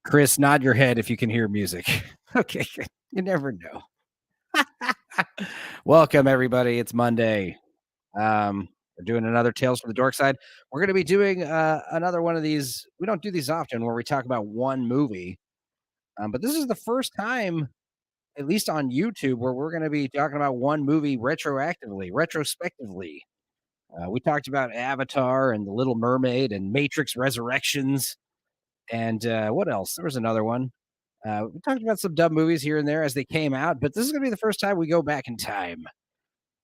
Chris, nod your head if you can hear music. Okay, you never know. Welcome, everybody. It's Monday. We're doing another Tales from the Dorkside. We're going to be doing another one of these. We don't do these often where we talk about one movie, but this is the first time, at least on YouTube, where we're going to be talking about one movie retrospectively. We talked about Avatar and The Little Mermaid and Matrix Resurrections. And what else? There was another one. We talked about some dumb movies here and there as they came out, but this is going to be the first time we go back in time.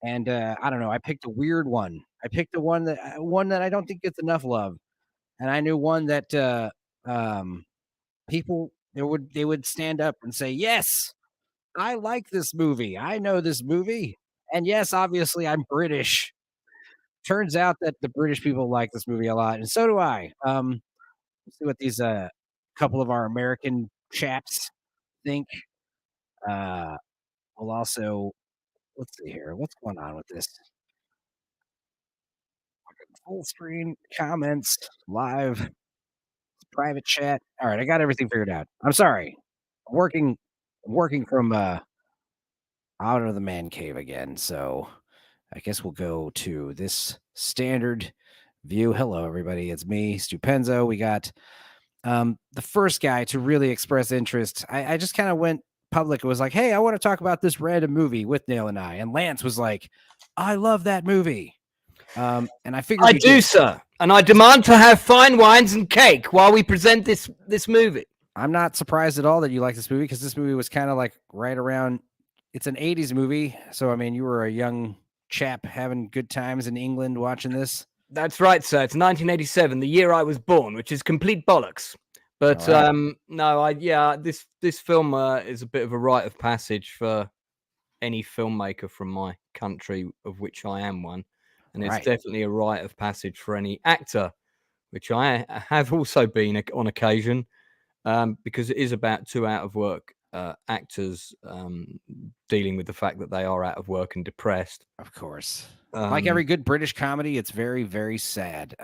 And I don't know. I picked a weird one. I picked the one that I don't think gets enough love, and I knew one that people they would stand up and say, "Yes, I like this movie. I know this movie." And yes, obviously, I'm British. Turns out that the British people like this movie a lot, and so do I. Let's see what these couple of our American chaps think. We'll also let's see here. What's going on with this? Full screen comments, live, private chat. All right, I got everything figured out. I'm sorry. I'm working from out of the man cave again. So I guess we'll go to this standard view. Hello, everybody. It's me, Stupenzo. We got the first guy to really express interest. I just kind of went public. It was like, hey, I want to talk about this random movie, Withnail and I. And Lance was like, I love that movie. And I figured I do, sir, and I demand to have fine wines and cake while we present this movie. I'm not surprised at all that you like this movie because this movie was kind of like right around. It's an 80s movie, so I mean, you were a young chap having good times in England watching this. That's right, sir. It's 1987, the year I was born, which is complete bollocks. But right. this film is a bit of a rite of passage for any filmmaker from my country, of which I am one, and it's Right. definitely a rite of passage for any actor, which I have also been on occasion, because it is about two out of work actors dealing with the fact that they are out of work and depressed. Of course. Like every good British comedy, it's very, very sad.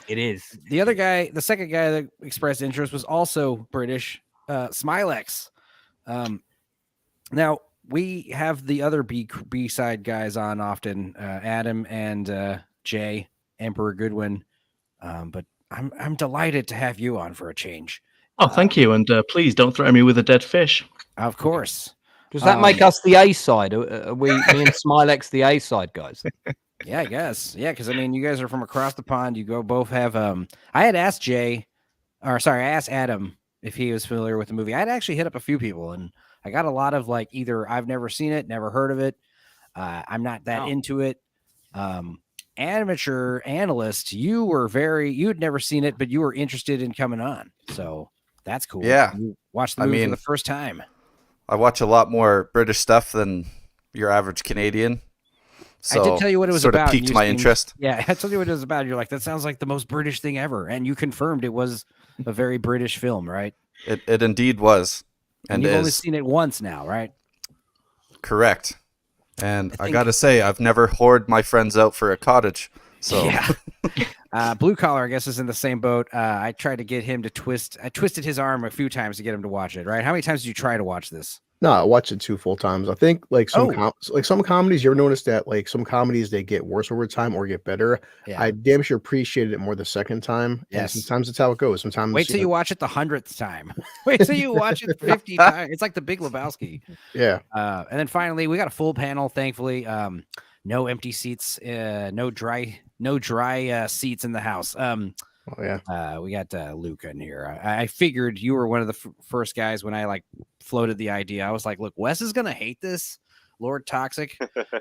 It is. The other guy, the second guy that expressed interest was also British, Smilex. Now we have the other B side guys on often, Adam and Jay, Emperor Goodwin. But I'm delighted to have you on for a change. Oh, thank you, and please don't threaten me with a dead fish. Of course. Does that make us the A side? Are me and Smilex the A side guys? Yeah, I guess. Yeah, because I mean, you guys are from across the pond. You both have. I had asked I asked Adam if he was familiar with the movie. I'd actually hit up a few people, and I got a lot of like either I've never seen it, never heard of it, I'm not that into it. Amateur analyst, you'd never seen it, but you were interested in coming on, so that's cool. Yeah, you watched the movie for the first time. I watch a lot more British stuff than your average Canadian. So I did tell you what it was about. Sort of piqued my interest. Yeah, I told you what it was about. You're like, that sounds like the most British thing ever, and you confirmed it was a very British film, right? It indeed was, and you've only seen it once now, right? Correct. And I gotta say, I've never whored my friends out for a cottage. So yeah. Blue Collar, I guess, is in the same boat. I tried to get him to I twisted his arm a few times to get him to watch it, right? How many times did you try to watch this? No, I watched it 2 full times. I think like some comedies, you ever notice that like some comedies they get worse over time or get better? Yeah. I damn sure appreciated it more the second time. Yes. And sometimes it's how it goes. Sometimes wait till you watch it the 100th time. Wait till you watch it 50 times. It's like the Big Lebowski. Yeah. And then finally, we got a full panel, thankfully. No empty seats, no dry seats in the house. We got Luke in here. I figured you were one of the first guys when I like floated the idea. I was like, look, Wes is gonna hate this, Lord Toxic.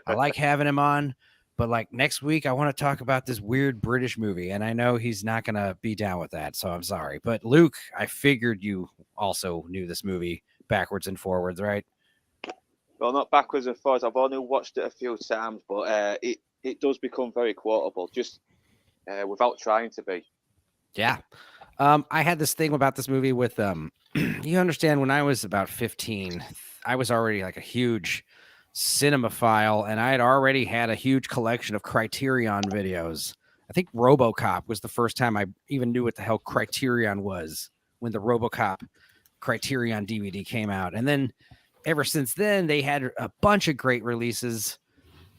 I like having him on, but like next week I want to talk about this weird British movie, and I know he's not gonna be down with that, so I'm sorry. But Luke, I figured you also knew this movie backwards and forwards, right? Well, not backwards and forwards. I've only watched it a few times, but it does become very quotable, just without trying to be. Yeah. I had this thing about this movie with, you understand, when I was about 15, I was already like a huge cinemaphile, and I had already had a huge collection of Criterion videos. I think RoboCop was the first time I even knew what the hell Criterion was when the RoboCop Criterion DVD came out, and then ever since then they had a bunch of great releases.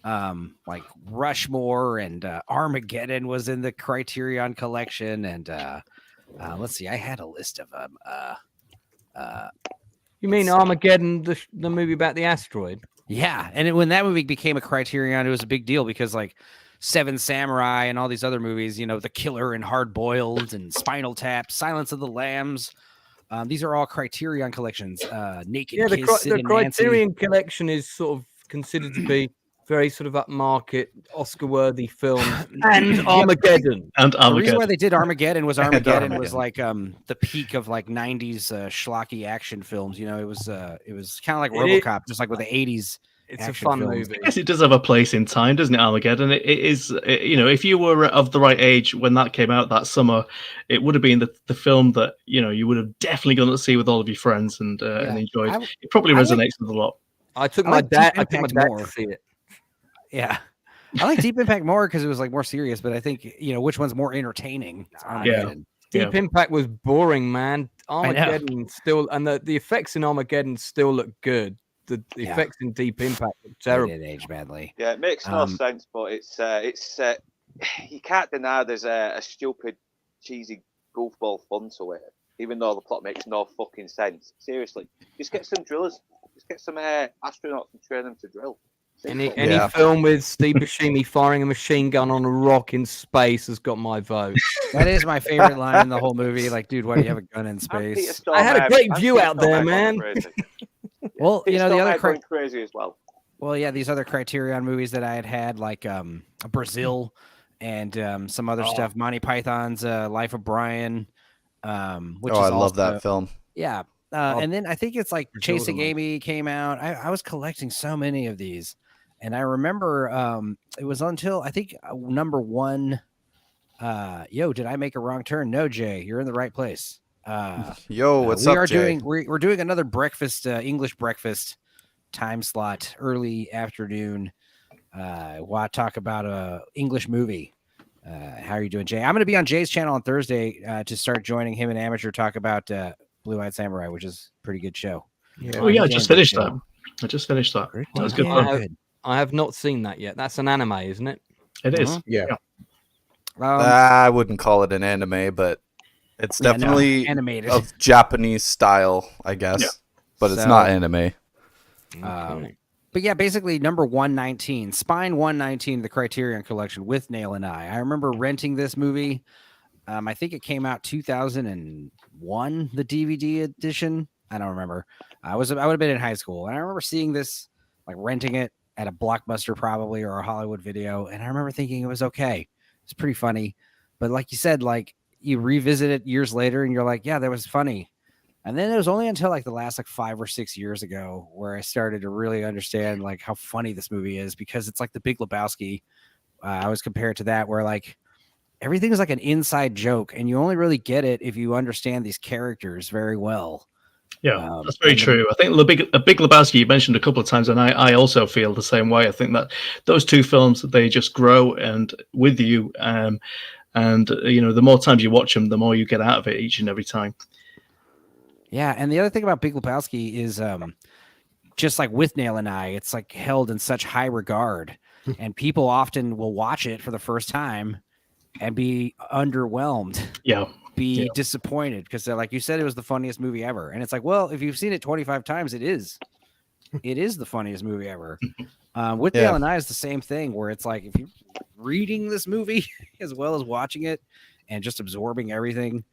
Like Rushmore and Armageddon was in the Criterion collection, and let's see, I had a list of them. You mean Armageddon, the movie about the asteroid? Yeah, and when that movie became a Criterion, it was a big deal because like Seven Samurai and all these other movies, you know, The Killer and Hard Boiled and Spinal Tap, Silence of the Lambs. These are all Criterion collections. Naked Kiss, the Criterion collection is sort of considered to be very sort of upmarket, Oscar-worthy films, and Armageddon. The reason why they did Armageddon was was like the peak of like '90s schlocky action films. You know, it was kind of like RoboCop, just like with the '80s. It's a fun movie. I guess it does have a place in time, doesn't it, Armageddon? It is, you know, if you were of the right age when that came out that summer, it would have been the film that, you know, you would have definitely gone to see with all of your friends and enjoyed. It probably resonates with a lot. I took my dad to see it. Yeah. I like Deep Impact more because it was like more serious, but I think, you know, which one's more entertaining? Deep Impact was boring, man. Armageddon still, and the effects in Armageddon still look good. The effects in Deep Impact look terrible. It aged badly. Yeah, it makes no sense, but it's you can't deny there's a stupid, cheesy goofball fun to it, even though the plot makes no fucking sense. Seriously, just get some drillers, just get some astronauts and train them to drill. Any film with Steve Buscemi firing a machine gun on a rock in space has got my vote. That is my favorite line in the whole movie. Like, dude, why do you have a gun in space? I had a great view out there, man. Well, you know, the other going crazy as well. Well, yeah, these other Criterion movies that I had like Brazil and some other stuff. Monty Python's Life of Brian. Which I love that film. Yeah. And then I think it's like Chasing Amy came out. I was collecting so many of these. And I remember it was until I think number one. Did I make a wrong turn? No, Jay, you're in the right place. What's up, Jay? We're doing another breakfast, English breakfast time slot, early afternoon. We'll talk about a English movie. How are you doing, Jay? I'm going to be on Jay's channel on Thursday to start joining him and Amateur talk about Blue-Eyed Samurai, which is a pretty good show. Yeah. I just finished that. That was good. I have not seen that yet. That's an anime, isn't it? It is. Yeah. I wouldn't call it an anime, but it's definitely animated of Japanese style, I guess. Yeah. But it's not anime. But yeah, basically number 119, Spine 119, the Criterion Collection, Withnail and I. I remember renting this movie. I think it came out 2001, the DVD edition. I don't remember. I would have been in high school, and I remember seeing this, like renting it at a Blockbuster probably or a Hollywood Video, and I remember thinking it was okay. It's pretty funny, but like you said, like you revisit it years later, and you're like, yeah, that was funny. And then it was only until like the last like 5 or 6 years ago where I started to really understand like how funny this movie is, because it's like The Big Lebowski. I was compared to that, where like everything is like an inside joke, and you only really get it if you understand these characters very well. Yeah, that's very true. I think A Big Lebowski you mentioned a couple of times, and I also feel the same way. I think that those two films, they just grow and with you, and you know, the more times you watch them, the more you get out of it each and every time. Yeah, and the other thing about Big Lebowski is just like Withnail and I, it's like held in such high regard, and people often will watch it for the first time and be underwhelmed. Yeah. Be disappointed because, like you said, it was the funniest movie ever. And it's like, well, if you've seen it 25 times, it is the funniest movie ever. Withnail and I is the same thing, where it's like if you're reading this movie as well as watching it and just absorbing everything,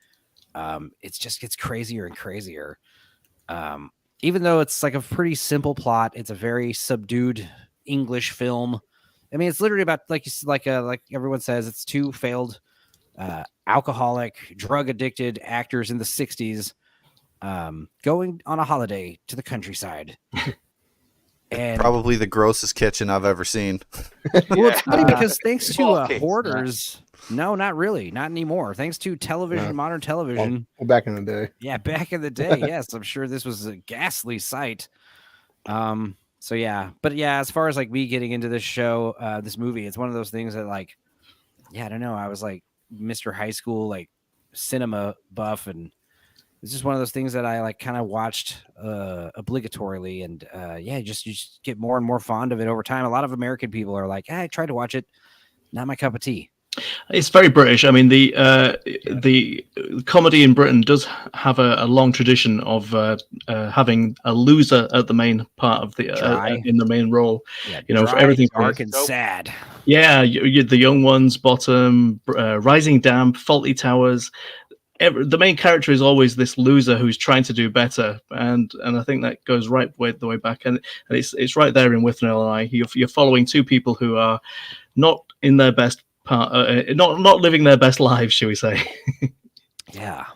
it just gets crazier and crazier. Even though it's like a pretty simple plot, it's a very subdued English film. I mean, it's literally about like everyone says, it's two failed alcoholic, drug addicted actors in the 60s going on a holiday to the countryside. And probably the grossest kitchen I've ever seen. Well, it's funny because thanks to hoarders, no, not really, not anymore. Thanks to television, modern television. Well, back in the day. Yeah, back in the day. Yes, I'm sure this was a ghastly sight. So yeah, but yeah, as far as like me getting into this show, this movie, it's one of those things that like, yeah, I don't know. I was like Mr. High School, like cinema buff, and it's just one of those things that I like kind of watched obligatorily, and you just get more and more fond of it over time. A lot of American people are like, I tried to watch it, not my cup of tea. It's very British. I mean, the comedy in Britain does have a long tradition of having a loser at the main part of the in the main role. Yeah, you know, for everything dark and sad. Yeah, you the young ones, bottom, rising damp, faulty towers. The main character is always this loser who's trying to do better, and I think that goes right the way back, and it's right there in Withnail and I. You're following two people who are not in their best part, not living their best lives, shall we say? Yeah,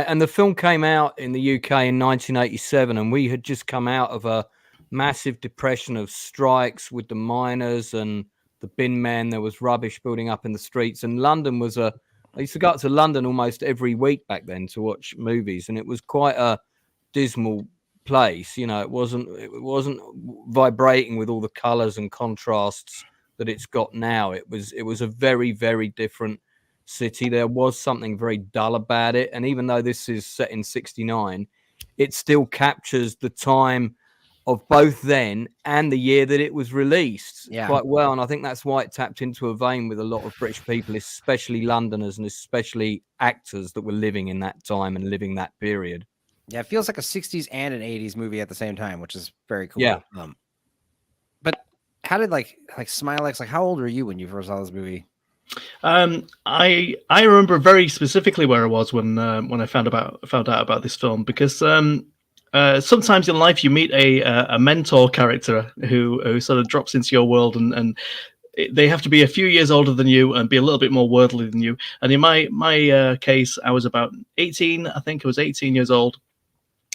and the film came out in the UK in 1987, and we had just come out of a massive depression of strikes with the miners and the bin men. There was rubbish building up in the streets, and London was I used to go up to London almost every week back then to watch movies, and it was quite a dismal place. You know, it wasn't vibrating with all the colours and contrasts that it's got now. It was a very, very different city. There was something very dull about it, and even though this is set in '69, it still captures the time of both then and the year that it was released quite well. And I think that's why it tapped into a vein with a lot of British people, especially Londoners and especially actors that were living in that time and living that period. Yeah, it feels like a 60s and an 80s movie at the same time, which is very cool. Yeah. But how did like Smilex, like how old were you when you first saw this movie? I remember very specifically where I was when I found out about this film, because sometimes in life you meet a mentor character who sort of drops into your world, and they have to be a few years older than you and be a little bit more worldly than you. And in my case, I was about 18. I think I was 18 years old.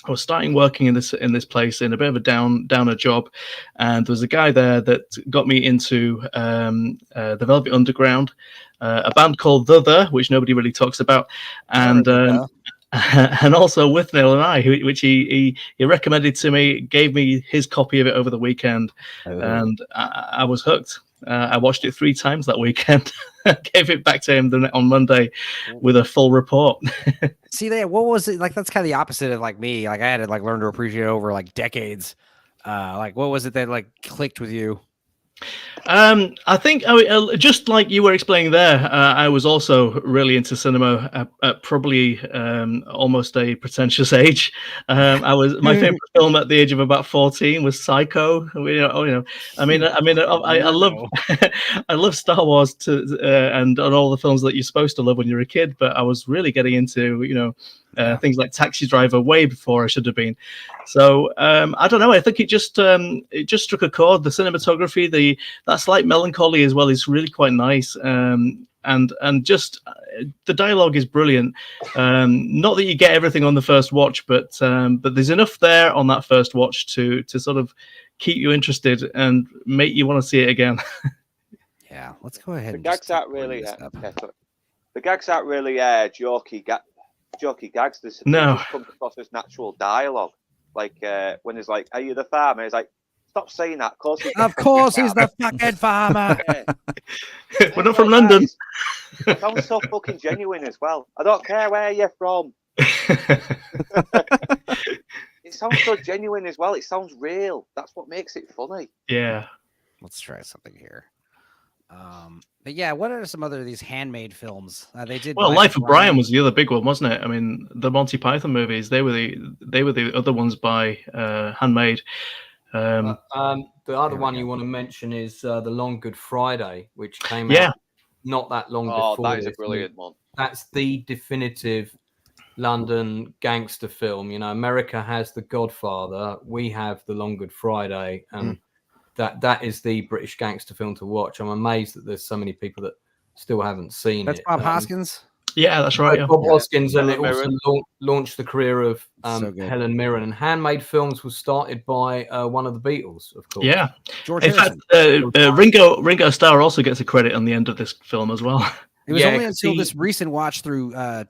I was starting working in this place in a bit of a downer job, and there was a guy there that got me into the Velvet Underground, a band called The, which nobody really talks about, and also Withnail and I, which he recommended to me, gave me his copy of it over the weekend, and I was hooked. I watched it 3 times that weekend. Gave it back to him on Monday with a full report. See, what was it like? That's kind of the opposite of like me. Like I had to like learn to appreciate it over like decades. Like what was it that like clicked with you? I think just like you were explaining there, I was also really into cinema at probably almost a pretentious age. My favorite film at the age of about 14 was Psycho. I love I love Star Wars and all the films that you're supposed to love when you're a kid, but I was really getting into things like Taxi Driver way before I should have been. So I don't know. I think it just struck a chord. The cinematography, that slight melancholy as well is really quite nice. And just the dialogue is brilliant. Not that you get everything on the first watch, but there's enough there on that first watch to sort of keep you interested and make you want to see it again. Yeah, let's go ahead. The gags aren't really jokey gags. This just comes across as natural dialogue. Like when he's like, "Are you the farmer?" He's like, "Stop saying that." Of course he's the fucking farmer. We're not from London. It sounds so fucking genuine as well. I don't care where you're from. It sounds so genuine as well. It sounds real. That's what makes it funny. Yeah. Let's try something here. But yeah, what are some other of these handmade films? They did. Well, Life of Brian was the other big one, wasn't it? I mean, the Monty Python movies, they were the other ones by handmade. The other one you want to mention is The Long Good Friday, which came out not that long before. Oh, that is a brilliant one. That's the definitive London gangster film. You know, America has The Godfather, we have The Long Good Friday, and that is the British gangster film to watch. I'm amazed that there's so many people that still haven't seen it. That's Bob Hoskins? Yeah, that's right. Bob Hoskins, and it also launched the career of Helen Mirren. And handmade films was started by one of the Beatles, of course. Yeah. George In Harrison. fact, Ringo Starr also gets a credit on the end of this film as well. It was only until this recent watch through, while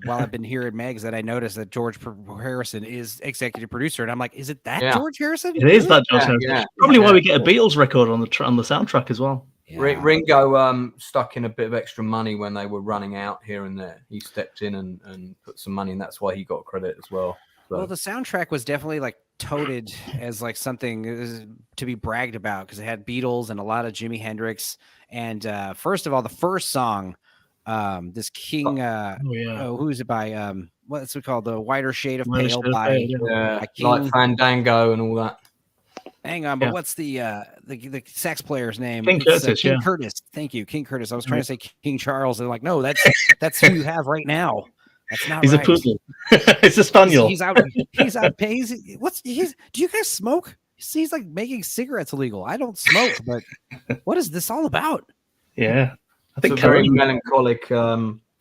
I've been here at Megs, that I noticed that George Harrison is executive producer, and I'm like, is it that George Harrison? It is that George Harrison. Yeah. Probably why we get a Beatles record on the soundtrack as well. Ringo stuck in a bit of extra money when they were running out here and there. He stepped in and put some money, and that's why he got credit as well. So. Well, the soundtrack was definitely like touted as like something to be bragged about because it had Beatles and a lot of Jimi Hendrix. And first of all, the first song, this King, who's it by? What's it called? The Whiter Shade of Pale by like Fandango and all that. Hang on, but what's the sax player's name? King Curtis. King Curtis. Thank you, King Curtis. I was trying to say King Charles. They're like, no, that's who you have right now. That's not. He's right. a poodle. It's a spaniel. He's out. He's out. Do you guys smoke? He's like making cigarettes illegal. I don't smoke, but what is this all about? Yeah, I think it's a very melancholic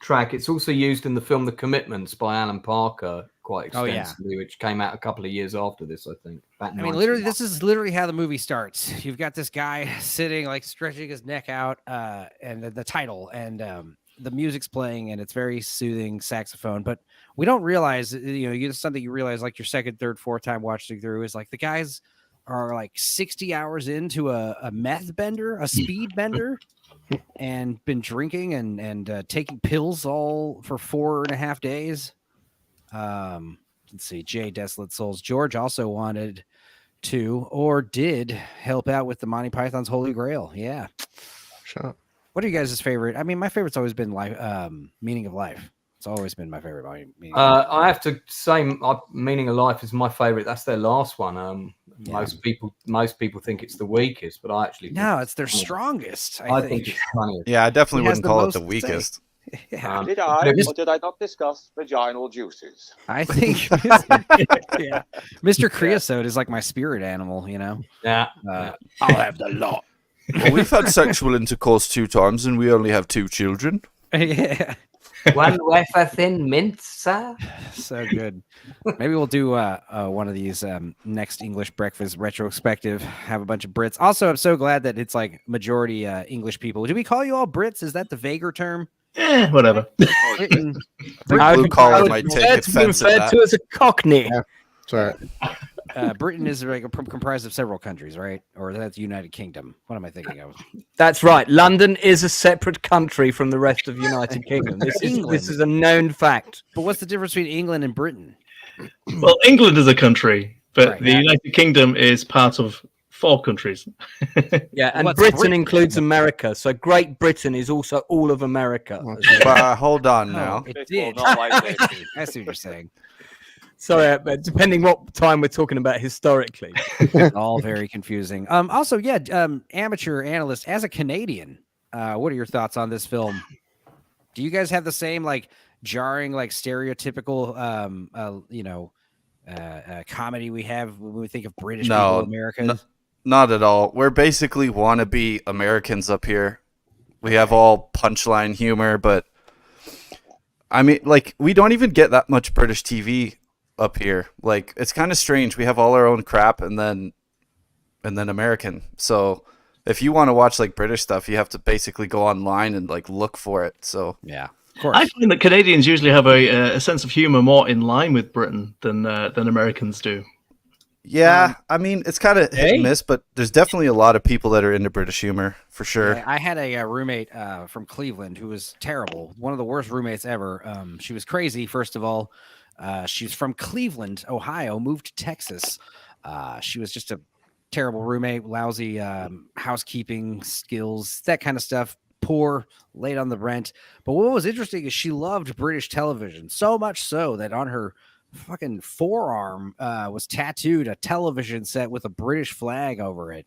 track. It's also used in the film The Commitments by Alan Parker quite extensively, which came out a couple of years after this, I think. I mean, literally, this is literally how the movie starts. You've got this guy sitting, like stretching his neck out, and the title, and the music's playing, and it's very soothing saxophone. But we don't realize, something you realize like your second, third, fourth time watching through is like the guys are like 60 hours into a meth bender, a speed bender, and been drinking and taking pills all for 4.5 days. Let's see, Jay Desolate Souls. George also wanted to or did help out with the Monty Python's Holy Grail. Yeah. Sure. What are you guys' favorite? I mean, my favorite's always been life, Meaning of Life. It's always been my favorite. I have to say, Meaning of Life is my favorite. That's their last one. Most people think it's the weakest, but I actually think it's their strongest. I think it's funniest. Yeah, I definitely wouldn't call it the weakest. Yeah. Did I or did I not discuss vaginal juices? I think Mr. Creosote is like my spirit animal, Yeah. I'll have the lot. Well, we've had sexual intercourse 2 times and we only have 2 children. Yeah. One wafer thin mint, sir. So good. Maybe we'll do one of these next English breakfast retrospective. Have a bunch of Brits. Also, I'm so glad that it's like majority English people. Do we call you all Brits? Is that the vaguer term? Whatever. Blue collar might take offense at that. To as a Cockney. Yeah. Sorry. Britain is like comprised of several countries, right? Or that's the United Kingdom. What am I thinking of? That's right. London is a separate country from the rest of the United Kingdom. This is a known fact. But what's the difference between England and Britain? Well, England is a country, but the United Kingdom is part of 4 countries. Yeah, and Britain includes America, so Great Britain is also all of America. But hold on now. It did. I see what you're saying. Sorry, but depending what time we're talking about historically. All very confusing. Also, amateur analyst, as a Canadian, what are your thoughts on this film? Do you guys have the same like jarring, like stereotypical comedy we have when we think of British people, Americans? Not at all. We're basically wannabe Americans up here. We have all punchline humor, but I mean, like, we don't even get that much British TV up here. Like, it's kind of strange. We have all our own crap and then American. So if you want to watch like British stuff, you have to basically go online and like look for it. So yeah, of course. I find that Canadians usually have a sense of humor more in line with Britain than Americans do. Yeah, I mean, it's kind of hit and miss, but there's definitely a lot of people that are into British humor, for sure. Yeah, I had a roommate from Cleveland who was terrible. One of the worst roommates ever. She was crazy, first of all. She's from Cleveland, Ohio, moved to Texas. She was just a terrible roommate, lousy housekeeping skills, that kind of stuff. Poor, late on the rent. But what was interesting is she loved British television, so much so that on her fucking forearm was tattooed a television set with a British flag over it.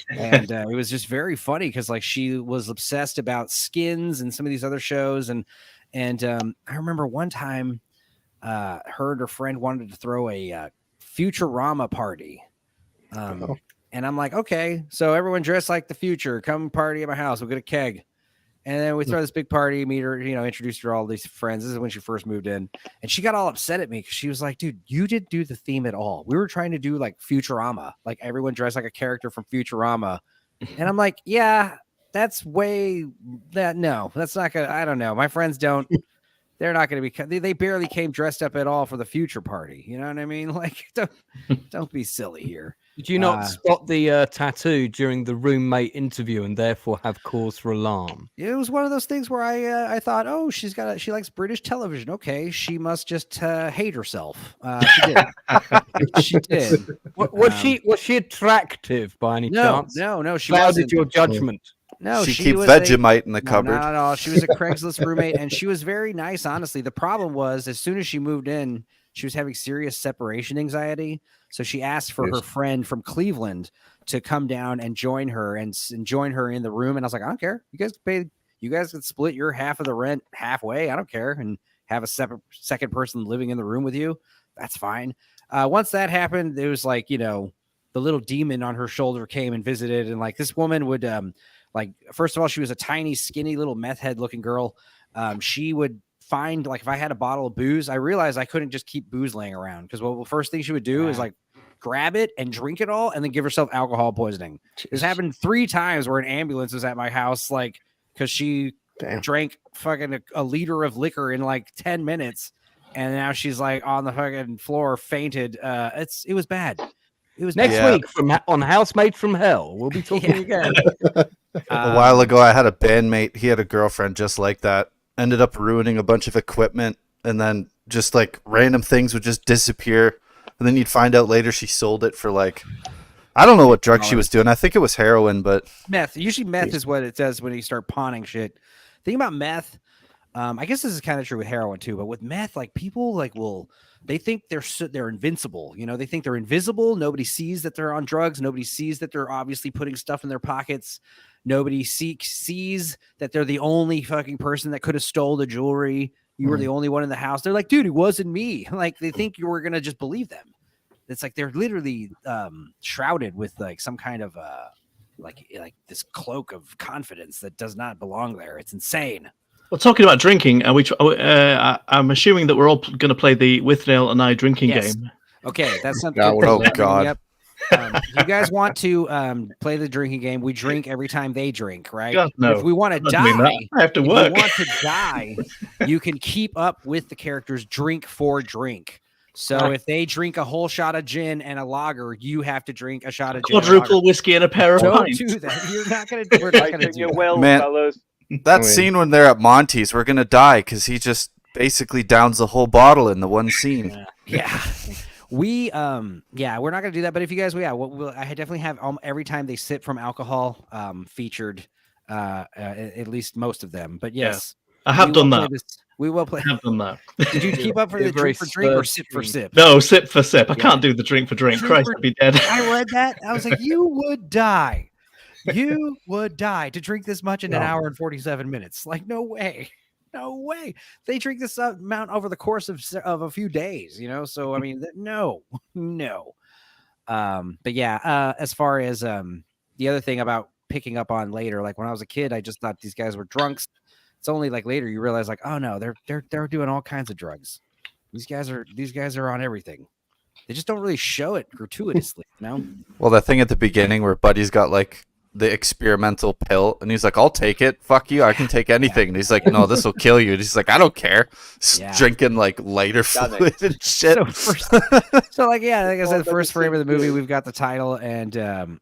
And it was just very funny because like she was obsessed about Skins and some of these other shows. And I remember one time her and her friend wanted to throw a Futurama party. And I'm like, okay, so everyone dressed like the future, come party at my house. We'll get a keg. And then we throw this big party, meet her, introduced her to all these friends. This is when she first moved in. And she got all upset at me because she was like, dude, you didn't do the theme at all. We were trying to do like Futurama, like everyone dressed like a character from Futurama. And I'm like, yeah, that's not gonna, I don't know. My friends don't, they're not going to be, they barely came dressed up at all for the future party. You know what I mean? Like, don't be silly here. Did you not spot the tattoo during the roommate interview and therefore have cause for alarm? It was one of those things where I thought, oh, she likes British television. Okay, she must just hate herself. She did. She did. Was she attractive by any chance? No, she clouded wasn't. your judgment. No, she she keep was Vegemite in the cupboard. Not at all. She was a Craigslist roommate, and she was very nice. Honestly, the problem was as soon as she moved in, she was having serious separation anxiety. So she asked for her friend from Cleveland to come down and join her and join her in the room. And I was like, I don't care. You guys can split your half of the rent halfway. I don't care. And have a second person living in the room with you. That's fine. Once that happened, it was like, the little demon on her shoulder came and visited. And like this woman would, first of all, she was a tiny, skinny little meth head looking girl. She would find, like, if I had a bottle of booze, I realized I couldn't just keep booze laying around, because the first thing she would do is like grab it and drink it all and then give herself alcohol poisoning. This happened 3 times where an ambulance was at my house, like, because she drank fucking a liter of liquor in like 10 minutes, and now she's like on the fucking floor, fainted. It was bad. It was next week on Housemaid from Hell. We'll be talking again. A while ago, I had a bandmate. He had a girlfriend just like that. Ended up ruining a bunch of equipment, and then just like random things would just disappear. And then you'd find out later she sold it for like, I don't know what drug she was doing. I think it was heroin, but meth. Usually meth is what it says when you start pawning shit. Thing about meth, I guess this is kind of true with heroin too, but with meth, like people they think they're invincible. They think they're invisible. Nobody sees that they're on drugs. Nobody sees that they're obviously putting stuff in their pockets. Nobody sees that they're the only fucking person that could have stole the jewelry. You were the only one in the house. They're like, dude, it wasn't me. Like, they think you were going to just believe them. It's like they're literally shrouded with like some kind of like this cloak of confidence that does not belong there. It's insane. Well, talking about drinking, I'm assuming that we're all going to play the Withnail and I drinking game. Okay, that's something. Oh, God. You guys want to play the drinking game? We drink every time they drink, right? God, no. If we want to die, I have to work. If you want to die, you can keep up with the characters drink for drink. So if they drink a whole shot of gin and a lager, you have to drink a shot of gin. Quadruple whiskey and a pair of Don't pints. do that. We're not going to do that. Man, fellas. that scene when they're at Monty's, we're going to die because he just basically downs the whole bottle in the one scene. Yeah. We're not going to do that. But if you guys, I definitely have every time they sip from alcohol featured, at least most of them. But yes, I have done that. We will play. I have done that. Did you keep up for the drink for drink or sip for sip? No, sip for sip. I can't do the drink for drink. Christ, I'd be dead. I read that. I was like, you would die. You would die to drink this much in an hour and 47 minutes. Like, no way. No way. They drink this amount over the course of a few days, So, I mean, no. But yeah, as far as the other thing about picking up on later, like when I was a kid, I just thought these guys were drunks. It's only like later you realize, like, oh no, they're doing all kinds of drugs. These guys are on everything. They just don't really show it gratuitously, Well, that thing at the beginning where Buddy's got like the experimental pill, and he's like, I'll take it. Fuck you, I can take anything. And he's like, no, this will kill you. And he's like, I don't care. Drinking like lighter fluid and shit. So like I said, first frame of the movie, we've got the title, and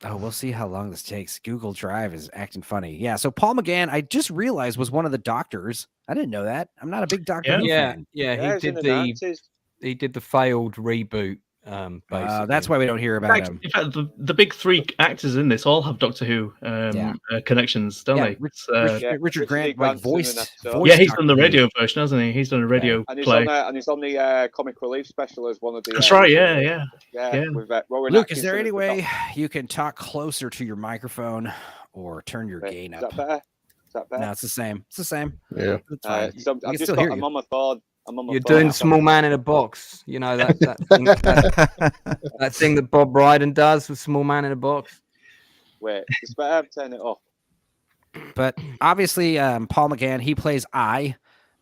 we'll see how long this takes. Google Drive is acting funny. Yeah, so Paul McGann, I just realized, was one of the doctors. I didn't know that. I'm not a big Doctor Who fan. Yeah, he did the failed reboot. That's why we don't hear about him. In fact, the big 3 actors in this all have Doctor Who connections, don't they? Richard Grant, like voiced. Yeah, he's done the radio version, hasn't he? He's done a radio play. And he's on the comic relief special as one of the. That's right. Yeah. With, Luke, is there any way you can talk closer to your microphone or turn your gain up? Is that better? No, it's the same. It's the same. Yeah. I'm on my phone. You're doing Small Man in a Box. You know that that thing that Bob Brydon does with Small Man in a Box. Wait, it's better. Turn it off. But obviously, Paul McGann, he plays I,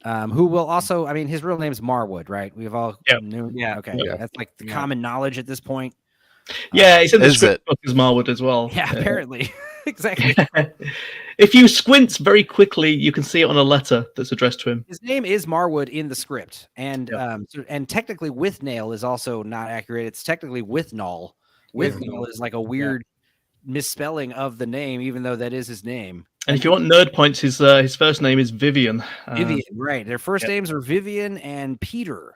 who will also. I mean, his real name is Marwood, right? We've all knew. Yeah. Okay. Yeah. That's like the common knowledge at this point. Yeah, he's in the script book as Marwood as well. Yeah, apparently. Exactly. If you squint very quickly, you can see it on a letter that's addressed to him. His name is Marwood in the script, and technically Withnail is also not accurate. It's technically Withnail, Withnail is like a weird misspelling of the name, even though that is his name. And if you want nerd points, his first name is Vivian. Vivian, right? Their first names are Vivian and Peter.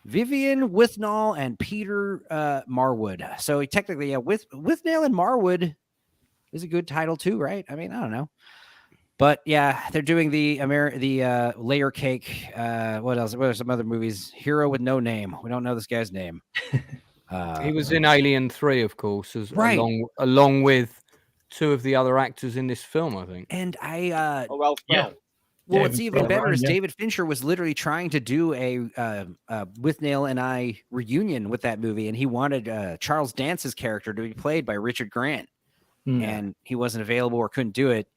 Vivian Withnail and Peter Marwood. So technically, Withnail and Marwood is a good title too, right? I mean, I don't know, but yeah, they're doing the Layer Cake. What else? What are some other movies? Hero with No Name. We don't know this guy's name. He was in Alien 3, of course, along with two of the other actors in this film, I think. And Ralph Brown. Well, what's even better is David Fincher was literally trying to do a Withnail and I reunion with that movie, and he wanted Charles Dance's character to be played by Richard Grant, and he wasn't available or couldn't do it.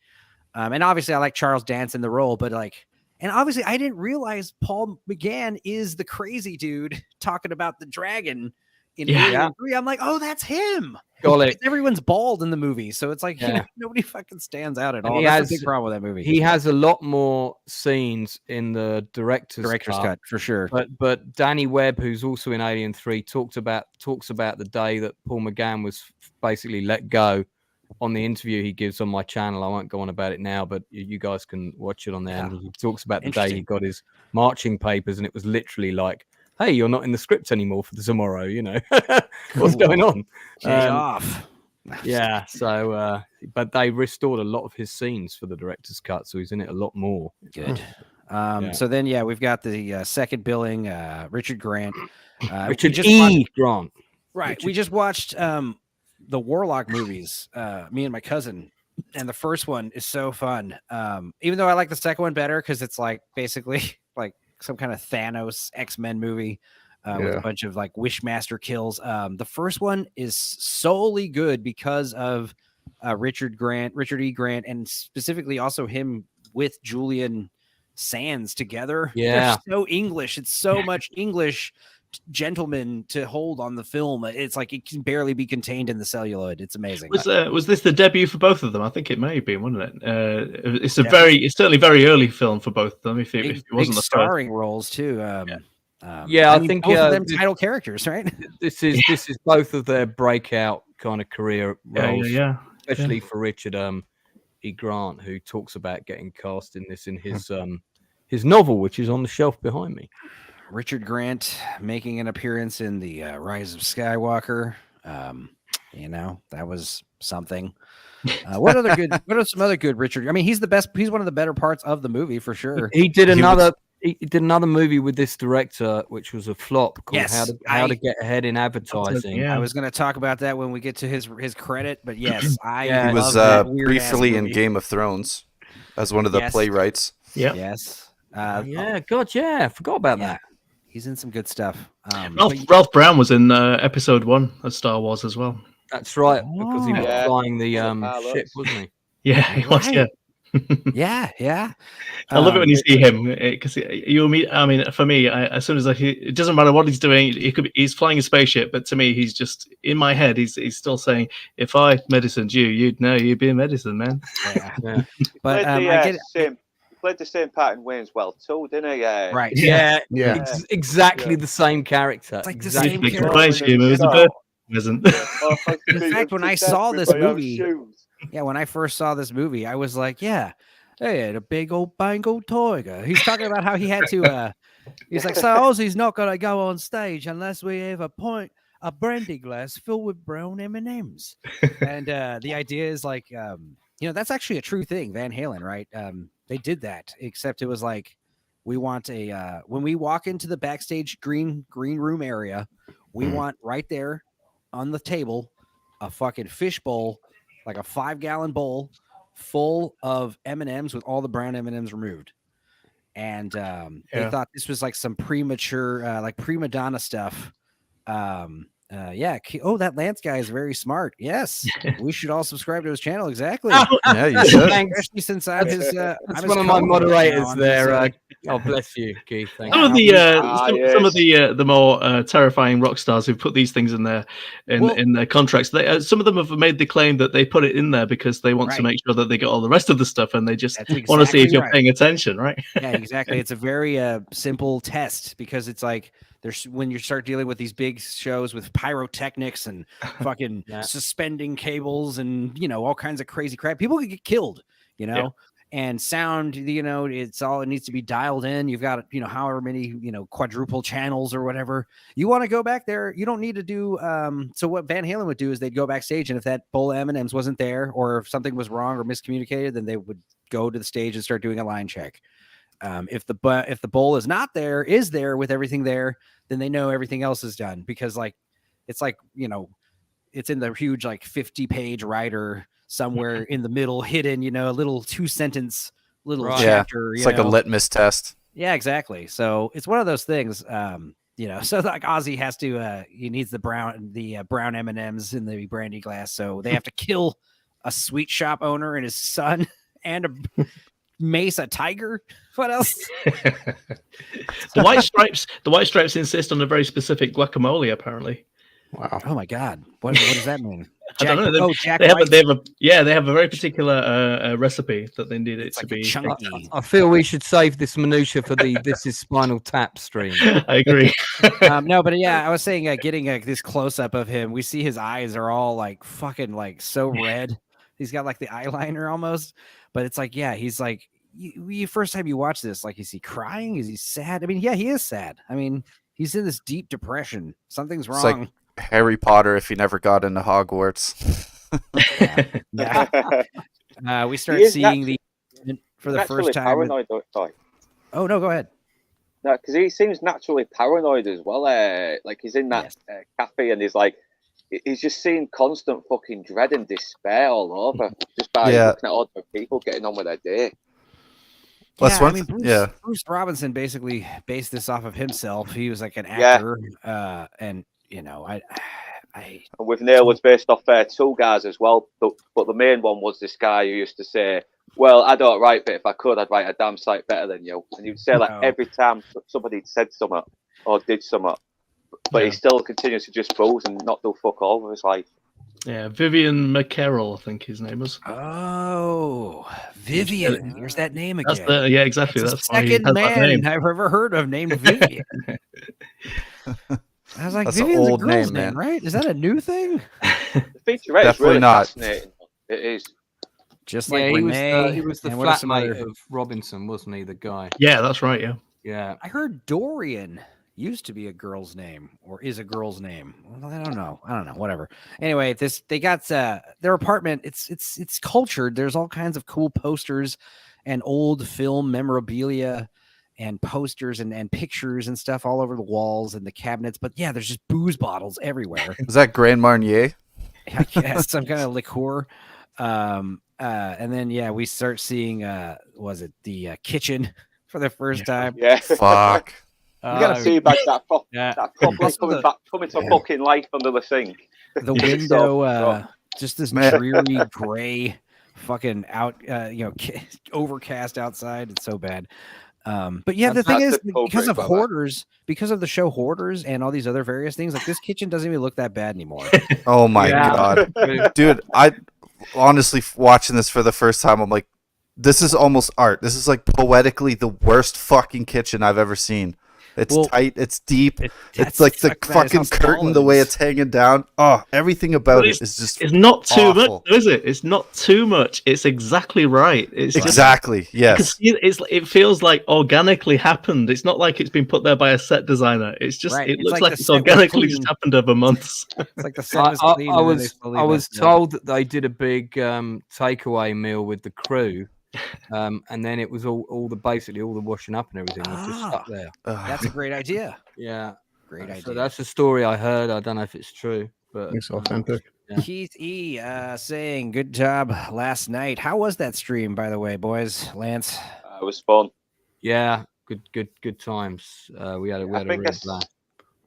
And obviously, I like Charles Dance in the role, but and obviously, I didn't realize Paul McGann is the crazy dude talking about the dragon in Alien 3. I'm like, oh, that's him. Everyone's bald in the movie, so it's like nobody fucking stands out at all. That's a big problem with that movie. He has a lot more scenes in the director's cut for sure. But Danny Webb, who's also in Alien 3, talks about the day that Paul McGann was basically let go on the interview he gives on my channel. I won't go on about it now, but you guys can watch it on there. And he talks about the day he got his marching papers, and it was literally like, hey, you're not in the script anymore for tomorrow, you know. What's going on? Off. Yeah, so but they restored a lot of his scenes for the director's cut, so he's in it a lot more. Good. So then we've got the second billing, Richard Grant. Grant. Right. We just watched the Warlock movies, me and my cousin, and the first one is so fun. Even though I like the second one better because it's like basically like some kind of Thanos X-Men movie with a bunch of like Wishmaster kills. The first one is solely good because of Richard E. Grant, and specifically also him with Julian Sands together. Yeah. They're so English. It's so much English gentleman to hold on the film. It's like it can barely be contained in the celluloid. It's amazing. Was this the debut for both of them? I think it may have been, wasn't it? It's certainly very early film for both of them. If it wasn't the starring roles too. I think both of them title characters, right? This is both of their breakout kind of career roles. Especially for Richard E. Grant, who talks about getting cast in this in his novel, which is on the shelf behind me. Richard Grant making an appearance in the Rise of Skywalker. That was something. What are some other good Richard? I mean, he's the best. He's one of the better parts of the movie for sure. He did another movie with this director, which was a flop called How to Get Ahead in Advertising. I was going to talk about that when we get to his credit, but yes, he was briefly in Game of Thrones as one of the playwrights. Yeah. Yes. I forgot about that. He's in some good stuff. Ralph Brown was in episode 1 of Star Wars as well. That's right, because he was flying the ship, wasn't he? Yeah, he was. Yeah. I love it when you see him because you meet. I mean, for me, as soon as it doesn't matter what he's doing. He's flying a spaceship, but to me, he's just in my head. He's still saying, "If I medicined you, you'd know you'd be a medicine man." Yeah. But played the same part in Wayne's World too, didn't he? Right. Yeah. Exactly the same character. It's like exactly the same character. In fact, when I saw this movie, when I first saw this movie, I was like, hey, the big old Bengal tiger. He's talking about how he had to. He's like, so Ozzy's not gonna go on stage unless we have a brandy glass filled with brown M&Ms. And the idea is like, that's actually a true thing. Van Halen, right? They did that, except it was like, we want when we walk into the backstage green room area, we want right there on the table a fucking fish bowl, like a 5-gallon bowl full of M&Ms with all the brown M&Ms removed. And they thought this was like some premature, like prima donna stuff. That Lance guy is very smart. Yes, we should all subscribe to his channel. Exactly. Yeah, you should. Especially since I'm his. That's one of my moderators there. Oh, bless you, Keith. Thank some of the more terrifying rock stars who've put these things in their contracts. Some of them have made the claim that they put it in there because they want to make sure that they get all the rest of the stuff, and they just want to see if you're paying attention, right? Yeah, exactly. It's a very simple test because it's like There's when you start dealing with these big shows with pyrotechnics and fucking suspending cables and all kinds of crazy crap, people could get killed, and sound, it needs to be dialed in. You've got, however many, quadruple channels or whatever. You want to go back there. You don't need to do. So what Van Halen would do is they'd go backstage, and if that bowl of M&Ms wasn't there, or if something was wrong or miscommunicated, then they would go to the stage and start doing a line check. If the bowl is there with everything there, then they know everything else is done, because it's in the huge 50-page writer somewhere in the middle, hidden, a little 2-sentence little chapter. It's like a litmus test. Yeah, exactly. So it's one of those things. So Ozzy has to. He needs the brown M&Ms in the brandy glass, so they have to kill a sweet shop owner and his son and a Mesa tiger. What else? The White Stripes insist on a very specific guacamole, apparently. Wow. Oh my God. What does that mean? I don't know. They have a very particular recipe that they need it to be chunky. I feel we should save this minutia for the This Is Spinal Tap stream. I agree. No, but I was saying, getting this close up of him, we see his eyes are all fucking so red. He's got the eyeliner almost, but it's he's you first time you watch this, is he crying? Is he sad? I mean, yeah, he is sad. I mean, he's in this deep depression. Something's wrong. It's like Harry Potter if he never got into Hogwarts. Yeah. We start seeing for the first time. Paranoid, oh no, go ahead. No, because he seems naturally paranoid as well. He's in that cafe, and he's just seeing constant fucking dread and despair all over, just by looking at other people getting on with their day. Bruce Robinson basically based this off of himself. He was an actor, and Withnail was based off 2 guys as well, but the main one was this guy who used to say, "Well, I don't write, but if I could, I'd write a damn sight better than you." And he'd say that every time somebody said something or did something, but he still continues to just booze and not do fuck all with his life. Yeah, Vivian McCarroll, I think his name was. Oh, Vivian. Here's that name again. Exactly. That's the second man I've ever heard of named Vivian. I was like, Vivian's a girl's name, right? Is that a new thing? The featurette is really fascinating. It is. Just like Renee. He was the flatmate of Robinson, wasn't he, the guy? Yeah, that's right, Yeah. I heard Dorian used to be a girl's name, or is a girl's name. Well, I don't know. Whatever. Anyway, they got their apartment. It's cultured. There's all kinds of cool posters and old film memorabilia and posters and pictures and stuff all over the walls and the cabinets. But yeah, there's just booze bottles everywhere. Is that Grand Marnier? I guess some kind of liqueur. And then we start seeing the kitchen for the first time. Yeah. Fuck. You gotta see back that coming to fucking life under the sink. The window, just this dreary gray, fucking overcast outside. It's so bad. But yeah, the thing is, because of Hoarders, because of the show Hoarders and all these other various things, this kitchen doesn't even look that bad anymore. Oh my God, dude! I honestly, watching this for the first time, I'm like, this is almost art. This is poetically the worst fucking kitchen I've ever seen. It's tight. It's deep. It's like the fucking curtain, the way it's hanging down. Oh, everything about it is just. It's not too much, is it? It's not too much. It's exactly right. It's exactly yes. It feels like organically happened. It's not like it's been put there by a set designer. It's just it looks like it's organically just happened over months. It's like the set was clean. I was told that they did a big takeaway meal with the crew. And then it was all the washing up and everything was just stuck there. That's a great idea. Yeah, great idea. So that's the story I heard. I don't know if it's true, but it's authentic. Yeah. Keith E saying, "Good job last night." How was that stream, by the way, boys? Lance, it was fun. Yeah, good times. We had a real blast.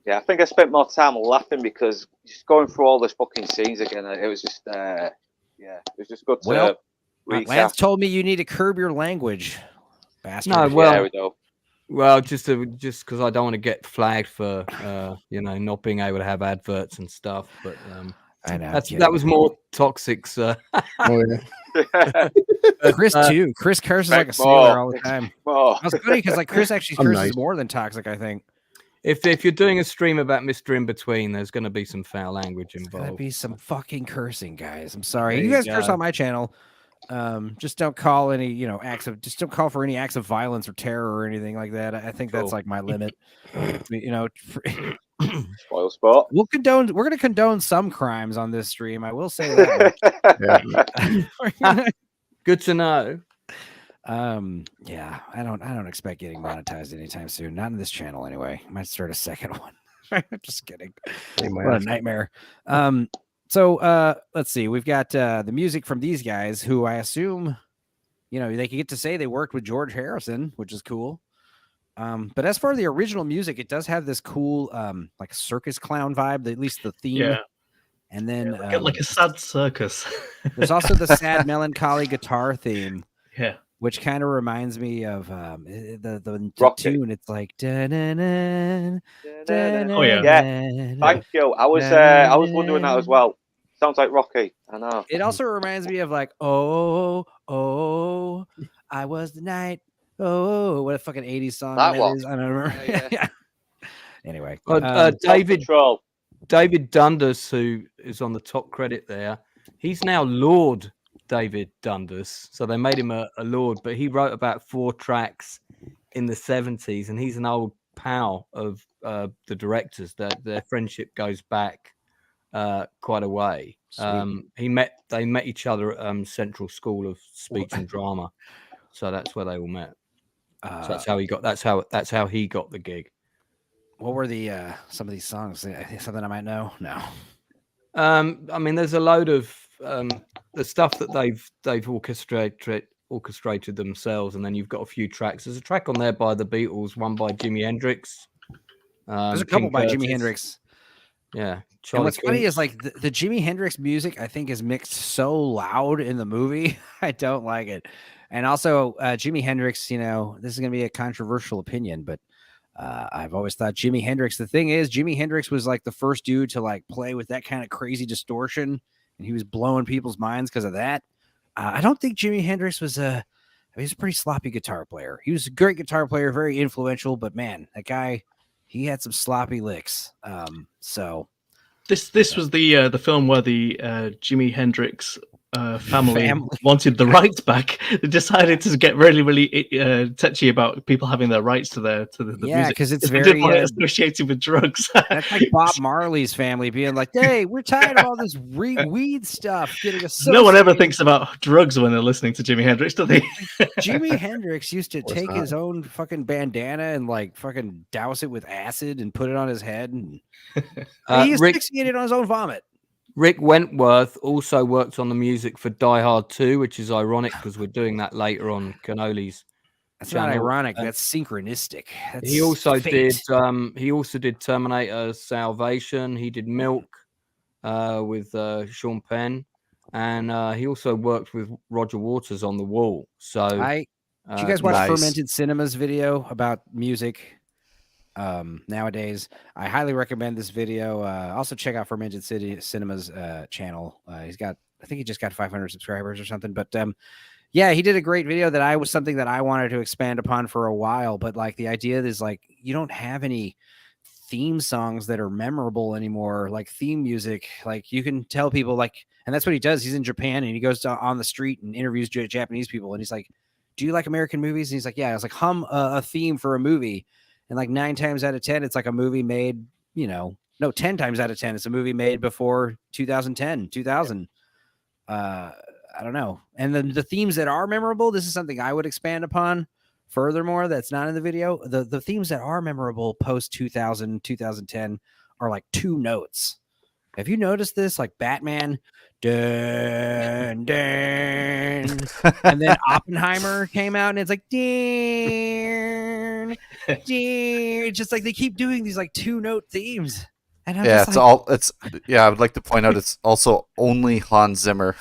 Yeah, I think I spent more time laughing because just going through all those fucking scenes again. It was just it was just good to. Lance told me you need to curb your language, bastard. No, well, just because I don't want to get flagged for not being able to have adverts and stuff. But I know that was more toxic, sir. Chris too. Chris curses like a sailor all the time. I was funny because Chris actually curses more than toxic, I think. if you're doing a stream about Mr. In Between, there's going to be some foul language There's gonna involved. be some fucking cursing, guys. I'm sorry. There You you guys curse go. on my channel. Just don't call any, just don't call for any acts of violence or terror or anything like that. I think that's Cool. like my limit. Spoil sport. We're going to condone some crimes on this stream. I will say that. Good to know. Yeah, I don't expect getting monetized anytime soon. Not in this channel anyway. Might start a second one. Just kidding. What a nightmare. So let's see. We've got the music from these guys who I assume, they can get to say they worked with George Harrison, which is cool. But as far as the original music, it does have this cool like circus clown vibe, at least the theme. Yeah. And then like a sad circus. There's also the sad melancholy guitar theme. Yeah. Which kind of reminds me of the tune. It's like Oh yeah. Thank you. I was wondering that as well. Sounds like Rocky. I know. It also reminds me of like I was the night. Oh, what a fucking 80s song That that one. is. I don't remember. Yeah. Anyway, David Dundas, who is on the top credit there, he's now Lord David Dundas. So they made him a lord, but he wrote about 4 tracks in the 70s, and he's an old pal of the directors. Their friendship goes back quite a way. They met each other at Central School of Speech and Drama, so that's where they all met. So that's how he got. That's how he got the gig. What were the some of these songs? Something I might know? No. I mean, there's a load of the stuff that they've orchestrated themselves, and then you've got a few tracks. There's a track on there by the Beatles, one by Jimi Hendrix. There's a couple by Jimi Hendrix. Yeah. And what's funny is like the Jimi Hendrix music, I think, is mixed so loud in the movie. I don't like it. And also Jimi Hendrix, this is going to be a controversial opinion, but I've always thought Jimi Hendrix, the thing is, Jimi Hendrix was like the first dude to like play with that kind of crazy distortion, and he was blowing people's minds because of that. I don't think Jimi Hendrix was he's a pretty sloppy guitar player. He was a great guitar player, very influential, but man, that guy, he had some sloppy licks. So this was the film where the Jimi Hendrix family wanted the rights back. They decided to get really, really touchy about people having their rights to the music. Because it's they very didn't want it associated with drugs. That's like Bob Marley's family being like, "Hey, we're tired of all this weed stuff getting associated." No one ever thinks about drugs when they're listening to Jimi Hendrix, do they? Jimi Hendrix used to take his own fucking bandana and like fucking douse it with acid and put it on his head, and he asphyxiated on his own vomit. Rick Wentworth also worked on the music for Die Hard 2, which is ironic because we're doing that later on Canoli's. That's not ironic. That's synchronistic. He also did Terminator Salvation. He did Milk with Sean Penn, and he also worked with Roger Waters on The Wall. So, did you guys watch Fermented Cinema's video about music? Nowadays, I highly recommend this video. Also check out Fermented Cinema's channel. I think he just got 500 subscribers or something, but yeah, he did a great video that was something that I wanted to expand upon for a while, but like the idea is like you don't have any theme songs that are memorable anymore, like theme music. Like you can tell people like, and that's what he does. He's in Japan and he goes on the street and interviews Japanese people, and he's like, "Do you like American movies?" And he's like, "Yeah." I was like, "Hum a theme for a movie." And like 9 times out of 10, it's like a movie made, 10 times out of 10, it's a movie made before 2010, 2000. I don't know. And then the themes that are memorable, this is something I would expand upon. Furthermore, that's not in the video. The themes that are memorable post 2000, 2010 are like 2 notes. Have you noticed this? Like Batman, dun, dun, and then Oppenheimer came out and it's like, dun, dun, just like they keep doing these like 2-note themes. And I'm I would like to point out it's also only Hans Zimmer.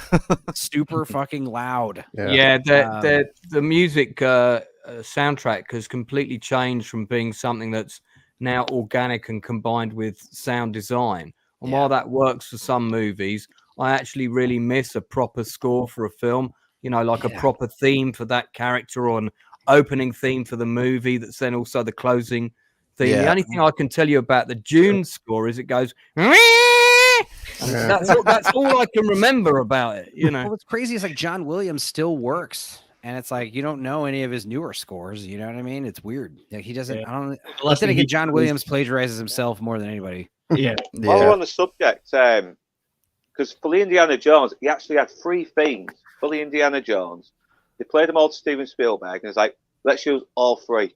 Super fucking loud. Yeah, the music soundtrack has completely changed from being something that's now organic and combined with sound design. And while that works for some movies, I actually really miss a proper score for a film, a proper theme for that character or an opening theme for the movie that's then also the closing theme. The Yeah. only thing I can tell you about the Dune score is it goes. That's all I can remember about it. You know, Well, what's crazy is like John Williams still works, and it's like you don't know any of his newer scores. You know what I mean? It's weird. Like he doesn't. Yeah. I don't. The But last then thing again, he John did Williams plagiarizes himself more than anybody. Yeah. While we're on the subject, because fully Indiana Jones, he actually had 3 themes. Fully Indiana Jones. They played them all to Steven Spielberg, and it's like, let's use all 3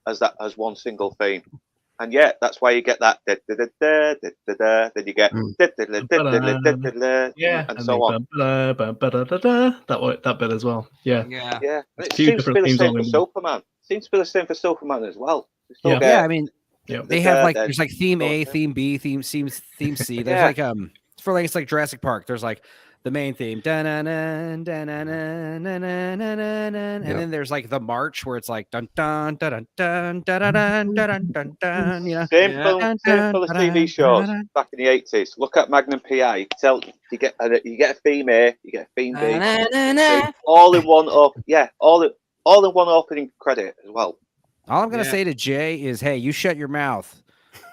as one single theme. And yeah, that's why you get that. Then you get Yeah, and so on. That bit as well. Yeah. yeah. Yeah, and it Few seems to be different the themes same on for them. Superman. Seems to be the same for Superman as well. You still Yeah. get- Yeah, I mean, Yeah. they have like the- there's like theme A, theme B, theme C. There's Yeah. like for like it's like Jurassic Park. There's like the main theme, and then there's like the march where it's like dun dun dun dun dun dun dun dun dun dun. You know, Same Yeah. for the TV shows back in the 80s. Look at Magnum PI. You can tell you get a theme A, you get a theme B, all in one up. Yeah, all in one opening credit as well. all I'm gonna say to Jay is, hey, you shut your mouth.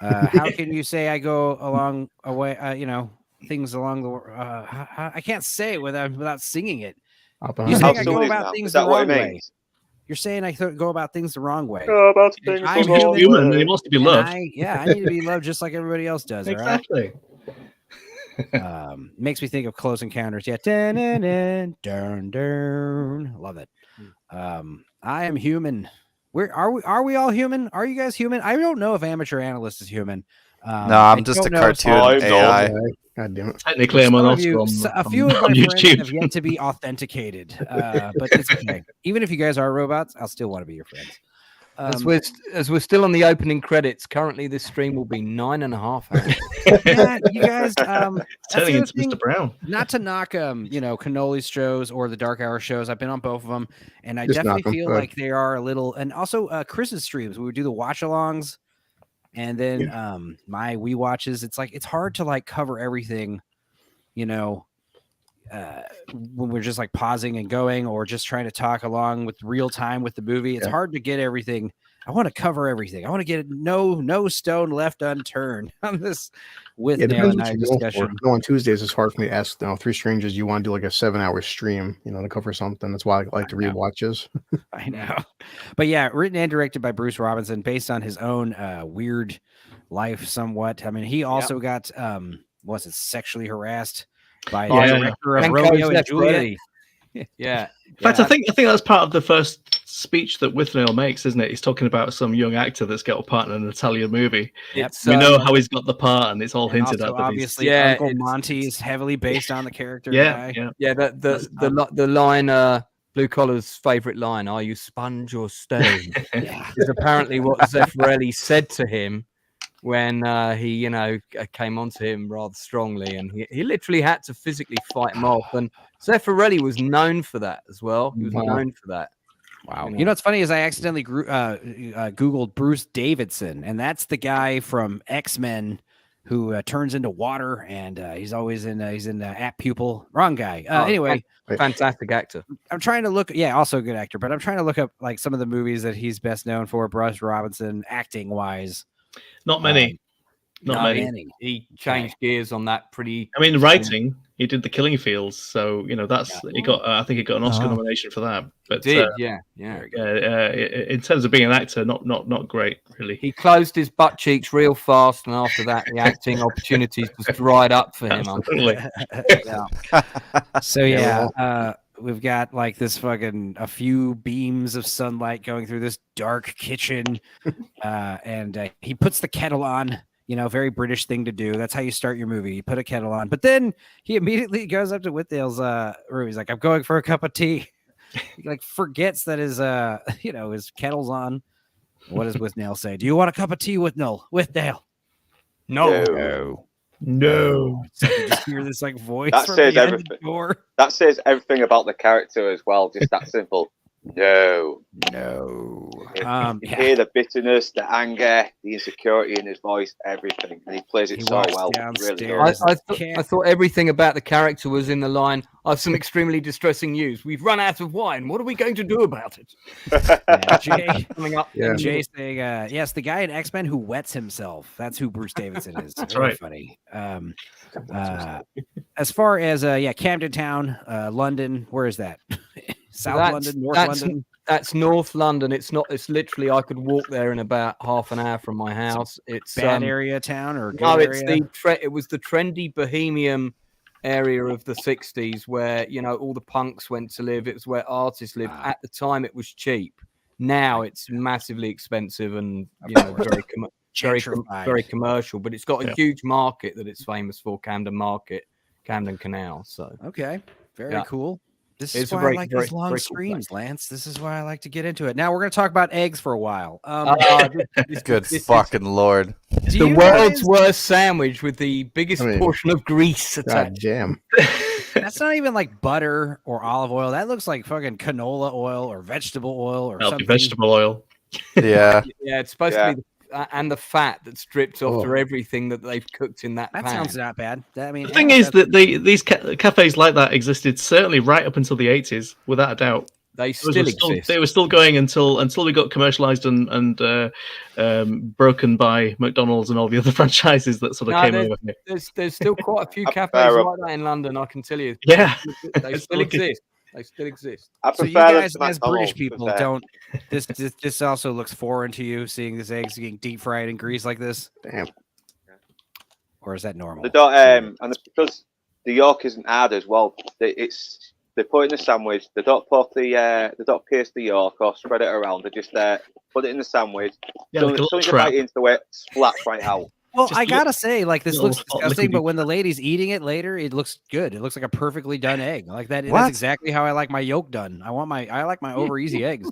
How can you say I go along away? You know, things along the. I can't say it without singing it. You're saying I go about things the wrong way. You're saying I go about things the wrong way. Go about things I'm the wrong Human, and he way. wants to be And loved. I need to be loved just like everybody else does. Exactly. All right. Makes me think of Close Encounters. Yeah. Dun, dun, dun, dun, dun. Love it. I am human. Are we all human? Are you guys human? I don't know if Amateur Analyst is human. No, I'm I just a don't know if cartoon AI. God damn it. Technically, I'm some on of you, a few of my on friends YouTube. have yet to be authenticated, but it's okay. Even if you guys are robots, I'll still want to be your friends. As we're still on the opening credits, currently this stream will be 9.5 hours. Yeah, you guys. That's the Turning other into thing. Mr. Brown. Not to knock Cannoli's shows or the Dark Hour shows. I've been on both of them, and I Just definitely knock 'em, feel go ahead. like they are a little. And also Chris's streams, we would do the watch-alongs, and then my Wii watches. It's like it's hard to like cover everything, when we're just like pausing and going, or just trying to talk along with real time with the movie. It's hard to get everything. I want to cover everything. I want to get no stone left unturned on this Withnail and I discussion. No, on Tuesdays, it's hard for me to ask 3 strangers. You want to do like a 7-hour stream, to cover something. That's why I like to read watches. I know, but yeah, written and directed by Bruce Robinson, based on his own weird life, somewhat. I mean, he also got was it sexually harassed by the director of Romeo and Juliet? Yeah. In fact, I think that's part of the first speech that Withnail makes, isn't it? He's talking about some young actor that's got a part in an Italian movie. We know how he's got the part, and it's all hinted at. That Obviously, Uncle Monty is heavily based on the character. Yeah. The line, Blue Collar's favorite line, "Are you sponge or stone?" is apparently what Zeffirelli said to him when he, came onto him rather strongly, and he literally had to physically fight him off. And Zeffirelli was known for that as well. He was known for that. Wow. You know what's funny is I accidentally Googled Bruce Davidson, and that's the guy from X-Men who turns into water, and he's always in At Pupil. Wrong guy. Anyway, fantastic actor. I'm trying to look. Yeah, also a good actor, but I'm trying to look up like some of the movies that he's best known for, Bruce Robinson, acting wise. Not many. Not many. He changed gears on that pretty. I mean, writing. He did The Killing Fields, so that's he got. I think he got an Oscar nomination for that. But in terms of being an actor, not great really. He closed his butt cheeks real fast, and after that, the acting opportunities just dried up for him. So we've got like this fucking a few beams of sunlight going through this dark kitchen, and he puts the kettle on. Very British thing to do. That's how you start your movie. You put a kettle on, but then he immediately goes up to Withnail's room. He's like, "I'm going for a cup of tea." He like forgets that his his kettle's on. What does Withnail say? Do you want a cup of tea, Withnail? No. So you just hear this like voice. That says everything. That says everything about the character as well. Just that simple. No. No. You hear the bitterness, the anger, the insecurity in his voice, everything, and he plays it so well. Really does. I thought everything about the character was in the line. I have some extremely distressing news. We've run out of wine. What are we going to do about it? Jay coming up. Jay saying, yes, the guy in X-Men who wets himself. That's who Bruce Davidson is. That's Very right. funny. As far as Camden Town, London, where is that? South London, North London. That's North London. It's not. It's literally I could walk there in about half an hour from my house. It's bad area town or good it's area? it was the trendy bohemian area of the 60s where all the punks went to live. It was where artists lived. At the time, it was cheap. Now it's massively expensive and very commercial. But it's got a huge market that it's famous for. Camden Market, Camden Canal. So okay, very cool. This is It's why I like these long streams, Lance. This is why I like to get into it. Now we're going to talk about eggs for a while. Good fucking lord! The world's worst sandwich with the biggest portion of grease attached. Damn. That's not even like butter or olive oil. That looks like fucking canola oil or vegetable oil or something. Vegetable oil. Yeah. Yeah, it's supposed to be and the fat that's dripped off to everything that they've cooked in that pan. Sounds not bad. The thing is that these cafes like that existed certainly right up until the 80s, without a doubt. They still exist. They were still going until we got commercialized and broken by McDonald's and all the other franchises that sort of came over here. There's still quite a few cafes like that in London, I can tell you. Yeah. They still exist. They still exist. So you guys, as British people, don't. This also looks foreign to you, seeing this eggs getting deep fried in grease like this. Damn. Or is that normal? They don't, and because the yolk isn't hard as well. They put it in the sandwich. They don't pierce the yolk or spread it around. They just put it in the sandwich. Yeah, so you bite into it, splats right out. Well, I gotta say, like this looks disgusting, but when the lady's eating it later, it looks good. It looks like a perfectly done egg. Like that. That's exactly how I like my yolk done. I like my over easy eggs.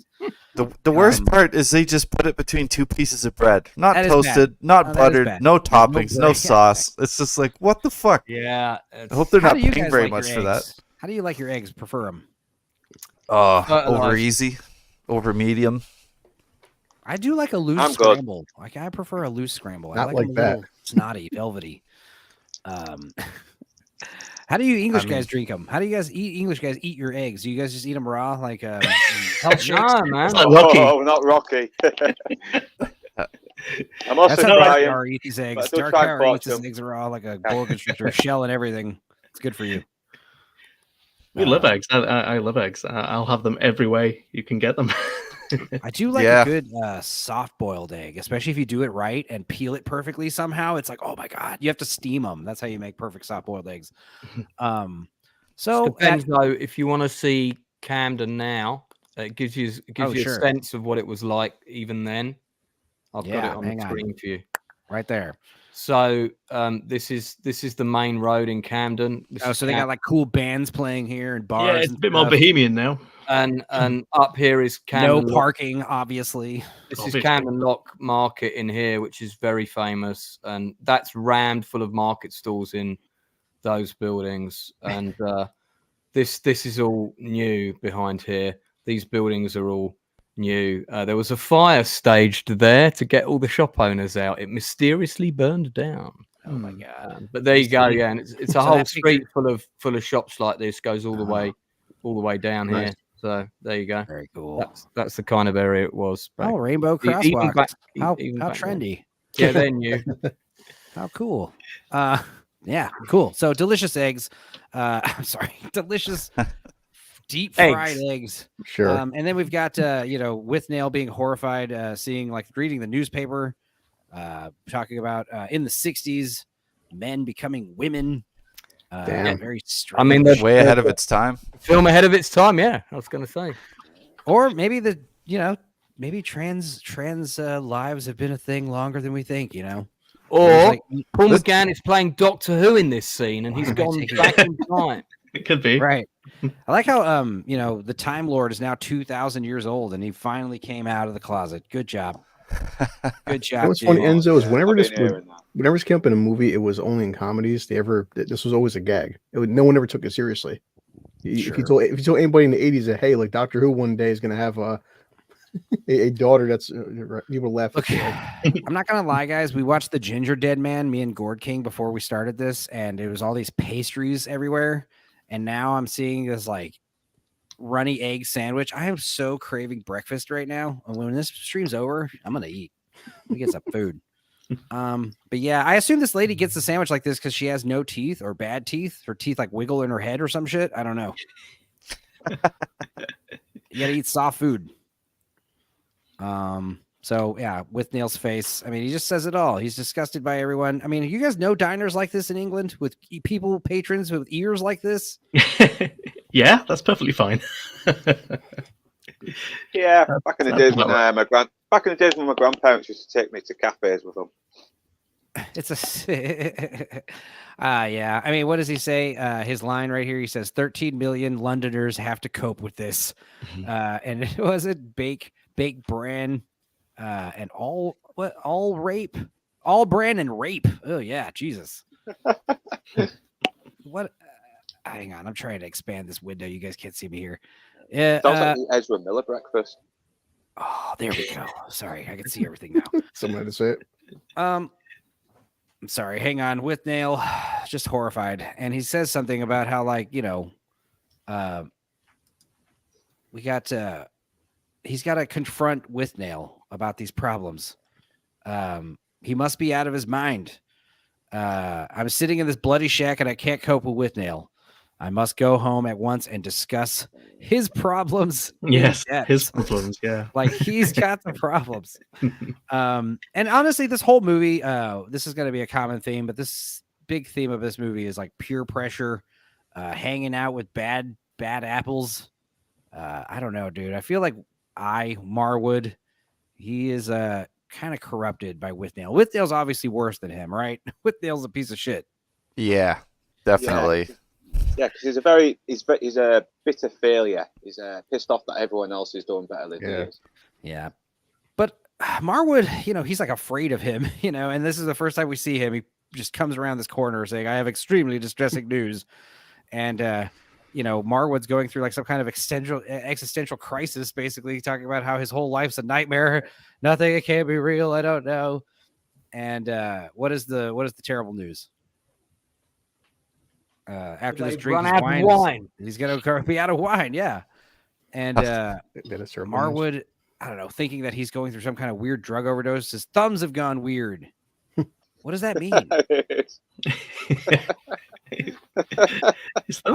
The worst part is they just put it between two pieces of bread, not toasted, not buttered, no toppings, no sauce. It's just like, what the fuck? Yeah. I hope they're not paying very much for that. How do you like your eggs? Prefer them? Over easy, over medium. I do like a loose scramble. Like I prefer a loose scramble. Not I like that. Snotty, velvety. How do you English guys drink them? How do you guys English guys eat your eggs? Do you guys just eat them raw, like health shakes? Nah, man. It's like Rocky. Oh, not Rocky. I'm also trying. Eat these eggs. Dark Power eats his eggs raw, like a boa constrictor, shell and everything. It's good for you. We love eggs. I love eggs. I'll have them every way you can get them. I do like a good soft-boiled egg, especially if you do it right and peel it perfectly somehow. It's like, oh my god, you have to steam them. That's how you make perfect soft-boiled eggs. So depends though. If you want to see Camden now, it gives you a sense of what it was like even then. I've got it on the screen for you, right there. So this is the main road in Camden. So they got like cool bands playing here and bars. Yeah, it's a bit more bohemian now. And up here is Camden. No parking, obviously. This is Camden Lock Market in here, which is very famous, and that's rammed full of market stalls in those buildings. And this is all new behind here. These buildings are all new. There was a fire staged there to get all the shop owners out. It mysteriously burned down. Oh my god! But there you go. Yeah, and it's a whole street full of shops like this. Goes all the way down here. So there you go. Very cool. That's the kind of area it was. Rainbow crosswalks. How trendy. Yeah, they're new. How cool. Yeah, cool. So delicious eggs. I'm sorry, delicious deep fried eggs. Sure. And then we've got Withnail being horrified, reading the newspaper, talking about in the 60s, men becoming women. Very strange. I mean, they're way ahead of its time. Film ahead of its time, yeah. I was going to say, or maybe maybe trans lives have been a thing longer than we think. Or Paul McGann is playing Doctor Who in this scene, and he's gone back in time. It could be right. I like how the Time Lord is now 2,000 years old, and he finally came out of the closet. Good job. Good job. What's funny, Enzo, is whenever this came up in a movie, it was only in comedies. This was always a gag. No one ever took it seriously. If you told anybody in the 80s that, hey, like Doctor Who one day is going to have a daughter, that's people laugh. Look, I'm not gonna lie, guys. We watched the Ginger Dead Man, me and Gord King, before we started this, and it was all these pastries everywhere. And now I'm seeing this like runny egg sandwich. I am so craving breakfast right now. And when this stream's over, I'm gonna eat. We get some food. But yeah, I assume this lady gets a sandwich like this because she has no teeth or bad teeth. Her teeth like wiggle in her head or some shit. I don't know. You gotta eat soft food. So yeah, Withnail's face. I mean, he just says it all. He's disgusted by everyone. I mean, you guys know diners like this in England with patrons with ears like this? Yeah, that's perfectly fine. Yeah, back in the days when my grandparents used to take me to cafes with them. It's a yeah. I mean, what does he say? His line right here, he says 13 million Londoners have to cope with this. And it wasn't baked bran and all bran and rape. Oh yeah, Jesus. What hang on, I'm trying to expand this window. You guys can't see me here. Sounds like the Ezra Miller breakfast. Oh, there we go. Sorry, I can see everything now. Someone had to say it. I'm sorry. Hang on. Withnail, just horrified, and he says something about how, like, you know, he's got to confront Withnail about these problems. He must be out of his mind. I'm sitting in this bloody shack and I can't cope with Withnail. I must go home at once and discuss his problems. Yes, his problems. Yeah, like he's got the problems. And honestly, this whole movie, this is going to be a common theme, but this big theme of this movie is like peer pressure, hanging out with bad apples. I don't know, dude. I feel like Marwood, he is kind of corrupted by Withnail. Withnail's obviously worse than him, right? Withnail's a piece of shit. Yeah, definitely. Yeah, because he's a bitter failure. He's pissed off that everyone else is doing better than he is. Yeah, but Marwood, you know, he's like afraid of him, you know, and this is the first time we see him. He just comes around this corner saying, "I have extremely distressing news," and you know, Marwood's going through like some kind of existential crisis, basically talking about how his whole life's a nightmare. Nothing, it can't be real. I don't know. And what is the terrible news? After this drink, he's gonna be out of wine. Yeah, and Marwood, I don't know, thinking that he's going through some kind of weird drug overdose. His thumbs have gone weird. What does that mean? I'm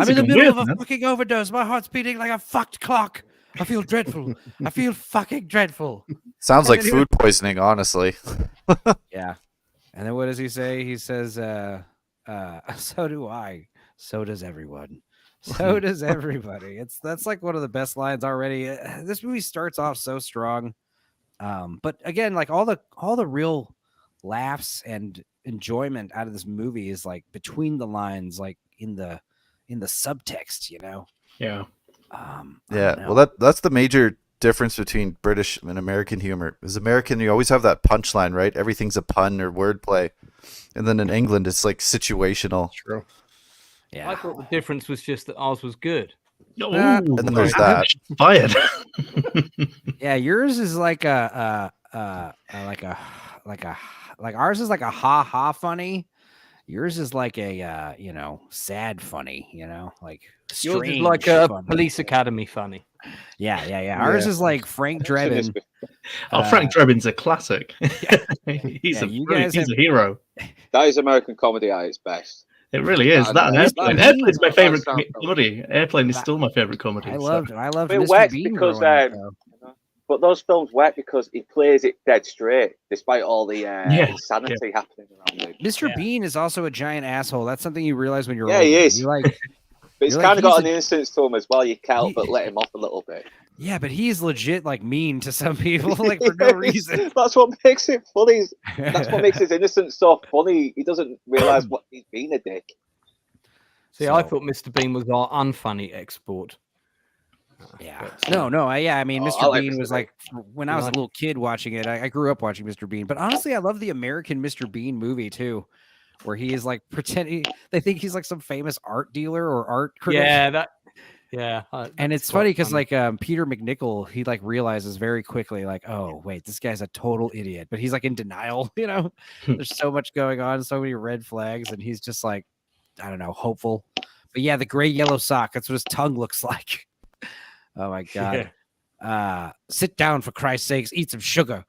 in the middle of a fucking overdose. My heart's beating like a fucked clock. I feel dreadful. I feel fucking dreadful. Sounds like food poisoning, honestly. Yeah. And then what does he say? He says, so do I. So does everyone. So does everybody. That's like one of the best lines already. This movie starts off so strong. But again, like all the real laughs and enjoyment out of this movie is like between the lines, like in the subtext, you know? Yeah. Yeah. Well, that's the major difference between British and American humor. Is American, you always have that punchline, right? Everything's a pun or wordplay. And then in England, it's like situational. True. Yeah. I thought the difference was just that ours was good. And then there's that. Fired. Yeah, yours is like ours is like a ha funny. Yours is like a sad funny, you know, like yours is like a funny. Police Academy funny. Yeah. Ours is like Frank Drebin. Frank Drebin's a classic. He's a hero. That is American comedy at its best. It really is. Airplane is my favorite comedy. Airplane is still my favorite comedy. I loved it Mr. works Bean because but those films work because he plays it dead straight, despite all the insanity happening around him. Mr. Bean is also a giant asshole. That's something you realize when you're older. He is. But he's kind of got an innocence to him as well. You can't help but let him off a little bit. Yeah, but he's legit like mean to some people, like for no reason. That's what makes it funny. That's what makes his innocence so funny. He doesn't realize what he's been a dick. See, I thought Mr. Bean was our unfunny export. Yeah. I mean, Mr. Bean was like, when I was a little kid watching it, I grew up watching Mr. Bean. But honestly, I love the American Mr. Bean movie too, where he is like pretending, they think he's like some famous art dealer or art critic. Yeah, Yeah, and it's funny because like Peter McNichol, he like realizes very quickly, like, oh wait, this guy's a total idiot, but he's like in denial. There's so much going on, so many red flags, and he's just like, I don't know, hopeful. But yeah, the gray yellow sock, that's what his tongue looks like. Oh my god. Sit down for Christ's sakes, eat some sugar.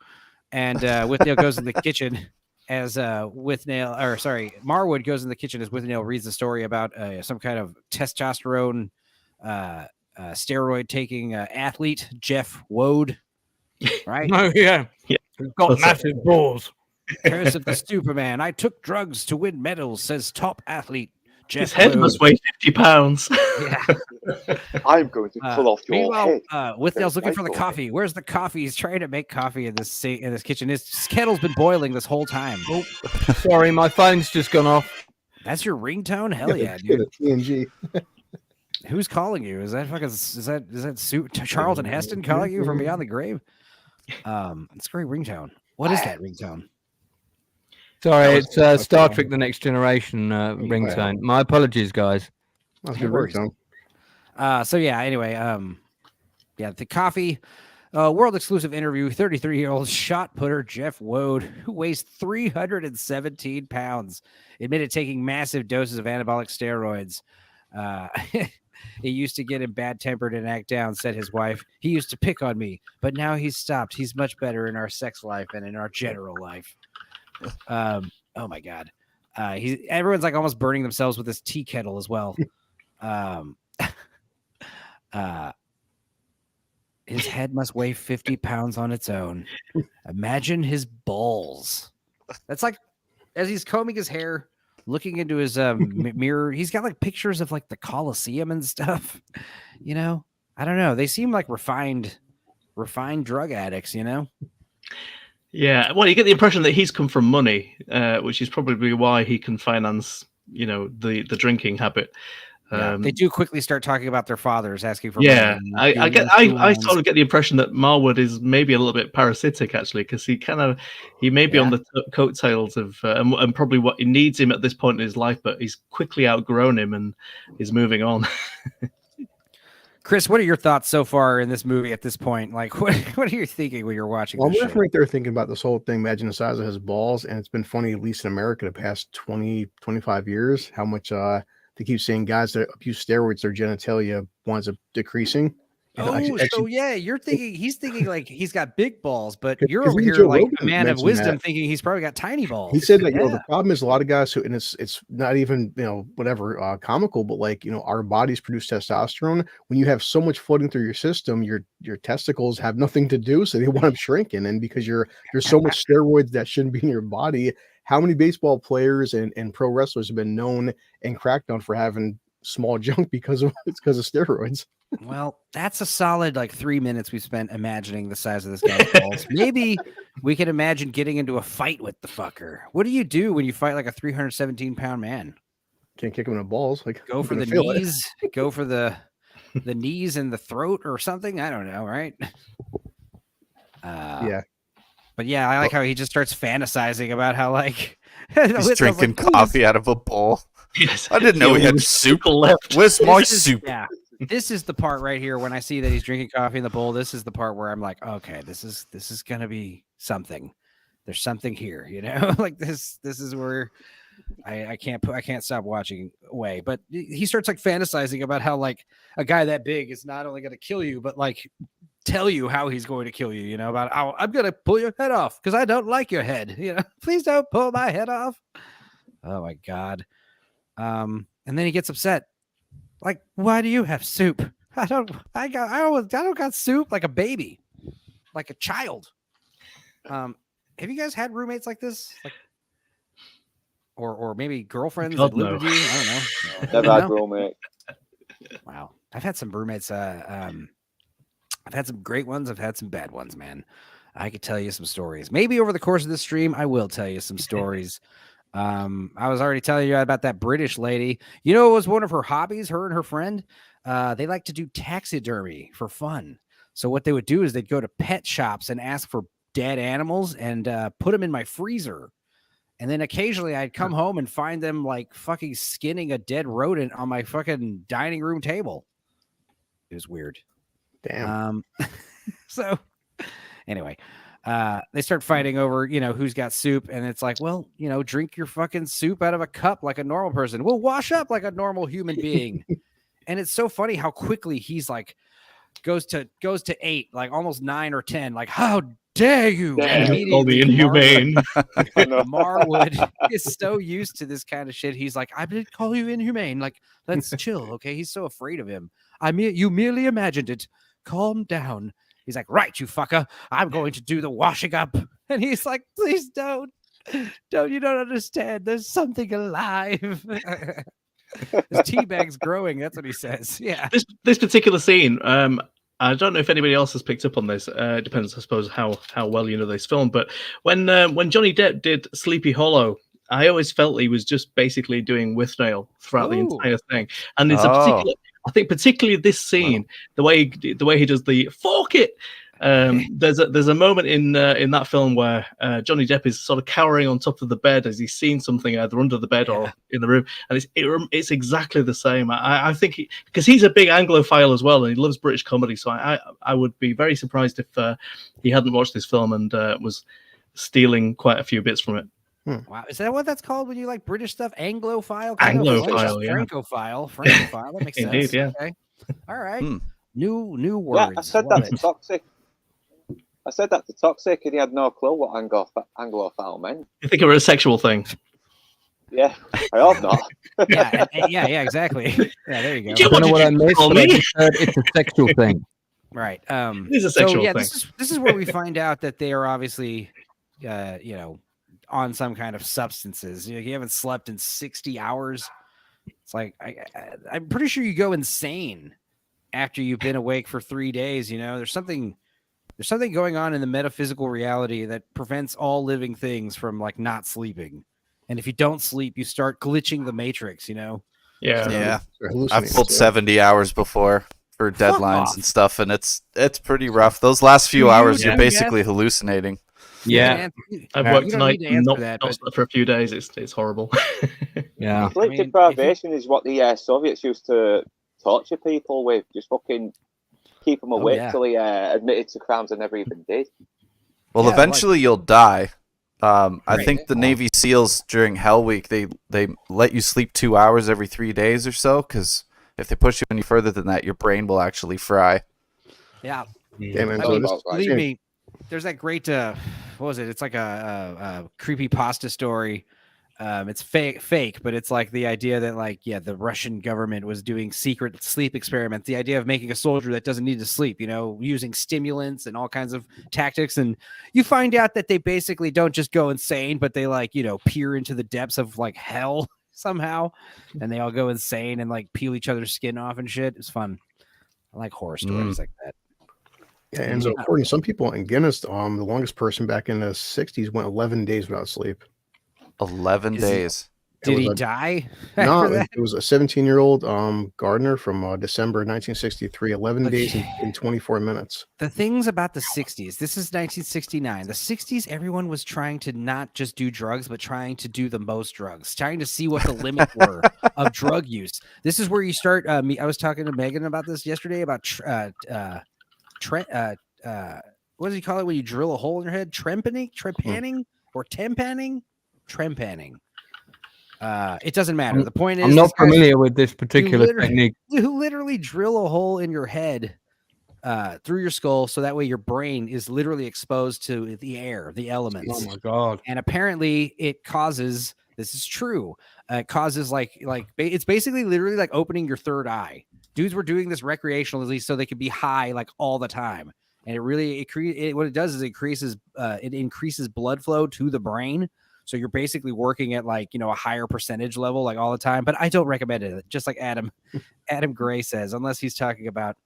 And Withnail goes in the kitchen as Marwood goes in the kitchen as Withnail reads the story about some kind of testosterone steroid taking athlete, Jeff Wode, right? Oh yeah. He's got massive balls. Curse of the Superman. I took drugs to win medals, says top athlete Jeff His head Wode. must weigh 50 pounds. Yeah. I'm going to pull off your head. Withnail's looking for the coffee. Where's the coffee? He's trying to make coffee in this kitchen. His kettle's been boiling this whole time. Oh, sorry, my phone's just gone off. That's your ringtone? Hell yeah, dude. TNG. Who's calling you? Is that Charlton Heston calling you from beyond the grave? It's a great ringtone. What is that ringtone? Sorry, it's Star Trek: The Next Generation ringtone. My apologies, guys. That's a good ringtone. So yeah. Anyway, the coffee. World exclusive interview. 33-year-old shot putter Jeff Wode, who weighs 317 pounds, admitted taking massive doses of anabolic steroids. It used to get him bad-tempered and act down, said his wife. He used to pick on me, but now he's stopped. He's much better in our sex life and in our general life. Oh my god. Everyone's like almost burning themselves with this tea kettle as well. His head must weigh 50 pounds on its own. Imagine his balls. That's like as he's combing his hair, looking into his mirror, he's got like pictures of like the Colosseum and stuff. I don't know. They seem like refined drug addicts, Yeah, well, you get the impression that he's come from money, which is probably why he can finance, the drinking habit. They do quickly start talking about their fathers asking for money. I I sort of get the impression that Marwood is maybe a little bit parasitic actually, because he may be on the coattails of and probably what he needs him at this point in his life, but he's quickly outgrown him and is moving on. Chris, what are your thoughts so far in this movie at this point? Like, what are you thinking when you're watching? Well, I'm definitely there thinking about this whole thing. Imagine the size of his balls, and it's been funny, at least in America, the past 20, 25 years, how much they keep saying guys that abuse steroids, their genitalia winds up decreasing. You're thinking he's thinking like he's got big balls, but you're over here like a man of wisdom thinking he's probably got tiny balls. He said that the problem is a lot of guys who, and it's not even whatever comical, but like our bodies produce testosterone. When you have so much floating through your system, your testicles have nothing to do, so they wind up shrinking. And because there's so much steroids that shouldn't be in your body. How many baseball players and pro wrestlers have been known and cracked on for having small junk because of steroids? Well, that's a solid 3 minutes we spent imagining the size of this guy's balls. Maybe we can imagine getting into a fight with the fucker. What do you do when you fight like a 317-pound man? Can't kick him in the balls. Like go for the knees. Go for the knees and the throat or something. I don't know, right? Yeah. But yeah, I like how he just starts fantasizing about how he's drinking coffee out of a bowl. Yes. I didn't know we had soup left. Where's my soup? Yeah. This is the part right here when I see that he's drinking coffee in the bowl. This is the part where I'm like, okay, this is gonna be something. There's something here, like this is where I can't stop watching away. But he starts fantasizing about how a guy that big is not only gonna kill you, but tell you how he's going to kill you, about how I'm going to pull your head off because I don't like your head. Please don't pull my head off. Oh my God. And then he gets upset. Like, why do you have soup? I don't got soup like a baby, like a child. Have you guys had roommates like this? Or maybe girlfriends that live with you? I don't know. Never had roommate. Wow. I've had some roommates, I've had some great ones. I've had some bad ones, man. I could tell you some stories. Maybe over the course of this stream, I will tell you some stories. I was already telling you about that British lady. It was one of her hobbies, her and her friend. They like to do taxidermy for fun. So what they would do is they'd go to pet shops and ask for dead animals and put them in my freezer. And then occasionally I'd come home and find them fucking skinning a dead rodent on my fucking dining room table. It was weird. Damn. So anyway, they start fighting over, who's got soup. And it's like, well, drink your fucking soup out of a cup like a normal person. We'll wash up like a normal human being. And it's so funny how quickly he's like, goes to 8, like almost 9 or 10. Like, how dare you? Yeah, Call me inhumane. Marwood is so used to this kind of shit. He's like, I didn't call you inhumane. Like, let's chill, okay? He's so afraid of him. You merely imagined it. Calm down. He's like, right, you fucker. I'm going to do the washing up. And he's like, please don't. Don't, you don't understand. There's something alive. His teabag's growing. That's what he says. Yeah. This particular scene, I don't know if anybody else has picked up on this. It depends, I suppose, how well you know this film. But when Johnny Depp did Sleepy Hollow, I always felt he was just basically doing Withnail throughout the entire thing. And there's a particular, I think, particularly this scene, the way he does the fork it. There's a moment in that film where Johnny Depp is sort of cowering on top of the bed as he's seen something either under the bed or in the room, and it's exactly the same. I think because he's a big Anglophile as well, and he loves British comedy, so I would be very surprised if he hadn't watched this film and was stealing quite a few bits from it. Wow, is that what that's called when you like British stuff? Anglophile, Anglophile, yeah. Francophile. That makes sense. Indeed, yeah. Okay. All right. New words. Yeah, I said that to Toxic. I said that to Toxic, and he had no clue what Anglophile meant. You think it was a sexual thing? Yeah, I hope not. yeah, exactly. Yeah, there you go. I don't know what I missed, but I just heard it's a sexual thing. Right. It is a sexual thing. This is where we find out that they are obviously, on some kind of substances. You haven't slept in 60 hours. It's like I'm pretty sure you go insane after you've been awake for 3 days. There's something going on in the metaphysical reality that prevents all living things from like not sleeping. And if you don't sleep, you start glitching the matrix, Yeah. I've pulled 70 hours before for deadlines and stuff, and it's pretty rough. Those last few hours, you're basically hallucinating. Yeah. I've worked tonight not for a few days. It's horrible. Yeah. Sleep deprivation is what the Soviets used to torture people with. Just fucking keep them awake till he admitted to crimes they never even did. Well, eventually you'll die. I think the Navy SEALs during Hell Week, they let you sleep 2 hours every 3 days or so, because if they push you any further than that, your brain will actually fry. Yeah. Believe me, there's that great, what was it? It's like a creepypasta story. It's fake, but it's like the idea that the Russian government was doing secret sleep experiments. The idea of making a soldier that doesn't need to sleep, using stimulants and all kinds of tactics. And you find out that they basically don't just go insane, but they peer into the depths of hell somehow. And they all go insane and peel each other's skin off and shit. It's fun. I like horror stories like that. Yeah, and so according to some people in Guinness, the longest person back in the 60s went 11 days without sleep. 11 days. Did he die? No, it was a 17-year-old gardener from December 1963, 11 days in 24 minutes. The things about the 60s, this is 1969. The 60s, everyone was trying to not just do drugs, but trying to do the most drugs, trying to see what the limits were of drug use. This is where you start. I was talking to Megan about this yesterday about what does he call it when you drill a hole in your head? Trepanning or tempaning? Trepanning. It doesn't matter. The point is, I'm not familiar with this particular technique. You literally drill a hole in your head through your skull, so that way your brain is literally exposed to the air, the elements. Oh my god! And apparently, it causes. This is true. It causes it's basically literally like opening your third eye. Dudes were doing this recreationally so they could be high all the time, and what it does is it increases blood flow to the brain. So you're basically working at a higher percentage level all the time. But I don't recommend it. Just like Adam Gray says, unless he's talking about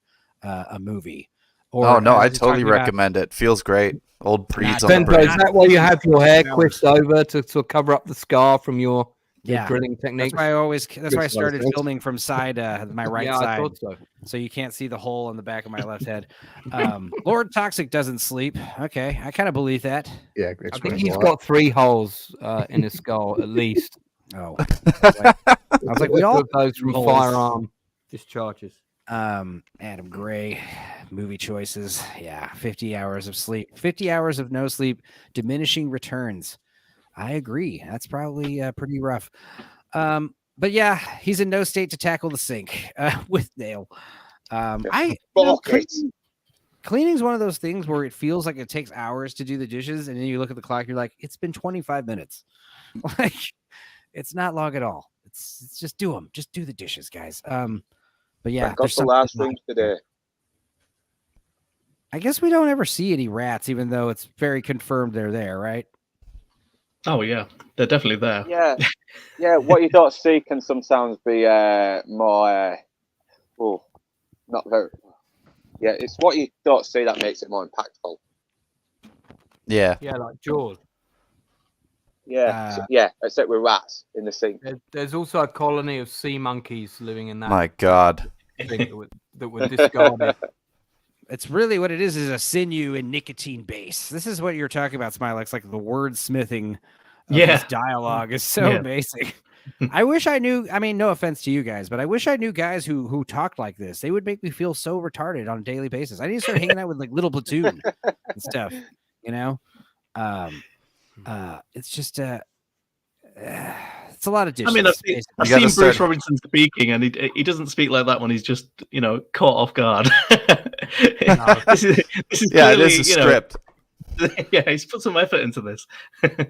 a movie. I totally recommend it. Feels great. Old pre's on the Is brain. that why you have your hair quished over to cover up the scar from your drilling technique? That's why I started filming from side my right side. I thought so You can't see the hole in the back of my left head. Lord Toxic doesn't sleep. Okay, I kind of believe that. Yeah, I think he's got 3 holes in his skull at least. Oh, I was like we all those from firearm discharges. Adam Gray, movie choices. Yeah, 50 hours of sleep, 50 hours of no sleep, diminishing returns. I agree. That's probably pretty rough. But yeah, he's in no state to tackle the sink with Withnail. Cleaning is one of those things where it feels like it takes hours to do the dishes, and then you look at the clock, you're like, it's been 25 minutes. Like, it's not long at all. It's just do them. Just do the dishes, guys. But yeah, got the last rooms today. I guess we don't ever see any rats, even though it's very confirmed they're there, right? Oh yeah, they're definitely there. Yeah, yeah. What you don't see can sometimes be more. Not very. Yeah, it's what you don't see that makes it more impactful. Yeah. Yeah, like Jaws. Yeah, yeah. Except with rats in the sink. There's also a colony of sea monkeys living in that. My God. Thing that were discarded. It's really what it is a sinew and nicotine base. This is what you're talking about, Smilex. Like the wordsmithing of this dialogue is so basic. I wish I knew. I mean, no offense to you guys, but I wish I knew guys who talked like this. They would make me feel so retarded on a daily basis. I need to start hanging out with like Little Platoon and stuff. You know, it's just it's a lot of dishes. I mean, I've seen Bruce Robinson speaking, and he doesn't speak like that when he's just caught off guard. This is clearly, it is a script. Yeah, he's put some effort into this.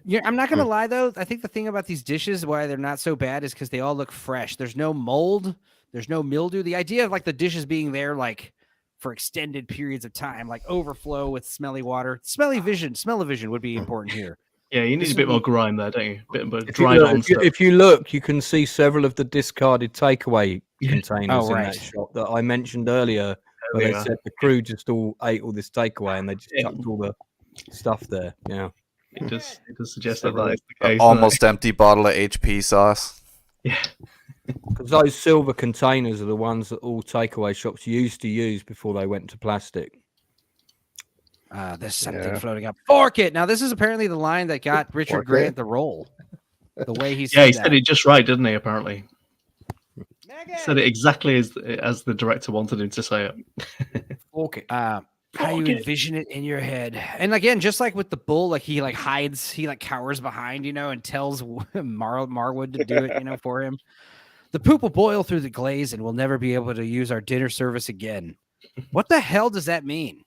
Yeah, I'm not gonna lie though. I think the thing about these dishes, why they're not so bad, is because they all look fresh. There's no mold. There's no mildew. The idea of like the dishes being there like for extended periods of time, like overflow with smelly water, smell-o-vision would be important here. Yeah, you need a bit more grime there, don't you? A bit dry on stuff. If you look, you can see several of the discarded takeaway containers in that shop that I mentioned earlier, where they said the crew just all ate all this takeaway and they just chucked all the stuff there. Yeah, it does suggest that is the case. Almost empty bottle of HP sauce. Yeah, because those silver containers are the ones that all takeaway shops used to use before they went to plastic. There's something floating up. Fork it. Now, this is apparently the line that got Richard Grant the role. The way he said he said it just right, didn't he? Apparently, he said it exactly as the director wanted him to say it. Fork it. How you envision it in your head. And again, just like with the bull, like he like hides, he like cowers behind, and tells Marwood to do it, for him. The poop will boil through the glaze and we'll never be able to use our dinner service again. What the hell does that mean?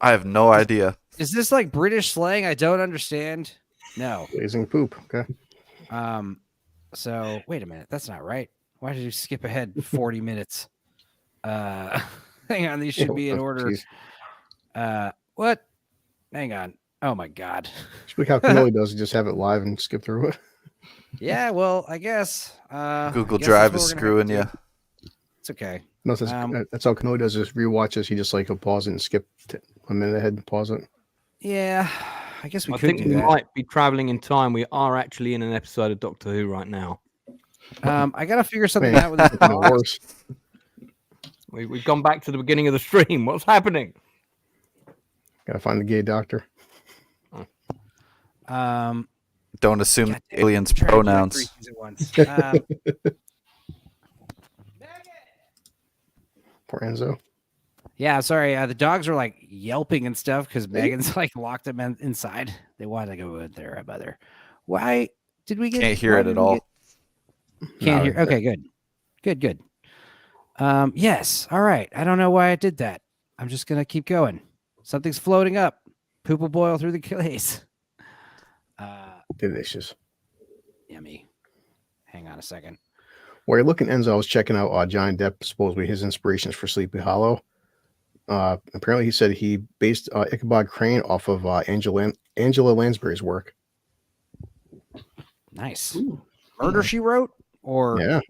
I have no idea. Is this like British slang? I don't understand. No. Blazing poop. Okay. So wait a minute. That's not right. Why did you skip ahead 40 minutes? Hang on. These should be in order. Geez. What? Hang on. Oh my God. Speak how Canoli does. Just have it live and skip through it. Yeah. Well, I guess. Google Drive is screwing you. It's okay. No, that's how Canoli does his rewatches. He just he'll pause it and skip 1 minute ahead and pause it. Yeah, I guess we think we might be traveling in time. We are actually in an episode of Doctor Who right now. I gotta figure something out with this. Worse. We've gone back to the beginning of the stream. What's happening? Gotta find the gay doctor. Don't assume aliens' pronouns. Poor Enzo. Yeah, sorry. The dogs are like yelping and stuff because Megan's like locked them inside. They want to go with their mother. Why did we get? Can't hear it at all. Can't hear. Okay, good. Yes. All right. I don't know why I did that. I'm just gonna keep going. Something's floating up. Poop will boil through the glaze. Delicious. Yummy. Hang on a second. While you're looking, Enzo, I was checking out Johnny Depp, supposedly his inspirations for Sleepy Hollow. Apparently, he said he based Ichabod Crane off of Angela Lansbury's work. Nice. Ooh. Murder, She Wrote? Or yeah.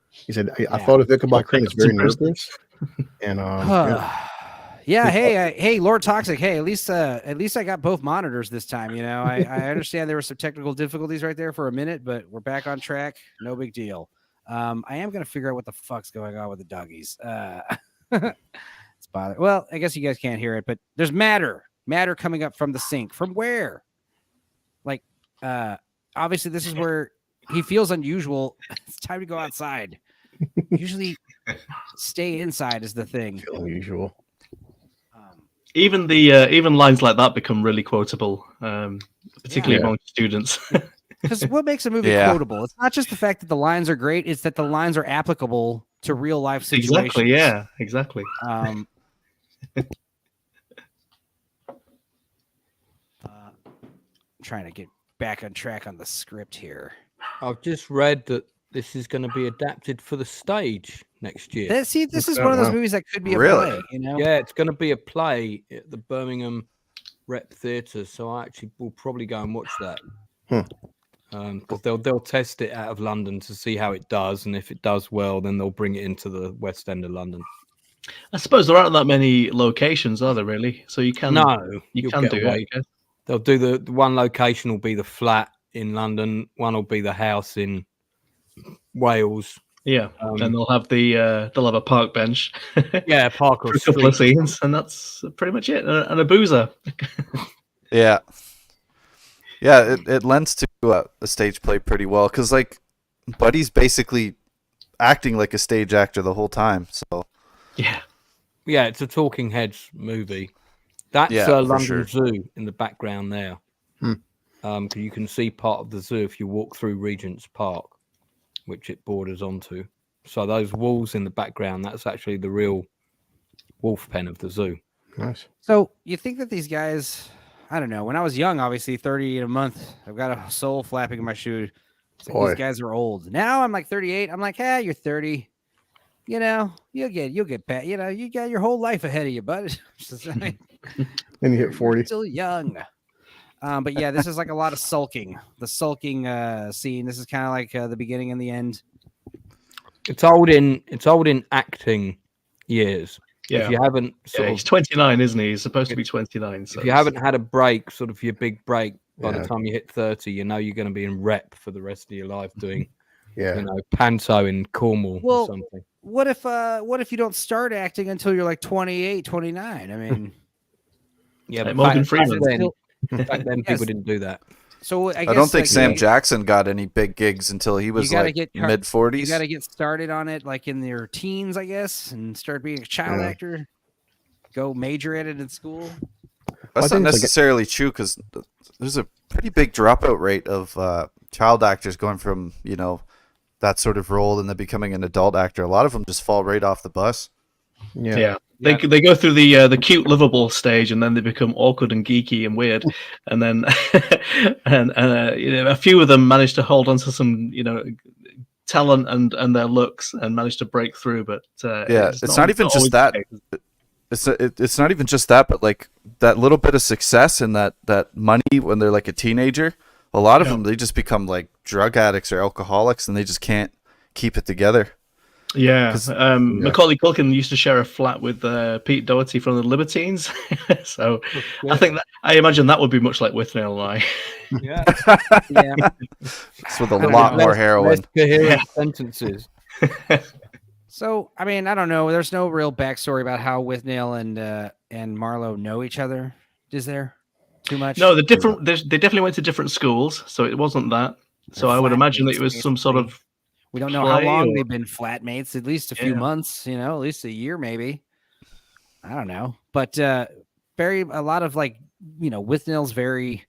He said, I thought of Ichabod Crane as very nervous. And yeah, hey, Lord Toxic. Hey, at least I got both monitors this time. I understand there were some technical difficulties right there for a minute, but we're back on track. No big deal. I am gonna figure out what the fuck's going on with the doggies. It's bothering. Well, I guess you guys can't hear it, but there's matter coming up from the sink. From where? Like, obviously, this is where he feels unusual. It's time to go outside. Usually, stay inside is the thing. Feel unusual. Even lines like that become really quotable, particularly among students. Because what makes a movie quotable? It's not just the fact that the lines are great; it's that the lines are applicable to real life situations. Exactly. Yeah. Exactly. Trying to get back on track on the script here. I've just read that this is going to be adapted for the stage next year. This is one of those movies that could be a play. You know? Yeah, it's going to be a play at the Birmingham Rep Theatre, so I actually will probably go and watch that. Because they'll test it out of London to see how it does, and if it does well, then they'll bring it into the West End of London. I suppose there aren't that many locations, are there? Really? So you can you can do it. I guess. They'll do the one location will be the flat in London, one will be the house in Wales. Yeah, and they'll have a park bench. Yeah, park for a couple of scenes, and that's pretty much it. And a boozer. Yeah. Yeah, it lends to a stage play pretty well because, like, Buddy's basically acting like a stage actor the whole time. So yeah, it's a Talking Heads movie. That's London Zoo in the background there. Because you can see part of the zoo if you walk through Regent's Park, which it borders onto. So those walls in the background, that's actually the real wolf pen of the zoo. Nice. So you think that these guys, I don't know, when I was young, obviously 30 in a month, I've got a soul flapping in my shoe. It's like these guys are old. Now I'm like 38. I'm like, you're 30. You know, you'll get back. You know, you got your whole life ahead of you, bud. Then you hit 40. You're still young. But yeah, this is like a lot of sulking. The sulking scene. This is kind of like the beginning and the end. It's old in acting years. Yeah. If you haven't he's 29, isn't he? He's supposed to be 29. So if you haven't had a break, sort of your big break by the time you hit 30, you know you're going to be in rep for the rest of your life doing panto in Cornwall or something. What if you don't start acting until you're like 28, 29? I mean, like Morgan Freeman. Back then people didn't do that. So I don't think Sam Jackson got any big gigs until he was like mid-40s. You got to get started on it like in your teens, I guess, and start being a child actor. Go major at it in school. That's not necessarily true because there's a pretty big dropout rate of child actors going from, you know, that sort of role and then becoming an adult actor. A lot of them just fall right off the bus. Yeah. They go through the cute, lovable stage, and then they become awkward and geeky and weird, and then a few of them manage to hold on to some talent and their looks and manage to break through. But it's not even just that. It's not even just that, but like that little bit of success and that money when they're like a teenager. A lot of them, they just become like drug addicts or alcoholics, and they just can't keep it together. Yeah, Macaulay Culkin used to share a flat with Pete Doherty from the Libertines, so I imagine that would be much like Withnail and I. Yeah, it's with a lot more heroin. Less coherent sentences. So, I mean, I don't know. There's no real backstory about how Withnail and Marlowe know each other, is there? Too much? No, they're different. They definitely went to different schools, so it wasn't that. So I would imagine that it was some sort of. We don't know how long they've been flatmates. At least a few months, at least a year, maybe. I don't know, but a lot of like, Withnail's very,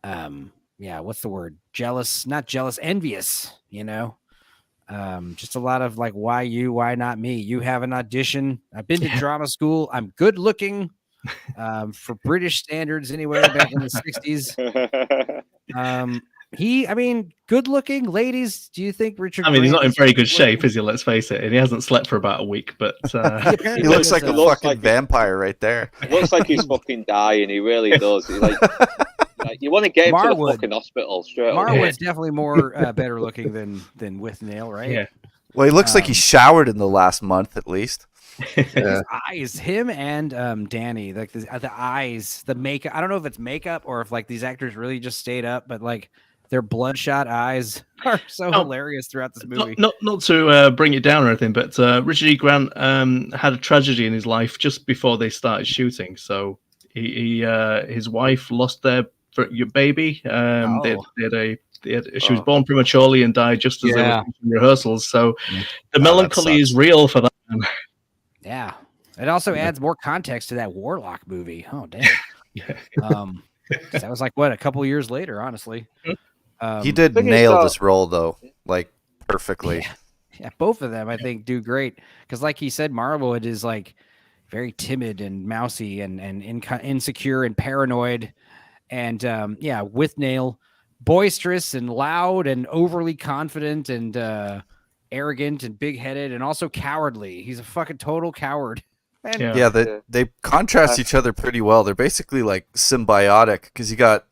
what's the word? Jealous, not jealous, envious. Just a lot of like, why you? Why not me? You have an audition. I've been to drama school. I'm good looking, for British standards anyway. Back in the 60s. Good looking ladies. Do you think Richard? He's not in very good shape, is he? Let's face it. And he hasn't slept for about a week, but he looks like a fucking vampire right there. It looks like he's fucking dying. He really does. He's like you want to get him to the fucking hospital straight away. Marwood's definitely more better looking than Withnail, right? Yeah. Well, he looks like he showered in the last month at least. His eyes, him and Danny, like the eyes, the makeup. I don't know if it's makeup or if like these actors really just stayed up, but like. Their bloodshot eyes are so hilarious throughout this movie. Not to bring it down or anything, but Richard E. Grant had a tragedy in his life just before they started shooting. So his wife lost their baby. They had a she was born prematurely and died just as they were in rehearsals. So the melancholy is real for that. Yeah. It also adds more context to that Warlock movie. Oh, damn. That was like, what, a couple years later, honestly. He did nail this role, though, like perfectly. Yeah, both of them, I think, do great. Because like he said, Marwood is like very timid and mousy and insecure and paranoid. And Withnail, boisterous and loud and overly confident and arrogant and big-headed and also cowardly. He's a fucking total coward. And they contrast each other pretty well. They're basically like symbiotic because you got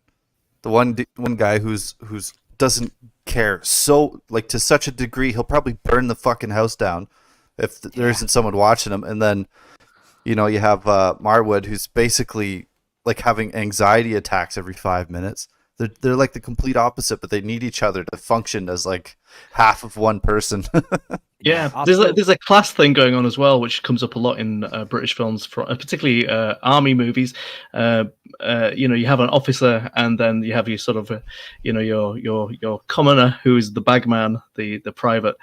the one guy who's doesn't care so like to such a degree he'll probably burn the fucking house down if there isn't someone watching him. And then you have Marwood, who's basically like having anxiety attacks every 5 minutes. They're like the complete opposite, but they need each other to function as like half of one person. Yeah, there's a class thing going on as well, which comes up a lot in British films, particularly army movies. You have an officer, and then you have your sort of, your commoner who is the bagman, the private,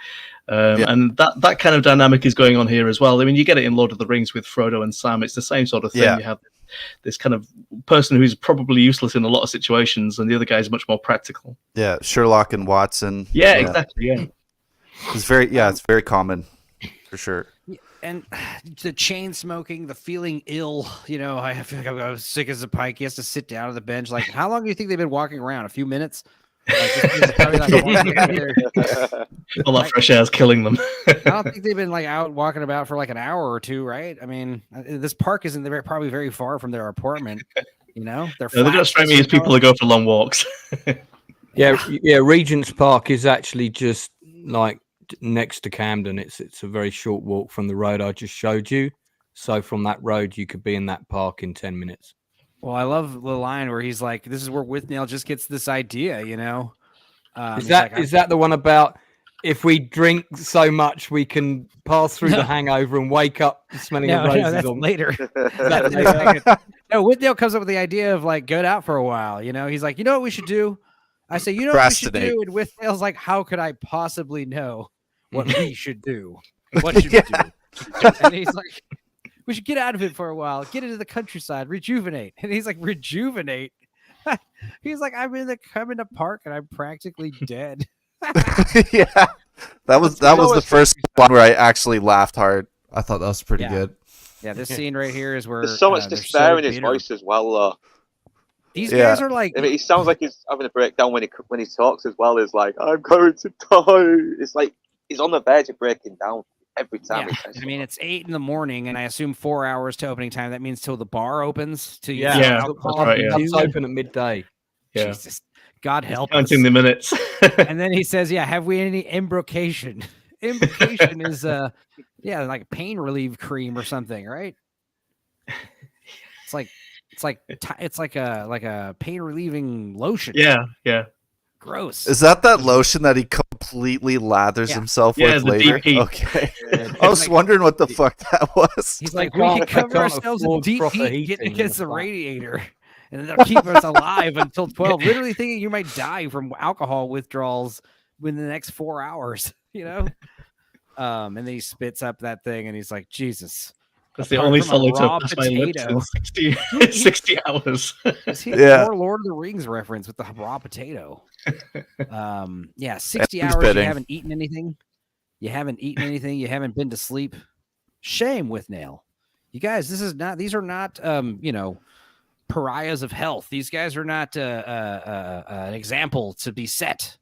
and that kind of dynamic is going on here as well. I mean, you get it in Lord of the Rings with Frodo and Sam. It's the same sort of thing. Yeah. You have this kind of person who's probably useless in a lot of situations, and the other guy is much more practical. Yeah, Sherlock and Watson. Yeah, exactly. Yeah. It's very common for sure. And the chain smoking, the feeling ill, I feel like I'm sick as a pike. He has to sit down on the bench. Like, how long do you think they've been walking around? A few minutes? All that fresh air is killing them. I don't think they've been like out walking about for like an hour or two, right? I mean, this park isn't probably very far from their apartment. They're don't strike me as people who go for long walks. Yeah. Regent's Park is actually just like next to Camden. It's a very short walk from the road I just showed you. So from that road, you could be in that park in 10 minutes. Well, I love the line where he's like, "This is where Withnail just gets this idea," Is that the one about if we drink so much we can pass through the hangover and wake up smelling of roses? No, that's later. No, Withnail comes up with the idea of like going out for a while. He's like, "You know what we should do?" I say, "You know what we should do?" And Withnail's like, "How could I possibly know what we should do? What should we do?" And he's like, "We should get out of it for a while, get into the countryside, rejuvenate." And he's like, "Rejuvenate?" He's like, I'm in the park and I'm practically dead. Yeah, that was the first one where I actually laughed hard. I thought that was pretty good. Yeah, this scene right here is where there's so much despair in his voice as well, though. These guys are like, I mean, he sounds like he's having a breakdown when he talks as well. Is like, I'm going to die. It's like he's on the verge of breaking down every time. Yeah. I mean, it's 8 a.m, and I assume 4 hours to opening time. That means till the bar opens. It's open at midday. Yeah. Jesus, God help us. Counting the minutes. And then he says, have we any embrocation? Embrocation is like a pain relief cream or something, right? It's like a pain relieving lotion. Yeah. Gross. Is that lotion that he completely lathers himself with later? DP. Okay. I was wondering what the fuck that was. He's like, we can cover ourselves in deep heat getting against the radiator. And they'll keep us alive until 12. Literally thinking you might die from alcohol withdrawals within the next 4 hours, And then he spits up that thing and he's like, Jesus. That's the only solid to pass my lips in 60 hours. More Lord of the Rings reference with the raw potato. 60 hours you haven't eaten anything. You haven't been to sleep. Shame, Withnail. You guys, these are not pariahs of health. These guys are not an example to be set.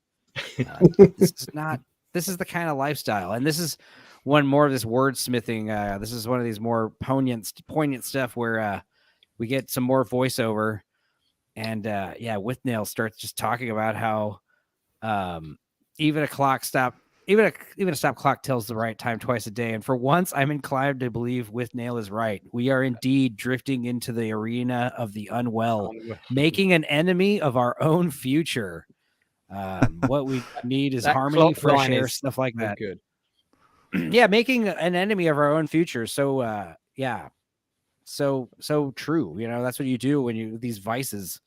This is the kind of lifestyle. And this is one more of this wordsmithing. This is one of these more poignant stuff where we get some more voiceover, and Withnail starts just talking about how even a stop clock tells the right time twice a day. And for once, I'm inclined to believe Withnail is right. We are indeed drifting into the arena of the unwell, making an enemy of our own future. What we need is harmony, fresh air, stuff like that. Good. Yeah, making an enemy of our own future. So so true. That's what you do when these vices.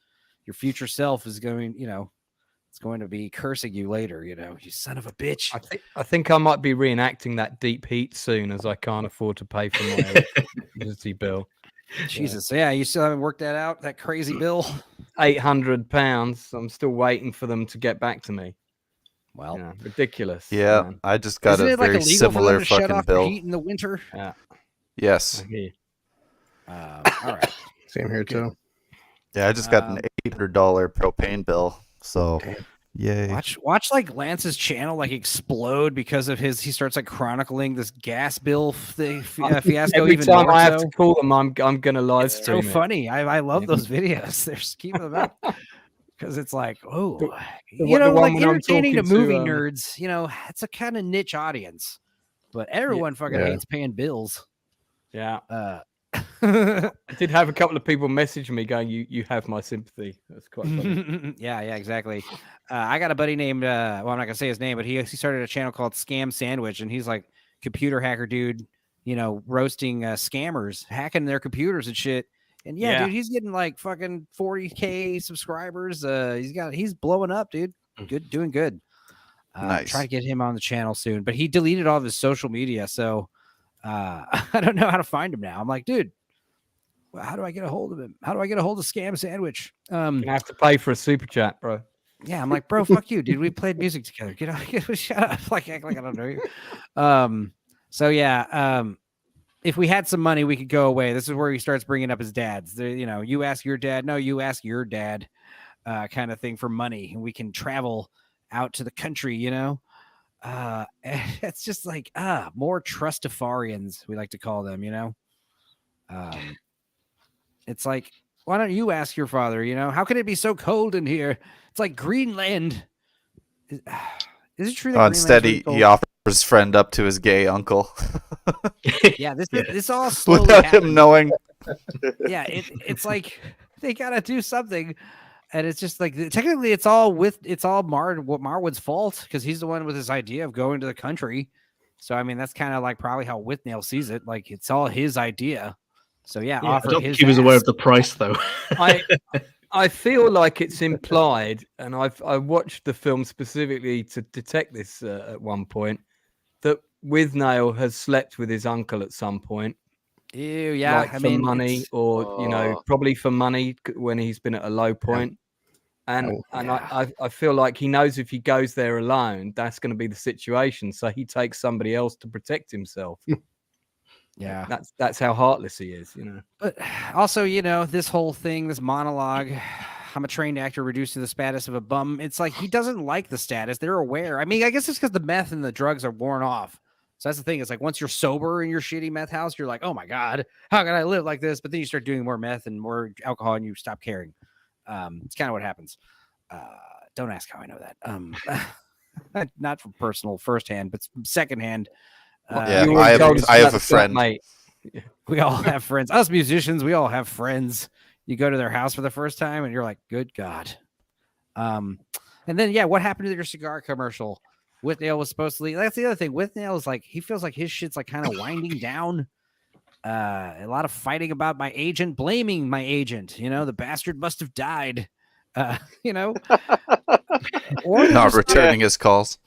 Your future self is going, it's going to be cursing you later. You son of a bitch. I think I might be reenacting that deep heat soon, as I can't afford to pay for my electricity bill. Jesus, yeah, you still haven't worked that out. That crazy bill. £800. I'm still waiting for them to get back to me. Well, ridiculous. Yeah, man. I just got isn't a it like very illegal for them similar to shut fucking off their bill. heat in the winter? Yeah. Yes. Okay. All right. Same here too. Yeah, I just got an $800 propane bill. So, yay. Watch like Lance's channel like explode because of he starts like chronicling this gas bill fiasco. Every even time more I have so. to call them, I'm gonna live It's stream so it. funny. I love Yeah. those videos. They're just keeping them up because it's like, The like one when I'm entertaining to talking movie to, nerds. It's a kind of niche audience, but everyone fucking Yeah. hates paying bills. Yeah. Yeah, I did have a couple of people message me going, "You have my sympathy." That's quite funny. yeah, exactly. I got a buddy named well, I'm not gonna say his name, but he started a channel called Scam Sandwich, and he's like computer hacker dude, roasting scammers, hacking their computers and shit. And yeah, dude, he's getting like fucking 40K subscribers. He's blowing up, dude. Doing good. Nice. Try to get him on the channel soon, but he deleted all of his social media, so I don't know how to find him now. I'm like, dude, how do I get a hold of him? How do I get a hold of Scam Sandwich? You have to pay for a super chat, bro. Yeah, I'm like, bro, fuck you, dude. We played music together. Get out, shut up. Like, act like I don't know you. So yeah, if we had some money, we could go away. This is where he starts bringing up his dads. You ask your dad. No, you ask your dad, kind of thing for money, and we can travel out to the country. It's just like more trustafarians, we like to call them. It's like, why don't you ask your father? How can it be so cold in here? It's like Greenland. Is it true that Instead, Greenland's really he offers his friend up to his gay uncle. Yeah, this all slowly Without happens. him knowing. Yeah, it's like they gotta do something, and it's just like technically it's all Marwood's fault because he's the one with his idea of going to the country. So I mean that's kind of like probably how Withnail sees it. Like it's all his idea. So yeah, I offer don't his. think he was aware ass. of the price though. I feel like it's implied, and I watched the film specifically to detect this at one point, that Withnail has slept with his uncle at some point. Ew, yeah, like for money, or probably for money when he's been at a low point. And I feel like he knows if he goes there alone, that's going to be the situation. So he takes somebody else to protect himself. Yeah, that's how heartless he is, But also, this whole thing, this monologue, I'm a trained actor reduced to the status of a bum. It's like he doesn't like the status. They're aware. I mean, I guess it's because the meth and the drugs are worn off. So that's the thing. It's like once you're sober in your shitty meth house, you're like, oh my God, how can I live like this? But then you start doing more meth and more alcohol and you stop caring. It's kind of what happens. Don't ask how I know that. Not from personal firsthand, but secondhand. I have a friend. Mate. We all have friends. Us musicians, we all have friends. You go to their house for the first time and you're like, good God. And then, what happened to your cigar commercial? Withnail was supposed to leave. That's the other thing. Withnail is like, he feels like his shit's like kind of winding down. A lot of fighting about my agent, blaming my agent. The bastard must have died. Or Not returning his calls.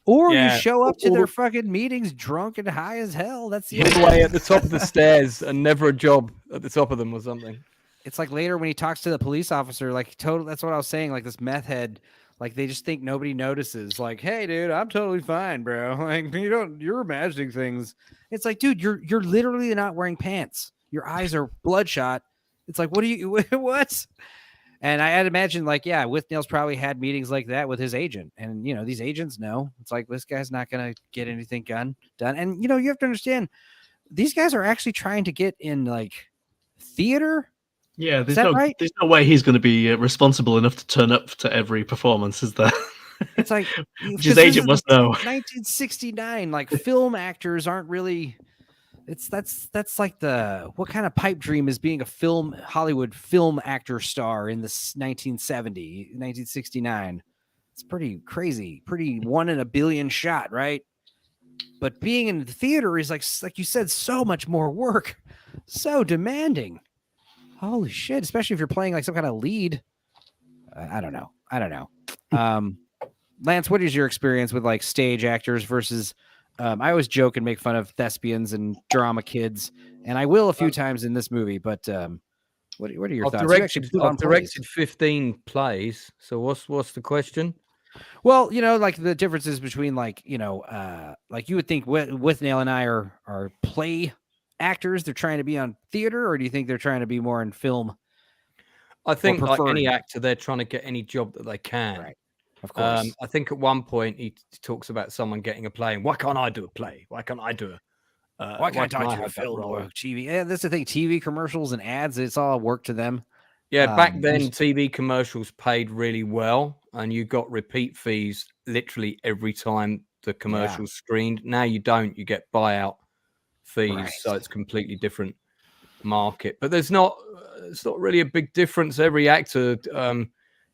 Or you show up to their fucking meetings drunk and high as hell. That's the other way at the top of the stairs and never a job at the top of them or something. It's like later when he talks to the police officer, like that's what I was saying. Like this meth head, like they just think nobody notices. Like, hey, dude, I'm totally fine, bro. Like you're imagining things. It's like, dude, you're literally not wearing pants. Your eyes are bloodshot. It's like, what? And I'd imagine, like, Withnail's probably had meetings like that with his agent. And, these agents know. It's like, this guy's not going to get anything done. And, you have to understand, these guys are actually trying to get in, like, theater. Yeah, there's no way he's going to be responsible enough to turn up to every performance, is there? It's like... his agent must know. 1969, like, film actors aren't really... That's like what kind of pipe dream is being a Hollywood film actor star in this 1969. It's pretty crazy, pretty 1 in a billion shot, right? But being in the theater is like you said, so much more work, so demanding. Holy shit! Especially if you're playing like some kind of lead. I don't know. Lance, what is your experience with like stage actors versus? I always joke and make fun of thespians and drama kids, and I will a few times in this movie. But what are your thoughts? You actually put on I've directed 15 plays. So what's the question? Well, like the differences between like like you would think Withnail and I are play actors. They're trying to be on theater, or do you think they're trying to be more in film? I think like any preferred? actor, they're trying to get any job that they can. Right. Of course. I think at one point he talks about someone getting a play, and why can't I do a play? Why can't I do a Why can't I do a have that film role? or TV? Yeah, that's the thing. TV commercials and ads, it's all work to them. Yeah, back then TV commercials paid really well, and you got repeat fees literally every time the commercials screened. Now you don't; you get buyout fees, so it's completely different market. But it's not really a big difference. Every actor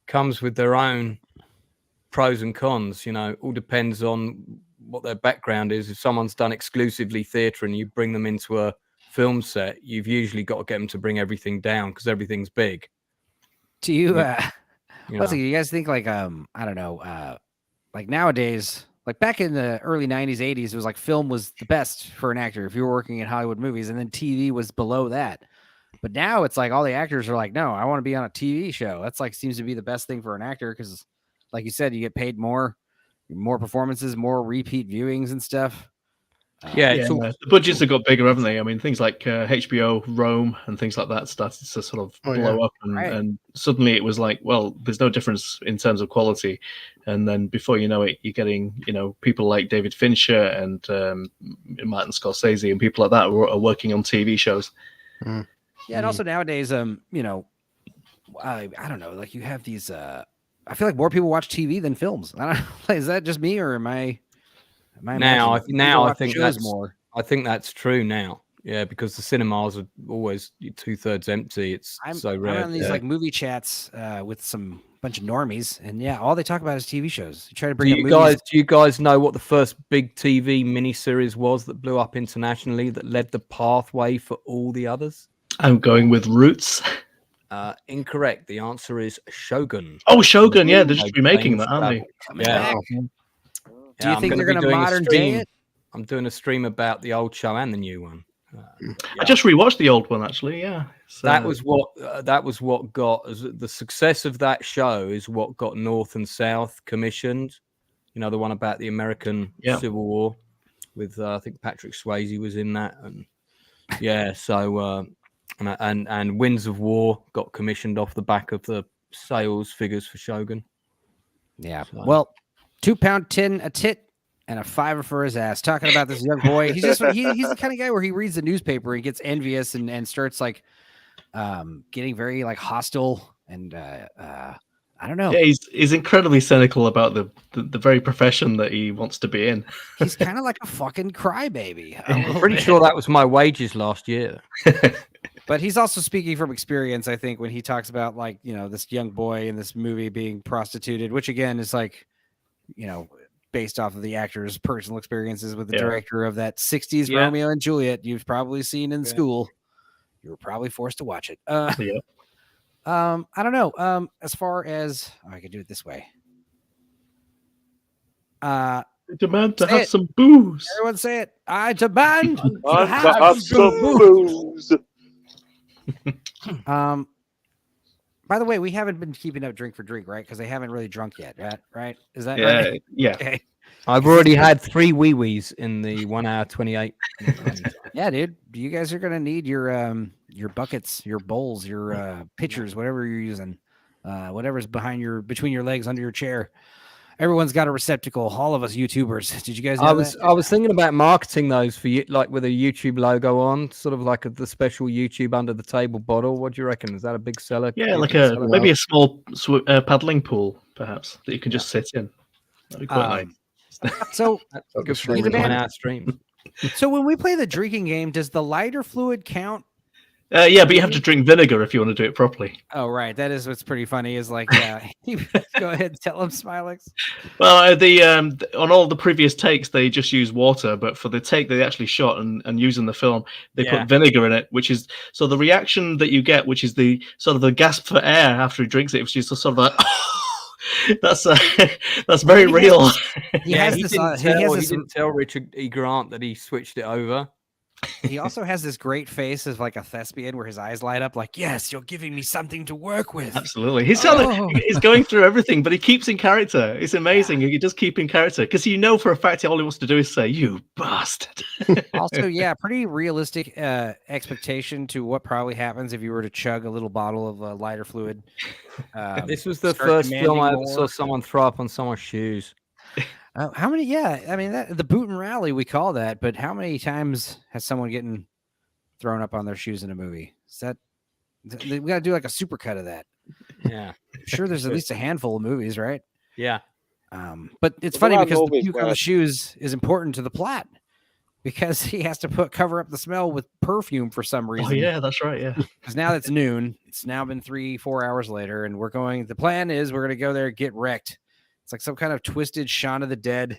comes with their own pros and cons. All depends on what their background is. If someone's done exclusively theatre and you bring them into a film set, you've usually got to get them to bring everything down because everything's big. Do you you guys think like I don't know, like nowadays, like back in the early 90s, 80s, it was like film was the best for an actor if you were working in Hollywood movies, and then TV was below that. But now it's like all the actors are like, no, I want to be on a TV show. That's like seems to be the best thing for an actor because, like you said, you get paid more performances, more repeat viewings and stuff. The budgets have got bigger, haven't they? I mean, things like HBO, Rome, and things like that started to sort of blow up, and suddenly it was like, well, there's no difference in terms of quality. And then before you know it, you're getting, people like David Fincher and Martin Scorsese and people like that who are working on TV shows. Mm. Yeah, and also nowadays, I don't know, like you have these. I feel like more people watch TV than films. I don't know, is that just me or am I? I think that's more. I think that's true now. Yeah, because the cinemas are always 2/3 empty. It's so rare. I'm on these like movie chats with some bunch of normies, and all they talk about is TV shows. You try to bring do you guys know what the first big TV miniseries was that blew up internationally that led the pathway for all the others? I'm going with Roots. Incorrect. The answer is Shogun. Oh, Shogun! Yeah, they're just remaking that, aren't they? Yeah. Do you think they're going to modern day it? I'm doing a stream about the old show and the new one. I just rewatched the old one actually. Yeah, that was what got the success of that show is what got North and South commissioned. The one about the American Civil War with I think Patrick Swayze was in that, and and Winds of War got commissioned off the back of the sales figures for Shogun. Yeah, well. £2 tin a tit and a $5 for his ass. Talking about this young boy, he's he's the kind of guy where he reads the newspaper and gets envious and starts like getting very like hostile and I don't know. Yeah, he's incredibly cynical about the very profession that he wants to be in. He's kind of like a fucking crybaby. I'm pretty sure that was my wages last year. But he's also speaking from experience, I think, when he talks about like this young boy in this movie being prostituted, which again is like. Based off of the actor's personal experiences with the director of that 60s Romeo and Juliet you've probably seen in school. You were probably forced to watch it. I don't know. As far as I could do it this way. I demand to have some booze. Everyone say it. I demand to have some booze. By the way, we haven't been keeping up drink for drink, right? Because they haven't really drunk yet, right? Is that right? Yeah. Okay. I've already had 3 wee-wees in the 1 hour 28. Yeah, dude. You guys are gonna need your buckets, your bowls, your pitchers, whatever you're using, whatever's between your legs under your chair. Everyone's got a receptacle. All of us YouTubers. Did you guys know that? I was thinking about marketing those for you, like with a YouTube logo on, sort of like the special YouTube under the table bottle. What do you reckon? Is that a big seller? Yeah, like maybe a small paddling pool, perhaps that you can just sit in. That'd be quite nice. So good for 1 hour stream. So when we play the drinking game, does the lighter fluid count? Yeah, but you have to drink vinegar if you want to do it properly. Oh, right. That is what's pretty funny. Is like, go ahead, tell them, Smilex. Well, on all the previous takes, they just use water, but for the take they actually shot and use in the film, they put vinegar in it, which is so the reaction that you get, which is the sort of the gasp for air after he drinks it, which is sort of like That's very real. He has this. He has this. didn't tell Richard E. Grant that he switched it over. He also has this great face of like a thespian where his eyes light up like, yes, you're giving me something to work with. Absolutely. He's going through everything, but he keeps in character. It's amazing. He does keep in character because for a fact all he wants to do is say, "You bastard." Also, yeah, pretty realistic expectation to what probably happens if you were to chug a little bottle of lighter fluid. This was the start first film I ever demanding saw more. someone throw up on someone's shoes. How many? Yeah, I mean, the boot and rally, we call that, but how many times has someone getting thrown up on their shoes in a movie? Is that we got to do like a supercut of that? Yeah. I'm sure there's at least a handful of movies, right? Yeah. But it's funny because the puke on the shoes is important to the plot because he has to cover up the smell with perfume for some reason. Oh yeah, that's right. Yeah. Because now it's noon. It's now been 3-4 hours later, and the plan is we're going to go there and get wrecked. It's like some kind of twisted Shaun of the Dead.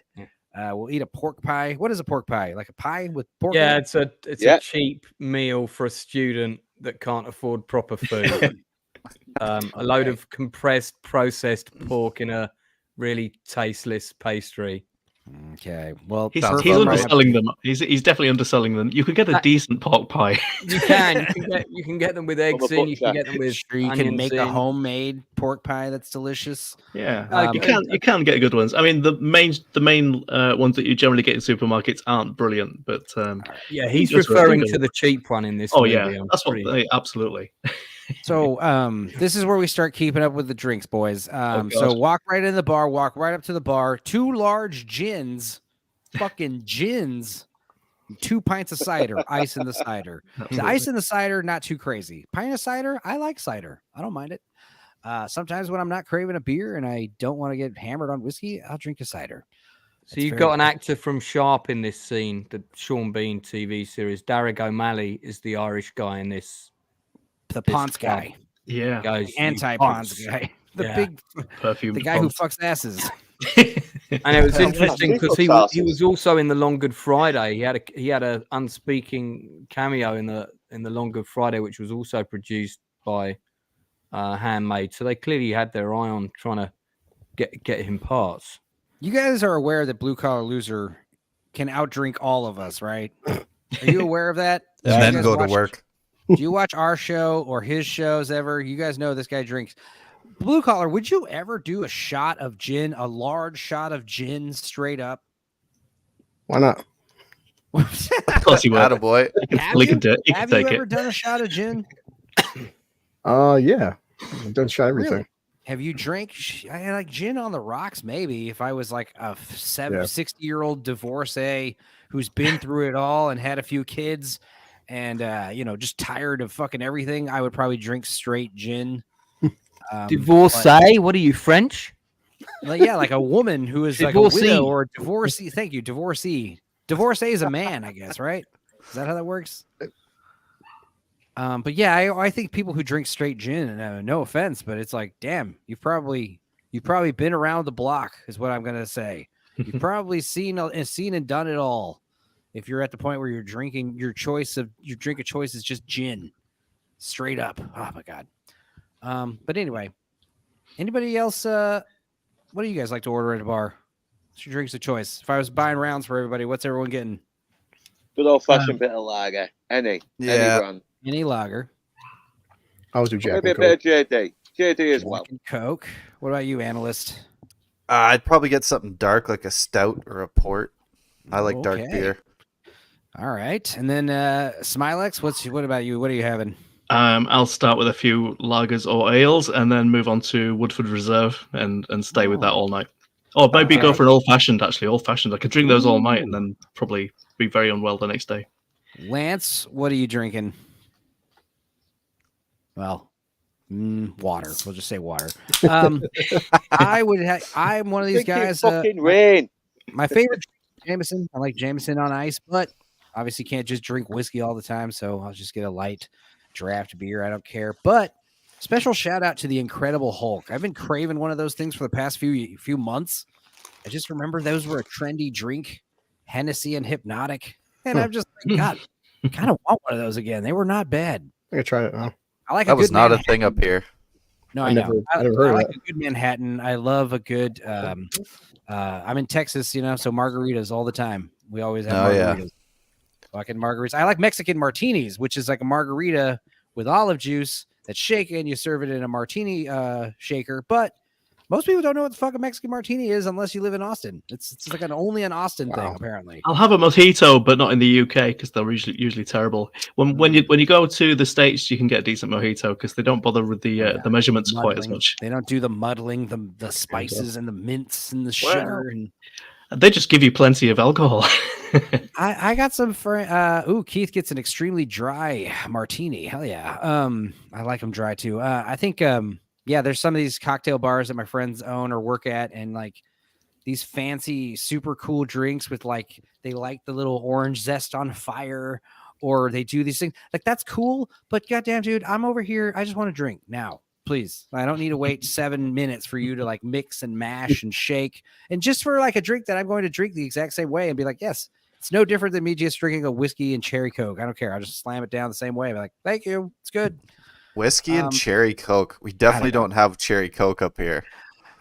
We'll eat a pork pie. What is a pork pie? Like a pie with pork? Yeah, it's a cheap meal for a student that can't afford proper food. A load of compressed, processed pork in a really tasteless pastry. Okay, well, he's underselling them. He's definitely underselling them. You could get a decent pork pie. You can get them with eggs in. You can get them with. You can make a homemade pork pie that's delicious. Yeah, you can get good ones. I mean, the main ones that you generally get in supermarkets aren't brilliant, but yeah, he's referring to the cheap one in this. Oh movie, yeah, that's what absolutely. So this is where we start keeping up with the drinks, boys. So walk right in the bar, walk right up to the bar. 2 large gins, fucking gins, 2 pints of cider, ice in the cider. The ice in the cider, not too crazy. Pint of cider, I like cider. I don't mind it. Sometimes when I'm not craving a beer and I don't want to get hammered on whiskey, I'll drink a cider. So you've got an actor from Sharp in this scene, the Sean Bean TV series. Derek O'Malley is the Irish guy in this. The Ponce guy. Yeah. Anti-Ponce guy. The big perfume. The guy who fucks asses. And it was interesting because he was also in the Long Good Friday. He had a unspeaking cameo in the Long Good Friday, which was also produced by Handmade. So they clearly had their eye on trying to get him parts. You guys are aware that Blue Collar Loser can outdrink all of us, right? Are you aware of that? And then go to work. Do you watch our show or his shows ever? You guys know this guy drinks. Blue Collar, would you ever do a shot of gin, a large shot of gin straight up? Why not? Of course you would. Boy. Have you ever done a shot of gin? Yeah. I've done shot everything. Really? Have you drank like gin on the rocks? Maybe if I was like a 60-year-old divorcee who's been through it all and had a few kids and just tired of fucking everything, I would probably drink straight gin. Divorcee? What are you, French? Like a woman who is divorcee. Like a widow or divorcee. Thank you, divorcee. Divorcee is a man, I guess, right? Is that how that works? But yeah, I think people who drink straight gin, no offense, but it's like, damn, you've probably been around the block, is what I'm gonna say. You've probably seen and done it all. If you're at the point where you're drinking, your drink of choice is just gin, straight up. Oh my god. But anyway, anybody else? What do you guys like to order at a bar? What's your drinks of choice? If I was buying rounds for everybody, what's everyone getting? Good old fashioned bit of lager. Any brand. Any lager. I was do Jack Maybe a bit of JD. JD as well. Coke. What about you, analyst? I'd probably get something dark like a stout or a port. I like dark beer. All right. And then Smilex, what about you? What are you having? I'll start with a few lagers or ales and then move on to Woodford Reserve and stay with that all night. Or maybe go for an old-fashioned, actually. Old-fashioned. I could drink those all night and then probably be very unwell the next day. Lance, what are you drinking? Well, water. We'll just say water. I'm one of these guys. Fucking rain. My favorite Jameson. I like Jameson on ice, but obviously can't just drink whiskey all the time. So I'll just get a light draft beer. I don't care. But special shout out to the Incredible Hulk. I've been craving one of those things for the past few months. I just remember those were a trendy drink, Hennessy and Hypnotic, and I'm just like, God, I kind of want one of those again. They were not bad. I gotta try it now. I like that was not a thing up here. No, I know. I never heard I of like that. a good Manhattan. I love a good. I'm in Texas, so margaritas all the time. We always have margaritas. Fucking margaritas. I like Mexican martinis, which is like a margarita with olive juice that's shaken. You serve it in a martini shaker, but most people don't know what the fuck a Mexican martini is unless you live in Austin. It's like only an Austin thing, apparently. I'll have a mojito, but not in the UK because they're usually terrible. When you go to the States, you can get a decent mojito because they don't bother with the measurements quite as much. They don't do the muddling, the spices and the mints and the sugar, and they just give you plenty of alcohol. I got some for Keith gets an extremely dry martini. Hell yeah. I like them dry too. I think there's some of these cocktail bars that my friends own or work at, and like these fancy, super cool drinks with like they light the little orange zest on fire, or they do these things. Like that's cool, but goddamn, dude, I'm over here. I just want to drink now, please. I don't need to wait 7 minutes for you to like mix and mash and shake, and just for like a drink that I'm going to drink the exact same way and be like, yes, it's no different than me just drinking a whiskey and cherry Coke. I don't care. I'll just slam it down the same way. I'm like, thank you, it's good. Whiskey and cherry Coke. We definitely don't have cherry Coke up here.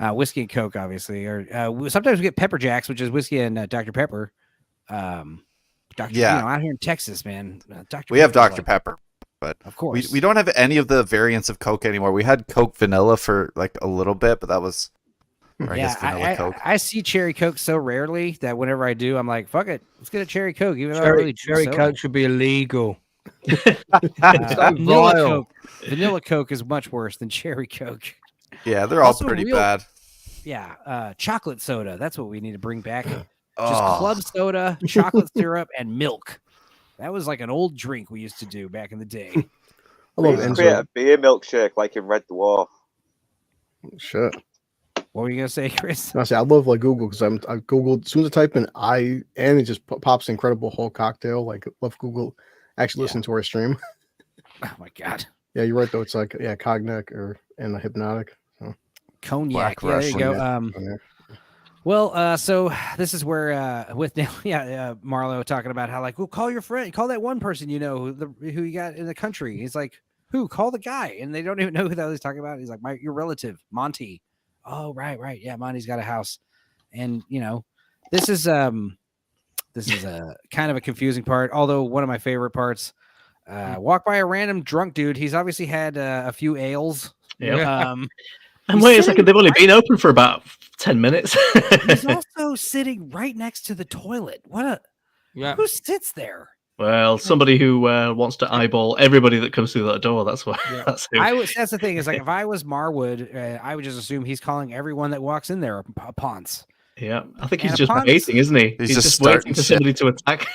Whiskey and Coke, obviously, or sometimes we get Pepper Jacks, which is whiskey and Dr. Pepper. Out here in Texas, man. We have Dr. Pepper, but of course we don't have any of the variants of Coke anymore. We had Coke Vanilla for like a little bit, but that was I guess vanilla Coke. I see cherry Coke so rarely that whenever I do, I'm like, fuck it, let's get a cherry Coke. Even though cherry Coke should be illegal. Vanilla Coke is much worse than cherry Coke. Yeah, they're all pretty bad. Yeah, chocolate soda. That's what we need to bring back. Just club soda, chocolate syrup, and milk. That was like an old drink we used to do back in the day. I love create a beer milkshake like in Red Dwarf. Shit. What were you gonna say, Chris? I love like Google because I googled as soon as I type in and it just pops Incredible Hulk cocktail. Like love Google. Actually, listen to our stream. Oh my god. Yeah, you're right though. It's like cognac and a hypnotic. So. Cognac. Yeah, there you go. Well, so this is where Withnail, Marlo talking about how like, well, call your friend, call that one person you know who you got in the country. He's like, who? Call the guy, and they don't even know who the hell he's talking about. He's like, your relative, Monty. Oh, right, yeah, Monty's got a house, and this is a kind of a confusing part. Although one of my favorite parts, walk by a random drunk dude. He's obviously had a few ales. Yeah. And wait a second, they've only been open for about 10 minutes. He's also sitting right next to the toilet. Who sits there? Well, somebody who wants to eyeball everybody that comes through that door. That's why. Yeah. That's the thing is like if I was Marwood, I would just assume he's calling everyone that walks in there a ponce. Yeah, I think he's just waiting, isn't he? He's just waiting for somebody to attack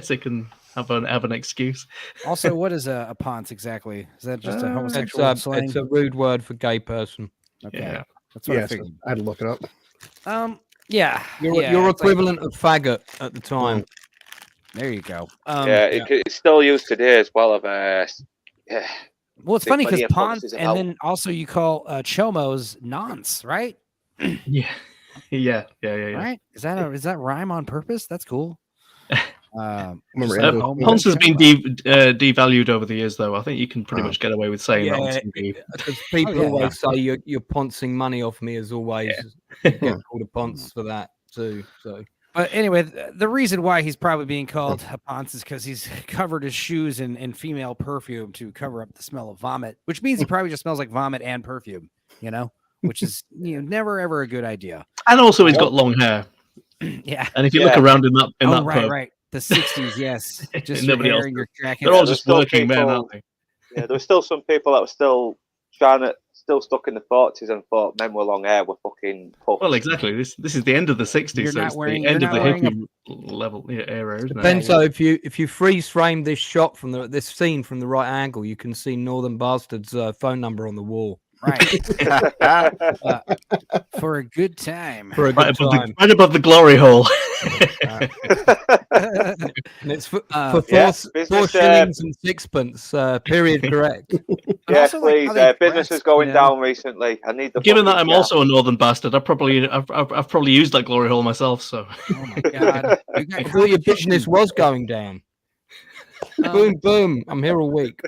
so he can have an excuse. Also, what is a ponce exactly? Is that just a homosexual slang? It's a rude word for gay person. Okay, yeah. That's what I figured. I had to look it up. Your equivalent of faggot at the time. There you go. It's still used today as well. Well, it's funny because ponce, and then also you call chomos nonce, right? Yeah. Right? Is that rhyme on purpose? That's cool. Ponce has been devalued over the years, though. I think you can pretty much get away with saying that on TV. Because people always say you're poncing money off me, as always. You get called a ponce for that too. So, but anyway, the reason why he's probably being called a ponce is because he's covered his shoes in female perfume to cover up the smell of vomit, which means he probably just smells like vomit and perfume. Which is never ever a good idea. And also, he's got long hair. Yeah. And if you look around in that pub, right. The 60s, yes. Just nobody else. In your jacket. They're all just working men, aren't they? Yeah, there were still some people that were still stuck in the 40s and thought men with long hair were fucking puffs. Well, exactly. This is the end of the 60s, so it's the end of the hippie level era, isn't it? Benzo, if you freeze frame this shot from this scene from the right angle, you can see Northern Bastard's phone number on the wall. Right. For a good time. Right above the glory hole. And it's for 4 shillings and sixpence. Period. Correct. Yeah, please. Business is going down recently. I need the. Given that I'm also a Northern Bastard, I've probably used that glory hole myself. So. Oh my god! I thought your business was going down. boom, boom. I'm here all week.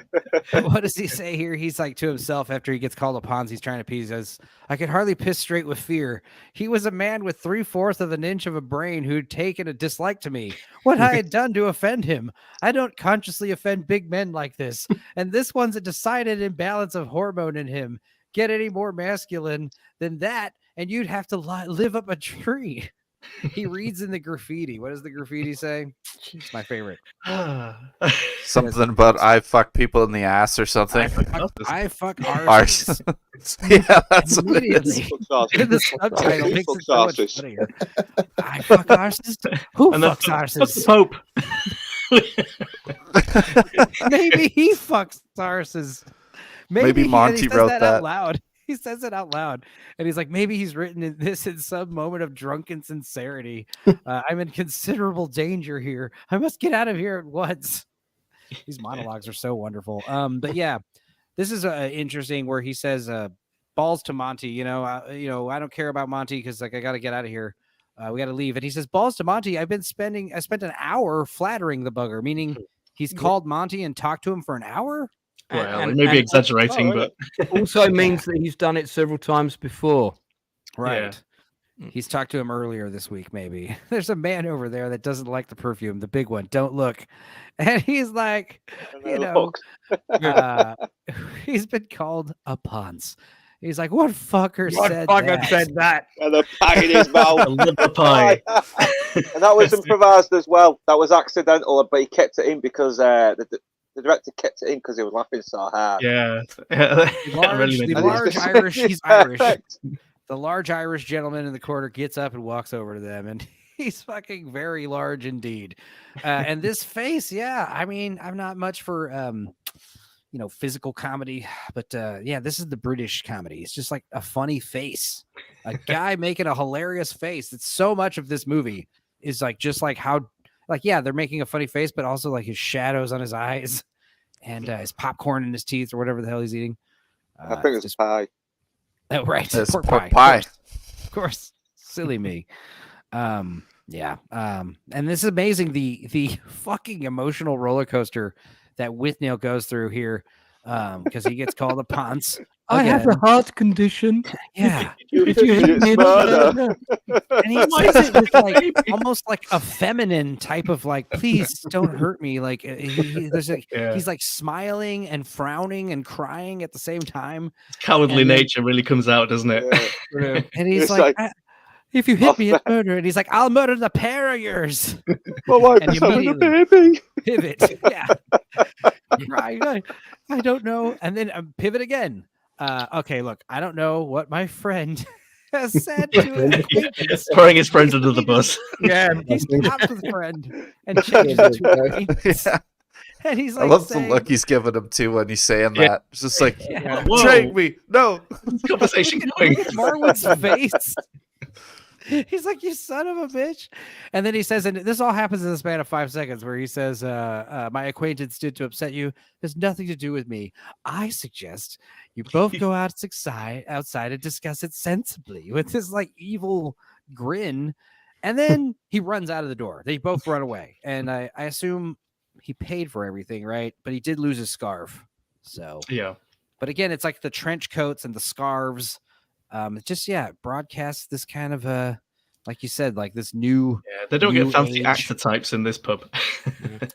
What does he say here? He's like to himself after he gets called upon. He's trying to pee. He says, I could hardly piss straight with fear. He was a man with 3/4 of an inch of a brain who'd taken a dislike to me. What I had done to offend him. I don't consciously offend big men like this. And this one's a decided imbalance of hormone in him. Get any more masculine than that, and you'd have to live up a tree. He reads in the graffiti. What does the graffiti say? It's my favorite. Something about I fuck people in the ass or something. I fuck Arse. arses. Yeah, that's what it Immediately. is. In the subtitle He makes fucks it so much arses. funnier. I fuck arses? Who And fucks that's the arses? Pope. Maybe he fucks arses. Maybe he Monty says wrote that that. out loud. He says it out loud, and he's like, maybe he's written this in some moment of drunken sincerity. I'm in considerable danger here. I must get out of here at once. These monologues are so wonderful. But yeah, this is interesting where he says, "Balls to Monty." I don't care about Monty because like I got to get out of here. We got to leave. And he says, "Balls to Monty. I spent an hour flattering the bugger," meaning he's called Monty and talked to him for an hour. Well, he may be exaggerating, but also means that he's done it several times before. Right. He's talked to him earlier this week, maybe. There's a man over there that doesn't like the perfume, the big one. Don't look. And he's like, he's been called a ponce. He's like, what fucker said that? And the pie in his mouth. a liver pie. And that was improvised as well. That was accidental, but he kept it in because the director kept it in because he was laughing so hard. Yeah. The large Irish, he's Irish. The large Irish gentleman in the corner gets up and walks over to them, and he's fucking very large indeed. And this face, I mean, I'm not much for physical comedy, but this is the British comedy. It's just like a funny face, a guy making a hilarious face. It's so much of this movie is like just like how, like, they're making a funny face, but also like his shadows on his eyes and his popcorn in his teeth or whatever the hell he's eating. I think it's just pie. Oh, right. It's Pork pork pie. pie. Of course. Silly me. And this is amazing. The fucking emotional roller coaster that Withnail goes through here, because he gets called a ponce. I have a heart condition. Yeah. If you hit me, And he says it with like almost like a feminine type of like, please don't hurt me. Like he's like smiling and frowning and crying at the same time. Cowardly nature really comes out, doesn't it? Yeah. And he's like if you hit me, it's murder. And he's like, I'll murder the pair of yours. My wife And is having a immediately baby. pivot. Yeah. Right. I don't know. And then pivot again. Okay, look, I don't know what my friend has said to an acquaintance. Throwing his friends under the bus. Yeah, he stops with a friend and changes it to an acquaintance. Yeah. And he's I like, love the look he's giving him too when he's saying that. It's just like, Whoa. take me. No. Conversation going. Marlon's face. He's like, you son of a bitch. And then he says, and this all happens in the span of 5 seconds, where he says, my acquaintance did to upset you. There's nothing to do with me. I suggest you both go outside and discuss it sensibly, with this like evil grin. And then he runs out of the door. They both run away. And I assume he paid for everything, right? But he did lose his scarf. So, yeah. But again, it's like the trench coats and the scarves. Broadcasts this kind of like you said, like this new. Yeah, they don't get fancy age. actor types in this pub.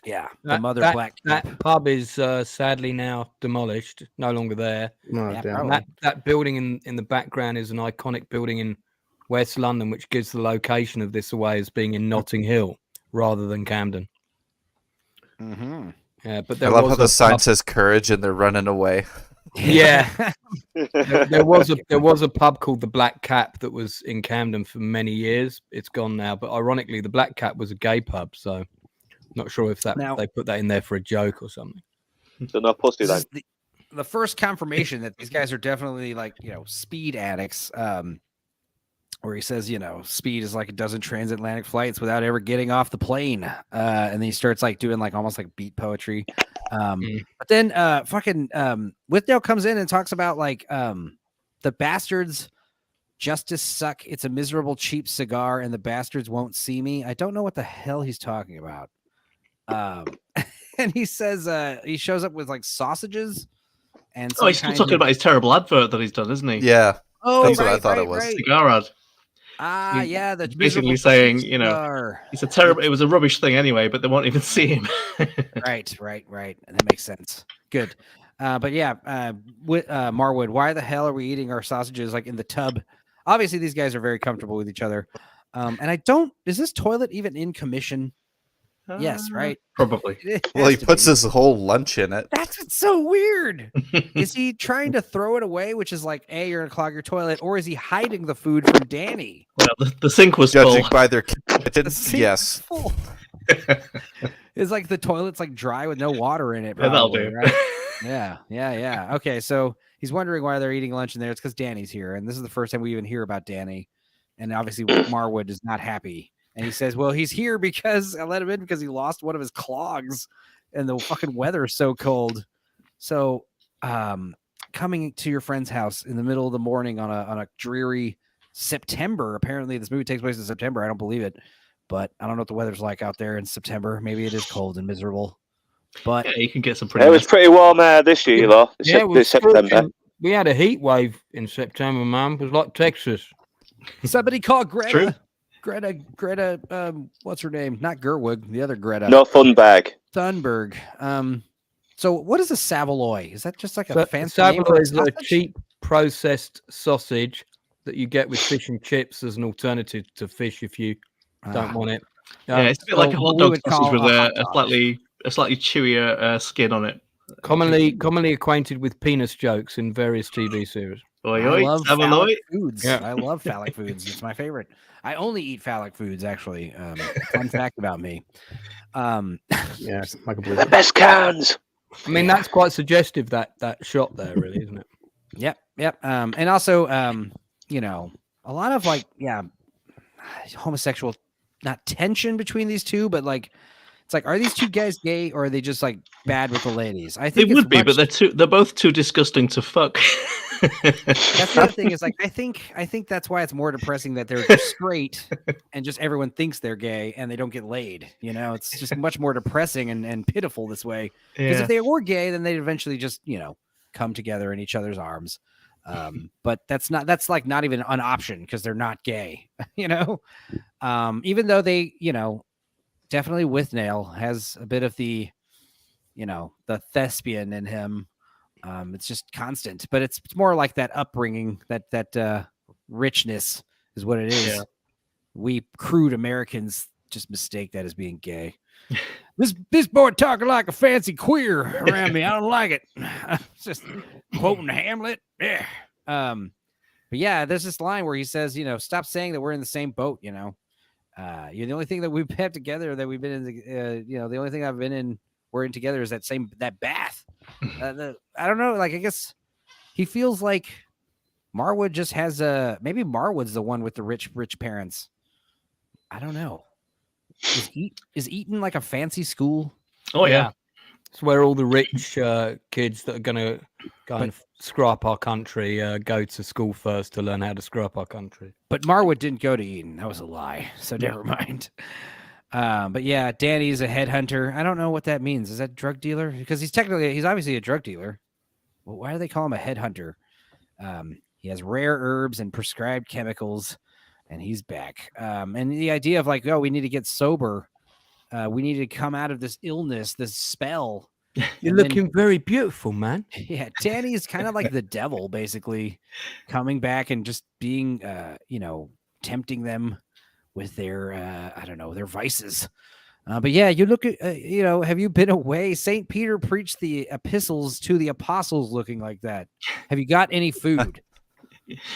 Yeah, that, the mother that, black. That pub is sadly now demolished, no longer there. That building in the background is an iconic building in West London, which gives the location of this away as being in Notting Hill rather than Camden. Mm-hmm. Yeah, but I love how the sign says courage and they're running away. Yeah. there was a pub called the Black Cap that was in Camden for many years. It's gone now, but ironically the Black Cap was a gay pub, so not sure if they put that in there for a joke or something. So no pussy then. The first confirmation that these guys are definitely like, speed addicts, where he says, speed is like a dozen transatlantic flights without ever getting off the plane. And then he starts like doing like almost like beat poetry. But then Withnail comes in and talks about like the bastards justice suck. It's a miserable, cheap cigar and the bastards won't see me. I don't know what the hell he's talking about. and he says he shows up with like sausages and Oh, he's still talking about his terrible advert that he's done, isn't he? Yeah, Oh, that's what I right, thought it right, was. right. Cigar ad. Ah, He's yeah, the basically miserable saying, you know, cigar. it's a terrible. It was a rubbish thing anyway, but they won't even see him. Right. And that makes sense. Good. But yeah, Marwood, why the hell are we eating our sausages like in the tub? Obviously, these guys are very comfortable with each other. And is this toilet even in commission? Yes, right. Probably. Well, he puts his whole lunch in it. That's what's so weird. Is he trying to throw it away, which is like, A, you're going to clog your toilet, or is he hiding the food from Danny? Well, the sink was Judging full. by their The kitchen, sink yes. is full. It's like the toilet's like dry with no water in it. Yeah, that'll Probably, do. right? Yeah. Okay, so he's wondering why they're eating lunch in there. It's because Danny's here, and this is the first time we even hear about Danny. And obviously, Marwood is not happy. And he says, well, he's here because I let him in because he lost one of his clogs and the fucking weather is so cold. So coming to your friend's house in the middle of the morning on a dreary September. Apparently, this movie takes place in September. I don't believe it. But I don't know what the weather's like out there in September. Maybe it is cold and miserable. But Yeah, you can get some pretty. It was pretty warm this year, though. This September. scorching. We had a heat wave in September, man. It was like Texas. somebody call Greta. True. Greta, what's her name? Not Gerwig, the other Greta. No fun bag. Thunberg. So what is a Savoy? Is that just like a fancy Savoy name for a is a sausage? cheap processed sausage that you get with fish and chips as an alternative to fish if you don't want it. Yeah, it's a bit like a hot we dog would sausage call with a hot a dog. slightly chewier skin on it. Commonly acquainted with penis jokes in various TV series. Oi, I oi, love Savoy. phallic foods. Yeah. I love phallic foods. It's my favorite. I only eat phallic foods, actually. Fun fact about me. Yeah, I can believe The it. best cans. I mean, that's quite suggestive, that shot there, really, isn't it? Yep. And also, you know, a lot of like, homosexual, not tension between these two, but like, it's like, are these two guys gay or are they just like bad with the ladies? I They think would be, but they're both too disgusting to fuck. that's the other thing is like, I think that's why it's more depressing that they're just straight and just everyone thinks they're gay and they don't get laid. You know, it's just much more depressing and pitiful this way. Because if they were gay, then they'd eventually just, you know, come together in each other's arms. But that's like not even an option because they're not gay, you know, even though they, you know, definitely Withnail has a bit of the, you know, the thespian in him. It's just constant, but it's more like that upbringing, that richness is what it is. Yeah. We crude Americans just mistake that as being gay. This boy talking like a fancy queer around me. I don't like it. Just quoting Hamlet. Yeah. But yeah, there's this line where he says, you know, stop saying that we're in the same boat. You know, you're the only thing that we've had together that we've been in. You know, the only thing we're in together is that bath. I don't know. Like, I guess he feels like Marwood just has maybe Marwood's the one with the rich parents. I don't know. Is Eton like a fancy school? Oh yeah. It's where all the rich kids that are going to go and screw up our country go to school first to learn how to screw up our country. But Marwood didn't go to Eton. That was a lie. So never mind. But yeah, Danny's a headhunter. I don't know what that means. Is that drug dealer? Because he's obviously a drug dealer. Well, why do they call him a headhunter? He has rare herbs and prescribed chemicals, and he's back. And the idea of like, oh, we need to get sober. We need to come out of this illness, this spell. You're looking very beautiful, man. Yeah, Danny is kind of like the devil, basically, coming back and just being, you know, tempting them with their, I don't know, their vices. But yeah, you look at, you know, have you been away? St. Peter preached the epistles to the apostles looking like that. Have you got any food?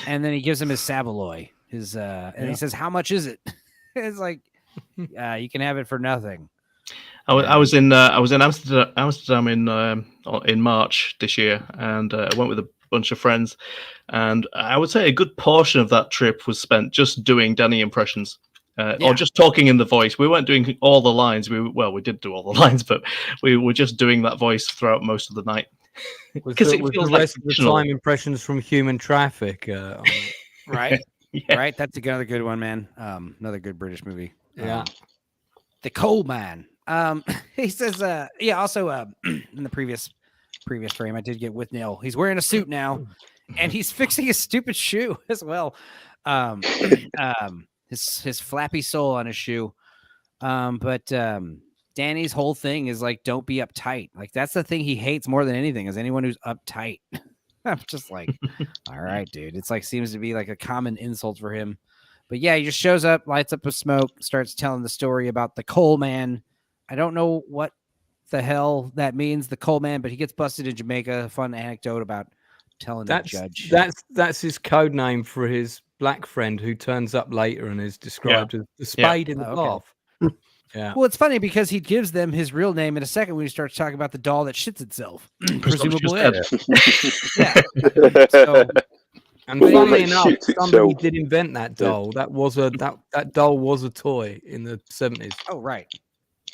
And then he gives him his Savoy. He says, how much is it? It's like, you can have it for nothing. I was in Amsterdam in March this year, and I went with a bunch of friends, and I would say a good portion of that trip was spent just doing Danny impressions. Or just talking in the voice. We weren't doing all the lines. We did do all the lines, but we were just doing that voice throughout most of the night. Because it feels the rest of the time impressions from Human Traffic. Right? Yeah. Right? That's another good one, man. Another good British movie. Yeah. The Coal Mine. He says, yeah, also in the previous frame, I did get Withnail. He's wearing a suit now, and he's fixing his stupid shoe as well. His flappy sole on his shoe. But Danny's whole thing is like, don't be uptight. Like, that's the thing he hates more than anything, is anyone who's uptight. I'm just like, all right, dude. It's like, seems to be like a common insult for him. But yeah, he just shows up, lights up a smoke, starts telling the story about the coal man. I don't know what the hell that means, the coal man, but he gets busted in Jamaica. A fun anecdote about telling the judge. That's his code name for his black friend who turns up later and is described as the spade in the bath. Yeah. Well, it's funny because he gives them his real name in a second when he starts talking about the doll that shits itself. Presumably. Yeah. So, and funnily enough, somebody did invent that doll. That was that doll was a toy in the 70s. Oh, right.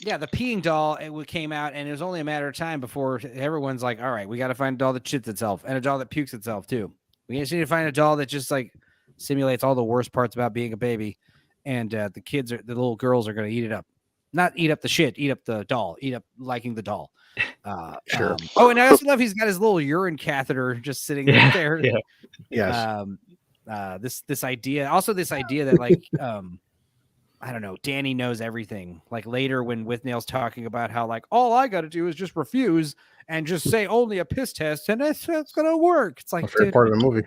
Yeah, the peeing doll, it came out, and it was only a matter of time before everyone's like, all right, we got to find a doll that shits itself and a doll that pukes itself, too. We just need to find a doll that just, like, simulates all the worst parts about being a baby, and the little girls are going to eat it up. Not eat up the shit, eat up the doll, eat up liking the doll. Sure. Oh, and I also love he's got his little urine catheter just sitting right there. Yeah. Yes. This idea that like I don't know, Danny knows everything. Like later when Withnail's talking about how like all I got to do is just refuse and just say only a piss test and it's gonna work. It's like a part of the movie.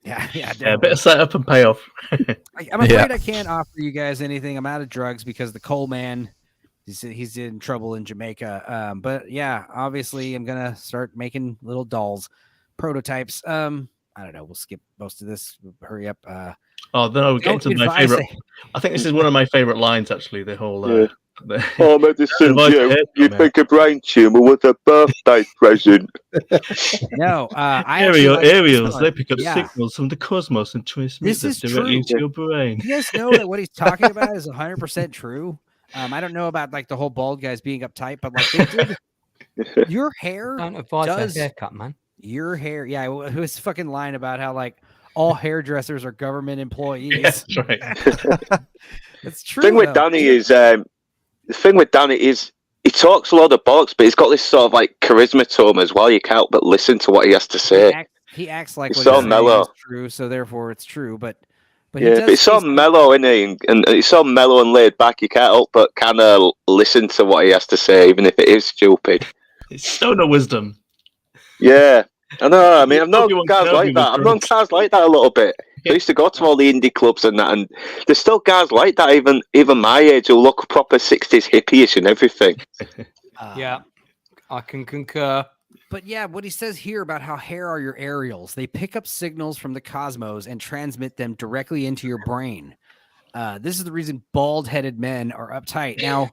Yeah, a bit of setup and payoff. I'm afraid I can't offer you guys anything. I'm out of drugs because the coal man, he's in trouble in Jamaica. But yeah, obviously I'm gonna start making little dolls, prototypes. I don't know. We'll skip most of this. Hurry up. Then we're getting to my favorite. I think this is one of my favorite lines, actually. The whole. Medicine, you think a brain tumor was a birthday present? No, aerials. They pick up signals from the cosmos and transmit them directly into your brain. You guys know that what he's talking about is 100% true. I don't know about like the whole bald guys being uptight, but like they did. Your hair don't advise a haircut, man. Your hair, yeah. It was fucking line about how like all hairdressers are government employees. Yeah, that's right. It's true. The thing with Danny is he talks a lot of bollocks, but he's got this sort of like charisma to him as well. You can't but listen to what he has to say. He acts like it's so mellow. Is true, so therefore it's true. But it's so mellow, isn't he? And it's so mellow and laid back. You can't help but kind of listen to what he has to say, even if it is stupid. It's stoner wisdom. Yeah, I know. I mean, I've known guys like that. I've known guys like that a little bit. I used to go to all the indie clubs and that, and there's still guys like that, even my age, who look proper 60s hippie-ish and everything. Yeah, I can concur. But yeah, what he says here about how hair are your aerials. They pick up signals from the cosmos and transmit them directly into your brain. This is the reason bald-headed men are uptight. Now,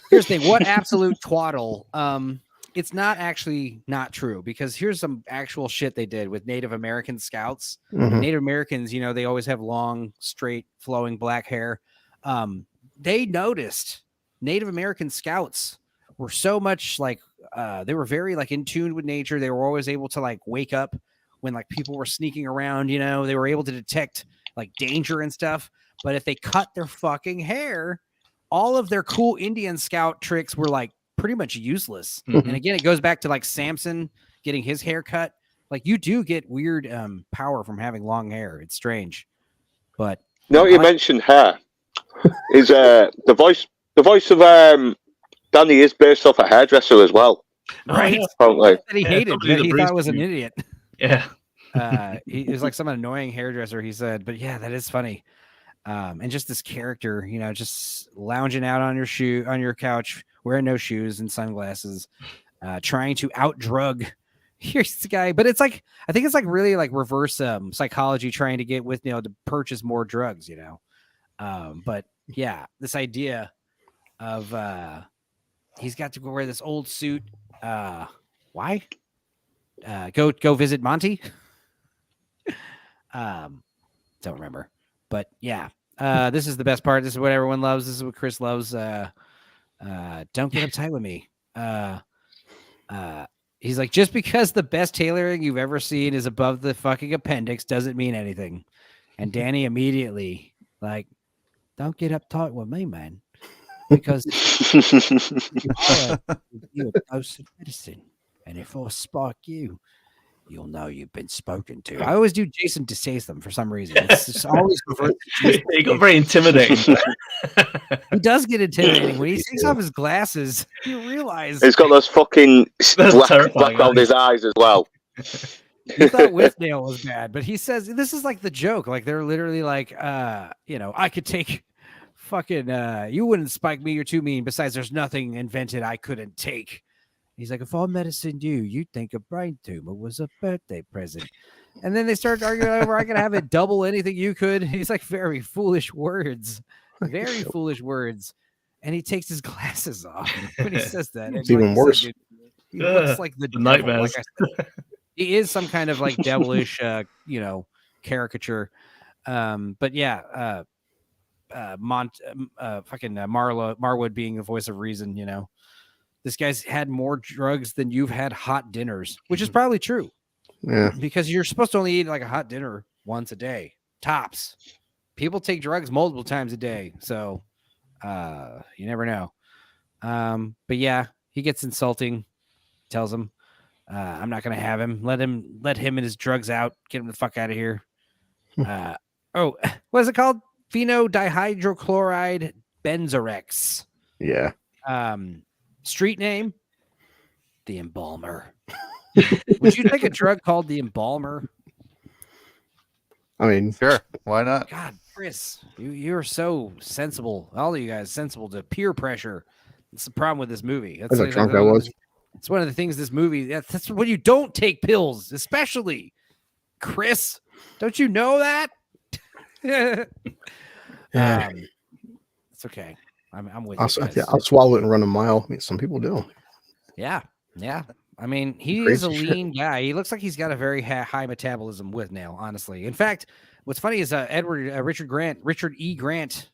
here's the thing. What absolute twaddle. It's not actually not true, because here's some actual shit they did with Native American scouts. Mhm. Native Americans, they always have long, straight, flowing black hair. They noticed Native American scouts were so much like, they were very like in tune with nature. They were always able to like wake up when like people were sneaking around, they were able to detect like danger and stuff. But if they cut their fucking hair, all of their cool Indian scout tricks were like pretty much useless. Mm-hmm. And again, it goes back to like Samson getting his hair cut. Like you do get weird power from having long hair. It's strange. But you mentioned hair. Is the voice of Danny is based off a hairdresser as well. Right. Apparently. That he hated, that he thought was an idiot. Yeah. He was like some annoying hairdresser, he said. But yeah, that is funny. And just this character, just lounging out on your couch, wearing no shoes and sunglasses, trying to out-drug. Here's the guy. But it's like, I think it's like really like reverse psychology, trying to get Withnail to purchase more drugs, But yeah, this idea of he's got to go wear this old suit. Why? Go visit Monty. Don't remember. But yeah, this is the best part. This is what everyone loves. This is what Chris loves. Don't get uptight with me. He's like, just because the best tailoring you've ever seen is above the fucking appendix doesn't mean anything. And Danny immediately like, don't get uptight with me, man. because you're a dose of medicine, and if I spark you, you'll know you've been spoken to. I always do Jason Statham for some reason. It's always reversed. He got very intimidating. He does get intimidating when he takes off his glasses. You realize He's got those fucking black around his eyes as well. he thought Withnail was bad, but he says this is like the joke. Like they're literally like, I could take fucking you wouldn't spike me, you're too mean. Besides, there's nothing invented I couldn't take. He's like, if I medicined you, you'd think a brain tumor was a birthday present. And then they start arguing over, I could have it double anything you could. He's like, very foolish words. Very foolish words. And he takes his glasses off when he says that. It's even worse. Said, he looks like the devil, nightmares. like I said. He is some kind of like devilish, caricature. But yeah, Marwood being the voice of reason, this guy's had more drugs than you've had hot dinners, which is probably true. Yeah. Because you're supposed to only eat like a hot dinner once a day, tops. People take drugs multiple times a day. So you never know. But yeah, he gets insulting, tells him, I'm not going to have him. Let him and his drugs out. Get him the fuck out of here. What is it called? Phenodihydrochloride benzorex. Yeah. Street name, the embalmer. Would you take a drug called the embalmer? I mean, Sure, why not? God, Chris, you're so sensible. All of you guys sensible to peer pressure. That's the problem with this movie. That's how drunk I was. It's one of the things this movie. That's when you don't take pills, especially Chris. Don't you know that? It's okay. I'm with you guys. I'll swallow it and run a mile. I mean, some people do. Yeah. I mean, he is a lean guy. He looks like he's got a very high metabolism Withnail, honestly. In fact, what's funny is Richard E. Grant,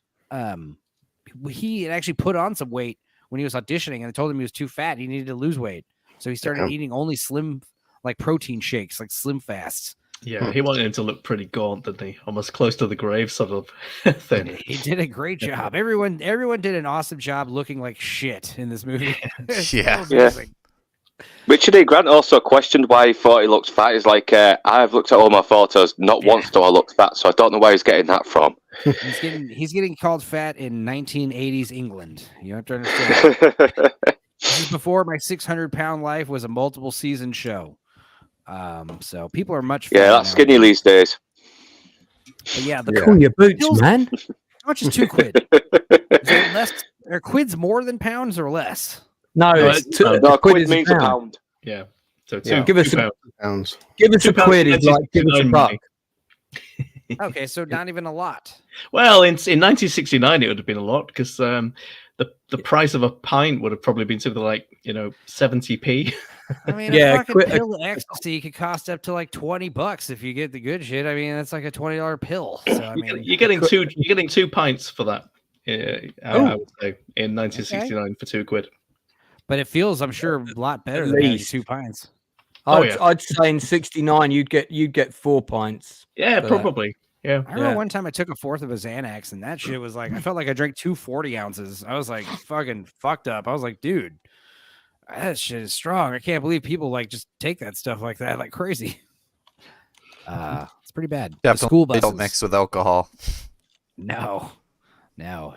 he had actually put on some weight when he was auditioning, and they told him he was too fat. He needed to lose weight. So he started eating only slim, like protein shakes, like Slim Fasts. Yeah, he wanted him to look pretty gaunt, didn't he? Almost close to the grave sort of thing. He did a great job. Everyone did an awesome job looking like shit in this movie. Yeah. Richard E. Grant also questioned why he thought he looked fat. He's like, I've looked at all my photos. Not once do I look fat, so I don't know where he's getting that from. He's getting called fat in 1980s England. You have to understand. This is before my 600-pound life was a multiple season show. So people are much fatter that's skinny these days. But yeah, cool your boots, man. How much is 2 quid? Is there less? Are quids more than pounds or less? No, quid means a pound. Yeah. So give us pounds. Give us a quid. Is like give us a buck. Okay, so not even a lot. Well, in 1969, it would have been a lot because the price of a pint would have probably been something like 70p. I mean, a fucking pill of ecstasy could cost up to like $20 if you get the good shit. I mean, that's like a $20 pill. So I mean, you're getting 2 pints for that. I would say in 1969 for 2 quid. But it feels, I'm sure, a lot better than having 2 pints. I'd say in 69 you'd get 4 pints. Yeah, probably. Yeah. I remember one time I took a fourth of a Xanax, and that shit was like, I felt like I drank 2 40 ounces. I was like fucking fucked up. I was like, dude, that shit is strong. I can't believe people like just take that stuff like that like crazy. It's pretty bad. Yeah, the school buses don't mix with alcohol. No.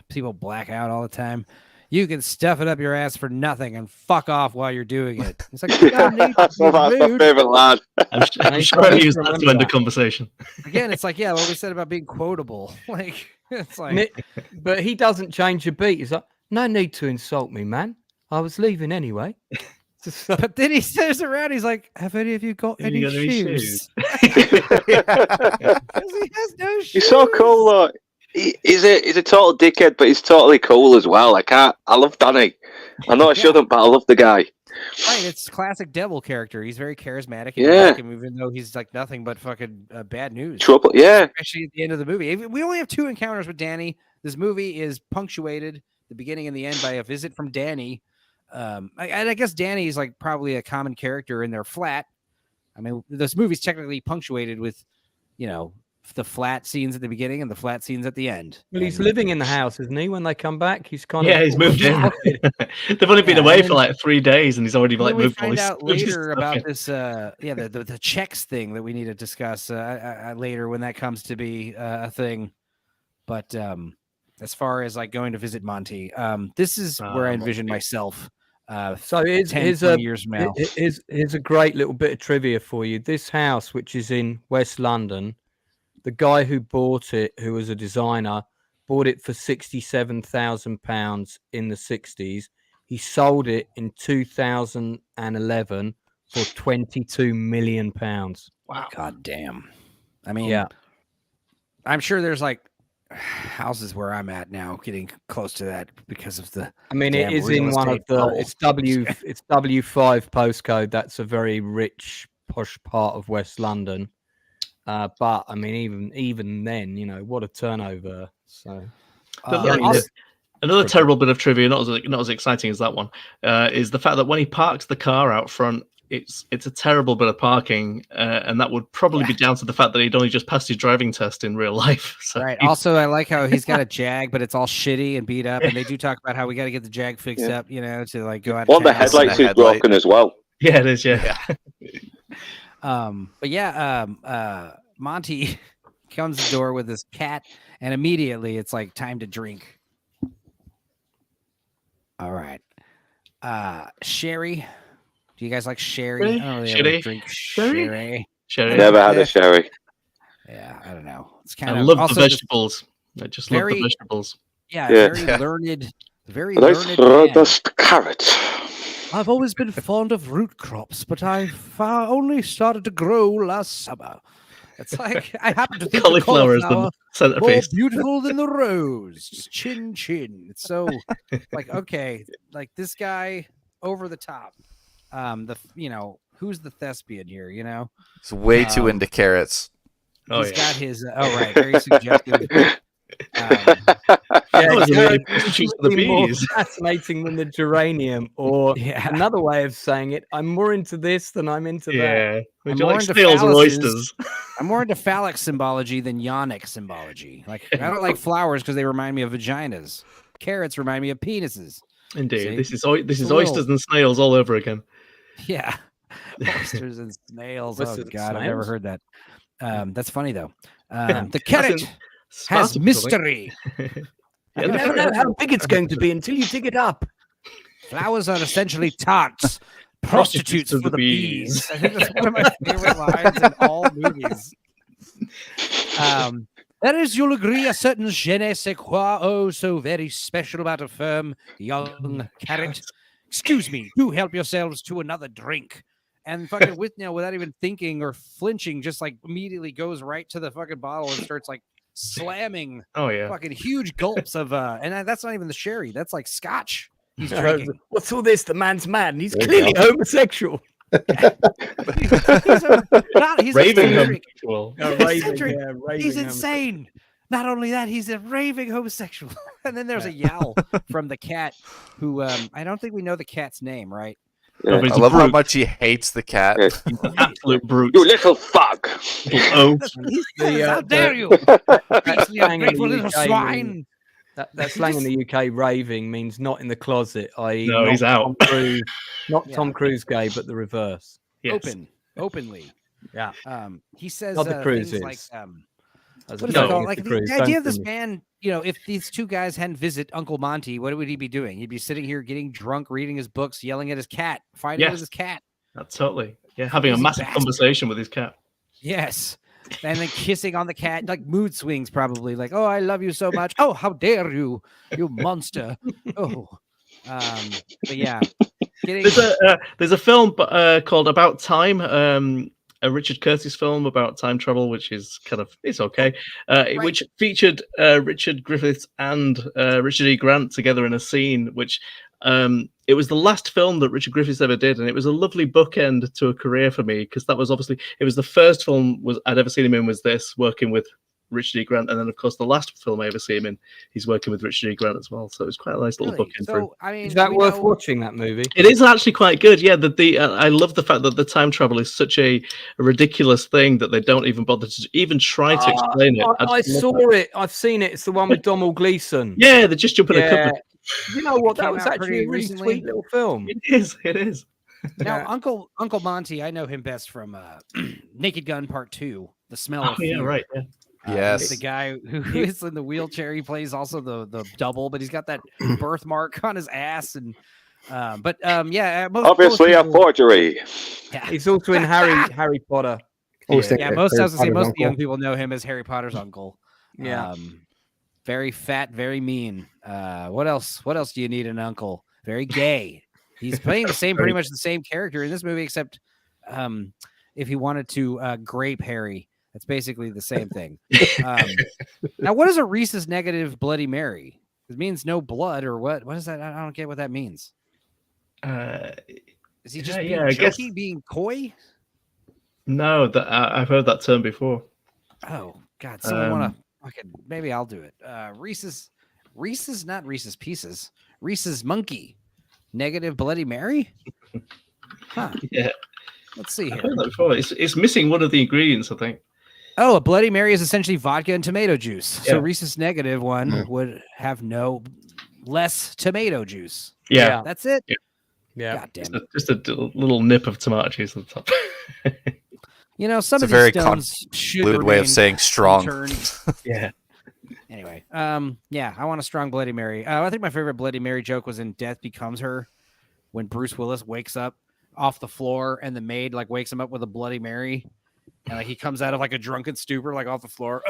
People black out all the time. You can stuff it up your ass for nothing and fuck off while you're doing it. It's like that's my favorite lad. I'm sure I use that to end the conversation. Again, it's like what we said about being quotable. Like it's like, but he doesn't change a beat. He's like, no need to insult me, man. I was leaving anyway. But then he says around, he's like, have any of you got any shoes? He has no shoes. He's so cool, though. He's a total dickhead, but he's totally cool as well. I love Danny. I know I shouldn't, but I love the guy. Right, it's classic devil character. He's very charismatic and even though he's like nothing but fucking bad news. Trouble, yeah. Especially at the end of the movie. We only have 2 encounters with Danny. This movie is punctuated, the beginning and the end, by a visit from Danny. And I guess Danny is like probably a common character in their flat. I mean, this movie's technically punctuated with, the flat scenes at the beginning and the flat scenes at the end. Well, he's And- living in the house, isn't he? When they come back, he's kind Yeah, of he's moved in. They've only been Yeah, away and for like 3 days, and he's already And like then we moved all find his out his later stuff about in. this, the checks thing that we need to discuss later when that comes to be a thing. But as far as like going to visit Monty, this is where I envision Monty. myself. So 10, 20 years from now. Here's a great little bit of trivia for you. This house, which is in West London, the guy who bought it, who was a designer, bought it for £67,000 in the 60s. He sold it in 2011 for £22 million. Wow. God damn. I mean, Yeah. I'm sure there's like houses where I'm at now getting close to that because of the. I mean, Damn it is real in one of estate the. bubble. It's W5 postcode. That's a very rich, posh part of West London. But I mean, even then, you know, what a turnover. So Another terrible bit of trivia, not as exciting as that one, is the fact that when he parks the car out front, it's a terrible bit of parking, and that would probably be down to the fact that he'd only just passed his driving test in real life. So Right. Also, I like how he's got a Jag, but it's all shitty and beat up. And they do talk about how we got to get the Jag fixed up, you know, to like go out. One of the town. headlights is headlight. broken as well. yeah, it is. Yeah. But yeah, Monty comes to the door with his cat, and immediately it's like time to drink. All right. Sherry. Do you guys like sherry? I don't really ever Sherry? drink Sherry? sherry. Sherry. Never had a sherry. Yeah, I don't know. It's kind I of love the also vegetables. I just love very- the vegetables. Yeah, Yeah. very Yeah. learned. Very Nice learned. man. robust carrot. I've always been fond of root crops, but I've only started to grow last summer. It's like I happen to think the Cauliflower is the cauliflower more centerpiece. beautiful than the rose. Just chin chin. It's so like okay, like this guy over the top. Who's the thespian here? You know, It's way too into carrots. Oh, he's yeah. got his. Right, very suggestive. That was a Garrett, really good choose for the be more bees. fascinating than the geranium, or Yeah. another way of saying it, I'm more into this than I'm into that. Yeah. Would I'm you more like into snails or phalluses. oysters? I'm more into phallic symbology than yonic symbology. Like I don't like flowers because they remind me of vaginas. Carrots remind me of penises. Indeed. See? This is a oysters little- and snails all over again. Yeah. Oysters and snails. Oysters Oh and god, I've never snails? heard that. That's funny though. Yeah. The carrot has Spartacus, I think. mystery. You never know how big it's going to be until you dig it up. Flowers are essentially tarts, prostitutes for the bees. I think that's one of my favorite lines in all movies. There is, you'll agree, a certain je ne sais quoi, oh, so very special about a firm young carrot. Excuse me, do help yourselves to another drink. And fucking Withnail, without even thinking or flinching, just like immediately goes right to the fucking bottle and starts like slamming Oh yeah. fucking huge gulps of that's not even the sherry, that's like scotch he's drinking. What's all this? The man's mad and he's There you clearly go. homosexual. He's Raving eccentric. homosexual. Eccentric. He's insane. Not only that, he's a raving homosexual. And then there's a yowl from the cat who I don't think we know the cat's name, right? Yeah. He's I a love how brute. much he hates the cat. Yeah. Absolute brute. You little fuck. Oh, How dare you? Beastly, slang in ungrateful the little UK swine. That slang in the UK, raving, means not in the closet, i.e. No, not he's out. Tom Cruise, not Yeah. Tom Cruise gay, but the reverse. yes. Openly. Yeah. He says Not the Cruise things like is. As what is No. it called? Like Mr. the Cruise, idea don't of this sue me. man, you know, if these two guys hadn't visit Uncle Monty, what would he be doing? He'd be sitting here getting drunk, reading his books, yelling at his cat, fighting Yes. with his cat. That's totally. Yeah, having a He's a massive bastard. conversation with his cat. Yes. And then kissing on the cat, like mood swings, probably like, oh, I love you so much. Oh, how dare you, you monster. Oh, but yeah, getting There's a film called About Time, a Richard Curtis film about time travel, which is it's okay, which featured Richard Griffiths and Richard E. Grant together in a scene, which it was the last film that Richard Griffiths ever did, and it was a lovely bookend to a career for me, because that was obviously, it was the first film I'd ever seen him in, was this, working with Richard E. Grant, and then of course the last film I ever see him in, he's working with Richard E. Grant as well. So it was quite a nice little book in for him. So I mean, Is that we worth know- watching, that movie? It is actually quite good. Yeah, I love the fact that the time travel is such a ridiculous thing that they don't even bother to even try to explain it. I just love saw that. it. I've seen it. It's the one with Donald Gleeson. Yeah, they're just jumping a couple. You know what? That came was out actually pretty a really recently. sweet little film. It is. It is. Now, Yeah. Uncle Monty, I know him best from Naked Gun Part 2, The Smell Oh of yeah, Fear. right. Yeah. Yes. He's the guy who is in the wheelchair. He plays also the double, but he's got that birthmark on his ass. And most Obviously, a people- forgery. Yeah, He's also in Harry Potter. Always think yeah. that Most I was gonna say Harry most of Potter's the young uncle. people know him as Harry Potter's uncle. Yeah. Very fat, very mean. What else? What else do you need an uncle? Very gay. He's playing pretty much the same character in this movie, except if he wanted to grape Harry, that's basically the same thing. Now, what is a rhesus negative Bloody Mary? It means no blood, or what? What is that? I don't get what that means. Is he just being I guess- jokey, being coy? No, that I've heard that term before. Oh God! Someone want to? Okay, maybe I'll do it. Reese's, not Reese's Pieces. Reese's Monkey, negative Bloody Mary. Huh. Yeah, Let's see I've here. heard that before. It's missing one of the ingredients, I think. Oh, a Bloody Mary is essentially vodka and tomato juice. So Yeah. Reese's negative one would have less tomato juice. Yeah, That's it. Yeah. God damn just it. a little nip of tomato juice on top. You know, some It's of a very these stones should Fluid way of remain saying strong. unturned. Yeah. Anyway, yeah, I want a strong Bloody Mary. I think my favorite Bloody Mary joke was in Death Becomes Her, when Bruce Willis wakes up off the floor and the maid like wakes him up with a Bloody Mary, and like he comes out of like a drunken stupor, like off the floor,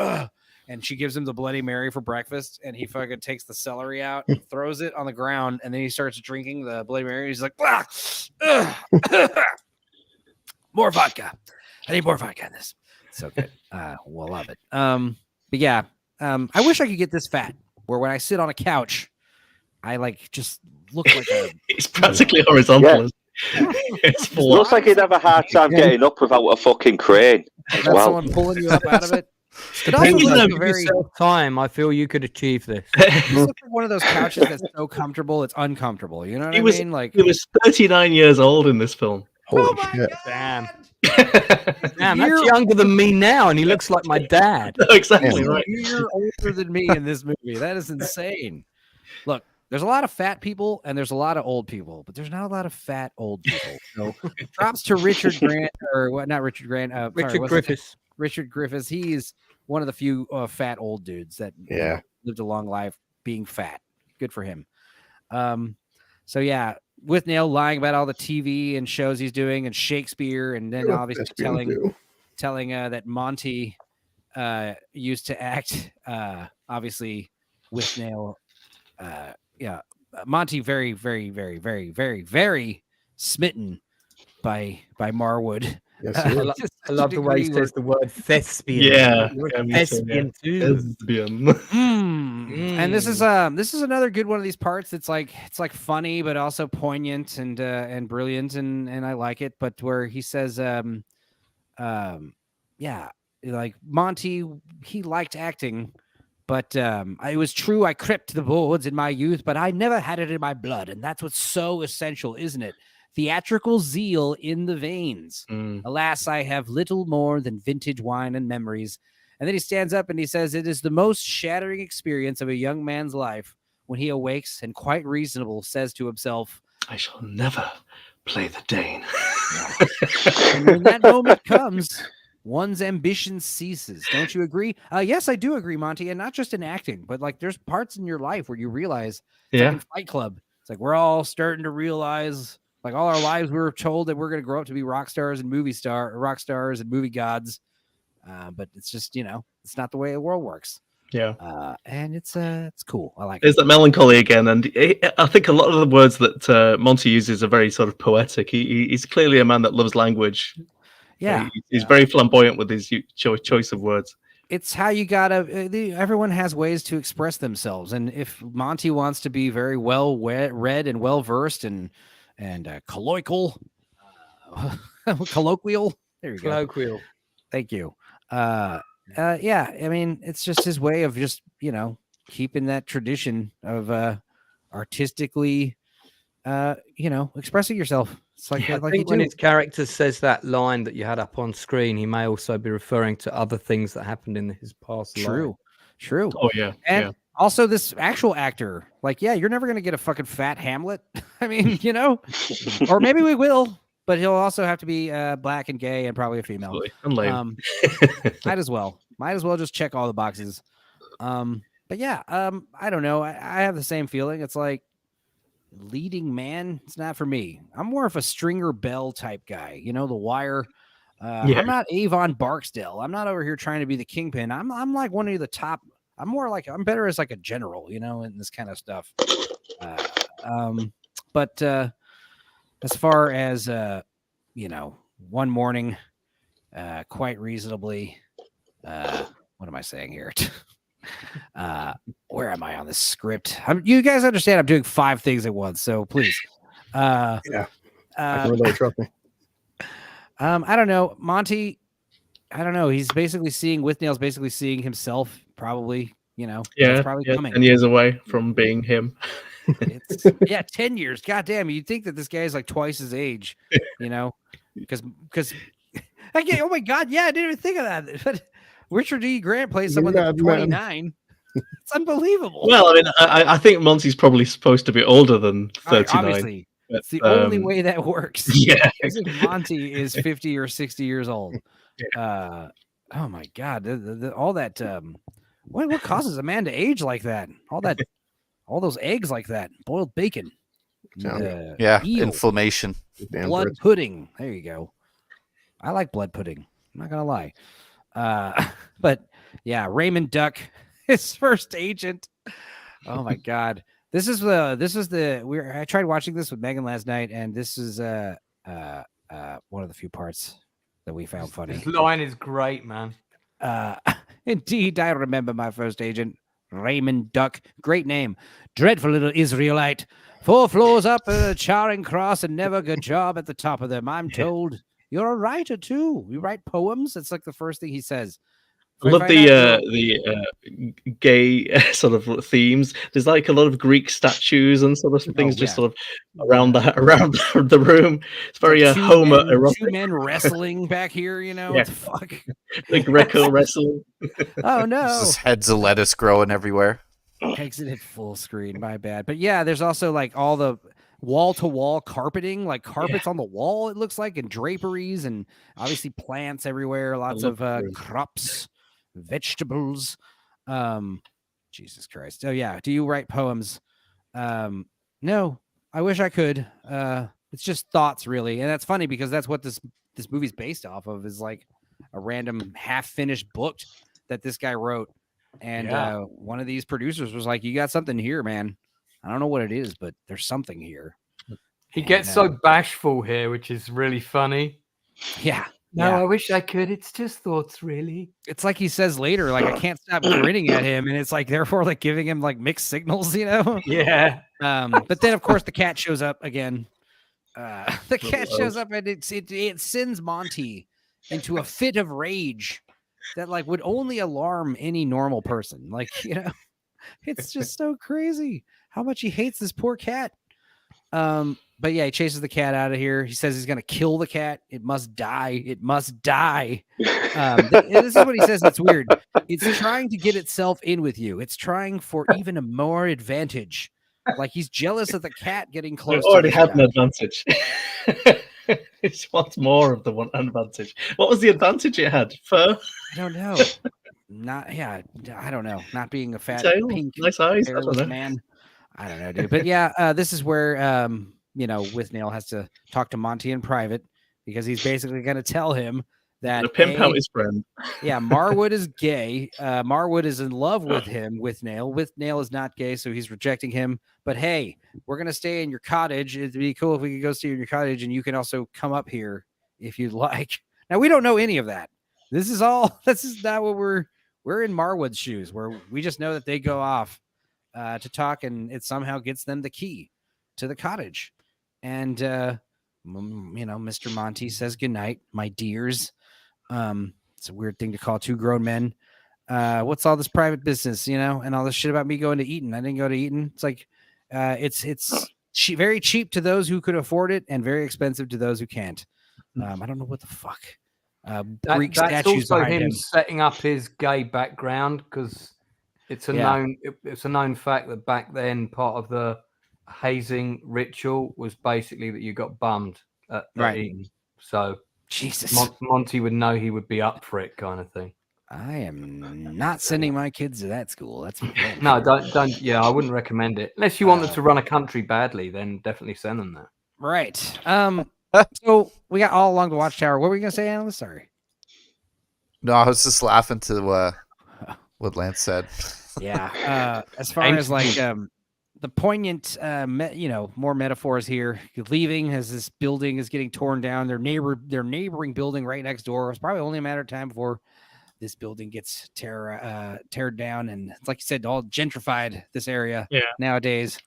and she gives him the Bloody Mary for breakfast, and he fucking takes the celery out, and throws it on the ground, and then he starts drinking the Bloody Mary. He's like, more vodka. I need more vodka in this. So good. We'll love it. But yeah, I wish I could get this fat where when I sit on a couch, I like just look like a. It's practically horizontal. Yeah. It's full Looks like he'd have a hard time getting up without a fucking crane. Have Wow. someone pulling you up out of it. It also Depends looks on like if a very. Yourself time. I feel you could achieve this. It looks like one of those couches that's so comfortable it's uncomfortable. You know what He I was- mean? Like, He was 39 years old in this film. Holy shit. Damn. You're- Damn, that's younger than me now, and he looks like my dad. Exactly He's a right. year older than me in this movie. That is insane. Look, there's a lot of fat people and there's a lot of old people, but there's not a lot of fat old people. So props to Richard Grant, or what? Not Richard Grant. Richard Griffiths. Richard Griffiths. He's one of the few fat old dudes that Yeah. lived a long life being fat. Good for him. So yeah, Withnail lying about all the TV and shows he's doing and Shakespeare, and then obviously telling that Monty used to act. Obviously, Withnail, Monty very, very, very, very, very, very smitten by Marwood. Yes, it is. I love the way he says the word thespian. Yeah. Thespian too. Lesbian. And this is another good one of these parts that's like it's like funny but also poignant and brilliant and I like it, but where he says like Monty, he liked acting, but it was true I crept the boards in my youth, but I never had it in my blood, and that's what's so essential, isn't it? Theatrical zeal in the veins. Alas, I have little more than vintage wine and memories. And then he stands up and he says, it is the most shattering experience of a young man's life when he awakes and quite reasonable says to himself, I shall never play the Dane. and when that moment comes, one's ambition ceases. Don't you agree? Yes, I do agree, Monty. And not just in acting, but like there's parts in your life where you realize, it's like in Fight Club, it's like we're all starting to realize, like all our lives we were told that we're going to grow up to be rock stars and movie gods. But it's just, it's not the way the world works. Yeah. And it's cool. I like There's it. that melancholy again, and I think a lot of the words that Monty uses are very sort of poetic. He's clearly a man that loves language. Yeah. He's very flamboyant with his choice of words. It's how you gotta. Everyone has ways to express themselves, and if Monty wants to be very well read and well versed and colloquial, there you go. Colloquial. Thank you. yeah, I mean, it's just his way of just, keeping that tradition of artistically, expressing yourself. It's like, I like you think when do. his character says that line that you had up on screen, he may also be referring to other things that happened in his past life. True. Oh yeah, And yeah. also this actual actor, like, yeah, you're never going to get a fucking fat Hamlet. I mean, or maybe we will, but he'll also have to be black and gay and probably a female. Absolutely. And lame. Might as well just check all the boxes. But yeah, I don't know. I have the same feeling. It's like leading man. It's not for me. I'm more of a Stringer Bell type guy. The Wire. Yeah. I'm not Avon Barksdale. I'm not over here trying to be the kingpin. I'm like one of the top. I'm more like I'm better as like a general, in this kind of stuff. But as far as one morning, quite reasonably. What am I saying here? Where am I on this script? You guys understand I'm doing 5 things at once, so please. Yeah. I can relate, trust me. I don't know. Monty, I don't know. He's basically seeing Withnail's basically seeing himself, probably, Yeah, that's probably coming. 10 years away from being him. It's 10 years. God damn, you'd think that this guy's like twice his age, because again, oh my god, yeah, I didn't even think of that. But Richard E. Grant plays someone that's 29. It's unbelievable. Well, I mean, I think Monty's probably supposed to be older than 39. Obviously, it's the only way that works. Yeah, if Monty is 50 or 60 years old. Oh my god, all that. What causes a man to age like that? All those eggs like that, boiled bacon. Yeah, eel, inflammation. blood pudding. There you go. I like blood pudding. I'm not gonna lie. But yeah, Raymond Duck, his first agent. Oh my god. I tried watching this with Megan last night, and this is one of the few parts that we found funny. This line is great, man. Indeed, I remember my first agent, Raymond Duck. Great name. Dreadful little Israelite. 4 floors up at a Charing Cross and never a good job at the top of them. I'm told you're a writer too. You write poems? It's like the first thing he says. I love the gay sort of themes. There's like a lot of Greek statues and sort of things just sort of around the room. It's very Homer erotic. 2 men wrestling back here, It's fuck. The Greco wrestling. Oh no. Just heads of lettuce growing everywhere. Takes it at full screen. My bad. But yeah, there's also like all the wall-to-wall carpeting, like carpets on the wall, it looks like, and draperies, and obviously plants everywhere. Lots of crops, vegetables. Jesus Christ. Oh yeah. Do you write poems? No, I wish I could. It's just thoughts, really. And that's funny because that's what this movie's based off of, is like a random half-finished book that this guy wrote. And one of these producers was like, you got something here, man. I don't know what it is, but there's something here. He gets so bashful here, which is really funny. Yeah. No, I wish I could. It's just thoughts, really. It's like he says later, like, I can't stop grinning at him. And it's like, therefore, like giving him like mixed signals, Yeah. But then, of course, the cat shows up again. The cat shows up and it sends Monty into a fit of rage that like would only alarm any normal person. Like, it's just so crazy how much he hates this poor cat. But yeah, he chases the cat out of here. He says he's going to kill the cat. It must die. It must die. This is what he says. It's weird. It's trying to get itself in with you. It's trying for even a more advantage. Like he's jealous of the cat getting close. It already had an advantage. He just wants more of the one advantage. What was the advantage it had? Fur? I don't know. I don't know. Not being a fat, pink, nice eyes. hairless man. I don't know, dude. But yeah, this is where Withnail has to talk to Monty in private, because he's basically going to tell him that to pimp out his friend. Yeah, Marwood is gay. Marwood is in love with him. Withnail. Withnail is not gay, so he's rejecting him. But hey, we're going to stay in your cottage. It'd be cool if we could go stay in your cottage, and you can also come up here if you'd like. Now, we don't know any of that. This is not what we're in Marwood's shoes, where we just know that they go off to talk, and it somehow gets them the key to the cottage. And Mr. Monty says goodnight, my dears. It's a weird thing to call two grown men. What's all this private business, and all this shit about me going to Eton? I didn't go to Eton. It's like, it's very cheap to those who could afford it and very expensive to those who can't. I don't know what the fuck. Greek that's statues also behind him him. setting up his gay background, because it's a known fact that back then part of the hazing ritual was basically that you got bummed at Eton. So Jesus, Monty would know he would be up for it, kind of thing. I am not sending my kids to that school. That's no, don't. Yeah, I wouldn't recommend it unless you want them to run a country badly. Then definitely send them there. Right. So we got All Along the Watchtower. What were you gonna say, Alan? Sorry. No, I was just laughing to what Lance said. Yeah. As far as like the poignant, more metaphors here. Leaving as this building is getting torn down. Their neighboring building right next door. It's probably only a matter of time before this building gets teared down, and it's like you said, all gentrified this area nowadays.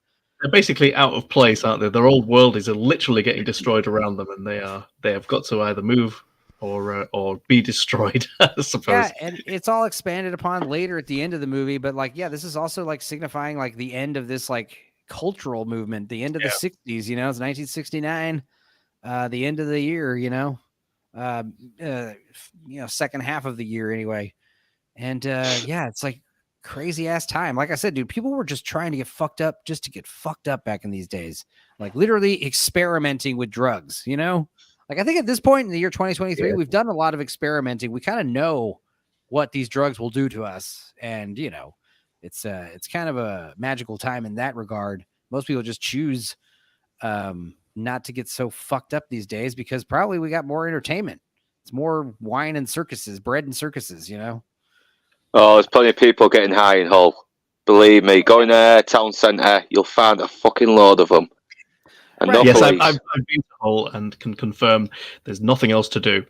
They're basically out of place, aren't they? Their old worldies are literally getting destroyed around them, and they have got to either move or be destroyed, I suppose. Yeah, and it's all expanded upon later at the end of the movie, but this is also like signifying like the end of this like cultural movement, the end of the 60s, it's 1969, the end of the year, second half of the year anyway. And it's like crazy ass time. Like I said, dude, people were just trying to get fucked up just to get fucked up back in these days. Like literally experimenting with drugs, Like I think at this point in the year 2023, we've done a lot of experimenting. We kind of know what these drugs will do to us. And, it's kind of a magical time in that regard. Most people just choose not to get so fucked up these days because probably we got more entertainment. It's more wine and circuses, bread and circuses, Oh, there's plenty of people getting high in Hull. Believe me, go in a town centre, you'll find a fucking load of them. And no yes, police. I've been to Hull and can confirm there's nothing else to do.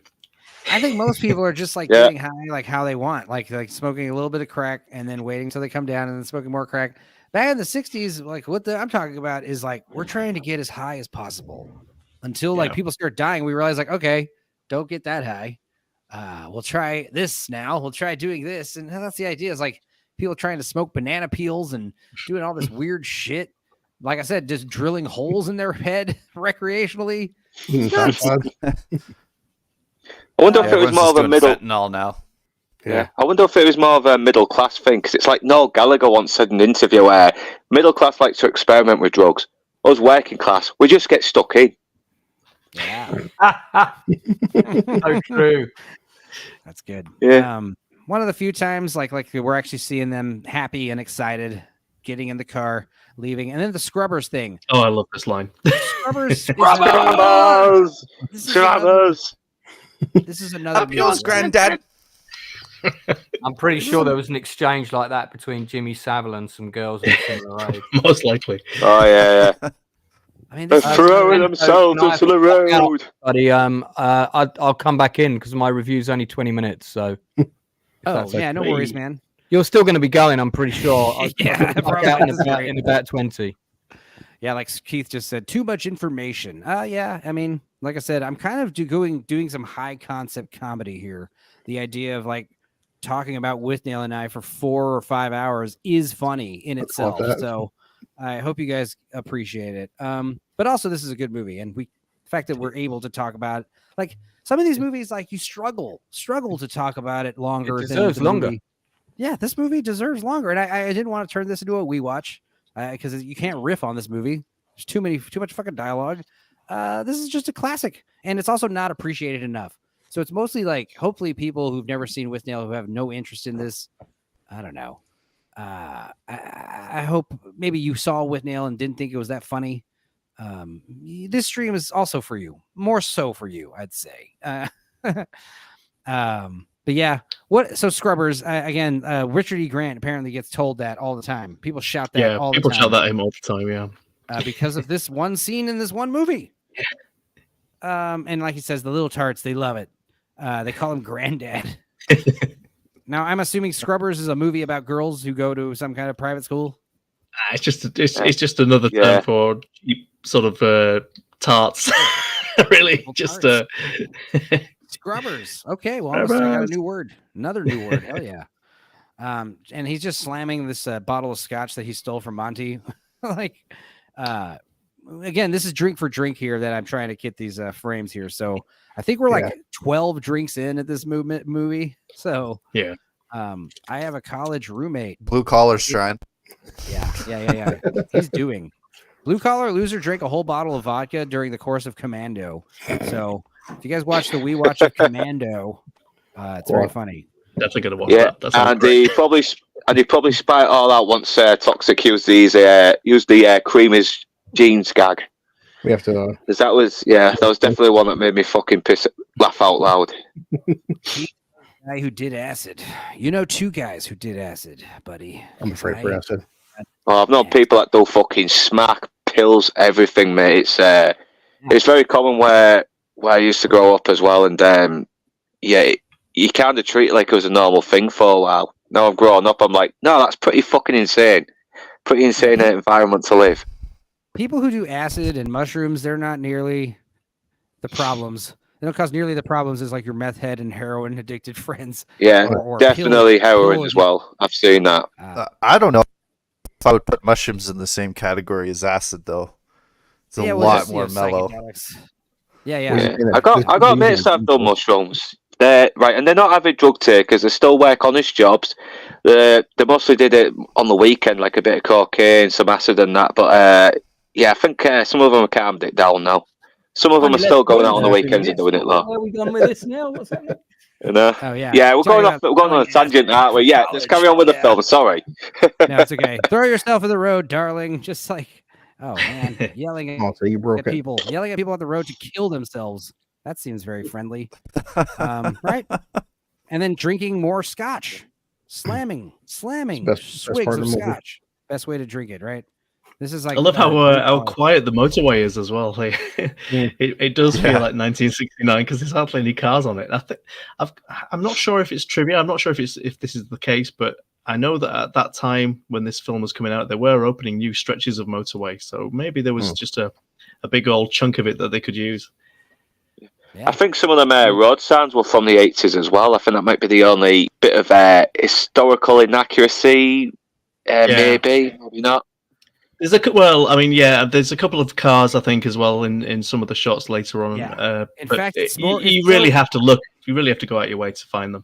I think most people are just like getting high like how they want, like smoking a little bit of crack and then waiting until they come down and then smoking more crack. Back in the 60s, like what I'm talking about is like we're trying to get as high as possible until like people start dying. We realize like, okay, don't get that high. We'll try this now. We'll try doing this. And that's the idea is like people trying to smoke banana peels and doing all this weird shit. Like I said, just drilling holes in their head recreationally. I wonder if it was more of a middle. Fentanyl now. Yeah, I wonder if it was more of a middle class thing because it's like Noel Gallagher once said in an interview where middle class likes to experiment with drugs. Us working class, we just get stuck in. Yeah, so true. That's good. Yeah. One of the few times like we're actually seeing them happy and excited, getting in the car, leaving, and then the Scrubbers thing. Oh, I love this line. Scrubbers. Scrubbers. This is another. Up yours, Granddad. I'm pretty sure there was an exchange like that between Jimmy Savile and some girls in a similar age. Most likely. Oh yeah. I mean, They're throwing themselves into the road. Buddy, I'll come back in because my review's only 20 minutes. So, no worries, man. You're still going to be going, I'm pretty sure. Probably in about 20. Yeah, like Keith just said, too much information. Yeah, I mean, like I said, I'm kind of doing some high concept comedy here. The idea of like talking about Withnail and I for 4 or 5 hours is funny in itself. So I hope you guys appreciate it. But also this is a good movie, and the fact that we're able to talk about it, like some of these movies, like you struggle to talk about it longer. It deserves longer. Movie. Yeah, this movie deserves longer, and I didn't want to turn this into a we watch because you can't riff on this movie. There's too much fucking dialogue. This is just a classic, and it's also not appreciated enough. So it's mostly like, hopefully people who've never seen Withnail, who have no interest in this, I don't know. I hope maybe you saw Withnail and didn't think it was that funny. This stream is also for you, more so for you, I'd say. But yeah, so Scrubbers, again, Richard E. Grant apparently gets told that all the time. People shout that all the time. People shout that at him all the time, yeah. Because of this one scene in this one movie. And like he says, the little tarts, they love it. They call him Granddad. Now, I'm assuming Scrubbers is a movie about girls who go to some kind of private school. It's just another term for sort of tarts. Really, just Scrubbers. Okay, well, I got a Scrubbers. new word. Another new word. Hell yeah. And he's just slamming this bottle of scotch that he stole from Monty. Like, again, this is drink for drink here that I'm trying to get these frames here. So I think we're like 12 drinks in at this movie. So Yeah. I have a college roommate. Blue collar shrine. Yeah. He's doing. Blue collar loser drank a whole bottle of vodka during the course of Commando. So if you guys watch the We Watch of Commando, it's very funny. Definitely gonna watch Yeah, that. That sounds and great. he probably spat it all out once Toxic used the creamers jeans gag. We have to. Because that was definitely one that made me fucking laugh out loud. Guy who did acid. You know, two guys who did acid, buddy. I'm afraid for acid. Oh, I've known people that do fucking smack pills, everything, mate. It's very common where I used to grow up as well, and you kind of treat it like it was a normal thing for a while. Now I've grown up, I'm like, no, that's pretty fucking insane. Pretty insane environment to live. People who do acid and mushrooms, they're not nearly the problems. They don't cause nearly the problems as like your meth head and heroin addicted friends. Yeah, or definitely heroin pill as well. I've seen that. I don't know if I would put mushrooms in the same category as acid, though. It's a lot more mellow. Yeah. I got mates that have done mushrooms. Right, and they're not avid drug takers. They still work honest jobs. They mostly did it on the weekend, like a bit of cocaine, some acid, and that. But I think some of them have calmed it down now. Some of them are still going out on the weekends and doing it though. Where are we going with this now? What's happening? You know? Oh yeah. Yeah, we're going on a tangent, aren't we? Yeah, let's carry on with the film. Sorry. No, it's okay. Throw yourself in the road, darling. Just like, oh man, yelling at people on the road to kill themselves. That seems very friendly, right? And then drinking more scotch, slamming swigs of scotch. Best way to drink it, right? This is like I love how quiet the motorway is as well. Like, it does feel like 1969 because there's hardly any cars on it. I'm not sure if it's trivia. I'm not sure if this is the case, but I know that at that time when this film was coming out, they were opening new stretches of motorway. So maybe there was just a big old chunk of it that they could use. Yeah. I think some of them road signs were from the 80s as well. I think that might be the only bit of historical inaccuracy. Maybe not. There's a couple of cars I think as well in some of the shots later on. Yeah. In but fact, you really have to look. You really have to go out your way to find them.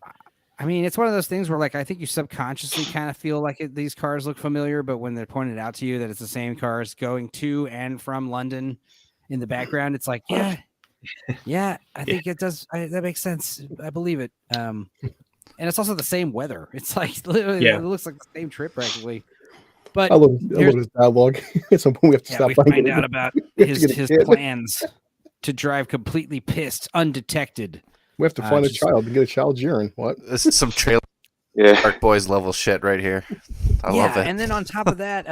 I mean, it's one of those things where, like, I think you subconsciously kind of feel like these cars look familiar, but when they're pointed out to you that it's the same cars going to and from London in the background, it's like, yeah, I think it does. That makes sense. I believe it. And it's also the same weather. It's like literally, it looks like the same trip practically. But I love his dialogue. At some point, we have to stop. We find out about his plans to drive completely pissed, undetected. We have to find a child and get a child's urine. What? This is some trailer Dark Boys level shit right here. I love it. And then on top of that,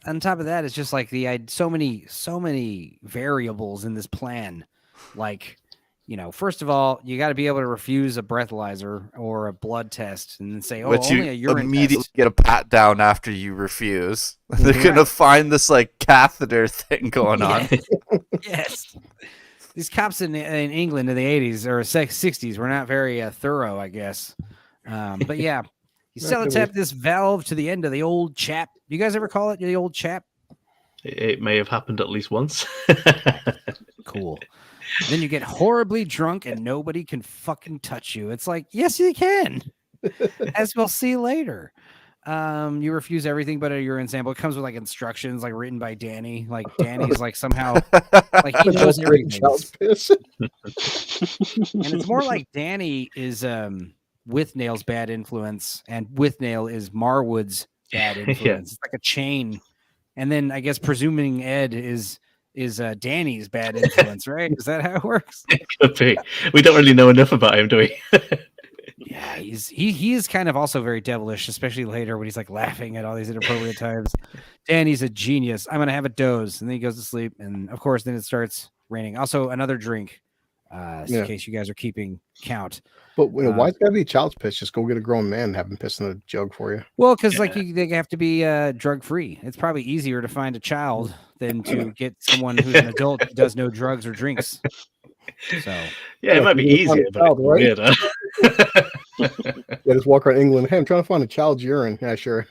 it's just like so many variables in this plan. Like, first of all, you got to be able to refuse a breathalyzer or a blood test and then say, only a urine immediately test. Get a pat down after you refuse. They're gonna find this like catheter thing going on. Yes. These cops in England in the 80s or 60s were not very thorough, I guess. But yeah, you sellotap this valve to the end of the old chap. Do you guys ever call it the old chap? It may have happened at least once. Cool. Then you get horribly drunk and nobody can fucking touch you. It's like, yes, you can. As we'll see later. You refuse everything but a urine sample. It comes with like instructions, like written by Danny. Like Danny's like somehow like he knows everything. And it's more like Danny is Withnail's bad influence, and Withnail is Marwood's bad influence. It's like a chain. And then I guess presuming Ed is Danny's bad influence, right? Is that how it works? It could be. We don't really know enough about him, do we? Yeah, he is kind of also very devilish, especially later when he's like laughing at all these inappropriate times. Danny's a genius. I'm gonna have a doze, and then he goes to sleep, and of course, then it starts raining. Also, another drink, in case you guys are keeping count. But why is it gotta be child's piss? Just go get a grown man and have him piss in a jug for you. Well, because they have to be drug free. It's probably easier to find a child than to get someone who's an adult who does no drugs or drinks. So Yeah, it might be you wanna easier, find a but it's child, weirder. Yeah, just walk around England. Hey, I'm trying to find a child's urine. Yeah, sure.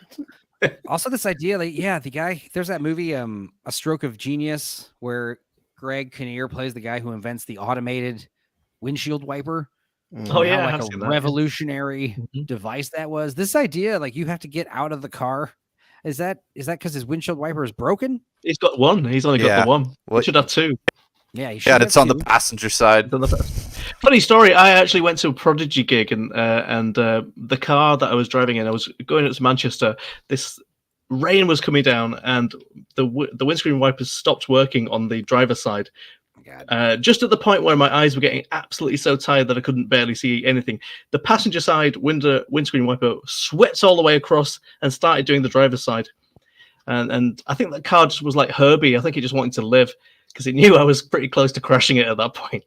also this idea, like, yeah, the guy, there's that movie, A Stroke of Genius, where Greg Kinnear plays the guy who invents the automated windshield wiper. Oh, and yeah, how, I like have a seen that, yeah. revolutionary Mhm. device that was. This idea, like you have to get out of the car. Is that because his windshield wiper is broken? He's got one. He's only got Yeah. the one. He What- should have two. Yeah, he Yeah, should and have it's on the two. passenger side. Funny story. I actually went to a Prodigy gig, and the car that I was driving in, I was going up to Manchester. This rain was coming down, and the windscreen wipers stopped working on the driver's side. God. Just at the point where my eyes were getting absolutely so tired that I couldn't barely see anything. The passenger side windscreen wiper swept all the way across and started doing the driver's side. And I think that car just was like Herbie. I think he just wanted to live because it knew I was pretty close to crashing it at that point.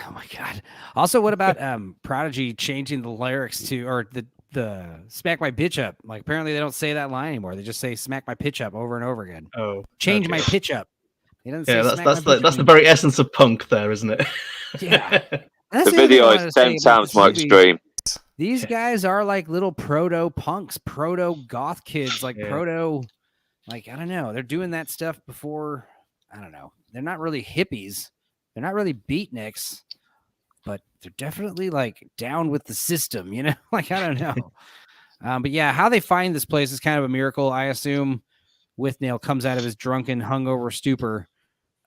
Oh my God. Also, what about Prodigy changing the lyrics to, or the smack my bitch up? Like apparently they don't say that line anymore. They just say smack my pitch up over and over again. Oh, Change okay. my pitch up. He doesn't Yeah, say that's smack my that's bitch the up very essence of punk, there, isn't it? Yeah. That's The other thing I video wanted is to say 10 about times this more movie. extreme. These guys are like little proto punks, proto goth kids, like Yeah. proto, like, I don't know. They're doing that stuff before, I don't know. They're not really hippies. They're not really beatniks, but they're definitely like down with the system, you know? Like, I don't know. But yeah, how they find this place is kind of a miracle. I assume Withnail comes out of his drunken, hungover stupor.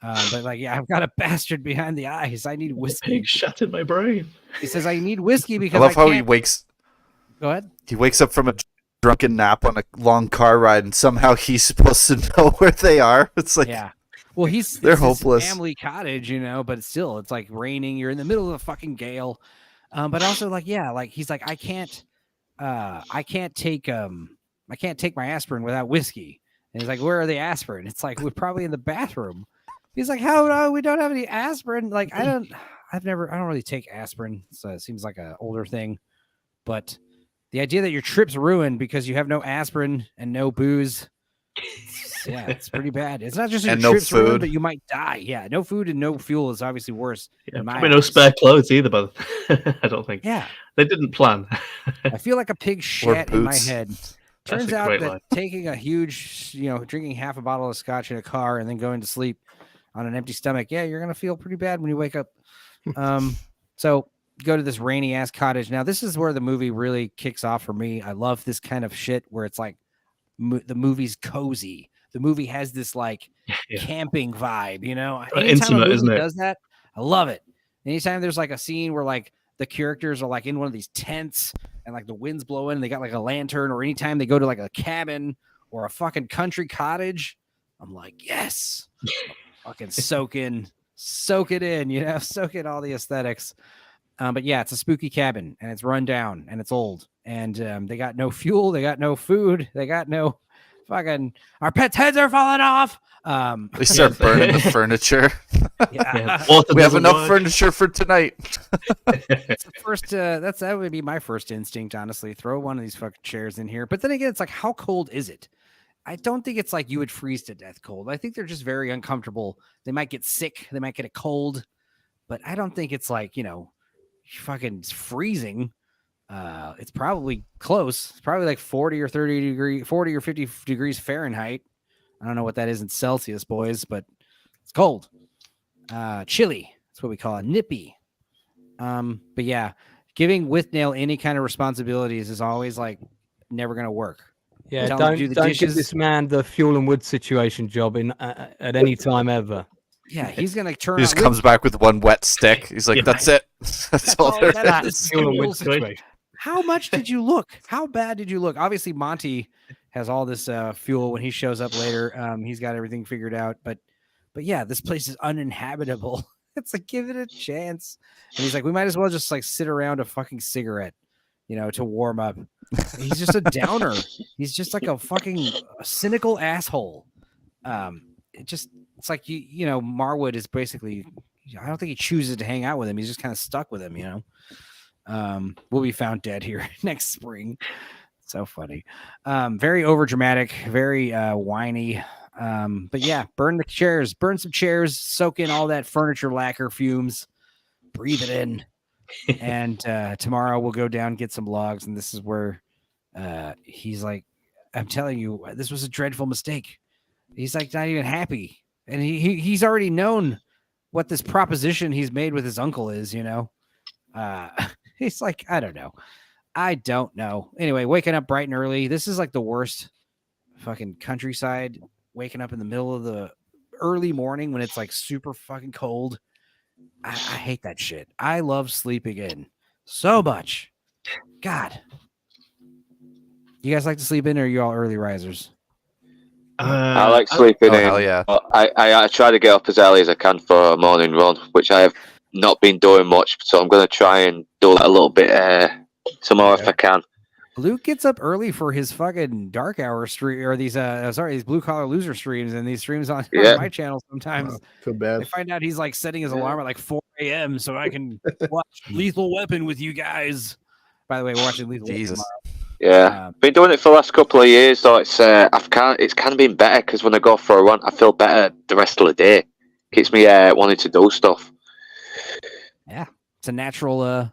But like, yeah, I've got a bastard behind the eyes. I need whiskey. Pig shattered my brain. He says, I need whiskey I because love how can't... he wakes. Go ahead. He wakes up from a drunken nap on a long car ride, and somehow he's supposed to know where they are. It's like, Yeah. Well, they're it's his hopeless. family cottage, you know, but still, it's like raining. You're in the middle of a fucking gale. But also, like, yeah, like he's like, I can't take my aspirin without whiskey. And he's like, where are the aspirin? It's like, we're probably in the bathroom. He's like, how we don't have any aspirin? Like, I don't really take aspirin. So it seems like an older thing. But the idea that your trip's ruined because you have no aspirin and no booze, yeah, it's pretty bad. It's not just your And no trip's ruined, food. but you might die. Yeah, no food and no fuel is obviously worse. Yeah, in my probably no eyes. spare clothes either, but I don't think. Yeah, They didn't plan. I feel like a pig shat in my boots. head. That's Turns a out great that line. taking a huge, drinking half a bottle of scotch in a car and then going to sleep on an empty stomach, yeah, you're gonna feel pretty bad when you wake up. So go to this rainy ass cottage. Now, this is where the movie really kicks off for me. I love this kind of shit where it's like the movie's cozy. The movie has this like Yeah. camping vibe, you know. Right, Anytime a intimate, movie isn't it? does that, I love it. Anytime there's like a scene where like the characters are like in one of these tents and like the wind's blowing and they got like a lantern, or anytime they go to like a cabin or a fucking country cottage, I'm like, yes, fucking soak it in, soak in all the aesthetics. But yeah, it's a spooky cabin and it's run down and it's old and they got no fuel, they got no food, they got no fucking, our pets' heads are falling off. They start burning the furniture. Yeah. Water We have doesn't enough work. furniture for tonight. It's the first that would be my first instinct, honestly. Throw one of these fucking chairs in here. But then again, it's like, how cold is it? I don't think it's like you would freeze to death cold. I think they're just very uncomfortable. They might get sick, they might get a cold, but I don't think it's like, fucking freezing. It's probably close. It's probably like 40 or 50 degrees Fahrenheit. I don't know what that is in Celsius, boys, but it's cold. Chilly. That's what we call it. Nippy. But yeah, giving Withnail any kind of responsibilities is always like never gonna work. Yeah, Tell him to do the don't dishes. give this man the fuel and wood situation job in at any time ever. Yeah, he's gonna turn. He just on comes back with one wet stick. He's like, Yeah. "That's it. That's all all there that is." is. Fuel and wood Fuel situation. How much did you look? How bad did you look? Obviously, Monty has all this fuel when he shows up later. He's got everything figured out. But yeah, this place is uninhabitable. It's like, give it a chance. And he's like, we might as well just like sit around a fucking cigarette, to warm up. He's just a downer. He's just like a fucking cynical asshole. It's like Marwood is basically, I don't think he chooses to hang out with him. He's just kind of stuck with him, We'll be found dead here next spring. So funny. Very overdramatic, very whiny. But yeah, burn some chairs, soak in all that furniture lacquer fumes. breathe it in. And tomorrow we'll go down, get some logs. And this is where he's like, I'm telling you, this was a dreadful mistake. He's like not even happy. And he's already known what this proposition he's made with his uncle is, you know. He's like, I don't know. Anyway, waking up bright and early. This is like the worst fucking countryside, waking up in the middle of the early morning when it's like super fucking cold. I hate that shit. I love sleeping in so much. God. You guys like to sleep in, or are you all early risers? I like sleeping in. Hell yeah. But I try to get up as early as I can for a morning run, which I have not been doing much. So I'm going to try and do that a little bit tomorrow if I can. Luke gets up early for his fucking dark hour stream, or these these blue collar loser streams, and these streams on my channel sometimes. Feel bad. I find out he's like setting his alarm at like 4 a.m. so I can watch Lethal Weapon with you guys. By the way, we're watching Lethal Weapon tomorrow. Yeah, been doing it for the last couple of years, so it's kind of been better because when I go for a run, I feel better the rest of the day. Keeps me wanting to do stuff. Yeah, it's a natural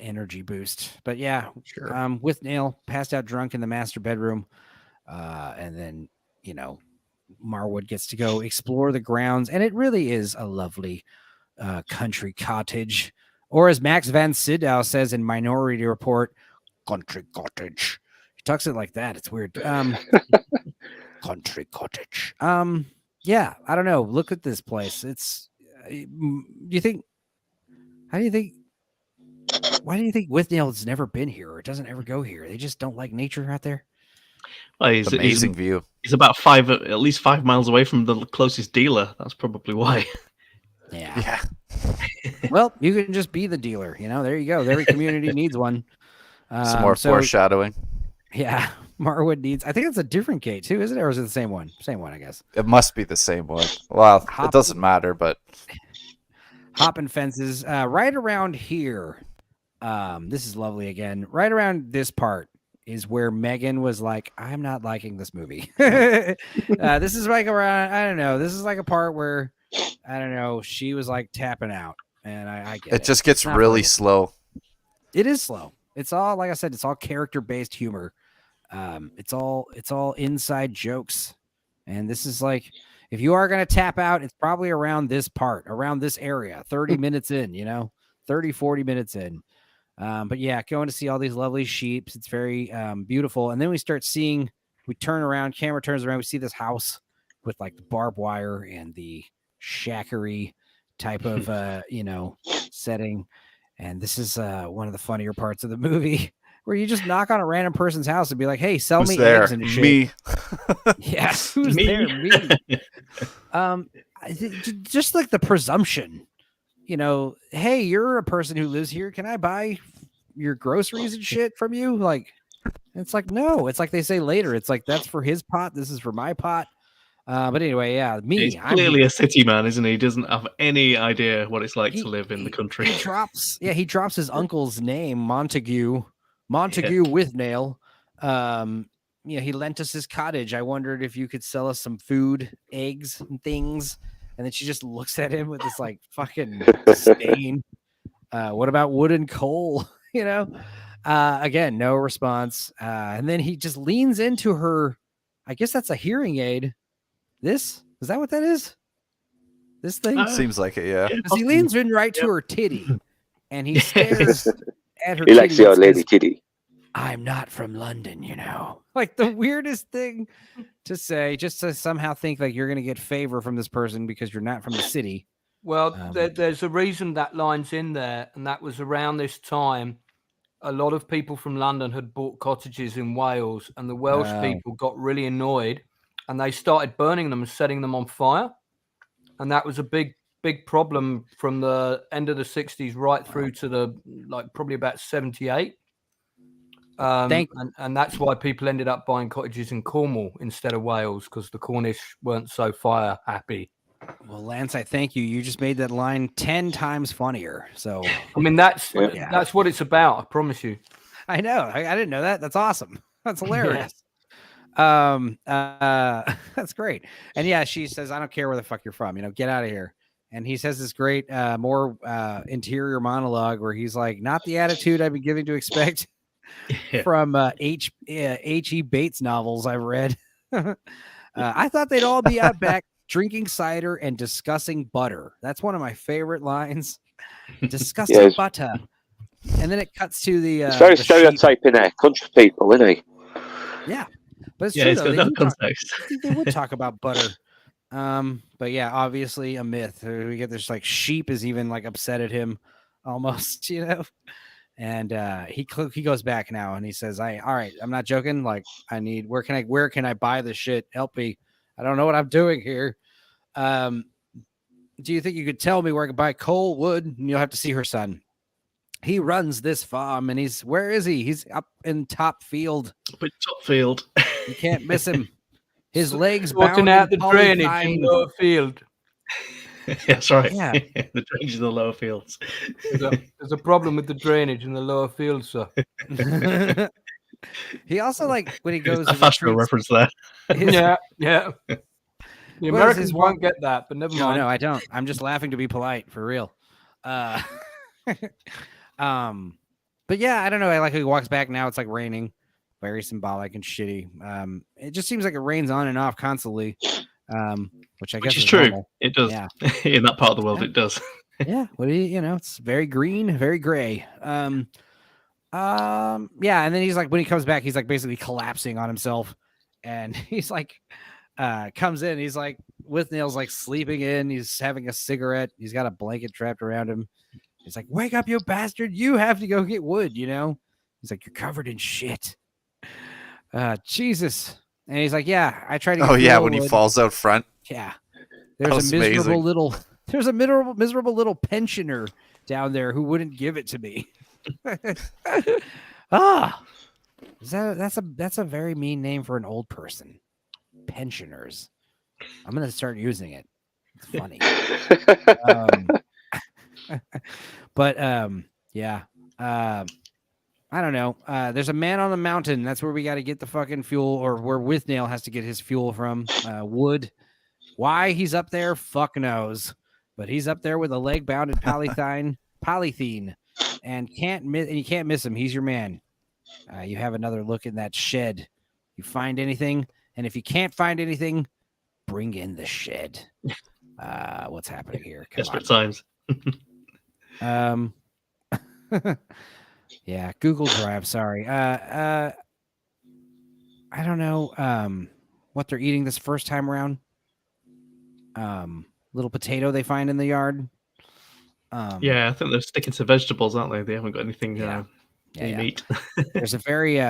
energy boost. But yeah, Sure. Withnail passed out drunk in the master bedroom, and then Marwood gets to go explore the grounds, and it really is a lovely country cottage, or as Max van Sydow says in Minority Report, country cottage. He talks it like that. It's weird. Country cottage. Yeah, I don't know. Look at this place. It's. Why do you think Withnail has never been here or doesn't ever go here? They just don't like nature out there. Well, It's amazing view. He's about at least 5 miles away from the closest dealer. That's probably why. Yeah. Well, you can just be the dealer. There you go. Every community needs one. Some more foreshadowing. Yeah, Marwood needs. I think it's a different gate too, isn't it? Or is it the same one? Same one, I guess. It must be the same one. Well, it doesn't matter, but hopping fences right around here. This is lovely again. Right around this part is where Megan was like, I'm not liking this movie. This is like around, I don't know. This is like a part where, I don't know, she was like tapping out. And I get it. It just gets really slow. It is slow. It's all, like I said, it's all character-based humor. It's all inside jokes. And this is like, if you are going to tap out, it's probably around this part, around this area, 30 minutes in, 30, 40 minutes in. But yeah, going to see all these lovely sheeps. It's very beautiful. And then we turn around, camera turns around. We see this house with like the barbed wire and the shackery type of, setting. And this is one of the funnier parts of the movie where you just knock on a random person's house and be like, hey, sell me eggs and shit. Me. Yeah. Who's there? Me. Just like the presumption. Hey, you're a person who lives here. Can I buy your groceries and shit from you? Like, it's like, no, it's like they say later. It's like, that's for his pot. This is for my pot. But anyway, yeah, He's clearly a city man, isn't he? He doesn't have any idea what it's like to live in the country. He drops his uncle's name, Montague Withnail. He lent us his cottage. I wondered if you could sell us some food, eggs, and things. And then she just looks at him with this like fucking disdain. What about wood and coal? Again, no response. And then he just leans into her. I guess that's a hearing aid. Is that what that is? This thing seems like it, yeah. He leans in right to her titty, and he stares at her. He likes your lady titty. I'm not from London, like the weirdest thing to say, just to somehow think like you're going to get favor from this person because you're not from the city. Well, there's a reason that line's in there, and that was around this time. A lot of people from London had bought cottages in Wales, and the Welsh people got really annoyed, and they started burning them and setting them on fire. And that was a big problem from the end of the 60s right through to probably about 78. And that's why people ended up buying cottages in Cornwall instead of Wales, because the Cornish weren't so fire happy. Well, Lance, I thank you. You just made that line 10 times funnier. So, I mean, that's what it's about. I promise you. I know. I didn't know that. That's awesome. That's hilarious. That's great. And yeah, she says, I don't care where the fuck you're from. Get out of here. and he says this great, more interior monologue where he's like, "Not the attitude I've been given to expect from H.E. Bates novels I've read. I thought they'd all be out back drinking cider and discussing butter. That's one of my favorite lines. Discussing Yes. butter." And then it cuts to the. It's very the sheep. stereotyping country people, isn't he? Yeah, but it's Yeah, true it's though. got They no do talk- context. I think they would talk about butter. But yeah, obviously a myth. We get this like sheep is even like upset at him almost, you know. And he goes back now and he says, all right, I'm not joking. Like, where can I buy this shit? Help me. I don't know what I'm doing here. Do you think you could tell me where I can buy coal, wood? And you'll have to see her son. He runs this farm and where is he? He's up in top field. But top field. You can't miss him. His legs Sorting bound out in the drainage in polythene. the lower field. That's right. Yeah. The drainage in the lower fields. There's a problem with the drainage in the lower field, sir. He also like when he goes There's a Fastro reference there. Yeah. The What is Americans his won't get that, but never mind. No, I don't. I'm just laughing to be polite, for real. But yeah, I don't know. I like how he walks back now. It's like raining, very symbolic and shitty. It just seems like it rains on and off constantly. Which I guess Which is is true. normal. It does. Yeah. In that part of the world, Yeah. it does. Yeah. What do you know? It's very green, very gray. Yeah, and then he's like, when he comes back, he's like basically collapsing on himself, and he's like, comes in, he's like, Withnail's like sleeping in, he's having a cigarette, he's got a blanket trapped around him. He's like, "Wake up, you bastard! You have to go get wood." You know, he's like, "You're covered in shit." Jesus, and he's like, "Yeah, I tried to." Oh yeah, fuel when he wood." falls out front. Yeah, That was there's a miserable amazing. little. There's a miserable little pensioner down there who wouldn't give it to me. That's a very mean name for an old person. Pensioners. I'm gonna start using it. It's funny. But yeah. I don't know. There's a man on the mountain. That's where we got to get the fucking fuel, or where Withnail has to get his fuel from. Wood. Why he's up there, fuck knows. But he's up there with a leg bound in polythene, and you can't miss him. He's your man. You have another look in that shed. You find anything, and if you can't find anything, bring in the shed. What's happening here? Desperate times. Yeah, Google Drive. Sorry. I don't know what they're eating this first time around. Little potato they find in the yard. Yeah, I think they're sticking to vegetables, aren't they? They haven't got anything any meat. There's a very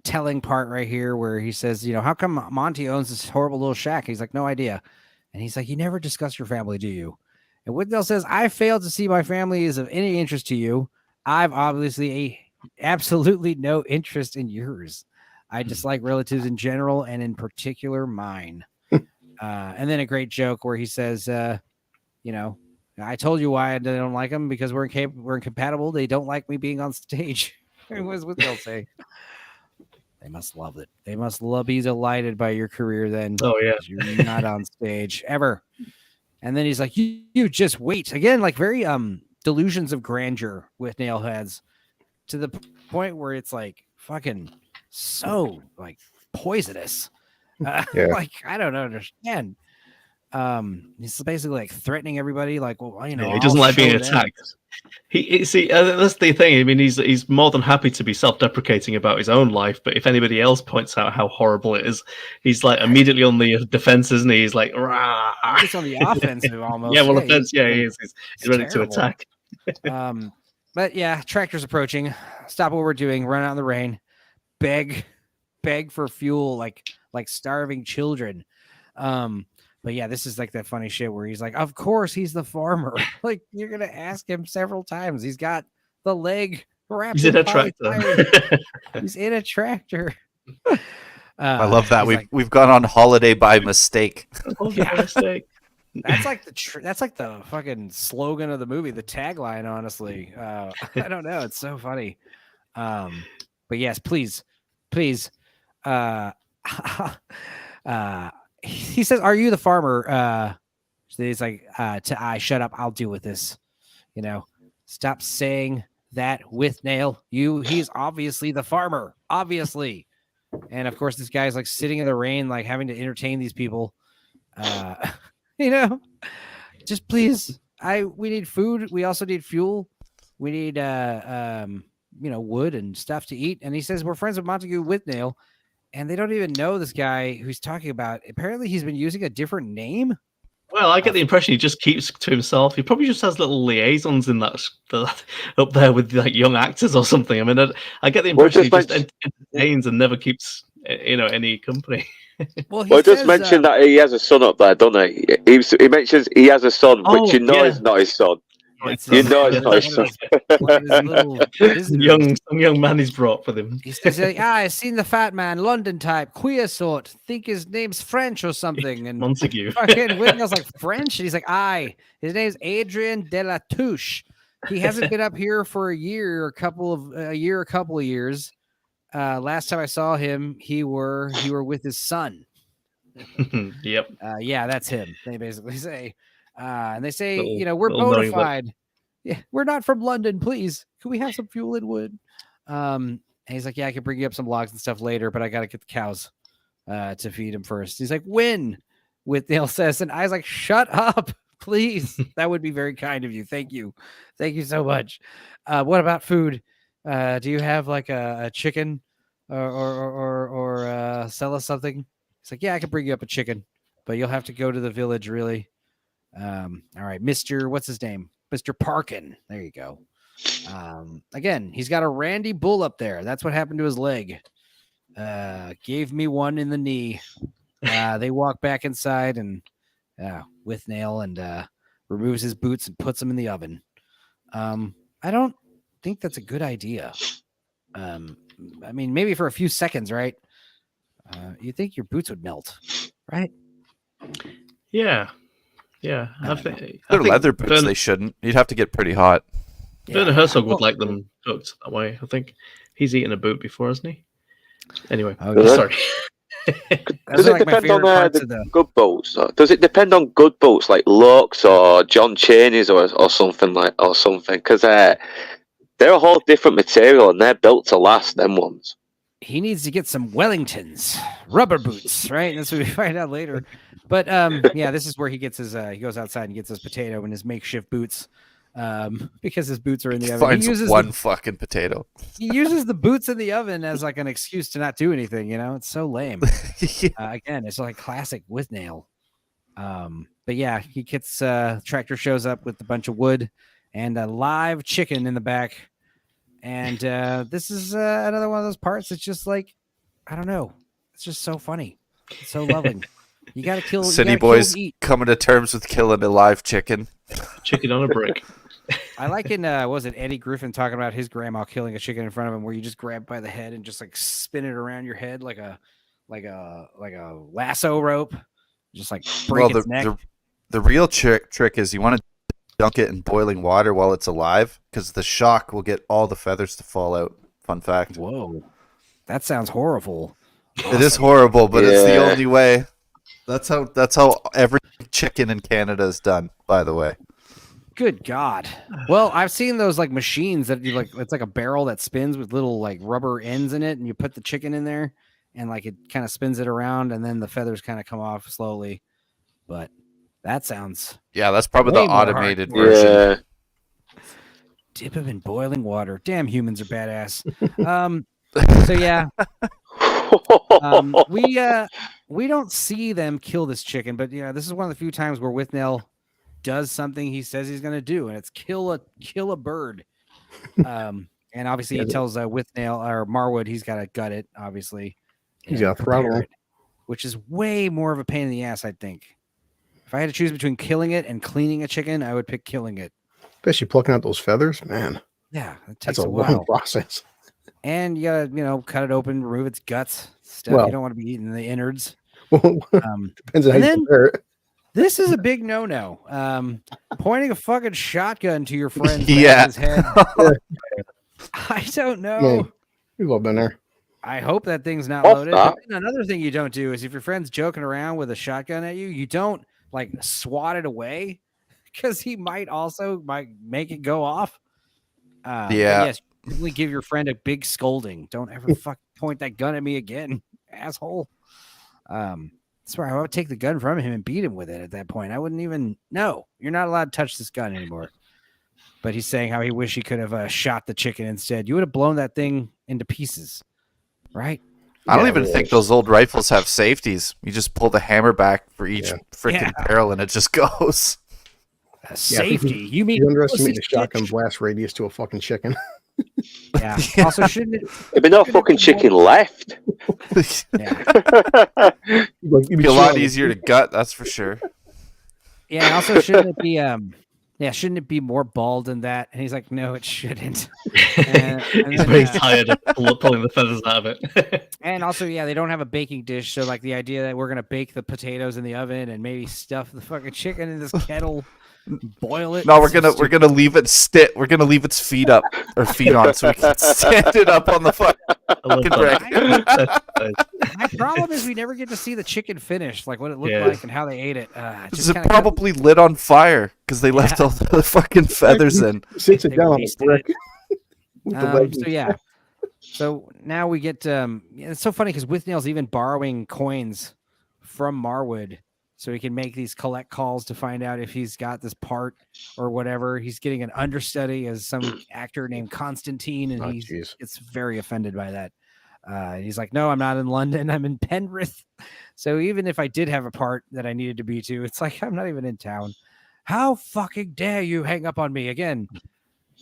telling part right here where he says, you know, how come Monty owns this horrible little shack? He's like, no idea. And he's like, you never discuss your family, do you? And Withnail says, I failed to see my family is of any interest to you. I've obviously absolutely no interest in yours. I dislike relatives in general and in particular mine. And then a great joke where he says, you know, I told you why I don't like them, because we're incompatible. They don't like me being on stage. What was Withnail say? They must love it. They must be delighted by your career then. Oh yeah, you're not on stage ever. And then he's like, you just wait again, like very delusions of grandeur Withnail has, to the point where it's like fucking so like poisonous. Like I don't understand. He's basically like threatening everybody, like, well, you know, he doesn't like being attacked. That's the thing. I mean, he's more than happy to be self-deprecating about his own life, but if anybody else points out how horrible it is, he's like immediately on the defense, isn't he? He's like, rah. He's on the offensive almost. Yeah, well, offense. Yeah, he is. He's ready to attack. But yeah, tractor's approaching. Stop what we're doing. Run out in the rain. Beg for fuel, like starving children. But yeah, this is like that funny shit where he's like, of course he's the farmer. Like, you're going to ask him several times. He's got the leg wrapped. He's in a tractor. He's in a tractor. I love that. We've gone on holiday by mistake. Mistake. That's like the fucking slogan of the movie, the tagline, honestly. I don't know. It's so funny. But yes, please. He says, are you the farmer? he's like, to I, shut up. I'll deal with this. You know, stop saying that Withnail. He's obviously the farmer, obviously. And of course, this guy's like sitting in the rain, like having to entertain these people. You know, just please. We need food. We also need fuel. We need, wood and stuff to eat. And he says, we're friends with Montague Withnail. And they don't even know this guy who's talking about. Apparently, he's been using a different name. Well, I get the impression he just keeps to himself. He probably just has little liaisons in that up there with like young actors or something. I mean, I get the impression he just entertains and never keeps any company. Well, just mention that he has a son up there, doesn't he? He mentions he has a son, which is not his son. You know it's not his son. Some young man he's brought for them. He says, I seen the fat man, London type, queer sort. Think his name's French or something. And Montague. Fucking Withnail's like, French? And he's like, his name's Adrian de la Touche. He hasn't been up here for a year or a couple of years. Last time I saw him, he were with his son. Yep. Yeah, that's him. They basically say, and they say, we're bona fide. Yeah, we're not from London. Please, can we have some fuel and wood? And he's like, yeah, I can bring you up some logs and stuff later, but I got to get the cows to feed him first. He's like, when? Withnail says, and I was like, shut up, please. That would be very kind of you. Thank you so much. What about food? Do you have like a chicken or sell us something? He's like, yeah, I can bring you up a chicken, but you'll have to go to the village, really. All right, what's his name? Mr. Parkin. There you go. Again, he's got a Randy bull up there. That's what happened to his leg. Gave me one in the knee. They walk back inside and Withnail and removes his boots and puts them in the oven. I don't think that's a good idea. I mean, maybe for a few seconds, right? You think your boots would melt, right? Yeah. I think they're leather boots. They shouldn't. You'd have to get pretty hot. Werner Herzog would like them cooked that way. I think he's eaten a boot before, hasn't he? Anyway, sorry. Does it depend on the good boats? Does it depend on good boats like Lux or John Cheney's or something Because they're a whole different material and they're built to last. Them ones. He needs to get some Wellingtons, rubber boots, right? That's what we find out later. But this is where he gets his. He goes outside and gets his potato and his makeshift boots, because his boots are in the oven. He uses fucking potato. He uses the boots in the oven as like an excuse to not do anything. It's so lame. Again, it's like classic Withnail. But yeah, he gets tractor shows up with a bunch of wood and a live chicken in the back. And this is another one of those parts. It's just like, I don't know. It's just so funny. It's so loving. You got to kill. City boys coming to terms with killing a live chicken. Chicken on a brick. I like in was it Eddie Griffin talking about his grandma killing a chicken in front of him, where you just grab by the head and just like spin it around your head like a lasso rope, just like break its neck. The real trick is you want to dunk it in boiling water while it's alive, because the shock will get all the feathers to fall out. Fun fact. Whoa, that sounds horrible. Awesome. It is horrible, but it's the only way. That's how every chicken in Canada is done, by the way. Good God. Well, I've seen those like machines that you like. It's like a barrel that spins with little like rubber ends in it, and you put the chicken in there, and like it kind of spins it around, and then the feathers kind of come off slowly. But that sounds that's probably the automated version. Dip them in boiling water. Damn, humans are badass. So yeah. We don't see them kill this chicken, but this is one of the few times where Withnail does something he says he's going to do, and it's kill a bird. And obviously he tells Withnail or Marwood he's got to gut it. Obviously, he's got to throttle it, which is way more of a pain in the ass. I think if I had to choose between killing it and cleaning a chicken, I would pick killing it. Especially plucking out those feathers, man. Yeah, that's a long process. And you gotta, cut it open, remove its guts, stuff. You don't want to be eating the innards. Depends on how you compare it. This is a big no-no. Pointing a fucking shotgun to your friend's his head. I don't know. Man, we've all been there. I hope that thing's not loaded. But another thing you don't do is if your friend's joking around with a shotgun at you, you don't like swat it away because he might make it go off. But Yeah. yes, definitely give your friend a big scolding. Don't ever point that gun at me again, asshole. That's where I would take the gun from him and beat him with it at that point. I wouldn't even, no, you're not allowed to touch this gun anymore. But he's saying how he wish he could have shot the chicken instead. You would have blown that thing into pieces, right? I don't even think those old rifles have safeties. You just pull the hammer back for each freaking barrel and it just goes. Safety? You mean you underestimate the shotgun blast radius to a fucking chicken? Yeah. Also, shouldn't it? There'd be no fucking chicken left. Yeah. It'd be a lot easier to gut, that's for sure. Yeah. Also, shouldn't it be? Shouldn't it be more bald than that? And he's like, no, it shouldn't. He's very tired of pulling the feathers out of it. And also, they don't have a baking dish, so like the idea that we're gonna bake the potatoes in the oven and maybe stuff the fucking chicken in this kettle. Boil it. No, we're gonna leave it We're gonna leave its feet up or feet on so we can stand it up on the fucking brick. My problem is we never get to see the chicken finished, like what it looked like and how they ate it. This is probably lit on fire because they left all the fucking feathers in. Sits it down on a brick. So now we get. It's so funny because Withnail's even borrowing coins from Marwood. So he can make these collect calls to find out if he's got this part or whatever. He's getting an understudy as some actor named Constantine, and he gets very offended by that. He's like, no, I'm not in London. I'm in Penrith. So even if I did have a part that I needed to be to, it's like, I'm not even in town. How fucking dare you hang up on me again?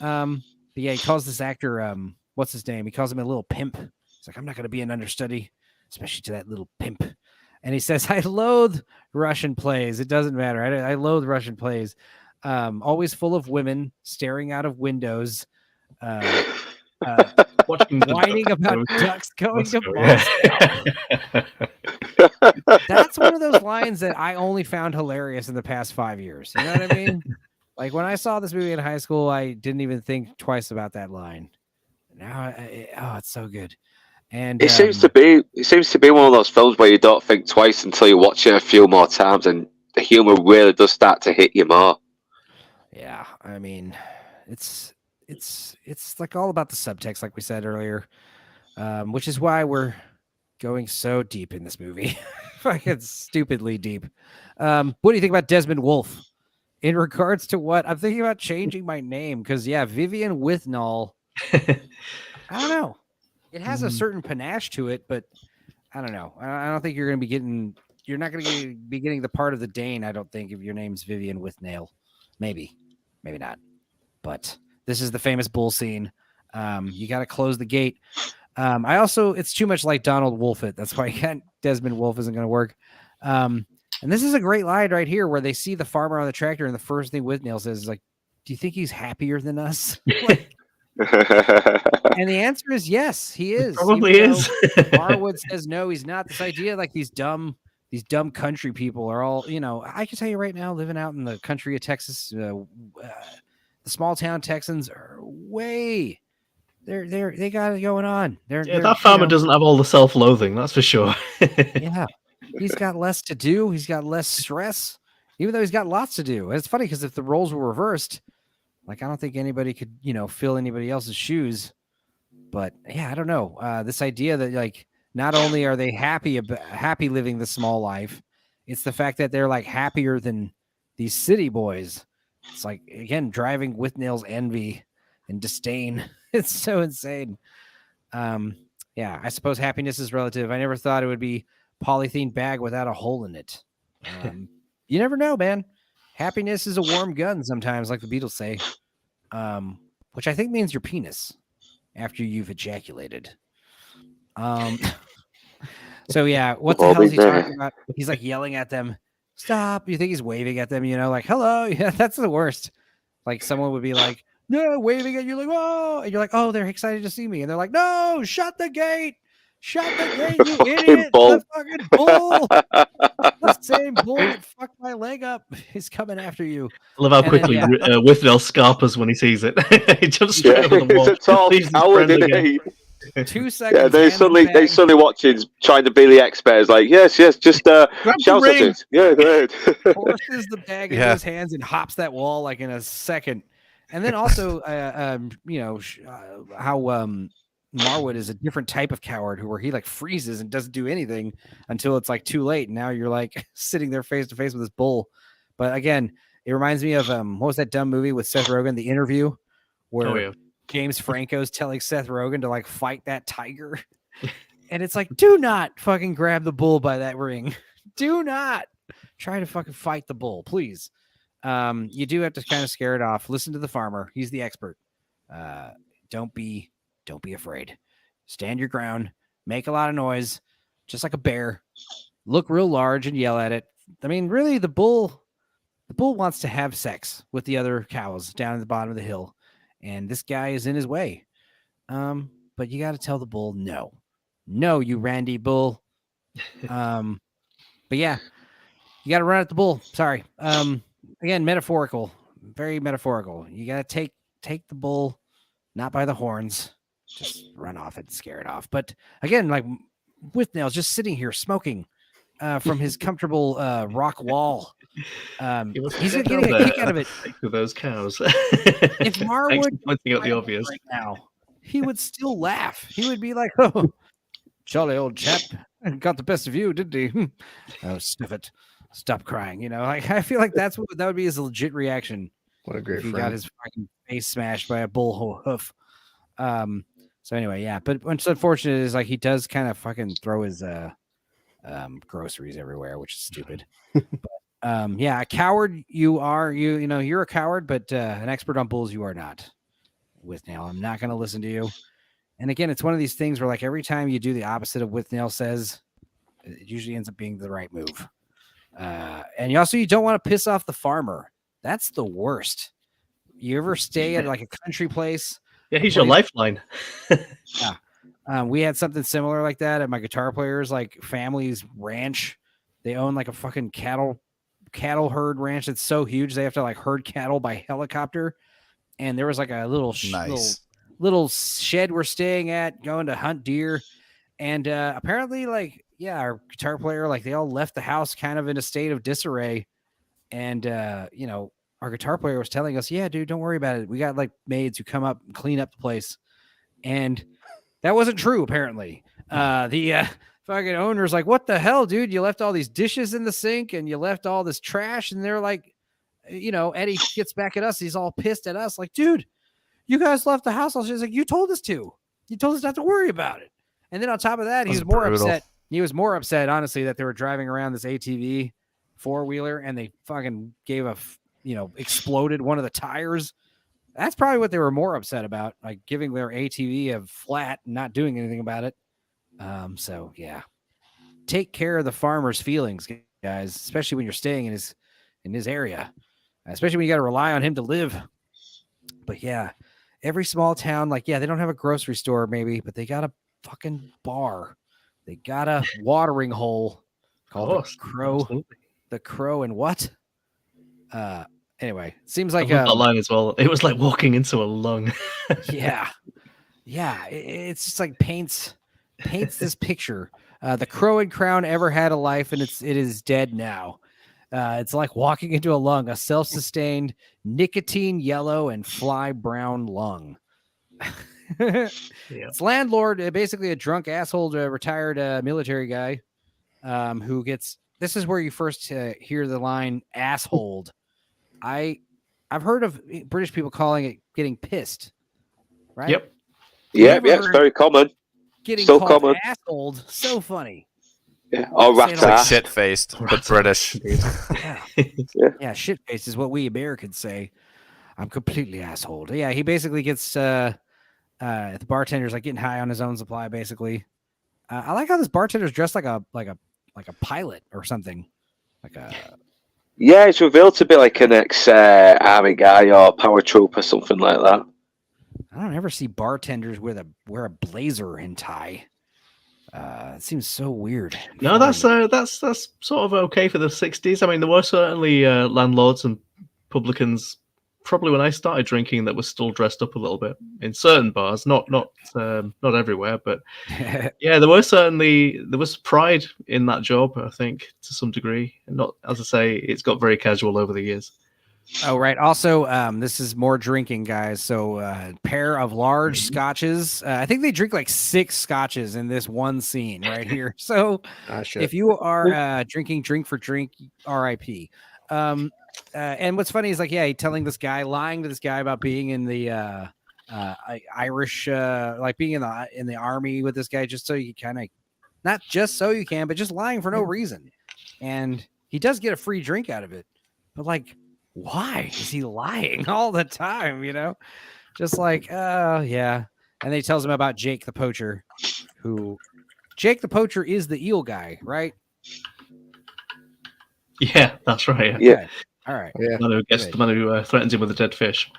But yeah, he calls this actor, what's his name? He calls him a little pimp. He's like, I'm not going to be an understudy, especially to that little pimp. And he says, I loathe Russian plays. It doesn't matter. I loathe Russian plays. Always full of women staring out of windows, whining about ducks going to Moscow. That's one of those lines that I only found hilarious in the past 5 years. You know what I mean? Like when I saw this movie in high school, I didn't even think twice about that line. Now, it's so good. And it seems to be one of those films where you don't think twice until you watch it a few more times, and the humor really does start to hit you more. Yeah, I mean, it's like all about the subtext, like we said earlier, which is why we're going so deep in this movie, fucking stupidly deep. What do you think about Desmond Wolfe? In regards to what I'm thinking about changing my name because Vivian Withnail. I don't know. It has a certain panache to it, but I don't know. I don't think you're not going to be getting the part of the Dane. I don't think if your name's Vivian Withnail, maybe not. But this is the famous bull scene. You got to close the gate. It's too much like Donald Wolfett. That's why Desmond Wolfe isn't going to work. And this is a great line right here where they see the farmer on the tractor, and the first thing Withnail says is like, "Do you think he's happier than us?" And the answer is yes, he is. Probably is. Marwood says no, he's not. This idea like these dumb country people are all, I can tell you right now, living out in the country of Texas, the small town Texans are way they got it going on. That farmer doesn't have all the self-loathing, that's for sure. Yeah. He's got less to do, he's got less stress, even though he's got lots to do. And it's funny because if the roles were reversed, like, I don't think anybody could, fill anybody else's shoes. But yeah, I don't know. This idea that like, not only are they happy living the small life, it's the fact that they're like happier than these city boys. It's like, again, driving Withnail's envy and disdain. It's so insane. I suppose happiness is relative. I never thought it would be polythene bag without a hole in it. You never know, man. Happiness is a warm gun sometimes, like the Beatles say, which I think means your penis after you've ejaculated. So yeah, what the hell is he talking about? He's like yelling at them, stop. You think he's waving at them, like, hello? Yeah, that's the worst. Like someone would be like, no, waving at you, like, whoa, and you're like, oh, they're excited to see me. And they're like, no, shut the gate. Shut the gate, you idiot! Bull. The fucking bull! The same bull that fucked my leg up is coming after you. I love how quickly Withnail scarpers when he sees it. He jumps straight over the wall. He's a tall coward, isn't he? 2 seconds. Yeah, they hand in the suddenly bag. watching, trying to be the experts. Like, yes, just Grab the shout at ring. it. Yeah, good. Forces the bag into Yeah. his hands and hops that wall like in a second. And then also, how Marwood is a different type of coward where he like freezes and doesn't do anything until it's like too late. And now you're like sitting there face to face with this bull. But again, it reminds me of what was that dumb movie with Seth Rogen, The Interview, where Oh, yeah. James Franco's telling Seth Rogen to like fight that tiger. And it's like, do not fucking grab the bull by that ring. Do not try to fucking fight the bull, please. You do have to kind of scare it off. Listen to the farmer. He's the expert. Don't be afraid. Stand your ground. Make a lot of noise, just like a bear. Look real large and yell at it. I mean, really, the bull wants to have sex with the other cows down at the bottom of the hill, and this guy is in his way. But you got to tell the bull no, you randy bull. But yeah, you got to run at the bull. Sorry. Again, metaphorical, very metaphorical. You got to take the bull, not by the horns, just run off it, scare it off. But again, like Withnail's just sitting here smoking from his comfortable rock wall. He's getting a kick out of it. For those cows. If Marwood pointing out the obvious right now, he would still laugh. He would be like, "Oh, jolly old chap, got the best of you, didn't he? Oh, sniff it, stop crying." You know, like I feel like that would be his legit reaction. What a great if he friend. got his fucking face smashed by a bull hoof. So anyway, yeah. But what's unfortunate is like he does kind of fucking throw his groceries everywhere, which is stupid. But, yeah, a coward you are. You know you're a coward, but an expert on bulls you are not. Withnail, I'm not going to listen to you. And again, it's one of these things where like every time you do the opposite of Withnail says, it usually ends up being the right move. And you don't want to piss off the farmer. That's the worst. You ever stay at like a country place? Yeah, he's your lifeline. Yeah. We had something similar like that at my guitar player's like family's ranch. They own like a fucking cattle herd ranch that's so huge they have to like herd cattle by helicopter. And there was like a little little shed we're staying at, going to hunt deer. And apparently, like, yeah, our guitar player, like, they all left the house kind of in a state of disarray. And our guitar player was telling us, "Yeah, dude, don't worry about it. We got like maids who come up and clean up the place." And that wasn't true, apparently. The fucking owner's like, "What the hell, dude? You left all these dishes in the sink and you left all this trash." And they're like, Eddie gets back at us. He's all pissed at us. Like, dude, you guys left the house. She's like, you told us to. You told us not to worry about it. And then on top of that, he was more upset. He was more upset, honestly, that they were driving around this ATV 4-wheeler and they fucking gave exploded one of the tires. That's probably what they were more upset about, like giving their ATV a flat and not doing anything about it. So yeah, take care of the farmer's feelings, guys, especially when you're staying in his area, especially when you got to rely on him to live. But yeah, every small town, like, yeah, they don't have a grocery store maybe, but they got a fucking bar. They got a watering hole called the Crow. Absolutely. The Crow and what? Anyway, seems like that line as well. It was like walking into a lung. Yeah. It's just like paints this picture. The Crow and Crown ever had a life, and it is dead now. It's like walking into a lung, a self-sustained nicotine yellow and fly brown lung. Yeah. It's landlord, basically a drunk asshole, retired military guy, who gets. This is where you first hear the line "assholed." I've heard of British people calling it getting pissed, right? Yep. Yeah, it's very common. Getting so called common. Assholed, so funny. Yeah. Oh, it's like shit-faced, but British. Yeah, shit-faced is what we Americans say. I'm completely assholed. Yeah, he basically gets the bartender's like getting high on his own supply, basically. I like how this bartender's dressed like a pilot or something. Yeah, it's revealed to be like an ex-army guy or power troop or something like that. I don't ever see bartenders wear a blazer and tie. It seems so weird. No, that's sort of okay for the 60s. I mean, there were certainly landlords and publicans probably when I started drinking that was still dressed up a little bit in certain bars, not everywhere, but yeah, there was pride in that job, I think, to some degree. And not, as I say, it's got very casual over the years. Oh, right. Also, this is more drinking, guys. So, pair of large Mm-hmm. scotches. I think they drink like 6 scotches in this one scene right here. So, Shit. if you are drinking drink for drink, RIP. And what's funny is like, yeah, telling this guy, lying to this guy about being in the Irish, like being in the army with this guy, just so you kind of, not just so you can, but just lying for no reason. And he does get a free drink out of it, but like, why is he lying all the time? You know, just like, yeah. And then he tells him about Jake the poacher, Jake the poacher is the eel guy, right? Yeah, that's right. Yeah. Okay. All right. Yeah. The man who threatens him with a dead fish.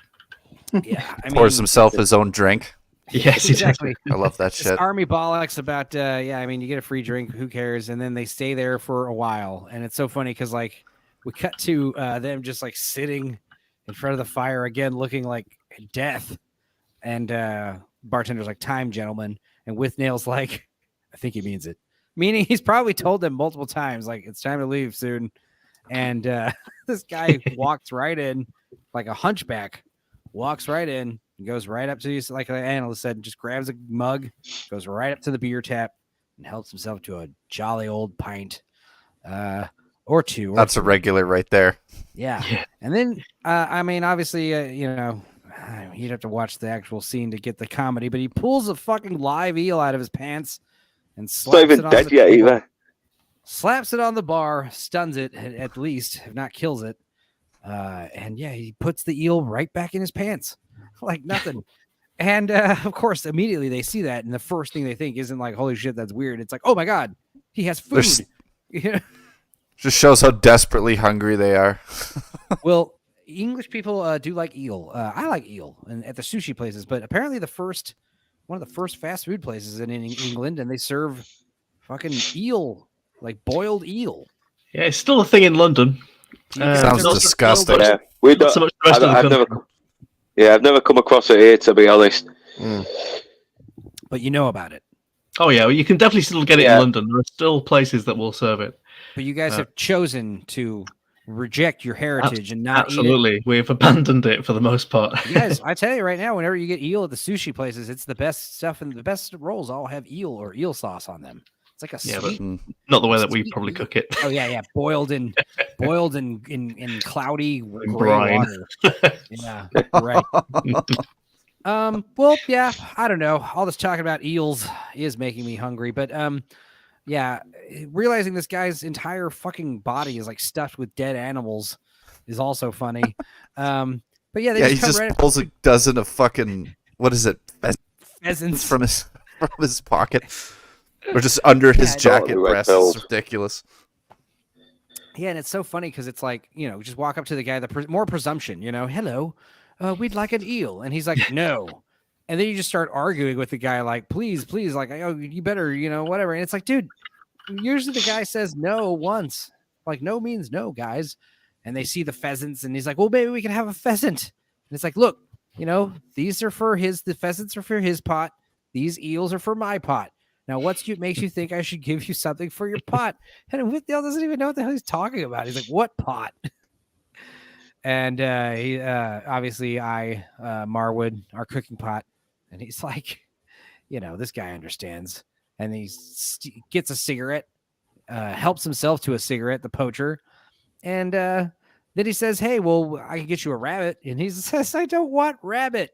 Yeah. I Pours mean, himself his own drink. Yes, exactly. I love that This shit. army bollocks about, yeah, I mean, you get a free drink, who cares? And then they stay there for a while. And it's so funny because, like, we cut to them just like sitting in front of the fire again, looking like death. And bartender's like, time, gentlemen. And Withnail's like, I think he means it. Meaning he's probably told them multiple times, like, it's time to leave soon. And this guy walks right in, like a hunchback, walks right in and goes right up to you, like the analyst said, just grabs a mug, goes right up to the beer tap, and helps himself to a jolly old pint. Or two. That's a regular right there. Yeah. And then, I mean, obviously, you know, you'd have to watch the actual scene to get the comedy, but he pulls a fucking live eel out of his pants and It's slaps not it even on dead the yet table, either. slaps it on the bar, stuns it at least, if not kills it. And yeah, he puts the eel right back in his pants like nothing. And of course, immediately they see that, and the first thing they think isn't like, holy shit, that's weird. It's like, oh my God, he has food. Just shows how desperately hungry they are. Well, English people do like eel. I like eel and at the sushi places, but apparently one of the first fast food places in England, and they serve fucking eel, like boiled eel. Yeah, it's still a thing in London. Sounds not- disgusting. Yeah, we Not don't. so much the rest of the I've never. country. Yeah, I've never come across it here, to be honest. But you know about it. Oh yeah, well, you can definitely still get it Yeah. in London. There are still places that will serve it. But you guys have chosen to reject your heritage and not eat Absolutely, we've abandoned it for the most part. it. You guys, I tell you right now, whenever you get eel at the sushi places, it's the best stuff, and the best rolls all have eel or eel sauce on them. It's like a Yeah, but sweet. not the way that we Sweet probably meat. cook it. Oh yeah, boiled in cloudy gray brine. water. Yeah, right. Well, yeah, I don't know. All this talking about eels is making me hungry, but yeah, realizing this guy's entire fucking body is like stuffed with dead animals is also funny. But yeah, they Yeah, he just come just right pulls a dozen of fucking, what is it, pheasants from his pocket, or just under his Yeah, jacket totally red breast. pills. It's ridiculous. Yeah, and it's so funny because it's like, you know, just walk up to the guy, more presumption, you know, hello, we'd like an eel. And he's like, no. And then you just start arguing with the guy, like, please, like, oh, you better, you know, whatever. And it's like, dude, usually the guy says no once. Like, no means no, guys. And they see the pheasants, and he's like, well, maybe we can have a pheasant. And it's like, look, you know, the pheasants are for his pot. These eels are for my pot. Now, makes you think I should give you something for your pot? And Withnail doesn't even know what the hell he's talking about. He's like, what pot? And he obviously Marwood, our cooking pot. And he's like, you know, this guy understands. And he gets a cigarette, helps himself to a cigarette, the poacher. And then he says, hey, well, I can get you a rabbit. And he says, I don't want rabbit.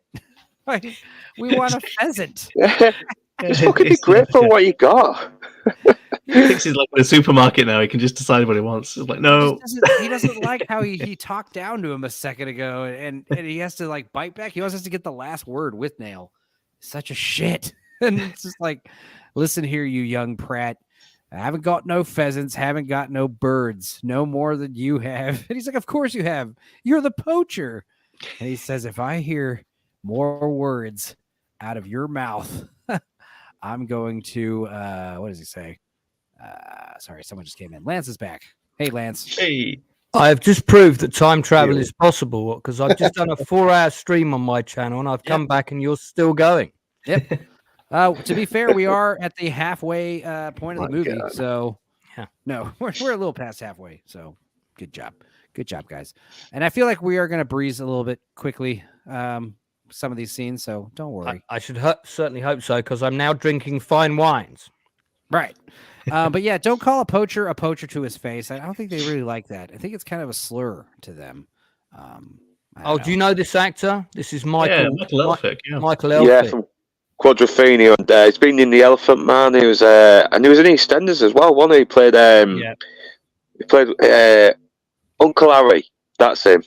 We want a pheasant. Just fucking be grateful for what you got. He thinks he's like in a supermarket now. He can just decide what he wants. It's like, no. He doesn't like how he talked down to him a second ago, and he has to like bite back. He always has to get the last word with nail. Such a shit. And it's just like, listen here, you young prat. I haven't got no pheasants, haven't got no birds, no more than you have. And he's like, of course you have. You're the poacher. And he says, if I hear more words out of your mouth, I'm going to, what does he say? Sorry, someone just came in. Lance is back. Hey, Lance. Hey. I've just proved that time travel is possible because I've just done a 4-hour stream on my channel and I've come back and you're still going. Yep. To be fair, we are at the halfway point of the movie. God. So, no, we're a little past halfway. So, good job. Good job, guys. And I feel like we are going to breeze a little bit quickly some of these scenes. So, don't worry. I should certainly hope so because I'm now drinking fine wines. Right. But yeah, don't call a poacher to his face. I don't think they really like that. I think it's kind of a slur to them. Do you know this actor? This is Michael. Yeah, Michael Elphick. Yeah. Michael Elphick. Yeah, from Quadrophenia, and he's been in The Elephant Man. He was in EastEnders as well. One he played. He played Uncle Harry. That's him.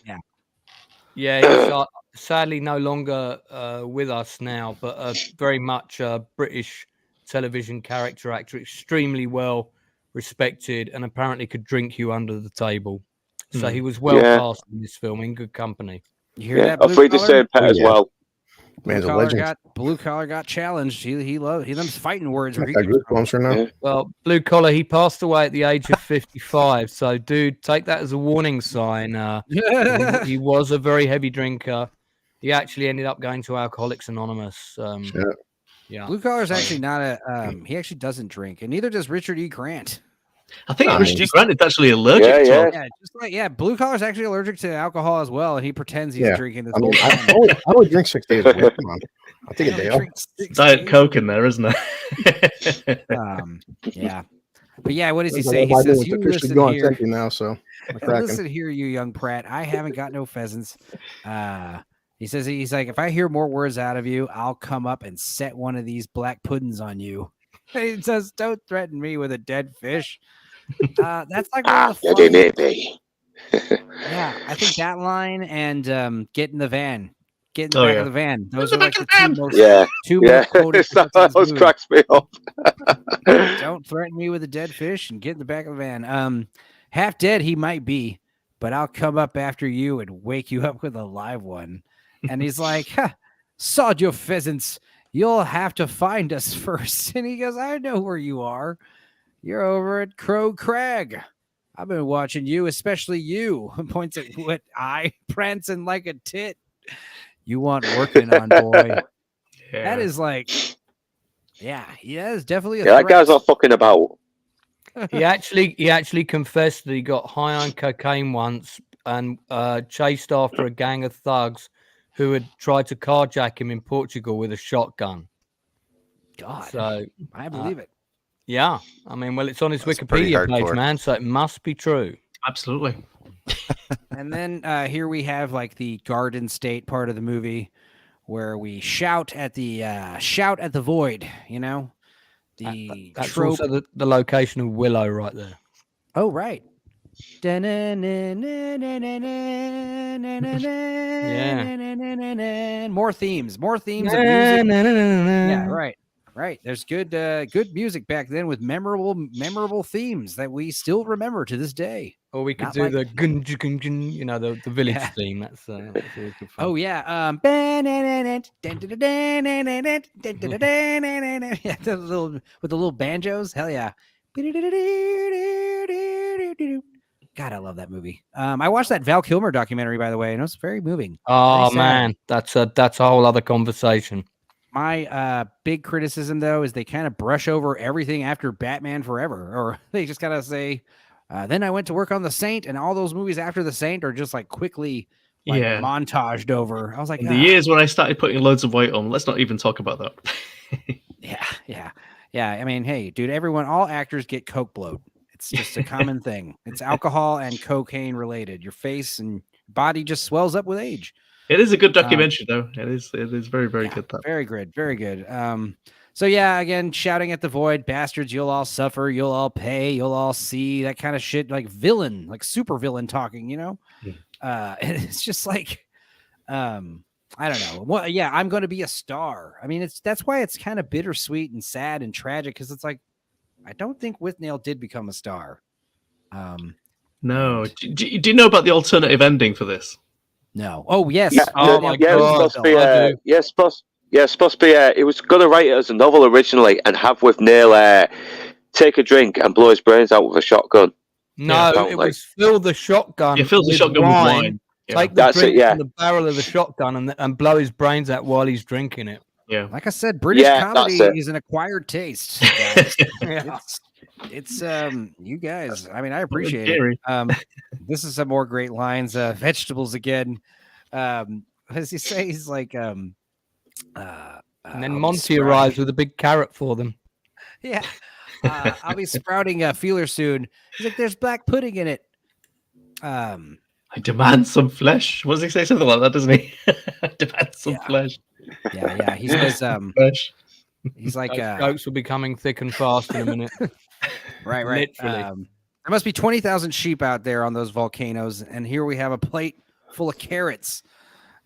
Yeah. He's sadly no longer with us now, but very much a British television character actor, extremely well respected, and apparently could drink you under the table. So he was well cast in this film, in good company. You hear that? I'll read the same pet as well. Man's a legend. Blue Collar got challenged. He loves fighting words. I got goosebumps right now. Well, Blue Collar, he passed away at the age of 55. So, dude, take that as a warning sign. He was a very heavy drinker. He actually ended up going to Alcoholics Anonymous. Yeah. Blue Collar's actually not a. He actually doesn't drink, and neither does Richard E. Grant. I think Richard Grant is actually allergic to it. Blue Collar's actually allergic to alcohol as well, and he pretends he's drinking this whole time. I would drink 6 days a week. Come on. I'll take a day off. Diet Coke in there, isn't there? Yeah. But yeah, what does he say? He says, "You listen here now, so listen here, you young Pratt. I haven't got no pheasants." He says he's like, if I hear more words out of you, I'll come up and set one of these black puddings on you. He says, "Don't threaten me with a dead fish." That's like one of the funny... Yeah, I think that line and get in the van. Get in the back of the van. Those are like the two most quoted that cracks me up. Don't threaten me with a dead fish and get in the back of the van. Half dead he might be, but I'll come up after you and wake you up with a live one. And he's like, sod your pheasants. You'll have to find us first. And he goes, I know where you are. You're over at Crow Crag. I've been watching you, especially you. Points at what eye prancing like a tit. You want working on, boy. That is like, that is definitely a threat. That guy's not fucking about. He actually confessed that he got high on cocaine once and chased after a gang of thugs who had tried to carjack him in Portugal with a shotgun. God, so I believe it. Yeah, I mean, well, it's on his Wikipedia page, man, so it must be true. Absolutely. And then here we have like the Garden State part of the movie where we shout at the void, you know? That's trope. Also the location of Willow right there. Oh, right. Yeah. More themes of music. Yeah, right. Right. There's good music back then with memorable themes that we still remember to this day. Or we could do the gun, you know, the village theme. That's always good fun. Oh yeah. With the little banjos. Hell yeah. God, I love that movie. I watched that Val Kilmer documentary, by the way, and it was very moving. Oh man, that's a whole other conversation. My big criticism, though, is they kind of brush over everything after Batman Forever, or they just kind of say, then I went to work on The Saint, and all those movies after The Saint are just like quickly montaged over. I was like, the years when I started putting loads of weight on, let's not even talk about that. Yeah. I mean, hey, dude, all actors get coke bloat. It's just a common thing. It's alcohol and cocaine related. Your face and body just swells up with age. It is a good documentary, though. It is very, very good. Very good, very good. So yeah, again, shouting at the void, bastards, you'll all suffer, you'll all pay, you'll all see, that kind of shit, like villain, like super villain talking, you know? And it's just like, I don't know. Well, yeah, I'm going to be a star. I mean, that's why it's kind of bittersweet and sad and tragic, because it's like, I don't think Withnail did become a star. No. Do you know about the alternative ending for this? No. Oh, yes. Yeah, oh, my God. It's supposed to be, supposed to be, it was going to write it as a novel originally and have Withnail take a drink and blow his brains out with a shotgun. No, Sounds it like- was fill the shotgun. He fills the shotgun with wine. Yeah. Take the That's it, drink yeah. from the barrel of the shotgun and blow his brains out while he's drinking it. Yeah. Like I said, British Yeah, comedy that's it. is an acquired taste, guys. Yeah. It's you guys. I mean, I appreciate Gary. it. This is some more great lines. Vegetables again. What does he say? He's like, And then I'll be Monty sprouting- arrives with a big carrot for them. Yeah, I'll be sprouting a feeler soon. He's like, there's black pudding in it. I demand some flesh. What does he say? Something like that, doesn't he? I demand some Yeah. flesh. Yeah. He says, Flesh. he's like, Those jokes will be coming thick and fast in a minute. right. Literally. There must be 20,000 sheep out there on those volcanoes, and here we have a plate full of carrots.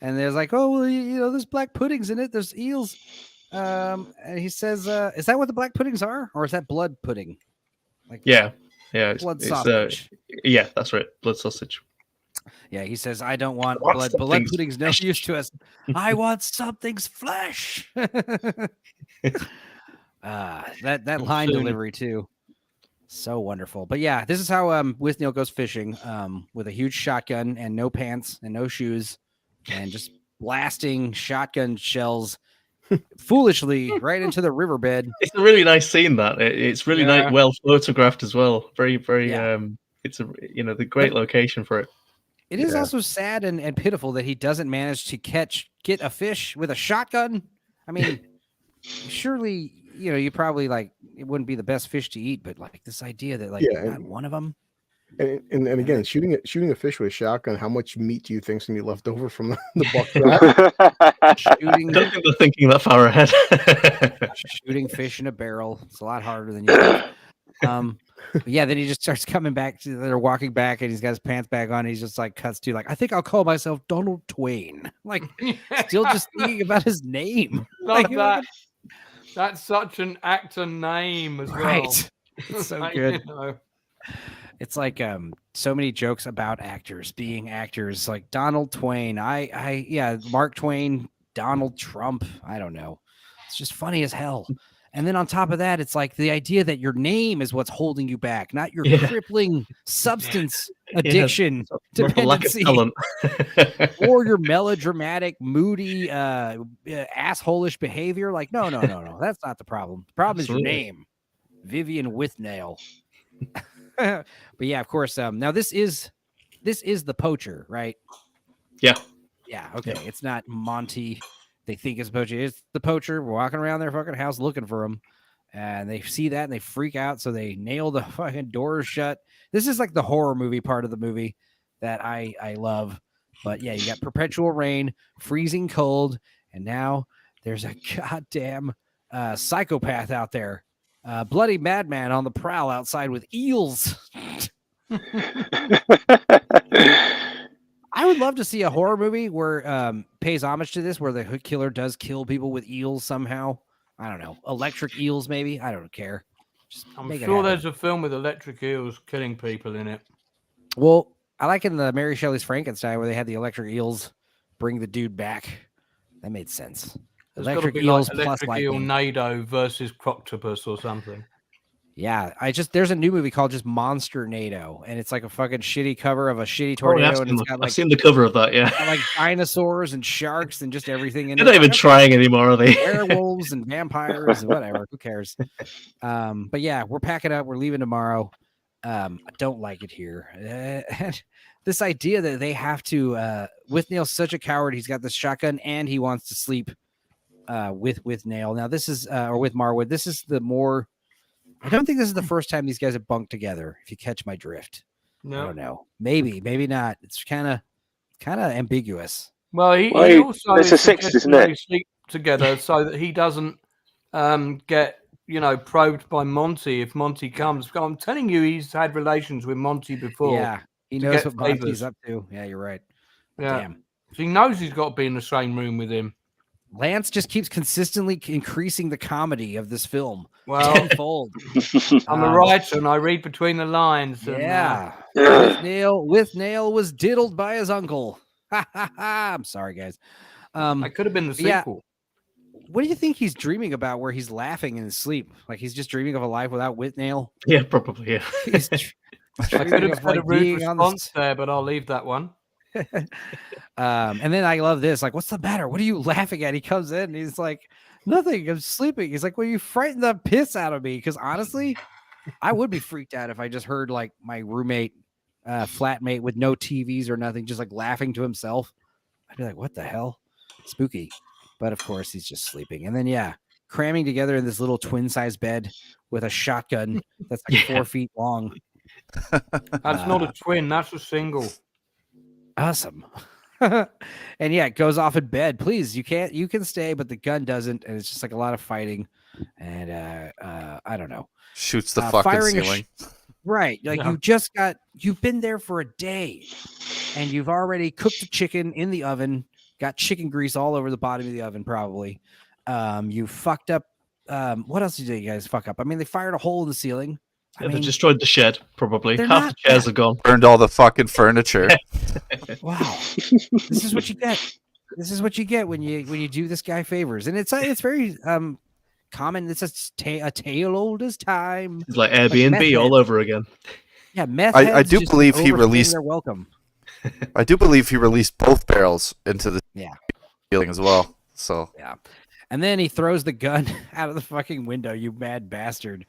And there's like, oh, well, you know, there's black puddings in it. There's eels. And he says, is that what the black puddings are, or is that blood pudding? Like, Yeah. blood sausage. Yeah, that's right. Blood sausage. Yeah, he says, I don't want Want blood. Blood something's pudding's no use to us. I want something's flesh. That line Food. delivery too. So wonderful. But yeah, this is how Withnail goes fishing with a huge shotgun and no pants and no shoes and just blasting shotgun shells foolishly right into the riverbed. It's a really nice scene. That it's really Yeah. nice, well photographed as well. Very, very. Yeah. It's a the great location for it. It is Yeah. also sad and pitiful that he doesn't manage to get a fish with a shotgun. I mean, surely, you probably like it wouldn't be the best fish to eat, but like this idea that like Yeah, not one of them. And again, shooting a fish with a shotgun, how much meat do you think's gonna be left over from the buckshot? Shooting, I don't think they're thinking that far ahead. shooting fish in a barrel. It's a lot harder than you think. But yeah, then he just starts coming back. They're walking back, and he's got his pants back on. And he's just like cuts to like, I think I'll call myself Donald Twain. Like, still just thinking about his name. Love Like, that. That's such an actor name as well. Right. It's so Like, good. you know. It's like so many jokes about actors being actors, like Donald Twain. Yeah, Mark Twain, Donald Trump. I don't know. It's just funny as hell. And then on top of that, it's like the idea that your name is what's holding you back, not your crippling substance addiction, More of a lack of dependency, talent. or your melodramatic, moody, assholish behavior. Like, no. That's not the problem. The problem is your Absolutely. name, Vivian Withnail. But yeah, of course. Now this is the poacher, right? Yeah. Yeah. Okay. It's not Monty. They think it's poacher. It's the poacher. We're walking around their fucking house looking for him, and they see that and they freak out. So they nail the fucking doors shut. This is like the horror movie part of the movie that I love. But yeah, you got perpetual rain, freezing cold, and now there's a goddamn psychopath out there. Bloody madman on the prowl outside with eels. I would love to see a horror movie where pays homage to this, where the killer does kill people with eels somehow. I don't know, electric eels maybe. I don't care. Just I'm make it sure happen. there's a film with electric eels killing people in it. Well, I like in the Mary Shelley's Frankenstein where they had the electric eels bring the dude back. That made sense. There's got to Electric be eels like plus electric eel lightning. Nado versus Croctopus or something. Yeah, there's a new movie called just Monster NATO, and it's like a fucking shitty cover of a shitty Oh, tornado, I've and seen, it's got I've like seen the cover of that. Yeah. got like dinosaurs and sharks and just everything in They're it. not even Like, trying anymore, are they? werewolves and vampires and whatever. Who cares? But yeah, we're packing up. We're leaving tomorrow. I don't like it here. This idea that they have to Withnail's such a coward. He's got this shotgun and he wants to sleep with Withnail. Now this is or with Marwood. This is the more. I don't think this is the first time these guys have bunked together. If you catch my drift, I No. don't know. Maybe not. It's kind of ambiguous. Well, he Well, also it's is a six, isn't suggesting it? they sleep together so that he doesn't get probed by Monty if Monty comes. I'm telling you, he's had relations with Monty before. Yeah, he to knows get what Monty's favors. up to. Yeah, you're right. Yeah. Damn. So he knows he's got to be in the same room with him. Lance just keeps consistently increasing the comedy of this film Well, tenfold. I'm a writer and I read between the lines. And, Yeah. Yeah. Withnail was diddled by his uncle. I'm sorry, guys. that could have been the yeah. sequel. What do you think he's dreaming about where he's laughing in his sleep? Like he's just dreaming of a life without Withnail? Yeah, probably. Yeah. I could Dreaming have of, had a like, rude being on the response there, but I'll leave that one. And then I love this. Like, what's the matter? What are you laughing at? He comes in and he's like, nothing. I'm sleeping. He's like, well, you frightened the piss out of me. Because honestly, I would be freaked out if I just heard like my roommate, flatmate with no TVs or nothing, just like laughing to himself. I'd be like, what the hell? Spooky. But of course, he's just sleeping. And then, yeah, cramming together in this little twin size bed with a shotgun that's like 4 feet long. That's not a twin. That's a single. Awesome. And yeah, it goes off in bed. Please, you can stay, but the gun doesn't, and it's just like a lot of fighting. And I don't know. Shoots the fucking firing ceiling. Right. Like you've been there for a day and you've already cooked the chicken in the oven, got chicken grease all over the bottom of the oven, probably. You fucked up. What else did you guys fuck up? I mean, they fired a hole in the ceiling. I They mean, destroyed the shed, probably. they're Half not the chairs that- are gone. Burned all the fucking furniture. wow. This is what you get. This is what you get when you do this guy favors. And it's very common. It's a tale old as time. It's like meth Airbnb all heads. over again. Yeah, meth I heads do just believe he overstaying released- their welcome. I do believe he released both barrels into the Yeah. ceiling as well. So Yeah. And then he throws the gun out of the fucking window, you mad bastard.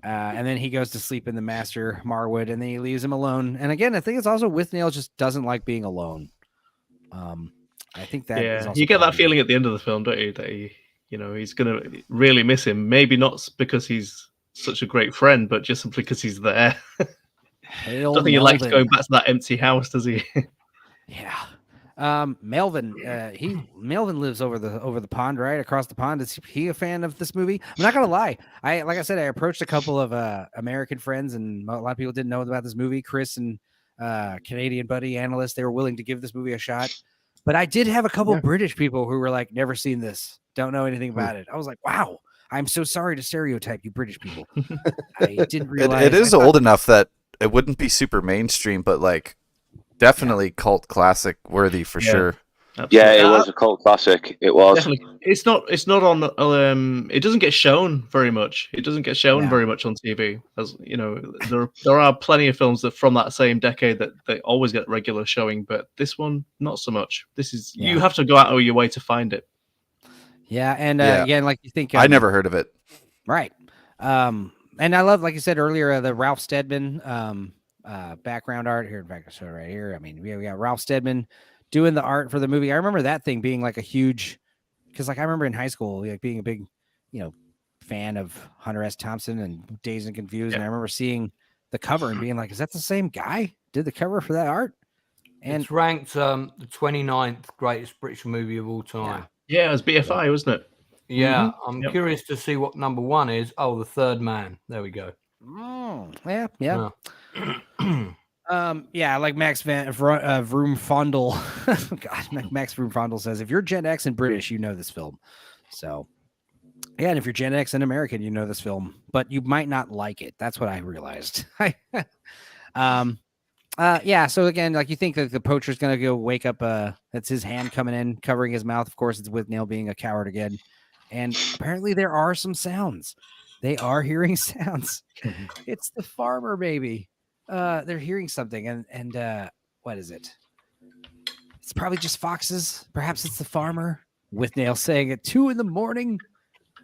And then he goes to sleep in the master Marwood, and then he leaves him alone. And again, I think it's also Withnail just doesn't like being alone. I think that is also you get part that of it. feeling at the end of the film, don't you? That he's gonna really miss him. Maybe not because he's such a great friend, but just simply because he's there. Hail Don't think he likes Melvin. going back to that empty house, does he? Yeah. Melvin, Melvin lives over the pond, right across the pond. Is he a fan of this movie? I'm not gonna lie. Like I said, I approached a couple of American friends, and a lot of people didn't know about this movie. Chris and Canadian buddy analyst, they were willing to give this movie a shot. But I did have a couple British people who were like, never seen this, don't know anything about it. I was like, wow, I'm so sorry to stereotype you British people. I didn't realize it is old enough that it wouldn't be super mainstream, but like definitely cult classic worthy for sure. Yeah, it was a cult classic. It was. Definitely. It's not on. It doesn't get shown very much. It doesn't get shown very much on TV. As you know, there are plenty of films that from that same decade that they always get regular showing, but this one not so much. This is you have to go out of your way to find it. Yeah, and again, like you think, I never heard of it. Right. And I love, like you said earlier, the Ralph Steadman background art here. So right here, I mean, we got Ralph Steadman doing the art for the movie. I remember that thing being like a huge, because like I remember in high school, like being a big, fan of Hunter S. Thompson and Dazed and Confused, and I remember seeing the cover and being like, "Is that the same guy? Did the cover for that art?" And it's ranked the 29th greatest British movie of all time. Yeah, it was BFI, wasn't it? Yeah, I'm curious to see what number one is. Oh, The Third Man. There we go. Yeah. Like Max Vroom Fondle. God, Max Vroom Fondle says, if you're Gen X and British, you know this film. So, yeah, and if you're Gen X and American, you know this film, but you might not like it. That's what I realized. So again, like you think that the poacher's gonna go wake up. That's his hand coming in, covering his mouth. Of course, it's Withnail being a coward again. And apparently, there are some sounds. They are hearing sounds. It's the farmer, baby. They're hearing something, and what is it? It's probably just foxes. Perhaps it's the farmer. Withnail saying at 2 a.m,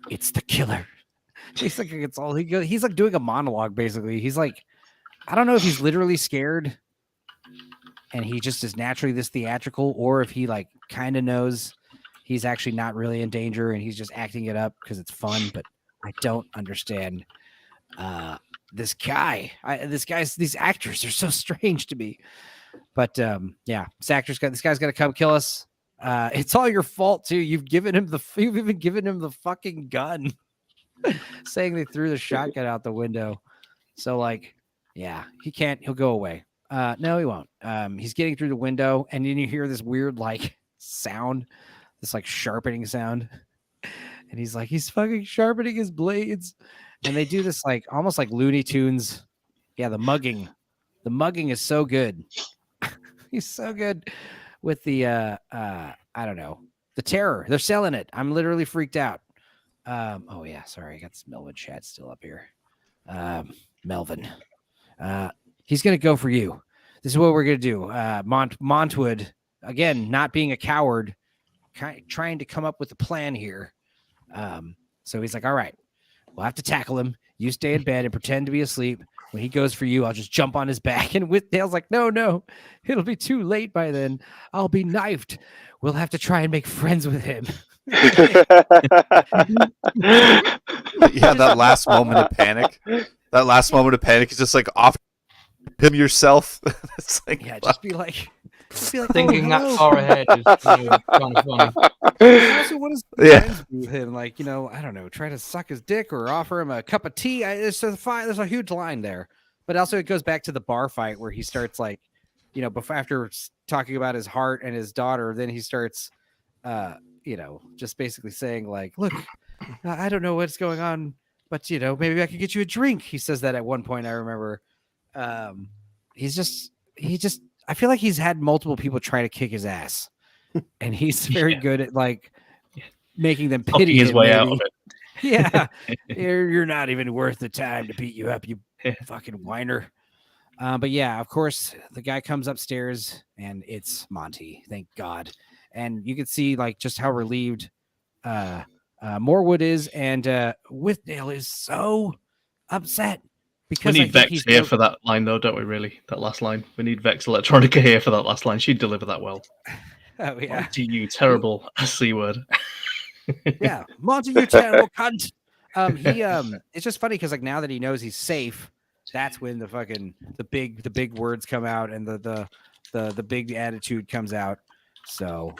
it's the killer. He's like, it's all he's like doing a monologue. Basically, he's like, I don't know if he's literally scared, and he just is naturally this theatrical, or if he like kind of knows he's actually not really in danger and he's just acting it up because it's fun. But I don't understand this guy. These actors are so strange to me. But this guy's gonna come kill us. It's all your fault too. You've even given him the fucking gun, saying they threw the shotgun out the window. So like, yeah, he can't. He'll go away. No, he won't. He's getting through the window, and then you hear this weird like sound, this like sharpening sound, and he's fucking sharpening his blades, and they do this like almost like Looney Tunes. Yeah, the mugging is so good. He's so good with the I don't know, the terror. They're selling it. I'm literally freaked out. Oh yeah, sorry, I got this Melvin chat still up here. Melvin. he's gonna go for you. This is what we're gonna do. Montwood, again, not being a coward, trying to come up with a plan here. So he's like, all right, we'll have to tackle him. You stay in bed and pretend to be asleep. When he goes for you, I'll just jump on his back. And Withnail's like, no, it'll be too late by then. I'll be knifed. We'll have to try and make friends with him. Yeah, that last moment of panic. That last moment of panic is just like off him yourself. It's like, Yeah, just be like Thinking oh, that far ahead is kind of funny. Also, what does Yeah. friends do with him? Like, I don't know, try to suck his dick or offer him a cup of tea. There's a huge line there. But also, it goes back to the bar fight where he starts like, before after talking about his heart and his daughter, then he starts, just basically saying like, look, I don't know what's going on, but maybe I could get you a drink. He says that at one point. I remember. I feel like he's had multiple people try to kick his ass, and he's very good at like making them Talking pity his him, way maybe. out of it. Yeah, you're not even worth the time to beat you up, you fucking whiner. But yeah, of course, the guy comes upstairs, and it's Monty. Thank God. And you can see like just how relieved Morwood is, and Withnail is so upset. Because We need Vex here for that line, though, don't we? Really, that last line. We need Vex Electronica here for that last line. She'd deliver that well. Oh yeah, Monty, you terrible c word. Yeah, Monty, you terrible cunt. It's just funny because like now that he knows he's safe, that's when the big words come out and the big attitude comes out. So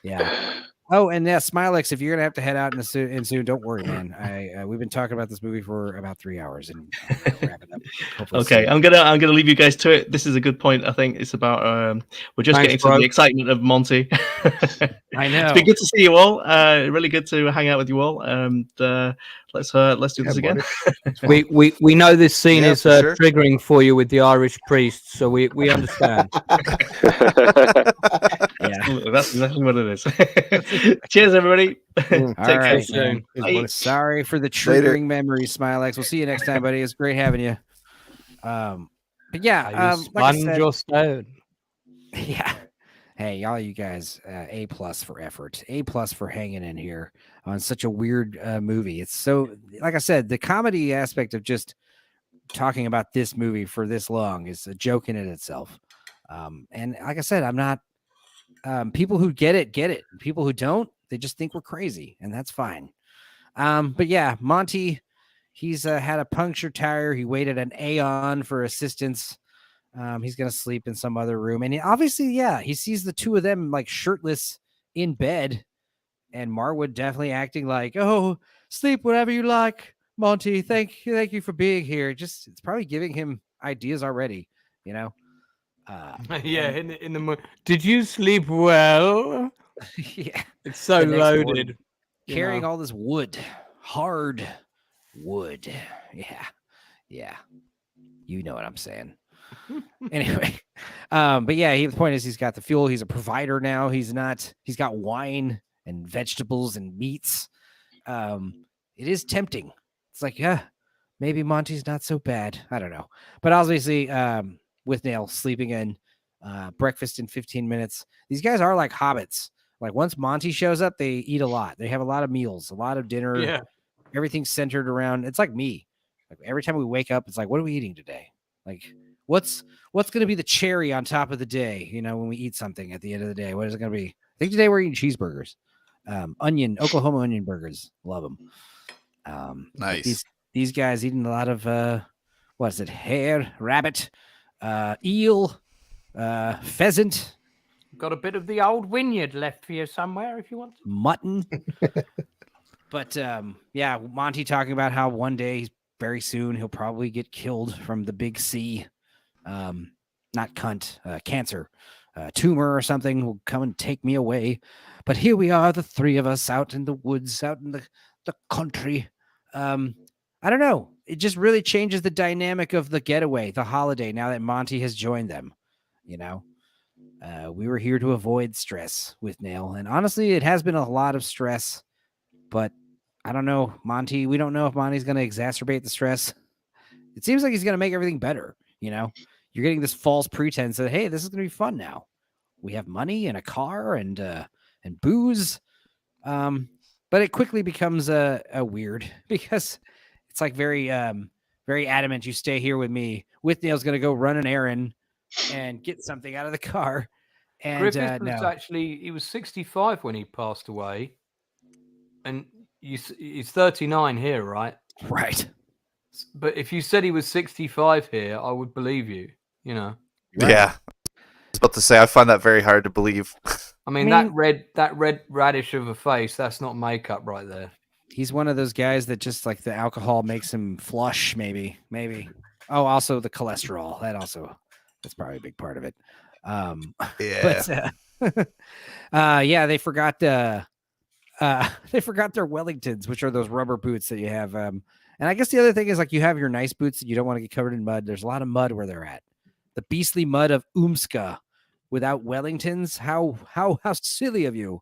yeah. Oh, and yeah, Smilex, if you're gonna have to head out soon, don't worry, man. We've been talking about this movie for about 3 hours, and wrap it up. Hopefully Okay, soon. I'm gonna leave you guys to it. This is a good point. I think it's about we're just getting to the excitement of Monty. I know. It's been good to see you all. Really good to hang out with you all. And let's do this again. We know this scene is for sure. triggering for you with the Irish priest, so we understand. Yeah, That's exactly what it is. Cheers, everybody. all Take care right, soon. man. Bye. Sorry for the Later. triggering memories, Smilex. We'll see you next time, buddy. It's great having you. But yeah, Are you like I sponge said, or stone? yeah. Hey, all you guys, A+ for effort, A+ for hanging in here on such a weird movie. It's so, like I said, the comedy aspect of just talking about this movie for this long is a joke in it itself. And like I said, I'm not. People who get it. People who don't, they just think we're crazy, and that's fine. But yeah, Monty, he's had a punctured tire. He waited an aeon for assistance. He's gonna sleep in some other room, and obviously, yeah, he sees the two of them like shirtless in bed, and Marwood definitely acting like, "Oh, sleep whatever you like, Monty. Thank you for being here." It's probably giving him ideas already, you know. Yeah, in the did you sleep well? Yeah, It's so The next loaded. morning, carrying all this wood, hard wood. Yeah, you know what I'm saying. Anyway, but yeah, the point is he's got the fuel. He's a provider now. He's got wine and vegetables and meats. It is tempting. It's like, yeah, maybe Monty's not so bad. I don't know, but obviously, Withnail sleeping in, breakfast in 15 minutes. These guys are like hobbits. Like once Monty shows up, they eat a lot. They have a lot of meals, a lot of dinner. Yeah. Everything's centered around. It's like me. Like every time we wake up, it's like, what are we eating today? Like, what's going to be the cherry on top of the day? When we eat something at the end of the day, what is it going to be? I think today we're eating cheeseburgers, Oklahoma onion burgers. Love them. Nice. These guys eating a lot of what is it? Hare, rabbit, eel, pheasant, Got a bit of the old vineyard left for you somewhere if you want to. mutton. But yeah, Monty talking about how one day, very soon, he'll probably get killed from the big C. Not cunt, cancer, tumor or something will come and take me away. But here we are, the three of us out in the woods, out in the country. I don't know. It just really changes the dynamic of the getaway, the holiday, now that Monty has joined them. We were here to avoid stress Withnail. And honestly, it has been a lot of stress, but I don't know, Monty. We don't know if Monty's going to exacerbate the stress. It seems like he's going to make everything better. You know, you're getting this false pretense that, hey, this is going to be fun now. We have money and a car and booze. But it quickly becomes a weird because it's like very adamant. You stay here with me. Withnail's going to go run an errand and get something out of the car. And Griffith was no, actually, he was 65 when he passed away. And he's 39 here, right? right. But if you said he was 65 here, I would believe you, you know. Right. Yeah. I was about to say, I find that very hard to believe. I mean, that red radish of a face, that's not makeup right there. He's one of those guys that just like the alcohol makes him flush, maybe. Oh, also the cholesterol. That's probably a big part of it. Yeah. But they forgot their Wellingtons, which are those rubber boots that you have. And I guess the other thing is like you have your nice boots that you don't want to get covered in mud. There's a lot of mud where they're at. The beastly mud of Umska without Wellingtons. How silly of you.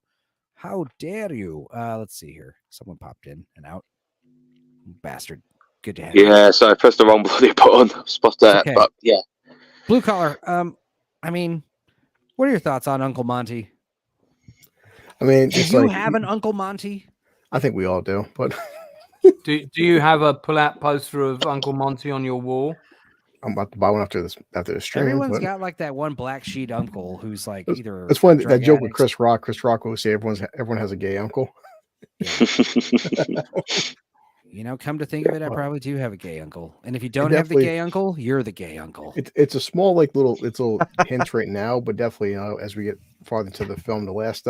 How dare you? Let's see here. Someone popped in and out. Bastard. Good to have you. Yeah, so I pressed the wrong bloody button. I was supposed to, Okay. but yeah. Blue collar. I mean, what are your thoughts on Uncle Monty? I mean, Do it's you like, have an Uncle Monty? I think we all do, but Do you have a pull-out poster of Uncle Monty on your wall? I'm about to buy one after the stream. Everyone's but got like that one black sheet uncle who's like either. it's funny that drug joke with addict- Chris Rock. Chris Rock will say everyone has a gay uncle. You know, come to think of it, I probably do have a gay uncle. And if you don't have the definitely- gay uncle, you're the gay uncle. It's a small little hint right now, but definitely as we get farther into the film, the last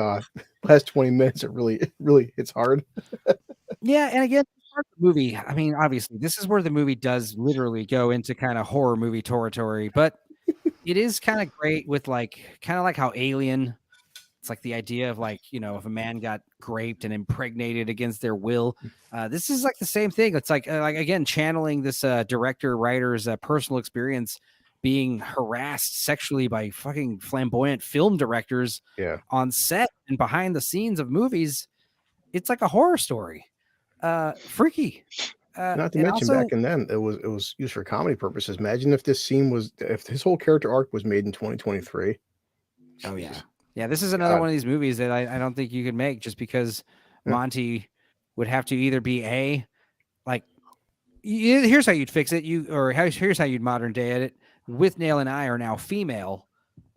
20 minutes, it really hits hard. Yeah, and again, part of the movie. I mean, obviously, this is where the movie does literally go into kind of horror movie territory, but it is kind of great with like how Alien. It's like the idea of like, you know, if a man got raped and impregnated against their will, this is like the same thing. It's like again, channeling this director writer's personal experience being harassed sexually by fucking flamboyant film directors on set and behind the scenes of movies. It's like a horror story. Freaky. Not to mention back in then, it was used for comedy purposes. Imagine if if his whole character arc was made in 2023. Oh yeah. Yeah, this is another one of these movies that I don't think you could make just because Monty would have to either be here's how you'd fix it. Here's how you'd modern day it. Withnail and I are now female,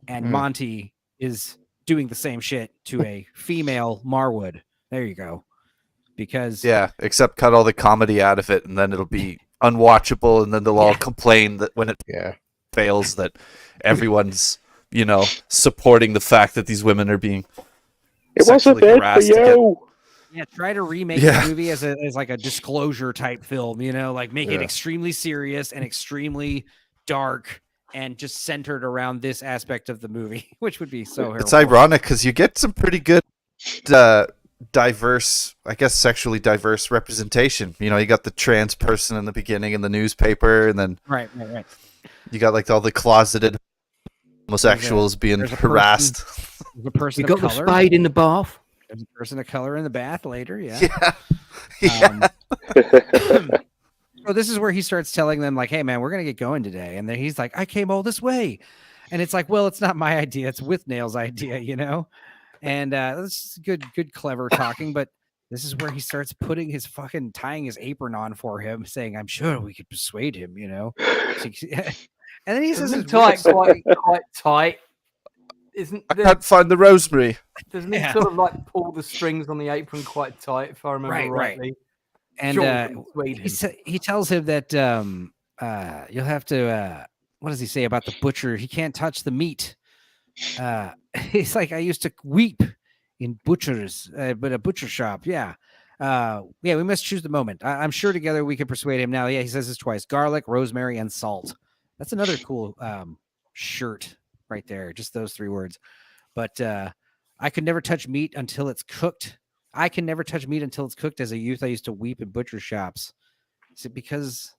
and Monty is doing the same shit to a female Marwood. There you go. Because except cut all the comedy out of it, and then it'll be unwatchable, and then they'll all complain that when it fails, that everyone's supporting the fact that these women are being it wasn't bad for you. Try to remake the movie as like a disclosure type film, like make it extremely serious and extremely dark and just centered around this aspect of the movie, which would be so It's ironic because you get some pretty good diverse, I guess sexually diverse representation. You got the trans person in the beginning in the newspaper, and then right. You got like all the closeted homosexuals being harassed. The person you got of the color. spade in the bath. There's a person of color in the bath later. Yeah. So this is where he starts telling them like, "Hey man, we're gonna get going today," and then he's like, "I came all this way," and it's like, "Well, it's not my idea; it's Withnail's idea," And that's good, clever talking. But this is where he starts tying his apron on for him, saying, "I'm sure we could persuade him," And then he says, "It's quite tight." I can't find the rosemary. Doesn't he sort of like pull the strings on the apron quite tight, if I remember rightly? And he tells him that you'll have to. What does he say about the butcher? He can't touch the meat. He's like, I used to weep in butchers, but a butcher shop. Yeah. We must choose the moment. I'm sure together we can persuade him. Now, he says this twice: garlic, rosemary, and salt. That's another cool shirt right there. Just those 3 words. But I could never touch meat until it's cooked. I can never touch meat until it's cooked. As a youth, I used to weep in butcher shops. Is it because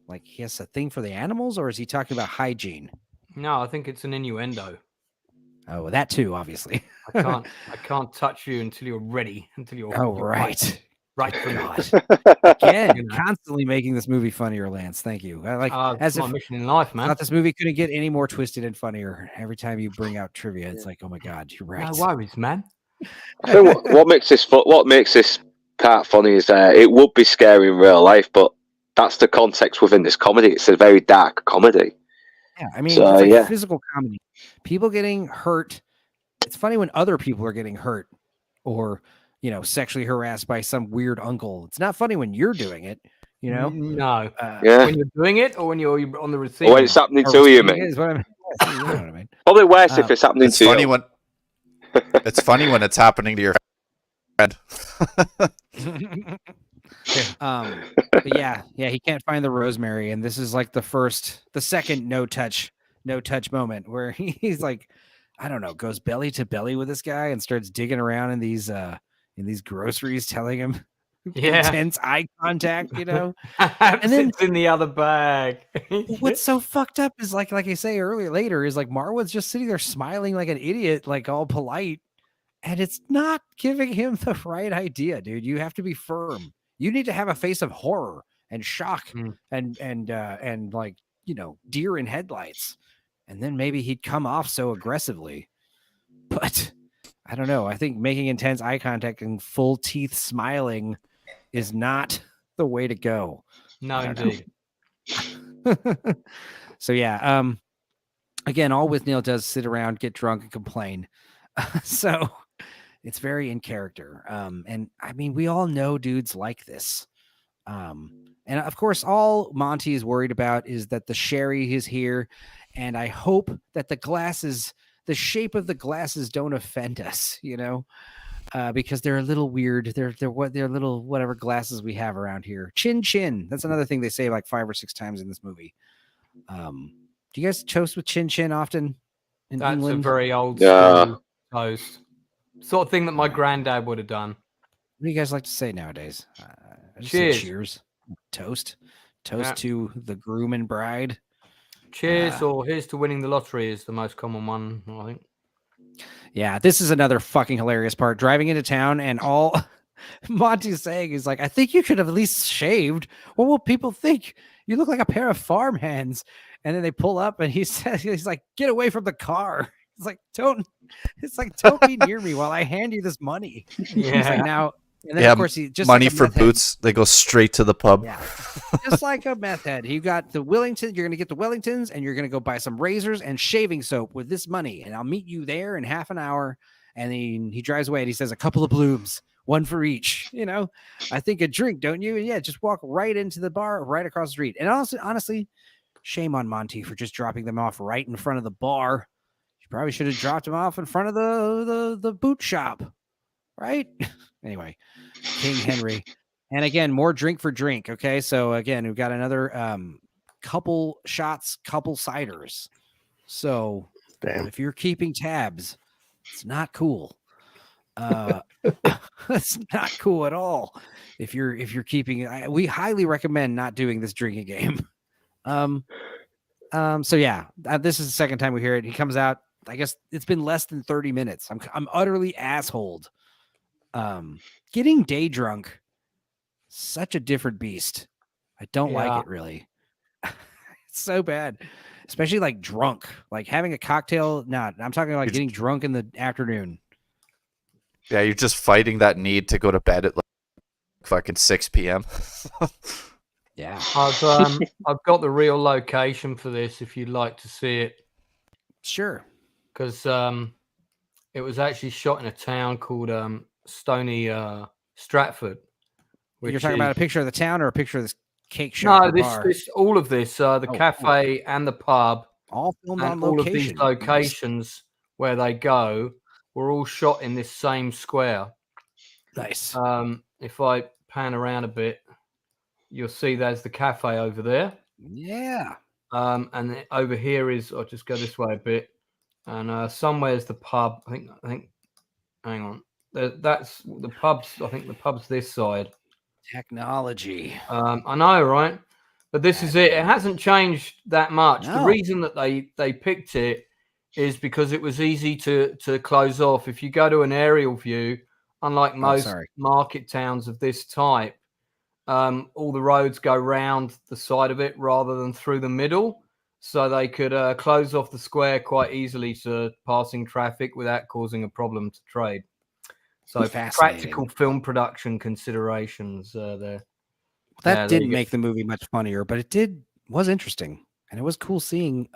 like he has a thing for the animals, or is he talking about hygiene? No, I think it's an innuendo. Oh, that too, obviously. I can't touch you until you're ready. Until you're right. Right from God. Again, You know. constantly making this movie funnier, Lance. Thank you. I like That's as my if mission in life, I man. thought this movie couldn't get any more twisted and funnier. Every time you bring out trivia, it's like, oh my God, you're right. No worries, man. I think what makes this part funny is it would be scary in real life, but that's the context within this comedy. It's a very dark comedy. Yeah, I mean, So, it's like yeah. physical comedy. People getting hurt. It's funny when other people are getting hurt or, sexually harassed by some weird uncle. It's not funny when you're doing it, No. Yeah. When you're doing it or when you're on the receiving Or when it's end? happening or to you, receiving it mate. is what I mean. Yes, you know what I mean. Probably worse if it's happening It's to funny you. when it's funny when it's happening to your friend. But yeah, he can't find the rosemary, and this is like the second no touch moment where he's like, I don't know, goes belly to belly with this guy and starts digging around in these groceries, telling him intense eye contact, and and then it's in the other bag. what's so fucked up is like I say later is like Marwood's just sitting there smiling like an idiot, like all polite, and it's not giving him the right idea, dude. You have to be firm. You need to have a face of horror and shock and like, deer in headlights. And then maybe he'd come off so aggressively. But I don't know. I think making intense eye contact and full teeth smiling is not the way to go. No, indeed. So yeah, again, all Withnail does is sit around, get drunk, and complain. So it's very in character. And I mean, we all know dudes like this. And of course, all Monty is worried about is that the sherry is here. And I hope that the shape of the glasses don't offend us, because they're a little weird. They're little whatever glasses we have around here. Chin. That's another thing they say like 5 or 6 times in this movie. Do you guys toast with chin often in That's England? a very old school toast. Sort of thing that my granddad would have done. What do you guys like to say nowadays? I just Cheers. say cheers. Toast to the groom and bride. Cheers or here's to winning the lottery is the most common one, I think. Yeah, this is another fucking hilarious part. Driving into town and all Monty's saying is like, I think you could have at least shaved. What will people think? You look like a pair of farmhands. And then they pull up and he's like, get away from the car. It's like, don't be near me while I hand you this money. Yeah. He's like, now, and then of course he just money like for boots. They go straight to the pub. Yeah, just like a meth head. You got the Wellington. You're gonna get the Wellingtons, and you're gonna go buy some razors and shaving soap with this money, and I'll meet you there in half an hour. And then he drives away, and he says, "A couple of blooms, one for each." I think a drink, don't you? And yeah, just walk right into the bar, right across the street. And also, honestly, shame on Monty for just dropping them off right in front of the bar. You probably should have dropped them off in front of the boot shop, right? Anyway, King Henry. And again, more drink for drink. Okay. So again, we've got another couple shots, couple ciders. So if you're keeping tabs, it's not cool. It's not cool at all. If you're keeping, we highly recommend not doing this drinking game. So yeah, this is the second time we hear it. He comes out. I guess it's been less than 30 minutes. I'm utterly assholed. Getting day drunk, such a different beast. I don't like it really. It's so bad, especially like drunk, like having a cocktail. I'm talking about getting drunk in the afternoon. Yeah, you're just fighting that need to go to bed at like fucking 6 p.m. Yeah, I've got the real location for this if you'd like to see it. Sure. Because it was actually shot in a town called Stony Stratford. You're talking about a picture of the town or a picture of this cake shop? No, all of this, the cafe and the pub, all filmed and on all location. of these locations where they go were all shot in this same square. Nice. If I pan around a bit, you'll see there's the cafe over there. Yeah. And over here is, I'll just go this way a bit, and somewhere's the pub. I think. Hang on. That's the pubs. I think the pub's this side. Technology. I know, right? But this is it. It hasn't changed that much. No. The reason that they picked it is because it was easy to close off. If you go to an aerial view Unlike most sorry. market towns of this type, all the roads go round the side of it rather than through the middle. So they could close off the square quite easily to passing traffic without causing a problem to trade. So practical film production considerations there. That didn't make the movie much funnier, but it was interesting. And it was cool seeing.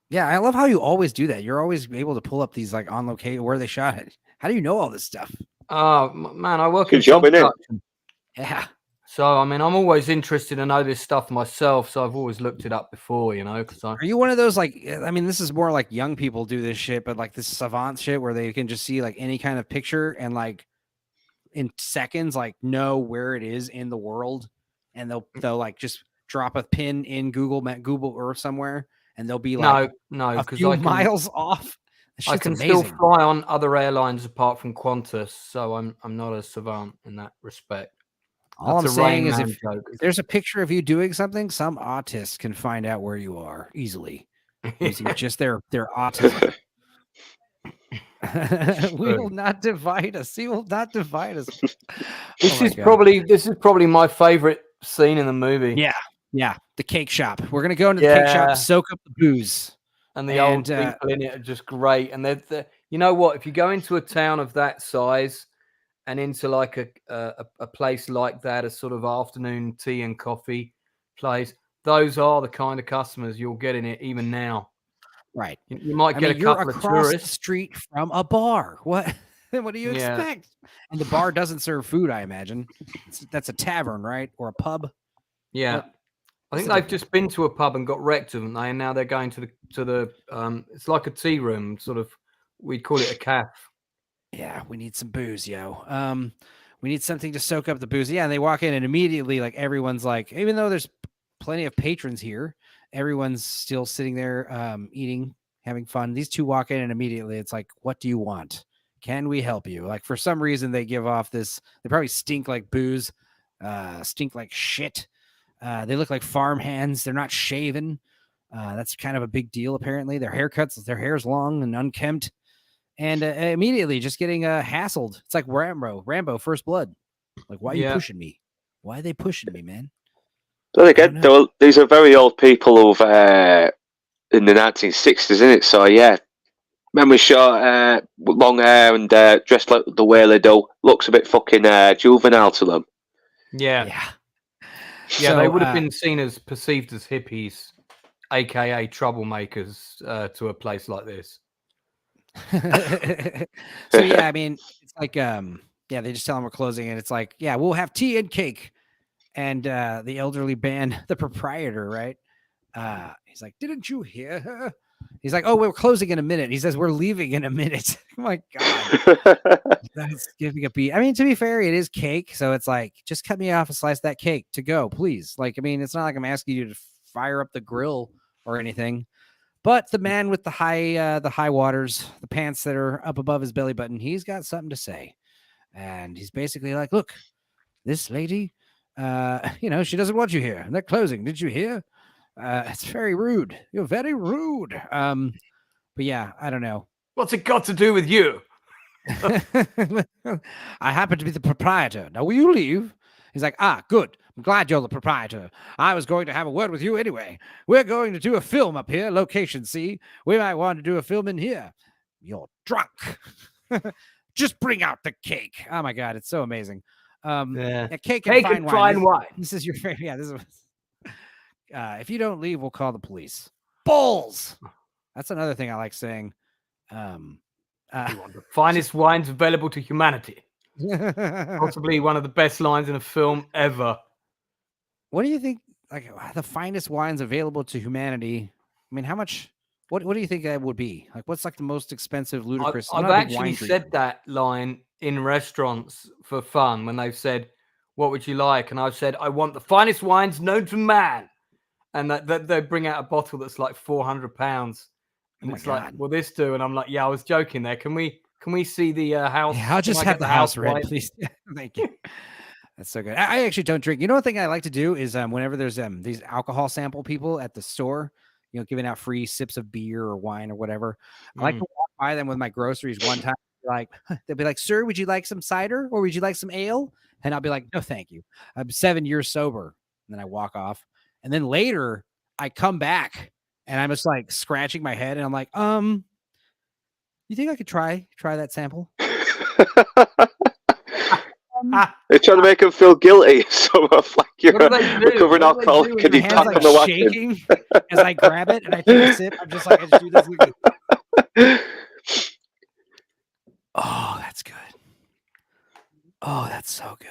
Yeah, I love how you always do that. You're always able to pull up these like on location where they shot it. How do you know all this stuff? Oh, man, I work Good in job, film innit? production. Yeah. So, I mean, I'm always interested to know this stuff myself. So I've always looked it up before, you know. Are you one of those like? I mean, this is more like young people do this shit, but like this savant shit where they can just see like any kind of picture and like in seconds, like know where it is in the world, and they'll like just drop a pin in Google Earth somewhere, and they'll be like no, a because few I can, miles off. I can amazing. still fly on other airlines apart from Qantas, so I'm not a savant in that respect. All I'm saying is if there's a picture of you doing something, some autist can find out where you are easily using just their autism. We will not divide us. He will not divide us. This is probably my favorite scene in the movie. Yeah. The cake shop. We're gonna go into the cake shop, soak up the booze. And the old people in it are just great. And they're you know what? If you go into a town of that size and into like a place like that, a sort of afternoon tea and coffee place, those are the kind of customers you'll get in it even now. Right. You might get a couple of tourists. The street from a bar. What do you expect? And the bar doesn't serve food, I imagine. That's a tavern, right? Or a pub. Yeah. I think they've just been to a pub and got wrecked, haven't they? And now they're going to the it's like a tea room, sort of. We'd call it a cafe. Yeah, we need some booze, yo. We need something to soak up the booze. Yeah, and they walk in and immediately, like, everyone's like, even though there's plenty of patrons here, everyone's still sitting there eating, having fun. These two walk in and immediately it's like, what do you want? Can we help you? Like, for some reason they give off this, they probably stink like booze, stink like shit. They look like farm hands. They're not shaven. That's kind of a big deal, apparently. Their hair's long and unkempt. And immediately just getting hassled. It's like Rambo, First Blood. Like, why are you pushing me? Why are they pushing me, man? Then again, these are very old people of in the 1960s, isn't it? So, yeah. Memory short, long hair and dressed like the way they do. Looks a bit fucking juvenile to them. Yeah. Yeah, so, they would have been perceived as hippies, aka troublemakers, to a place like this. So yeah, I mean, it's like they just tell them we're closing, and it's like, yeah, we'll have tea and cake. And the elderly band, the proprietor, right? He's like, didn't you hear her? He's like, oh, we're closing in a minute. He says, we're leaving in a minute. Oh my God. That's giving a beat. I mean, to be fair, it is cake. So it's like, just cut me off a slice of that cake to go, please. Like, I mean, it's not like I'm asking you to fire up the grill or anything. But the man with the high waters, the pants that are up above his belly button, he's got something to say. And he's basically like, look, this lady, she doesn't want you here. They're closing. Did you hear? It's very rude. You're very rude. But yeah, I don't know. What's it got to do with you? I happen to be the proprietor. Now, will you leave? He's like, good. I'm glad you're the proprietor. I was going to have a word with you anyway. We're going to do a film up here. Location C. We might want to do a film in here. You're drunk. Just bring out the cake. Oh my God, it's so amazing. Cake and fine wine. This is your favorite. Yeah, this is. If you don't leave, we'll call the police. Balls. That's another thing I like saying. You want the finest wines available to humanity. Possibly one of the best lines in a film ever. What do you think? Like, the finest wines available to humanity. I mean, how much? What do you think that would be? Like, what's like the most expensive, ludicrous? I've actually said that line in restaurants for fun when they've said, "What would you like?" And I've said, "I want the finest wines known to man." And that they bring out a bottle that's like £400, and it's like, "Will this do?" And I'm like, "Yeah, I was joking there. Can we see the house? Yeah, I'll just have the house red, please. Thank you." That's so good. I actually don't drink. You know, one thing I like to do is whenever there's these alcohol sample people at the store, giving out free sips of beer or wine or whatever, I like to walk by them with my groceries one time. they'll be like, "Sir, would you like some cider or would you like some ale?" And I'll be like, "No, thank you. I'm 7 years sober." And then I walk off. And then later I come back and I'm just like scratching my head and I'm like, you think I could try that sample? They're trying to make him feel guilty. So like you're What do they do? recovering What do they alcoholic do? and My he's hands back like on the wagon. shaking as I grab it and I take a sip. I'm just like, I just do this. Oh, that's good. Oh, that's so good.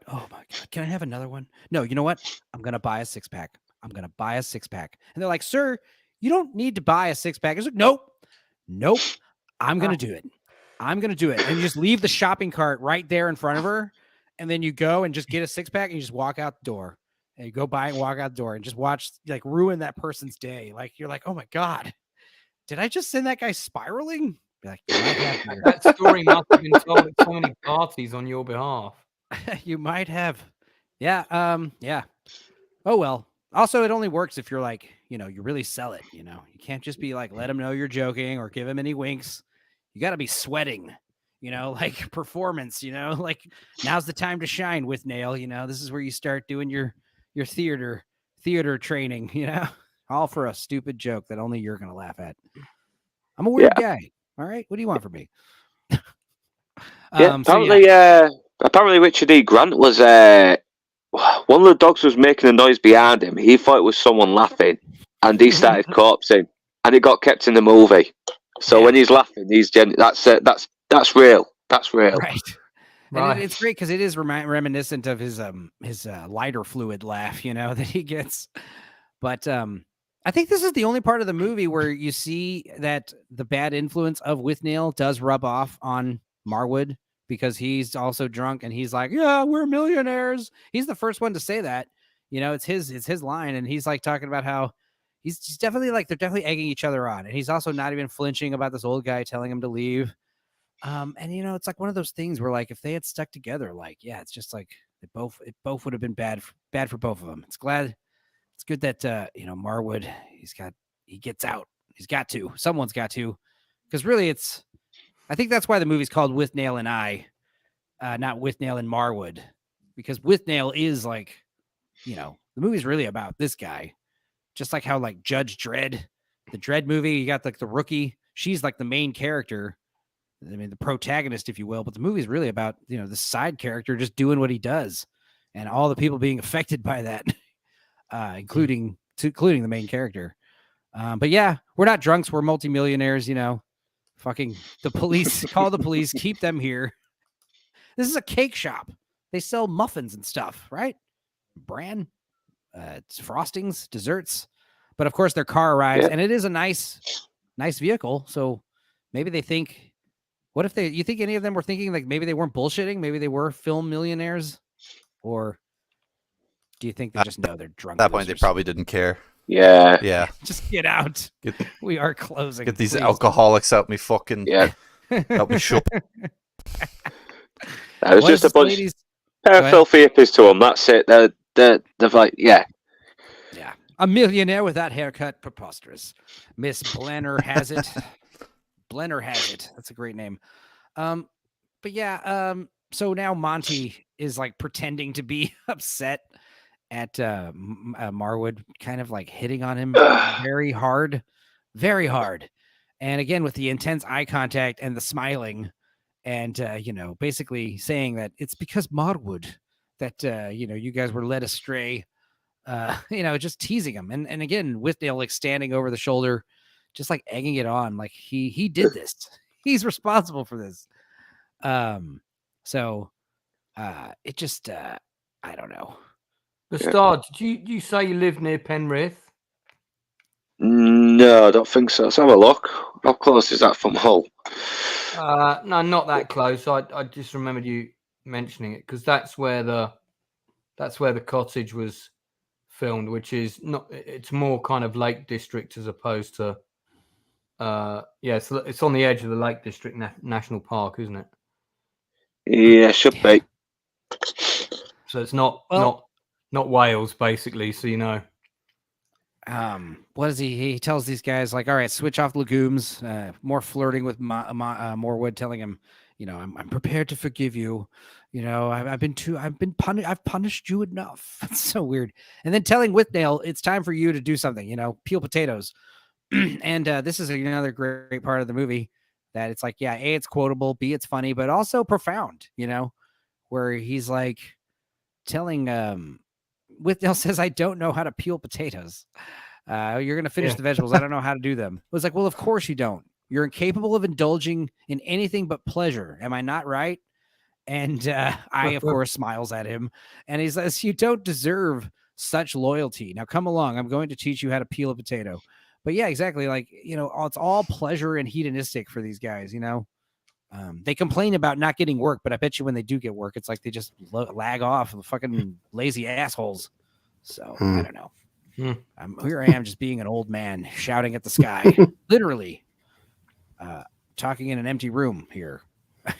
Oh my God. Can I have another one? No, you know what? I'm going to buy a 6-pack. I'm going to buy a 6-pack. And they're like, "Sir, you don't need to buy a 6-pack." I was like, nope. I'm going to do it. I'm going to do it. And you just leave the shopping cart right there in front of her. And then you go and just get a 6-pack and you just walk out the door. And you go buy and walk out the door and just watch, like, ruin that person's day. Like, you're like, "Oh my God, did I just send that guy spiraling?" Be like, "You might have here." That story must have been told at so many parties on your behalf. You might have. Yeah. Yeah. Oh, well. Also, it only works if you're like, you really sell it. You can't just be like, let him know you're joking or give him any winks. You got to be sweating, like performance, like now's the time to shine Withnail. This is where you start doing your theater training, all for a stupid joke that only you're going to laugh at. I'm a weird guy. All right. What do you want from me? Apparently Richard E. Grant was one of the dogs was making a noise behind him. He thought it was someone laughing, and he started corpsing, and it got kept in the movie. So when he's laughing, that's real. That's real. Right. And it's great because it is reminiscent of his lighter fluid laugh, that he gets. But I think this is the only part of the movie where you see that the bad influence of Withnail does rub off on Marwood, because he's also drunk and he's like, "Yeah, we're millionaires." He's the first one to say that. It's his line, and he's like talking about how he's definitely like they're definitely egging each other on, and he's also not even flinching about this old guy telling him to leave. And it's like one of those things where, like, if they had stuck together, like, yeah, it's just like it both would have been bad for both of them. It's good that Marwood, he gets out. Someone's got to, because really I think that's why the movie's called Withnail and I, not Withnail and Marwood, because Withnail is like, the movie's really about this guy, just like how like Judge Dredd, the Dredd movie, you got like the rookie, she's like the main character. I mean, the protagonist, if you will, but the movie is really about, the side character just doing what he does and all the people being affected by that, including the main character. But yeah, we're not drunks. We're multimillionaires, fucking the police, call the police, keep them here. This is a cake shop. They sell muffins and stuff, right? Bran, it's frostings, desserts. But of course their car arrives and it is a nice vehicle. So maybe they think, you think any of them were thinking like maybe they weren't bullshitting? Maybe they were film millionaires? Or do you think they just know they're drunk? At that point, they probably didn't care. Yeah. Yeah. Just get out. We are closing. Get these please. alcoholics out me fucking. Yeah. Help me shop. It was just a bunch of filthy hippies to them. That's it. They're like, yeah. Yeah. A millionaire with that haircut. Preposterous. Miss Blenner has it. Blenner has it. That's a great name. But yeah, so now Monty is like pretending to be upset at Marwood, kind of like hitting on him very hard. And again, with the intense eye contact and the smiling, and basically saying that it's because Marwood that you guys were led astray. Just teasing him. And again, Withnail like standing over the shoulder, just like egging it on, like he did this. He's responsible for this. So it just I don't know. The Star, did you say you live near Penrith? No, I don't think so. Let's have a look. How close is that from Hull? No, not that close. I just remembered you mentioning it because that's where the cottage was filmed, which is not. It's more kind of Lake District as opposed to. So it's on the edge of the Lake District National Park, isn't it? Yeah, should be. So it's not Wales, basically. So what is he tells these guys, like, all right, switch off legumes, more flirting with Morwood, telling him, I'm prepared to forgive you. I've punished you enough. It's so weird. And then telling Withnail, it's time for you to do something, peel potatoes. And this is another great part of the movie that it's like, yeah, A, it's quotable, B, it's funny, but also profound, where he's like telling Withnail says, I don't know how to peel potatoes. You're going to finish the vegetables. I don't know how to do them. It was like, well, of course you don't. You're incapable of indulging in anything but pleasure. Am I not right? And I, of course, smiles at him. And he says, you don't deserve such loyalty. Now come along. I'm going to teach you how to peel a potato. But yeah, exactly. Like, it's all pleasure and hedonistic for these guys, They complain about not getting work, but I bet you when they do get work, it's like they just lag off, fucking lazy assholes. So I don't know. Here I am just being an old man shouting at the sky, literally talking in an empty room here,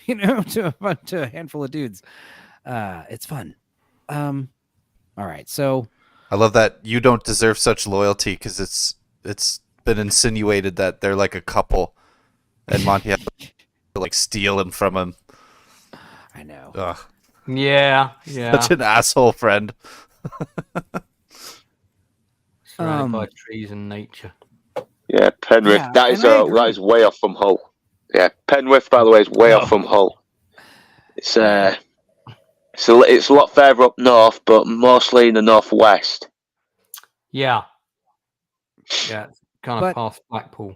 to a handful of dudes. It's fun. All right. So I love that you don't deserve such loyalty because it's been insinuated that they're like a couple and Monty has to like steal him from him. I know. Ugh. Yeah. Such an asshole friend. Surrounded by trees and nature. Yeah, Penrith. Yeah, that is way off from Hull. Yeah, Penrith, by the way, is way off from Hull. It's a lot further up north, but mostly in the northwest. Yeah, it's kind of past Blackpool.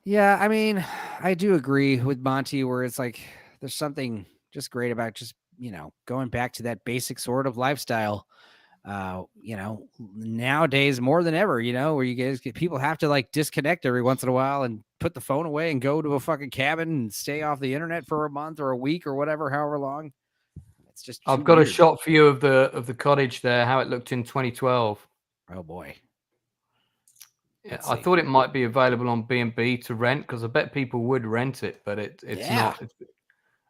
Yeah, I mean, I do agree with Monty where it's like there's something just great about just going back to that basic sort of lifestyle. Nowadays more than ever, where people have to like disconnect every once in a while and put the phone away and go to a fucking cabin and stay off the internet for a month or a week or whatever, however long. It's just I've got a shot for you of the cottage there, how it looked in 2012. Oh boy. Yeah, I thought it might be available on B&B to rent because I bet people would rent it, but it's not.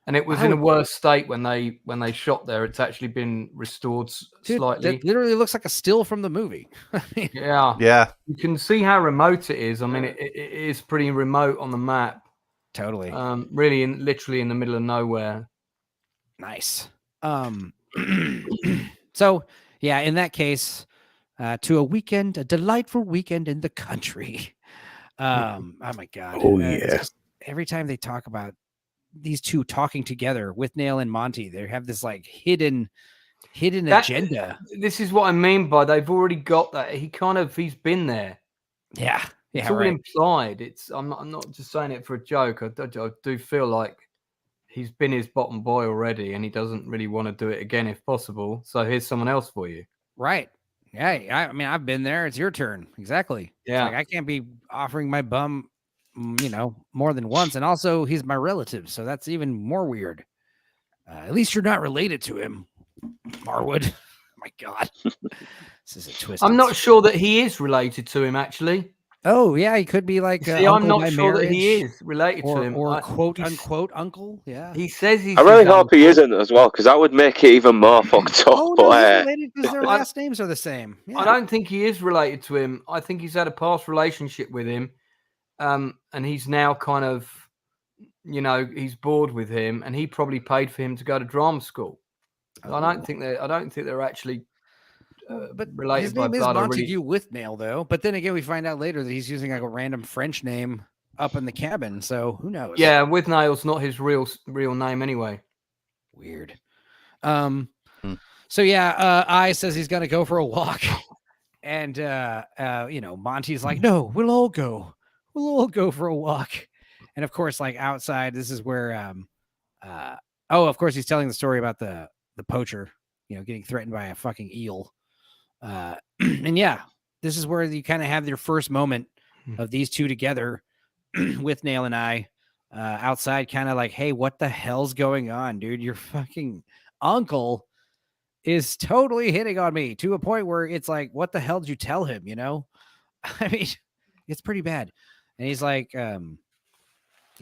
And it was in a worse state when they shot there. It's actually been restored slightly. That literally looks like a still from the movie. Yeah. You can see how remote it is. I mean, it is pretty remote on the map. Totally. Really, literally in the middle of nowhere. Nice. So yeah, in that case, to a delightful weekend in the country. Oh my God. Oh yeah. Every time they talk about these two talking together, Withnail and Monty, they have this like hidden agenda. This is what I mean by they've already got that. He's been there. Yeah. It's all implied. I'm not just saying it for a joke. I do feel like he's been his bottom boy already, and he doesn't really want to do it again if possible. So here's someone else for you. Right. Yeah. I mean, I've been there. It's your turn. Exactly. Yeah. It's like I can't be offering my bum, more than once. And also he's my relative. So that's even more weird. At least you're not related to him, Marwood. My God. This is a twist. I'm not sure that he is related to him, actually. Oh, yeah. He could be like, I'm not sure that he is related to him. Or quote unquote uncle. Yeah. He says he's. I really hope he isn't as well, because that would make it even more fucked up. Oh, no, he's related because their last names are the same. Yeah. I don't think he is related to him. I think he's had a past relationship with him. And he's now kind of, he's bored with him, and he probably paid for him to go to drama school. I don't think they're actually but related his by name is blood. Montague Withnail, though. But then again, we find out later that he's using like a random French name up in the cabin. So who knows? Yeah, Withnail's not his real name anyway. Weird. So yeah, I says he's gonna go for a walk, and Monty's like, no, we'll all go. We'll all go for a walk. And of course, like outside, this is where of course he's telling the story about the poacher, getting threatened by a fucking eel. And yeah, this is where you kind of have your first moment of these two together, Withnail and I, outside, kind of like, hey, what the hell's going on, dude? Your fucking uncle is totally hitting on me to a point where it's like, what the hell did you tell him? I mean, it's pretty bad. And he's like,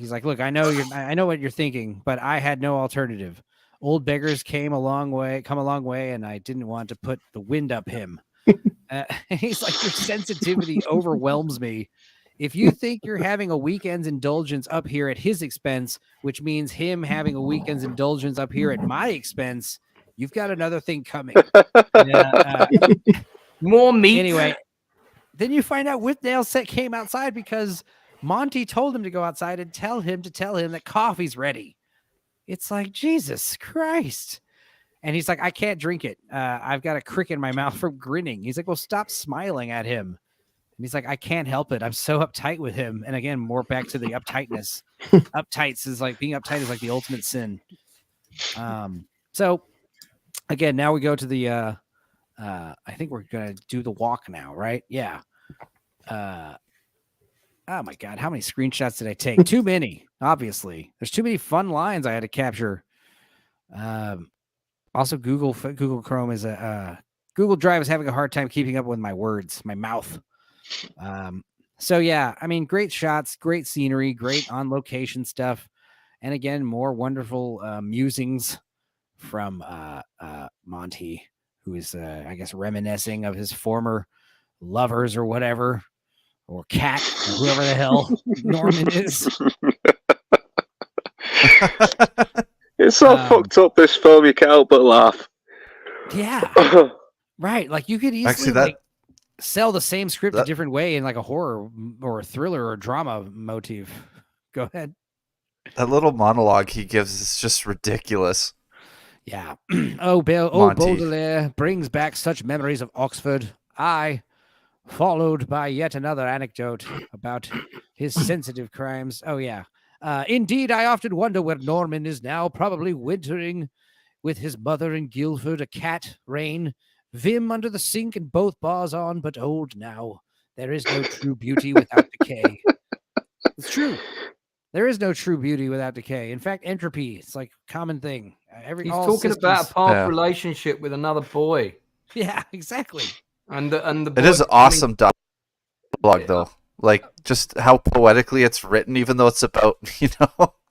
look, I know what you're thinking, but I had no alternative. Old beggars come a long way, and I didn't want to put the wind up him. He's like, your sensitivity overwhelms me. If you think you're having a weekend's indulgence up here at his expense, which means him having a weekend's indulgence up here at my expense, you've got another thing coming. More meat. Anyway, then you find out Withnail came outside because Monty told him to go outside and tell him that coffee's ready. It's like, Jesus Christ. And he's like, I can't drink it. I've got a crick in my mouth from grinning. He's like, well, stop smiling at him. And he's like, I can't help it. I'm so uptight with him. And again, more back to the uptightness. Being uptight is like the ultimate sin. So again, now we go to the, I think we're going to do the walk now, right? Yeah. Oh my God. How many screenshots did I take? Too many, obviously. There's too many fun lines I had to capture. Also Google Chrome is Google Drive is having a hard time keeping up with my words, my mouth. So yeah, I mean, great shots, great scenery, great on location stuff. And again, more wonderful musings from Monty, who is, I guess, reminiscing of his former lovers or whatever, or cat, or whoever the hell Norman is. It's so fucked up, this film, you can't help but laugh. Yeah. Right. Like you could easily Actually, sell the same script a different way in like a horror or a thriller or drama motif. Go ahead. That little monologue he gives is just ridiculous. Yeah. Baudelaire brings back such memories of Oxford. Followed by yet another anecdote about his sensitive crimes. Oh, yeah. Indeed, I often wonder where Norman is now, probably wintering with his mother in Guildford, a cat, Rain, Vim under the sink and both bars on, but old now. There is no true beauty without decay. It's true. There is no true beauty without decay. In fact, entropy, it's like a common thing. He's talking about a past relationship with another boy. Yeah, exactly. And the it is awesome dialogue, though. Like, just how poetically it's written, even though it's about,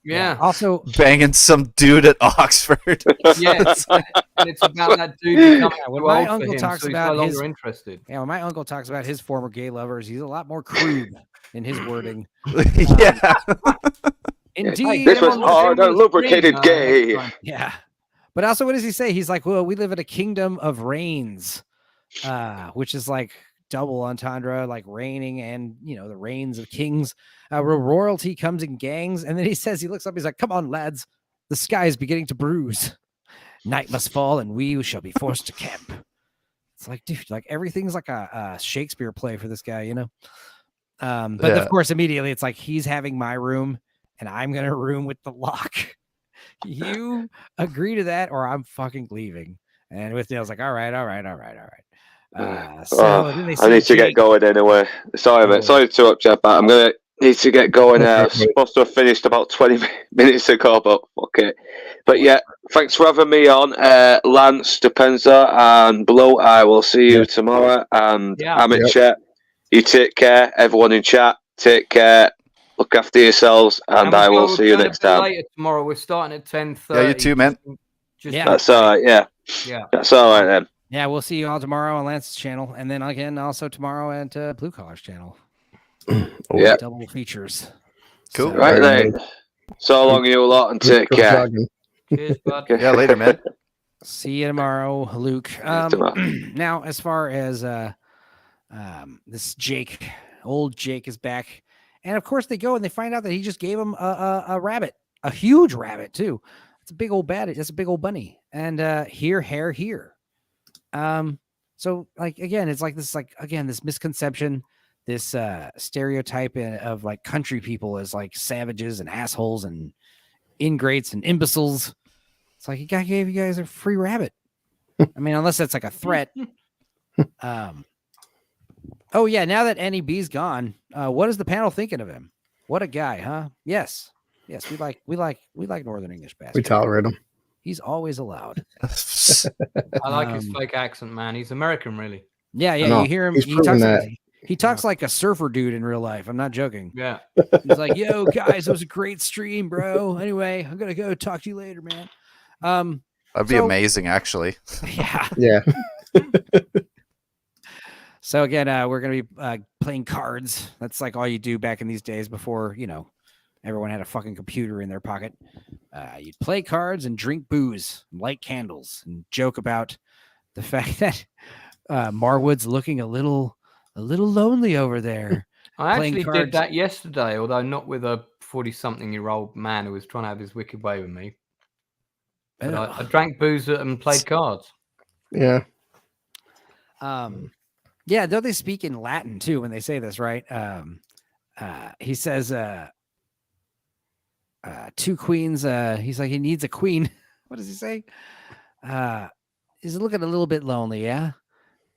Yeah. Also, banging some dude at Oxford. Yes. And it's about that dude becoming when my uncle talks so about no his interested. Yeah, when my uncle talks about his former gay lovers, he's a lot more crude in his wording. Yeah. Indeed. This was hard and lubricated gay. Yeah. But also, what does he say? He's like, well, we live in a kingdom of rains, which is like double entendre, like reigning and, the reigns of kings, where royalty comes in gangs. And then he says, he looks up, he's like, come on, lads, the sky is beginning to bruise. Night must fall and we shall be forced to camp. It's like, dude, like everything's like a Shakespeare play for this guy, But of course, immediately it's like, he's having my room and I'm going to room with the lock. You agree to that or I'm fucking leaving. And Withnail's like, all right. I need to get going anyway. Sorry to interrupt you, but I'm gonna need to get going. Supposed to have finished about 20 minutes ago, but okay. But yeah, thanks for having me on, Lance, Depenza, and Blue. I will see you tomorrow. And I'm in chat. You take care, everyone in chat. Take care. Look after yourselves, and I will see you next time. Later tomorrow, we're starting at 10:30. Yeah, you too, man. That's all right. Yeah, that's all right then. Yeah, we'll see you all tomorrow on Lance's channel, and then again also tomorrow at Blue Collar's channel. Double features. Cool. Right then. So long, you lot, and take care. Cheers, bud. Yeah, later, man. See you tomorrow, Luke. Now, as far as this old Jake is back, and of course they go and they find out that he just gave him a rabbit, a huge rabbit too. It's a big old That's a big old bunny, and hair here. So like again, it's like this this misconception, this stereotype of like country people as like savages and assholes and ingrates and imbeciles. It's like, he gave you guys a free rabbit. I mean, unless that's like a threat. Oh yeah, now that Annie B's gone, what is the panel thinking of him? What a guy, huh? Yes, we like Northern English bastards. We tolerate him. He's always allowed. I like his fake accent, man. He's American, really. Yeah. You hear him. He talks like a surfer dude in real life. I'm not joking. Yeah. He's like, yo, guys, it was a great stream, bro. Anyway, I'm going to go talk to you later, man. That'd be amazing, actually. Yeah. Yeah. So again, we're going to be playing cards. That's like all you do back in these days before, everyone had a fucking computer in their pocket. You'd play cards and drink booze, and light candles, and joke about the fact that Marwood's looking a little lonely over there. I playing actually cards. did that yesterday, although not with a 40-something-year-old man who was trying to have his wicked way with me. But I drank booze and played cards. Yeah. Yeah, don't they speak in Latin too when they say this, right? He says two queens, he's like he needs a queen. What does he say? He's looking a little bit lonely, yeah.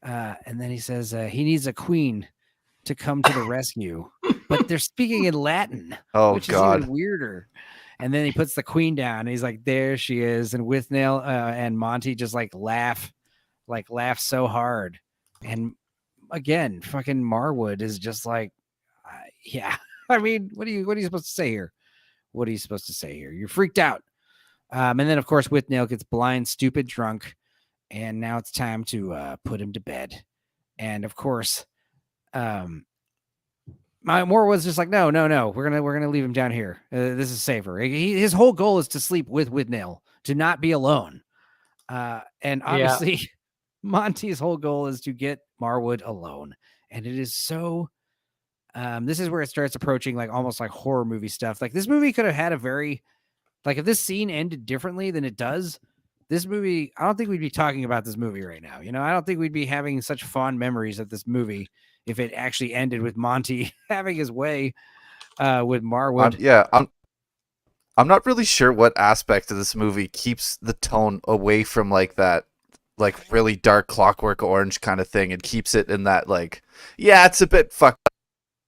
And then he says he needs a queen to come to the rescue. But they're speaking in Latin, which is even weirder. And then he puts the queen down and he's like, there she is. And Withnail and Monty just laugh so hard. And again, fucking Marwood is just like, yeah. I mean, what are you supposed to say here? What are you supposed to say here? You're freaked out. And then of course, Withnail gets blind, stupid, drunk. And now it's time to put him to bed. And of course, Moore was just like, no, we're gonna leave him down here. This is safer. His whole goal is to sleep with Withnail, to not be alone. And obviously, Monty's whole goal is to get Marwood alone. And it is so. This is where it starts approaching almost like horror movie stuff. Like this movie could have had a very, if this scene ended differently than it does, this movie, I don't think we'd be talking about this movie right now. I don't think we'd be having such fond memories of this movie if it actually ended with Monty having his way with Marwood. I'm not really sure what aspect of this movie keeps the tone away from that really dark Clockwork Orange kind of thing and keeps it in that it's a bit fucked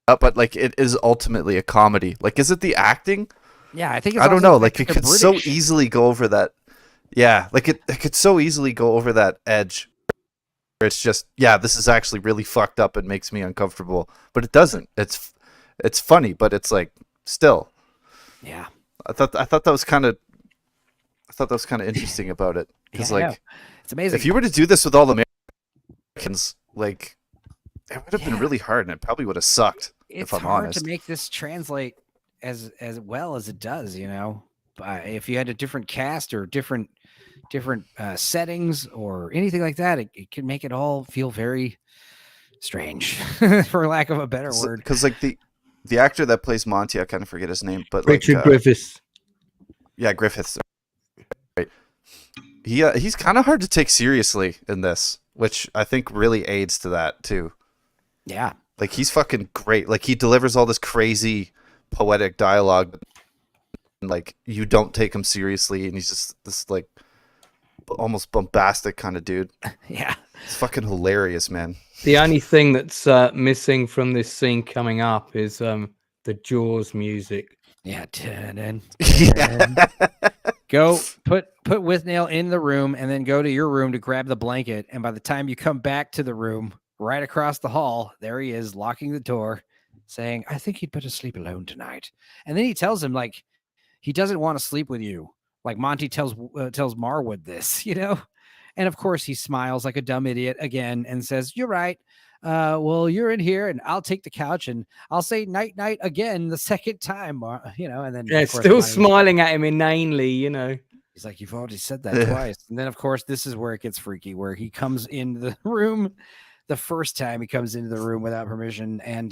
up, but it is ultimately a comedy. Is it the acting? Yeah, I think it's I don't know. It could British. So easily go over that. Yeah, it could so easily go over that edge. It's just, this is actually really fucked up and makes me uncomfortable. But it doesn't. It's funny, but it's still. Yeah. I thought that was kind of interesting about it because it's amazing. If you were to do this with all Americans, it would have been really hard and it probably would have sucked. It's if I'm hard honest. to make this translate as well as it does. If you had a different cast or different settings or anything like that, it can make it all feel very strange, for lack of a better word. Because the actor that plays Monty, I kind of forget his name, but Richard Griffiths. Yeah, Griffiths. Right. He's kind of hard to take seriously in this, which I think really aids to that too. Yeah. He's fucking great. He delivers all this crazy poetic dialogue, and you don't take him seriously, and he's just this almost bombastic kind of dude. Yeah. It's fucking hilarious, man. The only thing that's missing from this scene coming up is the Jaws music. Yeah. Go put Withnail in the room and then go to your room to grab the blanket. And by the time you come back to the room, right across the hall, there he is locking the door, saying, I think he'd better sleep alone tonight. And then he tells him he doesn't want to sleep with you. Monty tells Marwood this, and of course he smiles like a dumb idiot again and says, you're right. Well, you're in here and I'll take the couch and I'll say night night again the second time, and then still smiling at him inanely, He's like, you've already said that twice. And then of course this is where it gets freaky, where he comes into the room the first time he comes into the room without permission. And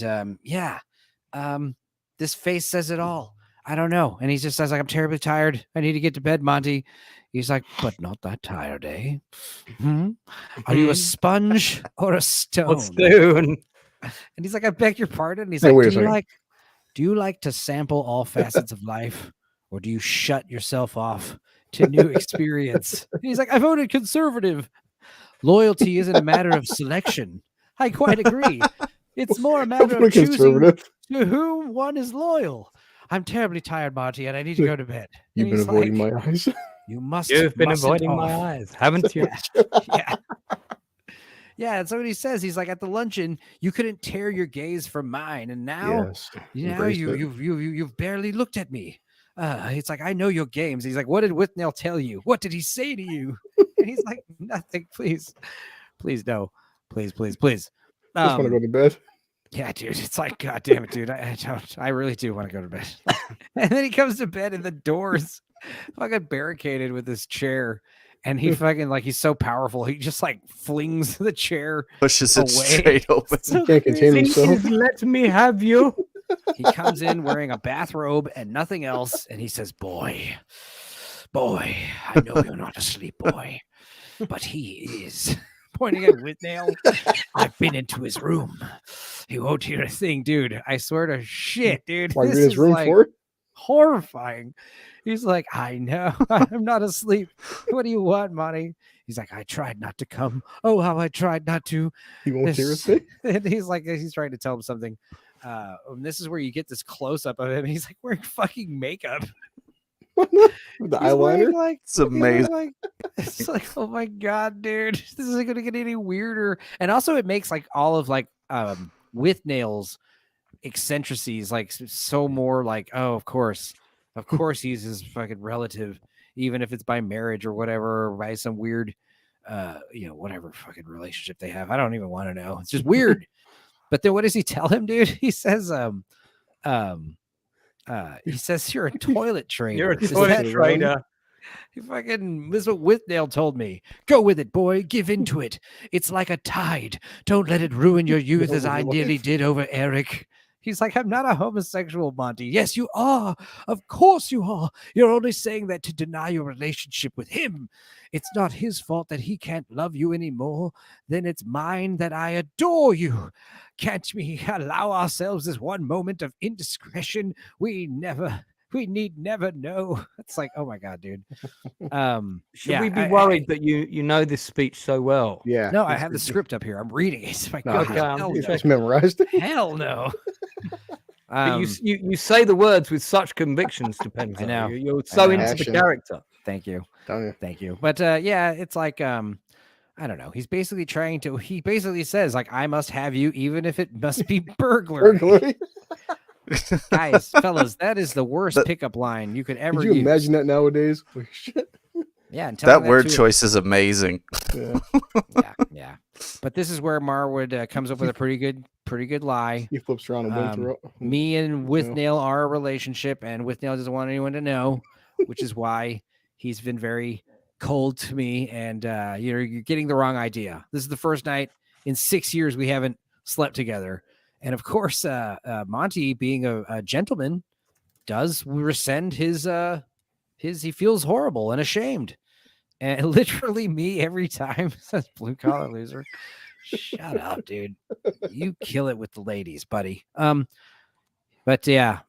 this face says it all. I don't know. And he just says I'm terribly tired. I need to get to bed, Monty. He's like, but not that tired, eh? Are you a sponge or a stone? And he's like, I beg your pardon. And he's like, do you like to sample all facets of life, or do you shut yourself off to new experience? And he's like, I voted conservative. Loyalty isn't a matter of selection. I quite agree. It's more a matter of choosing to whom one is loyal. I'm terribly tired, Monty, and I need to go to bed. You've been avoiding my eyes. You've been avoiding my eyes, haven't you? Yeah. Yeah, that's what he says. He's like, at the luncheon, you couldn't tear your gaze from mine, and now, you've barely looked at me. It's like, I know your games. He's like, what did Withnail tell you? What did he say to you? And he's like, nothing. Please, no, please. Just want to go to bed. Yeah, dude. It's like, God damn it, dude. I really do want to go to bed. And then he comes to bed and the door's fucking barricaded with this chair. And he fucking like he's so powerful, he just like flings the chair, Pushes it away. straight open. It's so Can't contain crazy. himself. Let me have you. He comes in wearing a bathrobe and nothing else, and he says, boy, I know you're not asleep, boy, but he is. Pointing at Withnail. I've been into his room. He won't hear a thing, dude. I swear to shit, dude. Why, you're This in his is room like for it? horrifying. He's like, I know. I'm not asleep. What do you want, Monty? He's like, I tried not to come. Oh, how I tried not to. He won't hear a This- thing. And he's like, he's trying to tell him something. And this is where you get this close up of him. He's like wearing fucking makeup. The He's wearing, eyeliner. like, It's amazing. like, it's like, oh my god, dude, this isn't gonna get any weirder. And also, it makes like all of like Withnail's eccentricities like so more like, oh, of course he's his fucking relative, even if it's by marriage or whatever, or by some weird, whatever fucking relationship they have. I don't even want to know. It's just weird. But then what does he tell him, dude? He says, he says, you're a toilet trainer. You're a Is toilet that- trader. He fucking, this is what Withnail told me. Go with it, boy. Give into it. It's like a tide. Don't let it ruin your youth as I nearly did over Eric. He's like, I'm not a homosexual, Monty. Yes, you are. Of course you are. You're only saying that to deny your relationship with him. It's not his fault that he can't love you anymore. Then it's mine that I adore you. Can't we allow ourselves this one moment of indiscretion? We need never know. It's like, oh my god, dude. Should yeah, we be I- worried that you know this speech so well? Yeah. No, I have the script up here. I'm reading it. My No, god, okay, I'm hell It's no. just memorized. Hell no. But you say the words with such conviction, Stupendo. I know. You're so know. into the Action. character. Thank you. Don't you? Thank you. But yeah, it's like I don't know. He's basically he basically says like, I must have you even if it must be burglary. Burglary. Guys, fellas, that is the worst That- pickup line you could ever Could you use. imagine that nowadays? Holy shit. Yeah, and telling That word to him. choice is amazing. Yeah. Yeah. But this is where Marwood comes up with a pretty good lie. He flips around and wins. Me and Withnail are a relationship, and Withnail doesn't want anyone to know, which is why he's been very cold to me. And you're getting the wrong idea. This is the first night in 6 years we haven't slept together, and of course, Monty, being a gentleman, does rescind his. He feels horrible and ashamed, and literally me every time says blue collar loser. Shut up, dude. You kill it with the ladies, buddy. But yeah,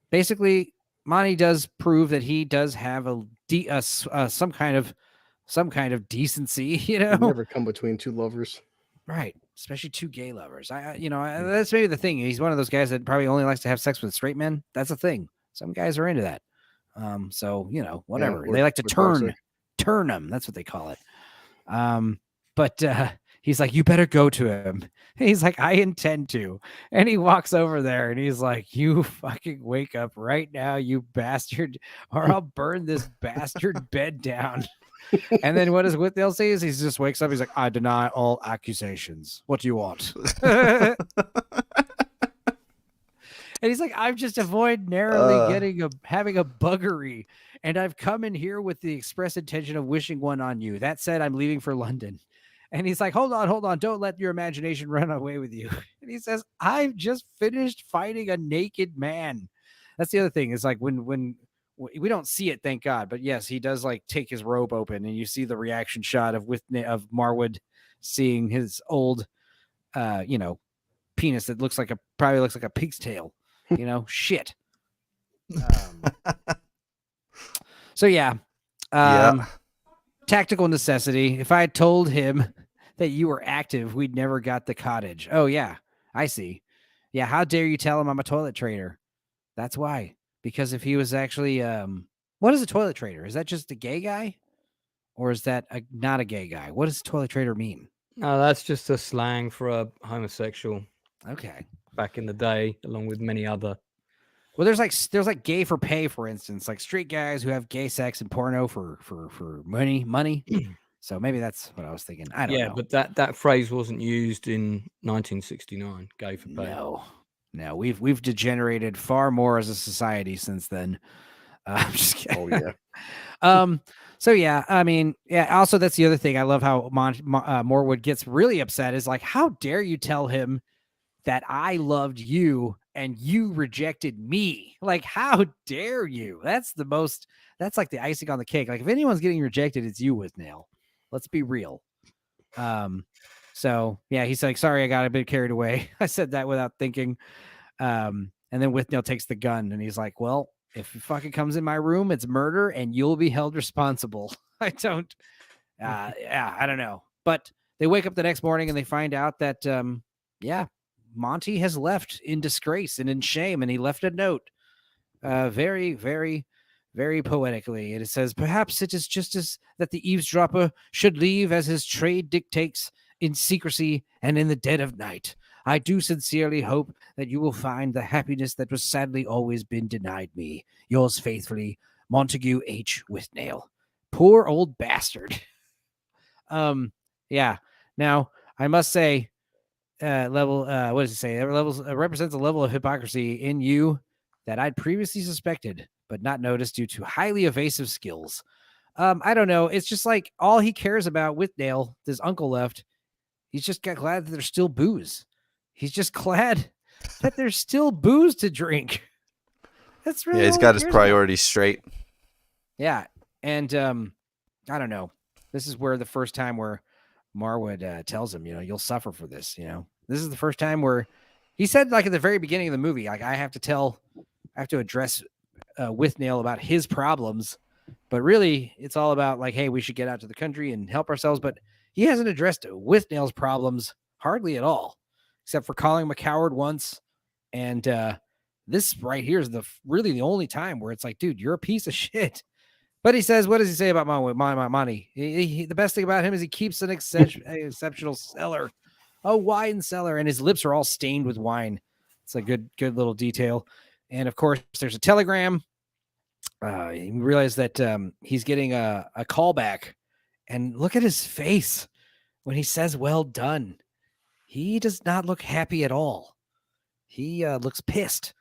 basically, Monty does prove that he does have some kind of decency, you know. Never come between two lovers. Right, especially two gay lovers. That's maybe the thing. He's one of those guys that probably only likes to have sex with straight men. That's a thing. Some guys are into that. So whatever. we're- They like to we're turn them. That's what they call it. But he's like, you better go to him. He's like, I intend to. And he walks over there and he's like, you fucking wake up right now, you bastard, or I'll burn this bastard bed down. And then what does Withnail say is he just wakes up. He's like, I deny all accusations. What do you want? And he's like, I've just avoided narrowly having a buggery. And I've come in here with the express intention of wishing one on you. That said, I'm leaving for London. And he's like, hold on. Don't let your imagination run away with you. And he says, I've just finished fighting a naked man. That's the other thing. Is like when we don't see it, thank God. But yes, he does like take his robe open and you see the reaction shot of Marwood seeing his old, penis that probably looks like a pig's tail. Shit. So yeah. Tactical necessity. If I had told him that you were active, we'd never got the cottage. Oh yeah, I see. Yeah, how dare you tell him I'm a toilet trader? That's why. Because if he was actually what is a toilet trader? Is that just a gay guy? Or is that not a gay guy? What does toilet trader mean? No, that's just a slang for a homosexual Okay. back in the day, along with many other. Well, there's like gay for pay, for instance, like straight guys who have gay sex and porno for money. So maybe that's what I was thinking. I don't know. but that phrase wasn't used in 1969. Gay for pay. No, we've degenerated far more as a society since then. I'm just kidding. Oh yeah. So yeah, I mean, yeah. Also, that's the other thing. I love how Morwood gets really upset. Is like, how dare you tell him that I loved you and you rejected me? Like, how dare you? That's like the icing on the cake. Like, if anyone's getting rejected, it's you, Withnail. Let's be real. So yeah, he's like, sorry, I got a bit carried away. I said that without thinking. And then Withnail takes the gun and he's like, well, if it fucking comes in my room, it's murder and you'll be held responsible. I don't know. But they wake up the next morning and they find out that, Monty has left in disgrace and in shame. And he left a note, very, very, very poetically. And it says, perhaps it is just as that the eavesdropper should leave as his trade dictates, in secrecy and in the dead of night. I do sincerely hope that you will find the happiness that was sadly always been denied me. Yours faithfully, Montague H. Withnail. Poor old bastard. Yeah. Now, I must say, what does it say? That represents a level of hypocrisy in you that I'd previously suspected, but not noticed due to highly evasive skills. I don't know. It's just like all he cares about, Withnail, this uncle left. He's just glad that there's still booze. He's just glad that there's still booze to drink. That's really he's got his priorities straight. Yeah, and I don't know. This is where the first time where Marwood tells him, you'll suffer for this. This is the first time where he said, like at the very beginning of the movie, like I have to address Withnail about his problems, but really it's all about like, hey, we should get out to the country and help ourselves. But he hasn't addressed Withnail's problems hardly at all, except for calling him a coward once. And this right here is really the only time where it's like, dude, you're a piece of shit. But he says, what does he say about Monty? The best thing about him is he keeps an exceptional cellar, a wine cellar, and his lips are all stained with wine. It's a good little detail. And of course, there's a telegram. You realize that he's getting a call back. And look at his face when he says, well done. He does not look happy at all. He looks pissed.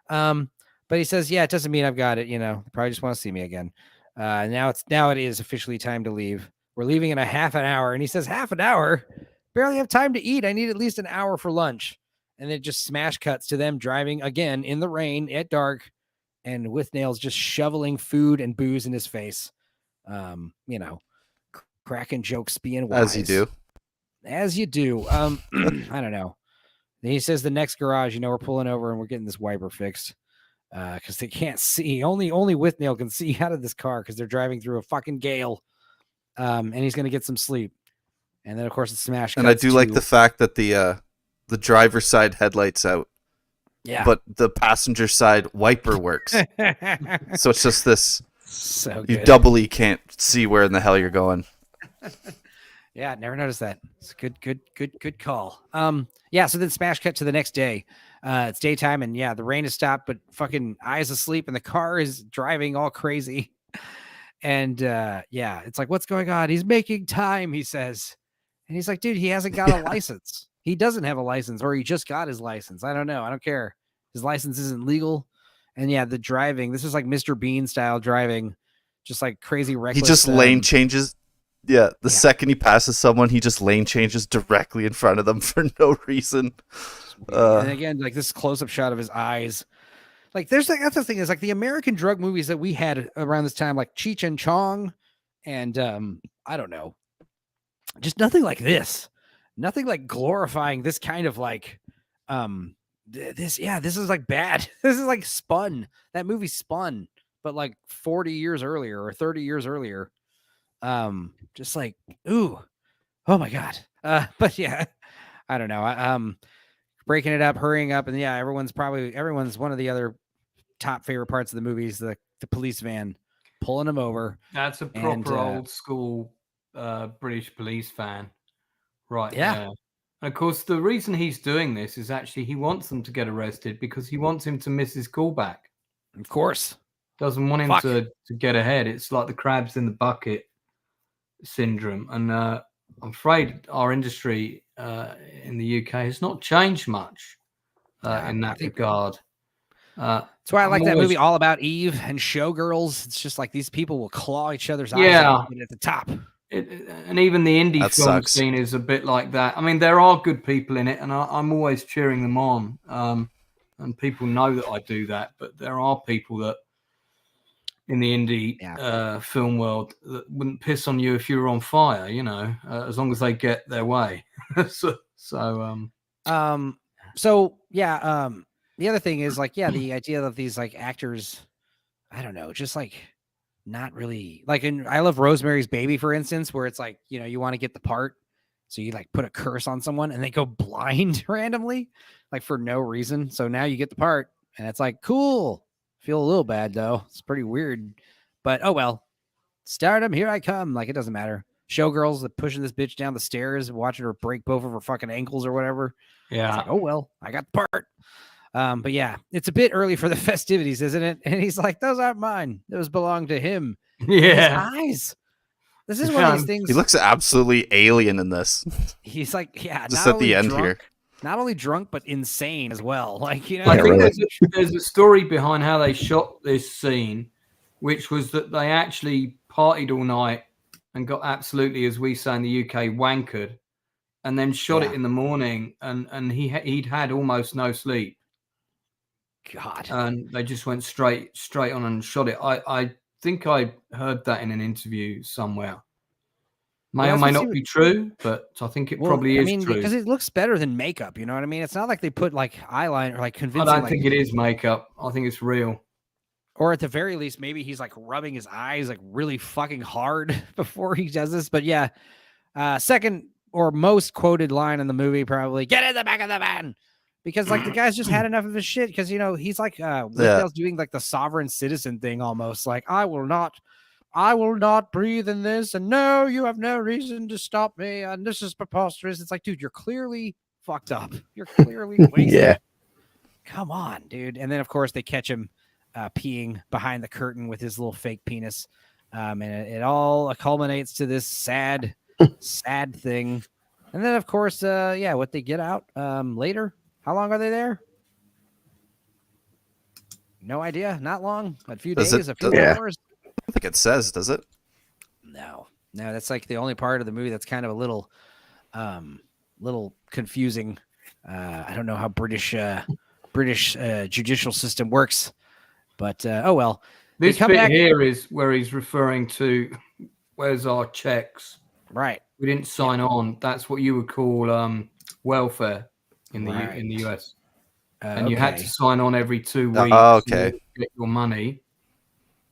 But he says, yeah, it doesn't mean I've got it. Probably just want to see me again. Now it is officially time to leave. We're leaving in a half an hour. And he says, half an hour? Barely have time to eat. I need at least an hour for lunch. And it just smash cuts to them driving again in the rain at dark. And Withnail's just shoveling food and booze in his face. Cracking jokes, being wise. As you do. I don't know. And he says the next garage, we're pulling over and we're getting this wiper fixed. Because they can't see. Only Withnail can see out of this car because they're driving through a fucking gale. And he's going to get some sleep. And then, of course, it's smash cuts. And I do like the fact that the driver's side headlight's out. Yeah. But the passenger side wiper works. So it's just this. So good. You doubly can't see where in the hell you're going. Yeah, never noticed that. It's good call. Yeah, so then smash cut to the next day. It's daytime and the rain has stopped, but fucking I's asleep and the car is driving all crazy. And it's like, what's going on? He's making time, he says. And he's like, dude, he hasn't got a license. He doesn't have a license, or he just got his license. I don't know. I don't care. His license isn't legal. And the driving, this is like Mr. Bean style driving, just like crazy reckless. He just lane changes. Yeah, the second he passes someone, he just lane changes directly in front of them for no reason. And again, like this close-up shot of his eyes. Like that's the thing is like the American drug movies that we had around this time, like Cheech and Chong, and I don't know, just nothing like this. Nothing like glorifying this kind of like this is like bad. This is like Spun. That movie Spun, but like 40 years earlier or 30 years earlier. Just like, ooh, oh my God. But yeah, I don't know. Breaking it up, hurrying up, and everyone's one of the other top favorite parts of the movie is the police van pulling him over. That's a proper old school British police van. Right. Yeah. There. And of course, the reason he's doing this is actually he wants them to get arrested because he wants him to miss his callback. Of course. Doesn't want him to get ahead. It's like the crabs in the bucket. syndrome, and I'm afraid our industry in the UK has not changed much in that regard. That's why I like that movie All About Eve and Showgirls. It's just like these people will claw each other's eyes out at the top. And even the indie film scene is a bit like that. I mean, there are good people in it, and I'm always cheering them on. And people know that I do that, but there are people that in the indie film world that wouldn't piss on you if you were on fire, as long as they get their way. The other thing is the idea of these actors, I don't know, just not really in I Love Rosemary's Baby, for instance, where it's you want to get the part. So you put a curse on someone and they go blind randomly, for no reason. So now you get the part and it's cool. Feel a little bad though. It's pretty weird, but oh well. Stardom, here I come. It doesn't matter. Showgirls pushing this bitch down the stairs, watching her break both of her fucking ankles or whatever. Yeah. It's oh well, I got the part. But yeah, it's a bit early for the festivities, isn't it? And he's like, those aren't mine. Those belong to him. Yeah. His eyes. This is one of these things. He looks absolutely alien in this. He's just at the end here. Not only drunk, but insane as well. I think there's a story behind how they shot this scene, which was that they actually partied all night and got absolutely, as we say in the UK, wankered, and then shot it in the morning, and he'd had almost no sleep. God. And they just went straight on and shot it. I think I heard that in an interview somewhere. May or may not be true, but I think it probably is true. Because it looks better than makeup, you know what I mean? It's not like they put eyeliner or convincing. I don't think it is makeup. I think it's real. Or at the very least, maybe he's rubbing his eyes really fucking hard before he does this. But yeah, second or most quoted line in the movie, probably, "Get in the back of the van." Because the guy's just had enough of his shit. Because he's Withnail's doing the sovereign citizen thing almost. I will not breathe in this, and no, you have no reason to stop me, and this is preposterous. It's dude, you're clearly fucked up. You're clearly wasted. Yeah. Come on, dude. And then of course they catch him peeing behind the curtain with his little fake penis, and it all culminates to this sad thing. And then of course, what they get out later. How long are they there? No idea. Not long. A few days. A few hours. I don't think it says, does it? No. That's the only part of the movie that's kind of a little confusing. I don't know how British judicial system works, but oh well. This bit here is where he's referring to, where's our checks? Right. We didn't sign on. That's what you would call welfare in the US. And you had to sign on every 2 weeks to get your money.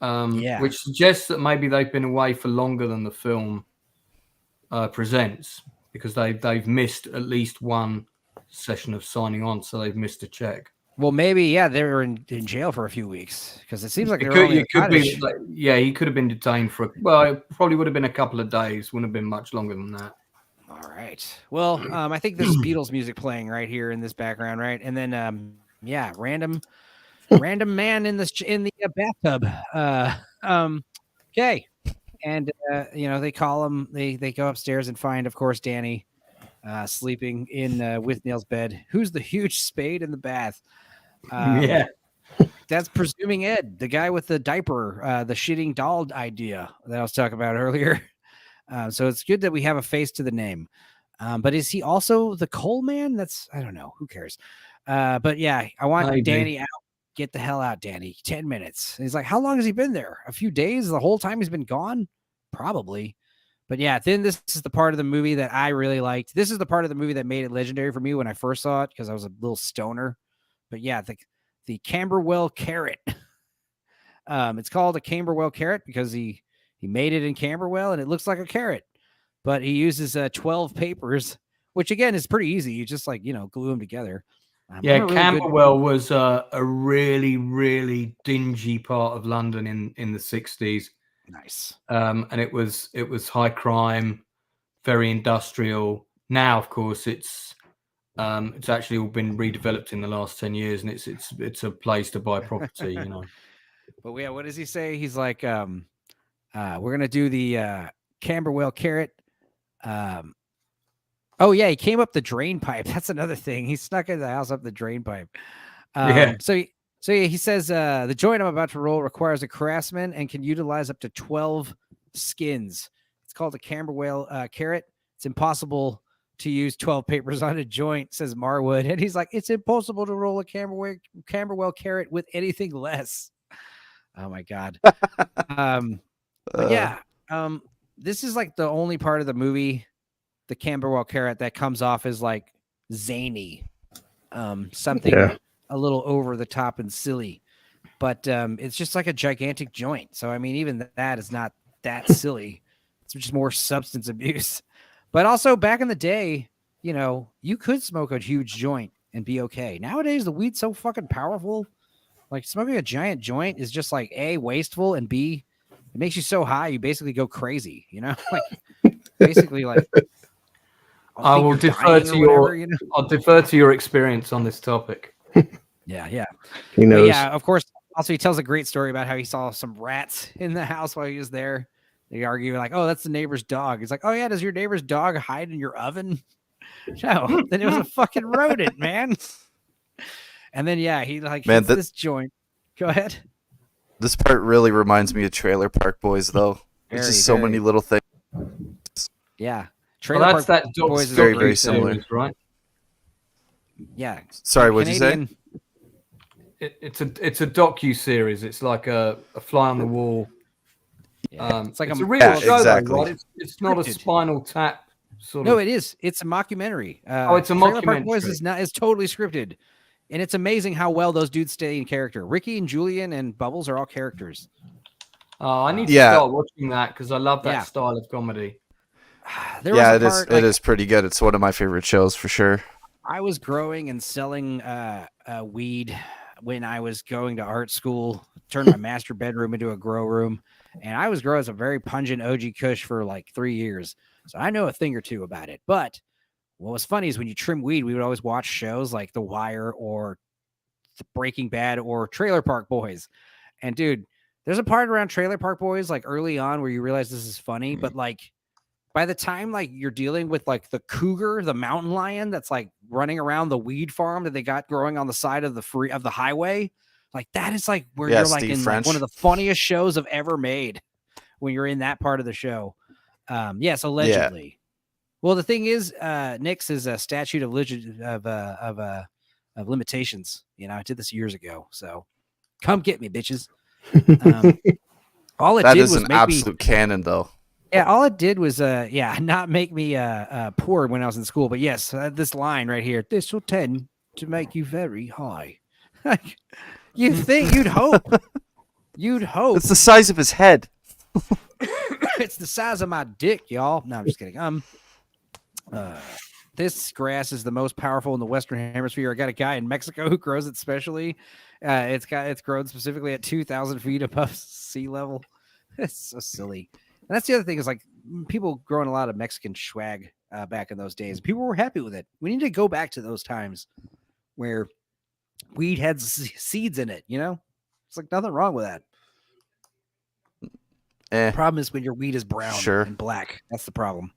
Which suggests that maybe they've been away for longer than the film presents, because they've missed at least one session of signing on, so they've missed a check. Well, maybe they were in jail for a few weeks, because it seems like he could have been detained for it probably would have been a couple of days, wouldn't have been much longer than that. All right. Well, I think there's Beatles music playing right here in this background, right? And then random man in the bathtub. Okay. And they call him, they go upstairs and find, of course, Danny sleeping in Withnail's bed. Who's the huge spade in the bath? That's presuming Ed, the guy with the diaper, the shitting doll idea that I was talking about earlier. So it's good that we have a face to the name. But is he also the coal man? I don't know. Who cares? But yeah, I want Danny out. Get the hell out, Danny. 10 minutes. And he's like, how long has he been there? A few days? The whole time he's been gone? Probably. But yeah, then this is the part of the movie that I really liked. This is the part of the movie that made it legendary for me when I first saw it, because I was a little stoner. But yeah, the Camberwell carrot. It's called a Camberwell carrot because he made it in Camberwell and it looks like a carrot, but he uses 12 papers, which again is pretty easy. You just glue them together. Camberwell was a really, really dingy part of London in the 60s. Nice. And it was high crime, very industrial. Now, of course, it's actually all been redeveloped in the last 10 years, and it's a place to buy property, But yeah, what does he say? He's like, we're gonna do the Camberwell carrot. Oh yeah, he came up the drain pipe. That's another thing. He snuck into the house up the drain pipe. Yeah. So yeah, he says the joint I'm about to roll requires a craftsman and can utilize up to 12 skins. It's called a Camberwell carrot. It's impossible to use 12 papers on a joint, says Marwood. And he's like, it's impossible to roll a Camberwell carrot with anything less. Oh my God. But yeah, this is like the only part of the movie, the Camberwell carrot, that comes off as like zany, something a little over the top and silly, but it's just like a gigantic joint. So I mean, even that is not that silly. It's just more substance abuse. But also back in the day, you know, you could smoke a huge joint and be okay. Nowadays, the weed's so fucking powerful. Like smoking a giant joint is just like A, wasteful, and B, it makes you so high you basically go crazy, you know? Like basically like I will defer to your I'll defer to your experience on this topic. Yeah. He knows. But yeah, of course. Also, he tells a great story about how he saw some rats in the house while he was there. They argue like, "Oh, that's the neighbor's dog." He's like, "Oh yeah, does your neighbor's dog hide in your oven?" No, then it was a fucking rodent, man. And then yeah, he like hits this joint. Go ahead. This part really reminds me of Trailer Park Boys, though. There's just so many little things. Yeah, Trailer Park that Boys is very similar, series, right? Yeah. Sorry, what'd you say? It's a docu series. It's like a fly on the wall. It's like it's a real yeah, show, exactly. though, right? It's not a Spinal Tap sort of. No, it is. It's a mockumentary. It's a Trailer Park mockumentary. Boys is totally scripted, and it's amazing how well those dudes stay in character. Ricky and Julian and Bubbles are all characters. I need to start watching that because I love that style of comedy. It is pretty good. It's one of my favorite shows for sure. I was growing and selling weed when I was going to art school, turned my master bedroom into a grow room, and I was growing as a very pungent OG Kush for like 3 years. So I know a thing or two about it. But what was funny is when you trim weed, we would always watch shows like The Wire or Breaking Bad or Trailer Park Boys. And dude, there's a part around Trailer Park Boys like early on where you realize this is funny, but like by the time like you're dealing with like the cougar, the mountain lion that's like running around the weed farm that they got growing on the side of the highway, like that is like where you're like in like, one of the funniest shows I've ever made when you're in that part of the show. Yes, allegedly. Yeah. Well, the thing is, Nix is a statute of limitations. You know, I did this years ago, so come get me, bitches. All it did was an absolute canon, though. Yeah, all it did was not make me poor when I was in school. But yes, this line right here, this will tend to make you very high. You'd hope. You'd hope. It's the size of his head. It's the size of my dick, y'all. No, I'm just kidding. This grass is the most powerful in the Western Hemisphere. I got a guy in Mexico who grows it specially. It's grown specifically at 2,000 feet above sea level. It's so silly. And that's the other thing is like people growing a lot of Mexican swag back in those days. People were happy with it. We need to go back to those times where weed had seeds in it. You know, it's like nothing wrong with that. The problem is when your weed is brown and black. That's the problem.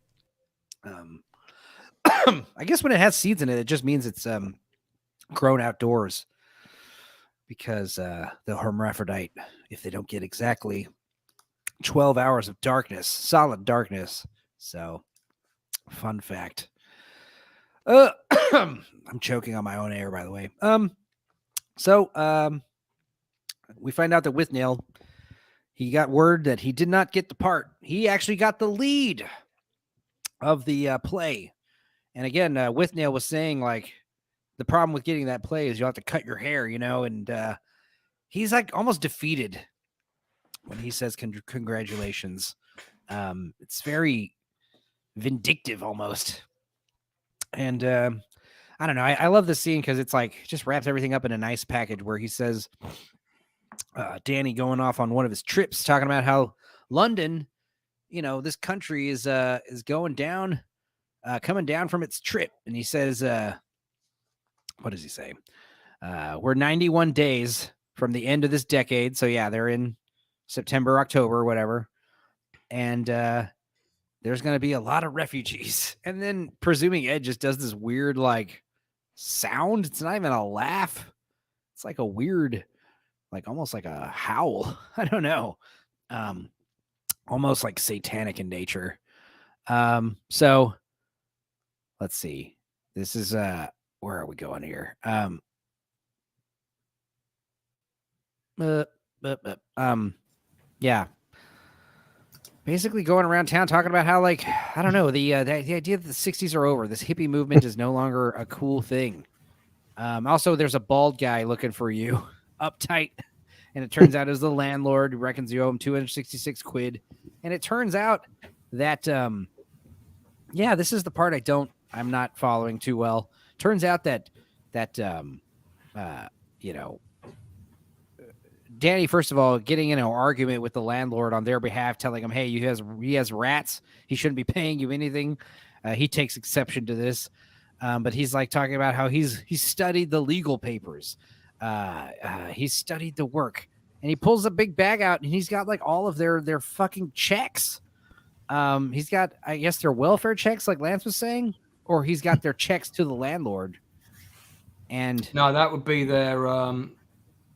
I guess when it has seeds in it, it just means it's grown outdoors because the hermaphrodite, if they don't get exactly 12 hours of darkness, solid darkness. So, fun fact. I'm choking on my own air, by the way. We find out that Withnail, he got word that he did not get the part. He actually got the lead of the play. And again, Withnail was saying like the problem with getting that play is you have to cut your hair, you know, and he's like almost defeated when he says congratulations. It's very vindictive almost. And I don't know. I love this scene because it's like just wraps everything up in a nice package where he says Danny going off on one of his trips talking about how London, you know, this country is going down, coming down from its trip. And he says, what does he say? We're 91 days from the end of this decade. So yeah, they're in September, October, whatever. And there's going to be a lot of refugees. And then presuming Ed just does this weird like sound. It's not even a laugh. It's like a weird, like almost like a howl. I don't know. Almost like satanic in nature. So let's see. This is where are we going here? Yeah. Basically going around town talking about how, like, I don't know, the idea that the 60s are over. This hippie movement is no longer a cool thing. Also, there's a bald guy looking for you, uptight, and it turns out it was the landlord who reckons you owe him 266 quid. And it turns out that, yeah, this is the part I'm not following too well. Turns out that you know, Danny, first of all, getting in an argument with the landlord on their behalf, telling him, hey, he has rats. He shouldn't be paying you anything. He takes exception to this. But he's like talking about how he's studied the legal papers. He's studied the work. And he pulls a big bag out and he's got like all of their fucking checks. He's got, I guess, their welfare checks, like Lance was saying, or he's got their checks to the landlord. And no, that would be their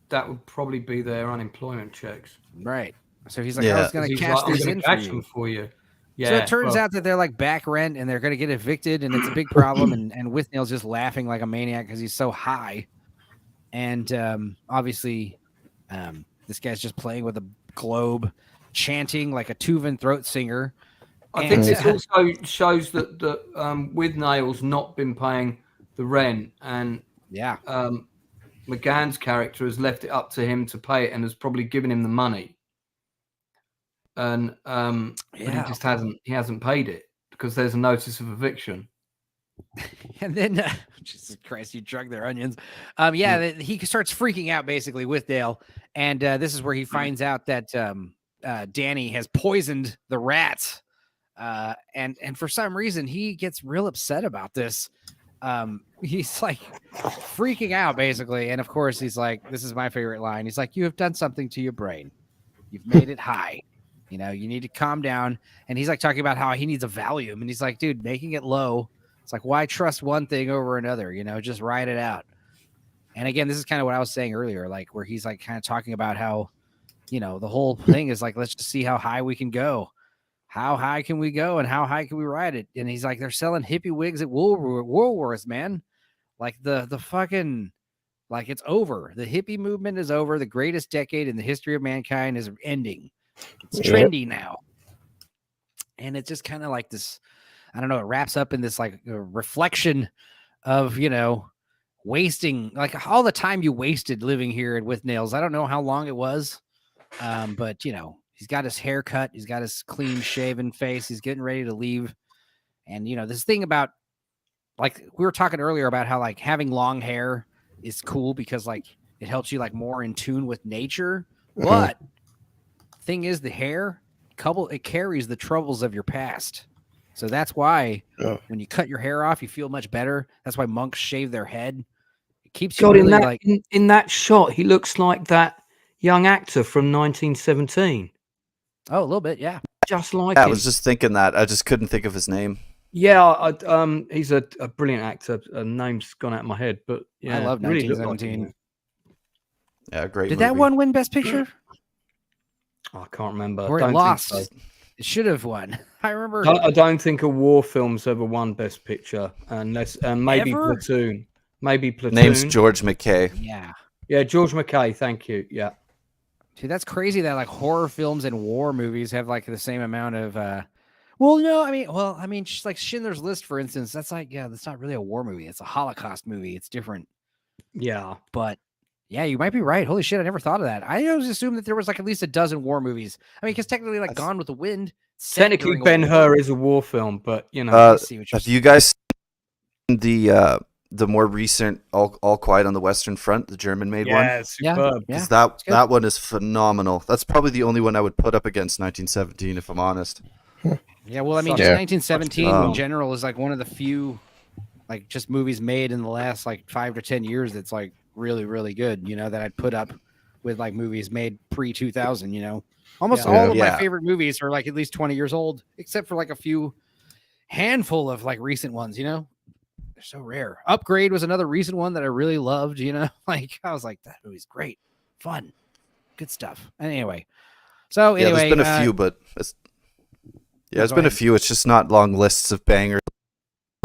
that would probably be their unemployment checks. Right. So he's like, I was going to cash these in for you. Yeah. So it turns out that they're like back rent and they're going to get evicted and it's a big problem. And Withnail's just laughing like a maniac because he's so high. And obviously, this guy's just playing with a globe, chanting like a Tuvan throat singer. I think this also shows that Withnail's not been paying the rent. And yeah, McGann's character has left it up to him to pay it and has probably given him the money. And but he just hasn't paid it because there's a notice of eviction. And then Jesus Christ, you drug their onions. He starts freaking out basically with Dale, and this is where he finds out that Danny has poisoned the rats, and for some reason he gets real upset about this. He's like freaking out basically, and of course he's like, this is my favorite line. He's like, you have done something to your brain. You've made it high. You know, you need to calm down. And he's like talking about how he needs a Valium. And he's like, dude, making it low. It's like, why trust one thing over another? You know, just ride it out. And again, this is kind of what I was saying earlier, like where he's like kind of talking about how, you know, the whole thing is like, let's just see how high we can go. How high can we go and how high can we ride it? And he's like, they're selling hippie wigs at Woolworths, man. Like the fucking, like it's over. The hippie movement is over. The greatest decade in the history of mankind is ending. It's trendy now. And it's just kind of like this, I don't know, it wraps up in this like reflection of, you know, wasting, like all the time you wasted living here at Withnail's. I don't know how long it was, but, you know, he's got his hair cut. He's got his clean shaven face. He's getting ready to leave. And, you know, this thing about, like we were talking earlier about how like having long hair is cool because like it helps you like more in tune with nature. But thing is, the hair it carries the troubles of your past. So that's why when you cut your hair off, you feel much better. That's why monks shave their head. It keeps you really in that shot. He looks like that young actor from 1917. Oh, a little bit, yeah. Just like I was just thinking that. I just couldn't think of his name. Yeah, he's a brilliant actor. Name's gone out of my head, but yeah, I love 1917. Like yeah, great. Did that one win Best Picture? I can't remember. Or it lost. So. It should have won. I remember. I don't think a war film's ever won Best Picture, unless maybe ever? Platoon. Maybe Platoon. Name's George McKay. Yeah, George McKay. Thank you. Yeah. Dude, that's crazy that like horror films and war movies have like the same amount of. I mean, just like Schindler's List, for instance. That's like, yeah, that's not really a war movie. It's a Holocaust movie. It's different. Yeah, but. Yeah, you might be right. Holy shit, I never thought of that. I always assumed that there was like at least a dozen war movies. I mean, because technically, like Gone with the Wind. Technically, Ben-Hur is a war film, but you know. Have you guys seen the more recent All Quiet on the Western Front, the German-made one? Yeah, superb. Yeah, that one is phenomenal. That's probably the only one I would put up against 1917, if I'm honest. Yeah, well, I mean, 1917 in general is like one of the few, like, just movies made in the last like 5 to 10 years that's like really, really good, you know, that I'd put up with like movies made pre 2000. You know, almost Yeah. all of my Yeah. favorite movies are like at least 20 years old, except for like a few handful of like recent ones. You know, they're so rare. Upgrade was another recent one that I really loved. You know, like I was like, that movie's great, fun, good stuff. Anyway, so Yeah, anyway, there's been a few, but there's go been a ahead. few. It's just not long lists of bangers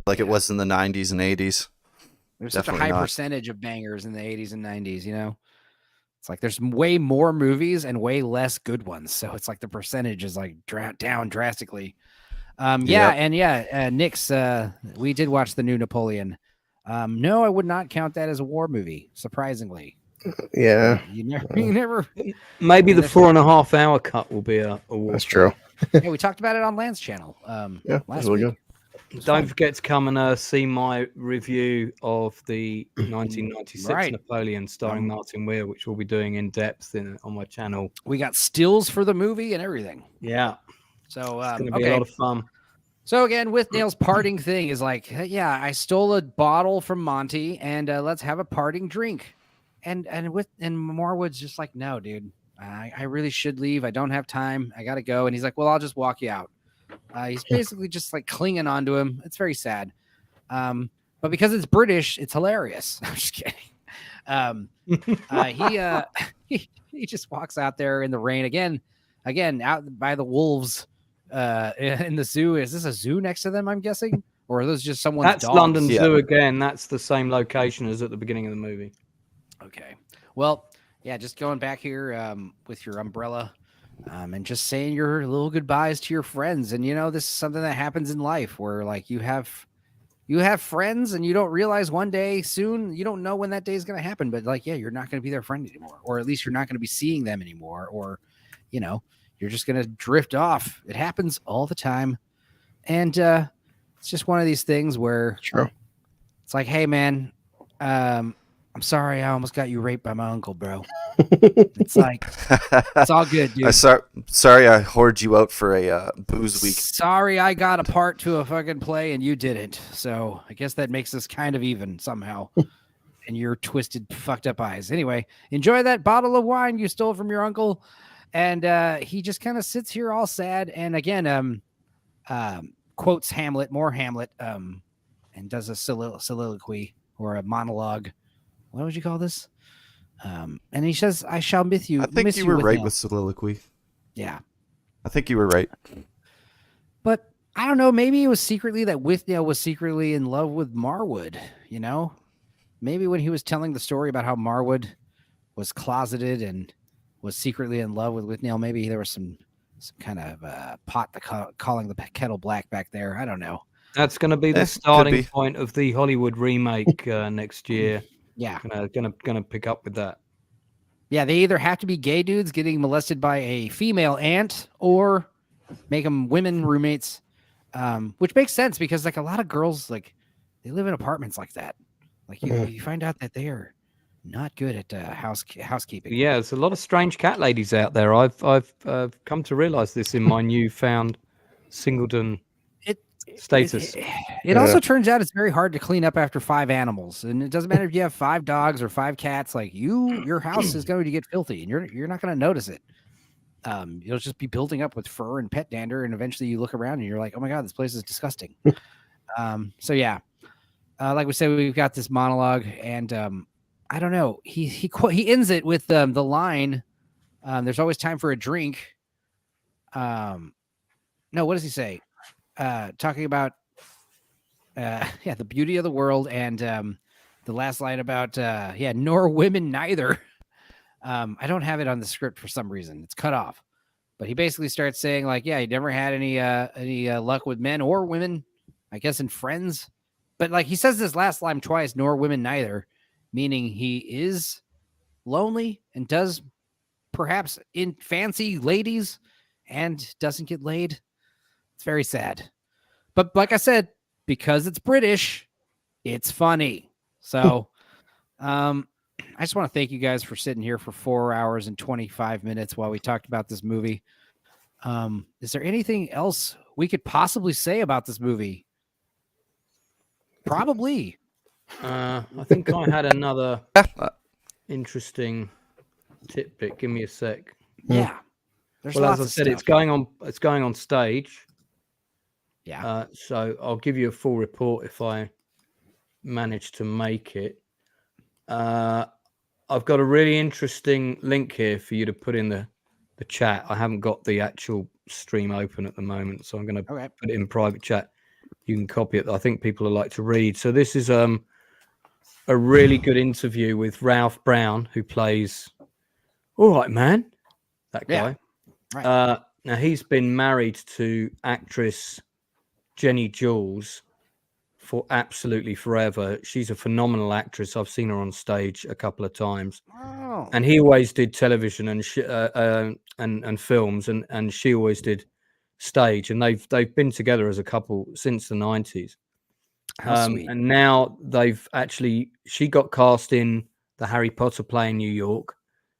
like it Yeah. was in the 90s and 80s. There's such a Definitely high not. percentage of bangers in the 80s and 90s, you know? It's like there's way more movies and way less good ones. So it's like the percentage is like down drastically. Yep. Nick's, we did watch the new Napoleon. No, I would not count that as a war movie, surprisingly. Yeah, You never. Maybe the That's 4.5 hour cut will be a war. that's true. Yeah, we talked about it on Lance channel. Yeah, last that's really week. good. Don't forget to come and see my review of the 1996 Right. Napoleon starring Martin Weir, which we'll be doing in depth on my channel. We got stills for the movie and everything. Yeah, So, it's going to be a lot of fun. So again, Withnail's parting thing is like, yeah, I stole a bottle from Monty, and let's have a parting drink. And Marwood's just like, no, dude, I really should leave. I don't have time. I gotta go. And he's like, well, I'll just walk you out. He's basically just like clinging onto him. It's very sad. But because it's British, it's hilarious. I'm just kidding. He just walks out there in the rain again, out by the wolves. In the zoo. Is this a zoo next to them, I'm guessing? Or are those just someone's That's dogs? London Yeah. Zoo again. That's the same location as at the beginning of the movie. Okay. Well, yeah, just going back here with your umbrella and just saying your little goodbyes to your friends. And, you know, this is something that happens in life where, like, you have friends and you don't realize one day soon, you don't know when that day is going to happen. But, like, yeah, you're not going to be their friend anymore. Or at least you're not going to be seeing them anymore. Or, you know, you're just going to drift off. It happens all the time. And it's just one of these things where Sure. it's like, hey, man, I'm sorry. I almost got you raped by my uncle, bro. It's like, it's all good, dude. Sorry, I hoard you out for a booze week. Sorry, I got a part to a fucking play and you didn't. So I guess that makes us kind of even somehow. And your twisted, fucked up eyes. Anyway, enjoy that bottle of wine you stole from your uncle. And he just kind of sits here all sad. And again, quotes Hamlet, more Hamlet, and does a soliloquy or a monologue. What would you call this? And he says, I shall miss you. I think you were right with soliloquy. Yeah. I think you were right. But I don't know. Maybe it was secretly that Withnail was secretly in love with Marwood, you know? Maybe when he was telling the story about how Marwood was closeted and was secretly in love with Withnail, maybe there was some kind of pot calling the kettle black back there. I don't know. That's going to be the starting point of the Hollywood remake next year. Yeah. Gonna pick up with that. Yeah, they either have to be gay dudes getting molested by a female aunt or make them women roommates, which makes sense because like a lot of girls, like they live in apartments like that. Like you find out that they are not good at housekeeping. Yeah, there's a lot of strange cat ladies out there. I've come to realize this in my newfound singleton status. It also turns out it's very hard to clean up after 5 animals, and it doesn't matter if you have 5 dogs or 5 cats. Like your house is going to get filthy, and you're not going to notice it. You'll just be building up with fur and pet dander, and eventually you look around and you're like, oh my god, this place is disgusting. So yeah, like we said, we've got this monologue, and I don't know. He ends it with the line, "There's always time for a drink." No, what does he say? Talking about the beauty of the world, and the last line about nor women neither. I don't have it on the script for some reason. It's cut off. But he basically starts saying like, yeah, he never had any luck with men or women, I guess in Friends. But like he says this last line twice, nor women neither, meaning he is lonely and does perhaps in fancy ladies and doesn't get laid. It's very sad. But like I said, because it's British, it's funny. So I just want to thank you guys for sitting here for 4 hours and 25 minutes while we talked about this movie. Is there anything else we could possibly say about this movie? Probably. I think I had another interesting tidbit. Give me a sec. Yeah. There's Well, lots as I of said, stuff. it's going on. It's going on stage. Yeah. So I'll give you a full report if I manage to make it. I've got a really interesting link here for you to put in the chat. I haven't got the actual stream open at the moment, so I'm going to put it in private chat. You can copy it. I think people would like to read. So this is a really good interview with Ralph Brown, who plays All Right Man, that guy. Yeah. Right. Now, he's been married to actress Jenny Jules for absolutely forever. She's a phenomenal actress. I've seen her on stage a couple of times. Oh. And he always did television and films, and she always did stage. And they've been together as a couple since the 90s. How sweet. And now she got cast in the Harry Potter play in New York.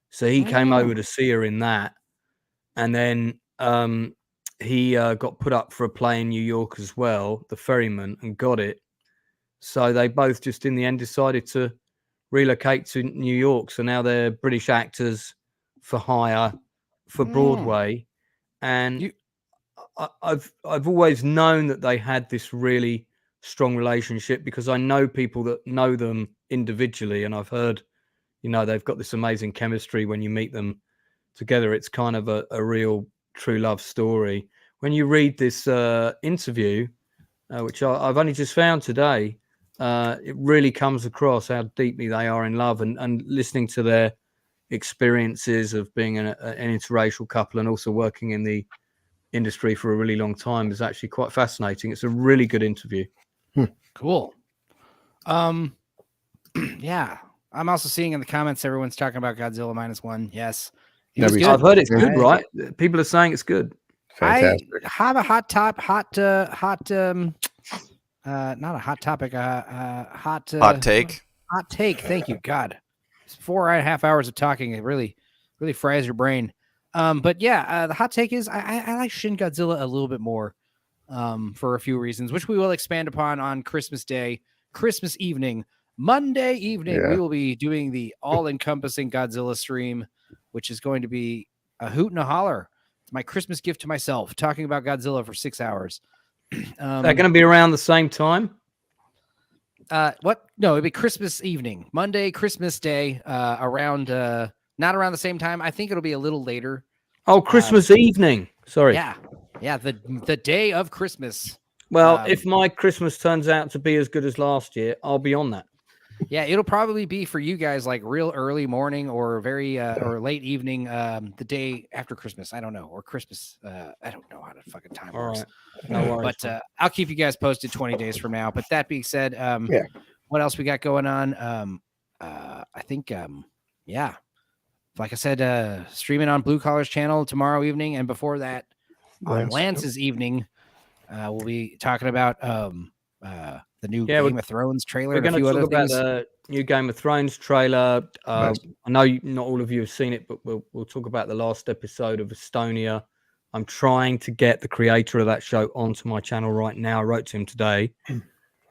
So he came over to see her in that. And then he got put up for a play in New York as well, The Ferryman, and got it. So they both just in the end decided to relocate to New York. So now they're British actors for hire for Broadway. And I've always known that they had this really strong relationship because I know people that know them individually, and I've heard, they've got this amazing chemistry when you meet them together. It's kind of a real true love story. When you read this interview, which I've only just found today, it really comes across how deeply they are in love, and listening to their experiences of being an interracial couple and also working in the industry for a really long time is actually quite fascinating. It's a really good interview. Cool. Yeah. I'm also seeing in the comments everyone's talking about Godzilla -1. Yes. I've heard it's good, right? People are saying it's good. Fantastic. I have a not a hot topic, hot take. Hot take. Thank you, God. It's 4.5 hours of talking. It really fries your brain. But yeah, the hot take is I like Shin Godzilla a little bit more, for a few reasons, which we will expand upon on Christmas Day, Christmas evening, Monday evening. Yeah. We will be doing the all-encompassing Godzilla stream, which is going to be a hoot and a holler. It's my Christmas gift to myself, talking about Godzilla for 6 hours. They're going to be around the same time? What? No, it'd be Christmas evening, Monday, Christmas Day, around not around the same time. I think it'll be a little later. Oh, Christmas evening. Sorry. Yeah, the day of Christmas. Well, if my Christmas turns out to be as good as last year, I'll be on that. Yeah, it'll probably be for you guys like real early morning or very or late evening, the day after Christmas. I don't know, or Christmas. I don't know how to fucking time works. Right. No worries. But I'll keep you guys posted 20 days from now. But that being said, what else we got going on? I think like I said, streaming on Blue Collar's channel tomorrow evening, and before that, on Lance's evening, we'll be talking about the new Game of Thrones trailer. We're going to talk about the new Game of Thrones trailer. I know not all of you have seen it, but we'll talk about the last episode of Estonia. I'm trying to get the creator of that show onto my channel right now. I wrote to him today.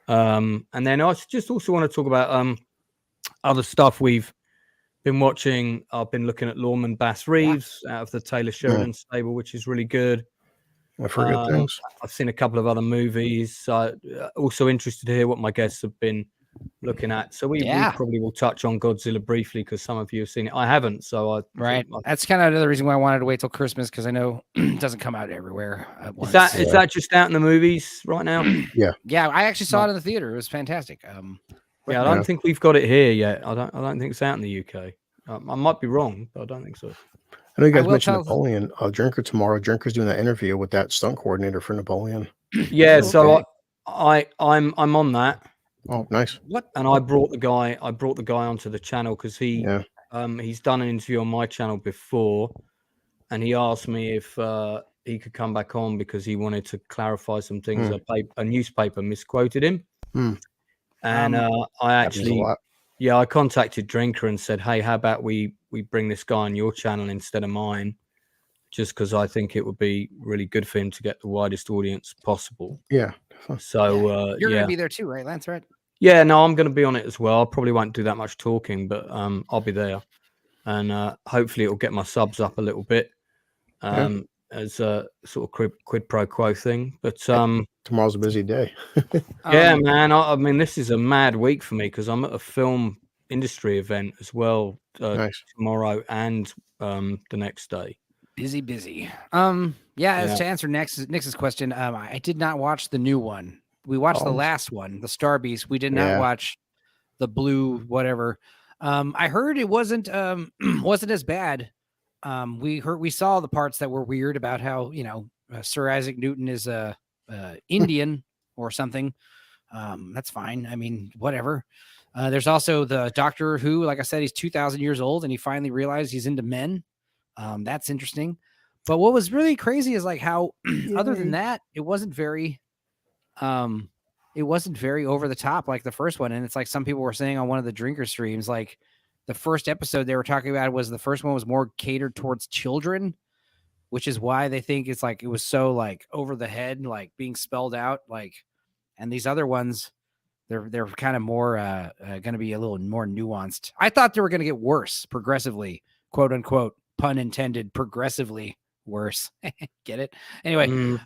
And then I just also want to talk about other stuff we've been watching. I've been looking at Lorman Bass Reeves out of the Taylor Sheridan stable, which is really good. I forget things. I've seen a couple of other movies. Also interested to hear what my guests have been looking at. So we probably will touch on Godzilla briefly because some of you have seen it. I haven't. So that's kind of another reason why I wanted to wait till Christmas, because I know it doesn't come out everywhere at once. Is that just out in the movies right now? Yeah. I actually saw it in the theater. It was fantastic. I don't think we've got it here yet. I don't think it's out in the UK. I might be wrong, but I don't think so. I know you guys mentioned Napoleon. Drinker tomorrow. Drinker's doing that interview with that stunt coordinator for Napoleon. Yeah, so I'm on that. Oh, nice. What? And I brought the guy onto the channel because he's done an interview on my channel before, and he asked me if he could come back on because he wanted to clarify some things. A newspaper misquoted him, and I contacted Drinker and said, hey, how about we bring this guy on your channel instead of mine, just because I think it would be really good for him to get the widest audience possible. Yeah. So you're going to be there too, right, Lance? Right? Yeah, no, I'm going to be on it as well. I probably won't do that much talking, but I'll be there. and hopefully it'll get my subs up a little bit as a sort of quid pro quo thing. But tomorrow's a busy day. yeah, man. I mean, this is a mad week for me because I'm at a film industry event as well Nice. tomorrow and the next day. Busy. As to answer Nix's question, I did not watch the new one. We watched the last one, the Star Beast. We did not watch the blue whatever. I heard it wasn't as bad. We saw the parts that were weird about how Sir Isaac Newton is Indian or something. That's fine. I mean, whatever. There's also the Doctor Who. Like I said, he's 2,000 years old and he finally realized he's into men. That's interesting. But what was really crazy is like how, other than that, it wasn't very over the top like the first one. And it's like some people were saying on one of the drinker streams, like the first episode they were talking about was the first one was more catered towards children, which is why they think it's like it was so like over the head, like being spelled out, like. And these other ones, they're kind of more going to be a little more nuanced. I thought they were going to get worse progressively, quote unquote, pun intended, progressively worse. Get it? Anyway,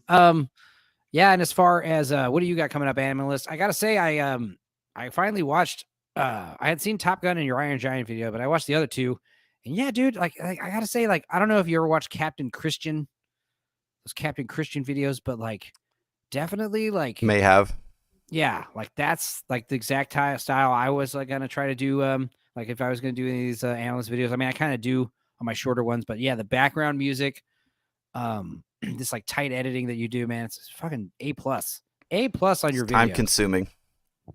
yeah. And as far as what do you got coming up, Animalist? I gotta say, I finally watched. I had seen Top Gun and your Iron Giant video, but I watched the other two, and yeah, dude, like I gotta say, like I don't know if you ever watched Captain Christian, those Captain Christian videos, but like definitely like May have. Yeah, like that's like the exact style I was like gonna try to do. Like if I was gonna do any of these analyst videos, I mean, I kind of do on my shorter ones, but yeah, the background music, this like tight editing that you do, man, it's fucking A+ on your video. Time consuming.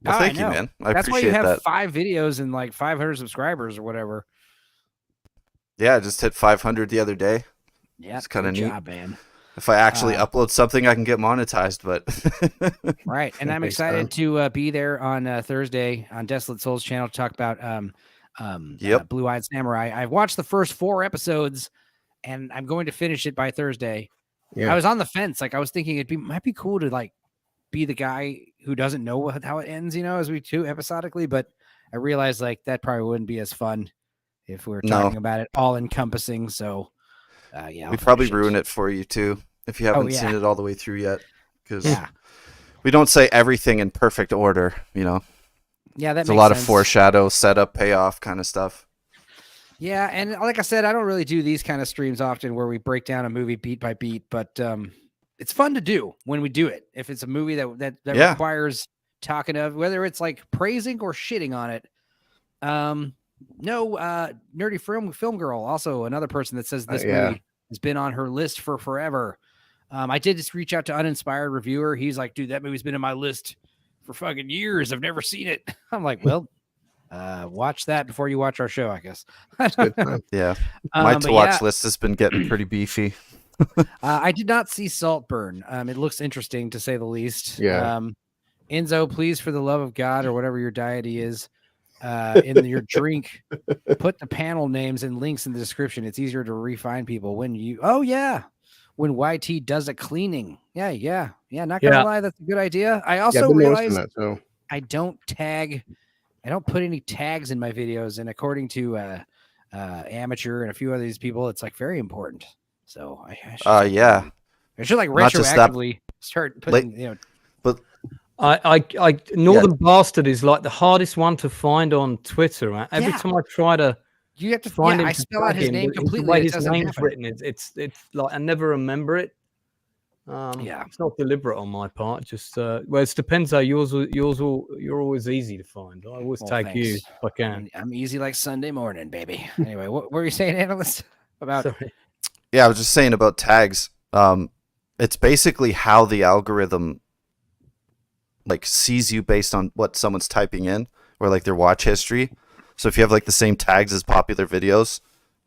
Well, thank you, man. That's why you have 5 videos and like 500 subscribers or whatever. Yeah, I just hit 500 the other day. Yeah, it's kind of neat, job, man. If I actually upload something, I can get monetized, but right. And I'm excited to be there on Thursday on Desolate Souls channel to talk about Blue-Eyed Samurai. I've watched the first 4 episodes and I'm going to finish it by Thursday. Yeah. I was on the fence. Like I was thinking might be cool to like be the guy who doesn't know how it ends, as we do episodically, but I realized like that probably wouldn't be as fun if we were talking about it all encompassing. So we probably ruin it for you too if you haven't seen it all the way through yet, because we don't say everything in perfect order. Yeah, that's a lot of foreshadow, setup, payoff kind of stuff. Yeah, and like I said, I don't really do these kind of streams often where we break down a movie beat by beat, but it's fun to do when we do it. If it's a movie that requires talking of, whether it's like praising or shitting on it. Nerdy film girl, also another person that says this movie has been on her list for forever. I did just reach out to Uninspired Reviewer. He's like, dude, that movie's been in my list for fucking years. I've never seen it. I'm like, well, watch that before you watch our show, I guess. Yeah. My to-watch list has been getting pretty beefy. I did not see Saltburn. It looks interesting to say the least. Yeah. Enzo, please, for the love of God or whatever your deity is, in your drink, put the panel names and links in the description. It's easier to refine people when when YT does a cleaning. Yeah. Not gonna lie, that's a good idea. I also realized I don't put any tags in my videos, and according to Amateur and a few of these people, it's like very important. So I should like retroactively start putting but Northern Bastard is like the hardest one to find on Twitter. Right? Every time I try to, you have to find him. I spell out his name completely. The way his name's written, it's like I never remember it. It's not deliberate on my part. Just it depends how you're always easy to find. I always tag you if I can. I'm easy like Sunday morning, baby. Anyway, what were you saying, Analyst? About? Sorry. Yeah, I was just saying about tags. It's basically how the algorithm like sees you based on what someone's typing in or like their watch history. So if you have like the same tags as popular videos,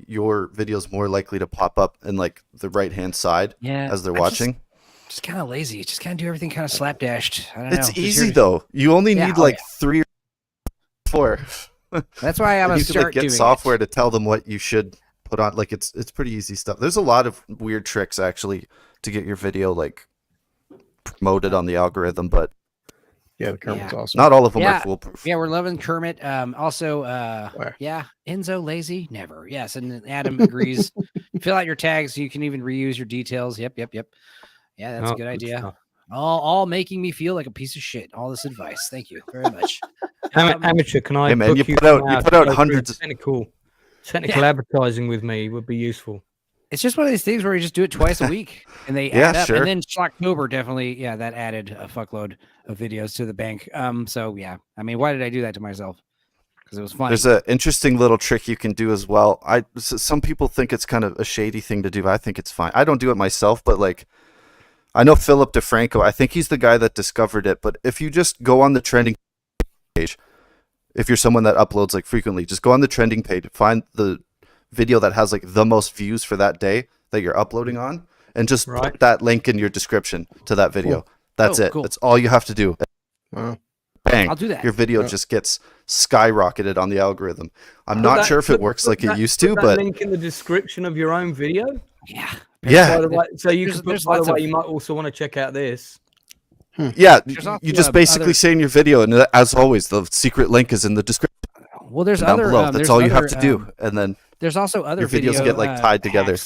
your video's more likely to pop up in like the right hand side as they're watching. Just kind of lazy. Just kind of do everything kind of slapdashed. I don't know. It's easy though. You only need 3 or 4. That's why I'm gonna start get doing software to tell them what you should put on. Like it's pretty easy stuff. There's a lot of weird tricks actually to get your video like promoted on the algorithm, but Yeah, the Kermit's awesome. Not all of them Yeah. are foolproof. Yeah, we're loving Kermit. Also, Where? yeah, Enzo lazy, never. Yes, and Adam agrees. Fill out your tags. You can even reuse your details. Yep. Yeah, that's a good idea. stuff. All making me feel like a piece of shit. All this advice. Thank you very much. Amateur, can I? Hey, man, book you put out to go through hundreds of- technical advertising with me would be useful. It's just one of these things where you just do it twice a week, and they Yeah, add up. sure. And then Schlocktober definitely, yeah, that added a fuckload of videos to the bank. So yeah, I mean, why did I do that to myself? Because it was funny. There's an interesting little trick you can do as well. Some people think it's kind of a shady thing to do. But I think it's fine. I don't do it myself, but like, I know Philip DeFranco. I think he's the guy that discovered it. But if you just go on the trending page, if you're someone that uploads like frequently, just go on the trending page, find the video that has like the most views for that day that you're uploading on, and just put that link in your description to that video. Cool. That's it. Cool. That's all you have to do. Wow. Bang. I'll do that. Your video just gets skyrocketed on the algorithm. I'm not sure if it works like it used to, but link in the description of your own video. Yeah. Yeah. So you can put, by the way, you might also want to check out this. Yeah, you just basically say in your video, and as always, the secret link is in the description. Well, there's down other. below. That's all you have to do, and then there's also other your videos get like tied together.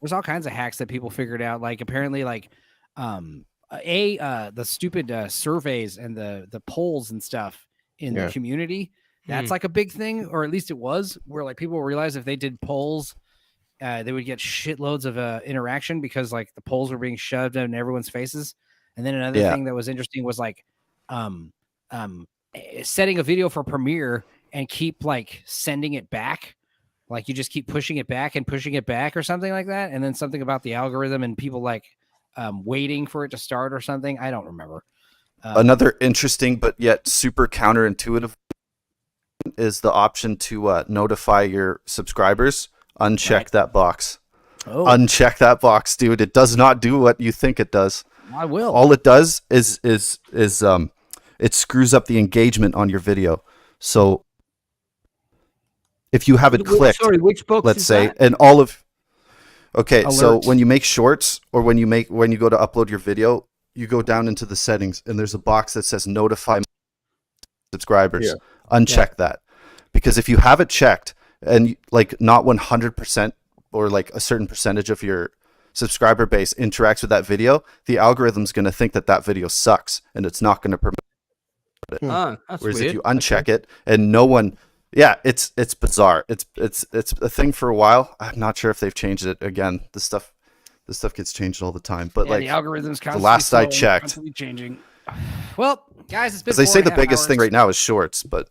There's all kinds of hacks that people figured out. Like apparently, like the stupid surveys and the polls and stuff in the community. That's like a big thing, or at least it was, where like people realized if they did polls, they would get shitloads of interaction because like the polls were being shoved in everyone's faces. And then another thing that was interesting was like setting a video for Premiere and keep like sending it back. Like you just keep pushing it back or something like that. And then something about the algorithm and people like waiting for it to start or something. I don't remember. Another interesting but yet super counterintuitive is the option to notify your subscribers. Uncheck that box. Oh. Uncheck that box, dude. It does not do what you think it does. I will. All it does is it screws up the engagement on your video. So if you have it clicked, which box let's say, that? and all of okay, Alert. so when you make shorts or when you go to upload your video, you go down into the settings and there's a box that says notify subscribers. Yeah. Uncheck that, because if you have it checked and like not 100% or like a certain percentage of your subscriber base interacts with that video, the algorithm's going to think that video sucks and it's not going to promote it. That's whereas weird. if you uncheck it and no one, it's bizarre. It's a thing for a while. I'm not sure if they've changed it again. This stuff gets changed all the time. But like the algorithms the last I checked, changing. Well, guys, it's been. As they say, the biggest thing right now is shorts. But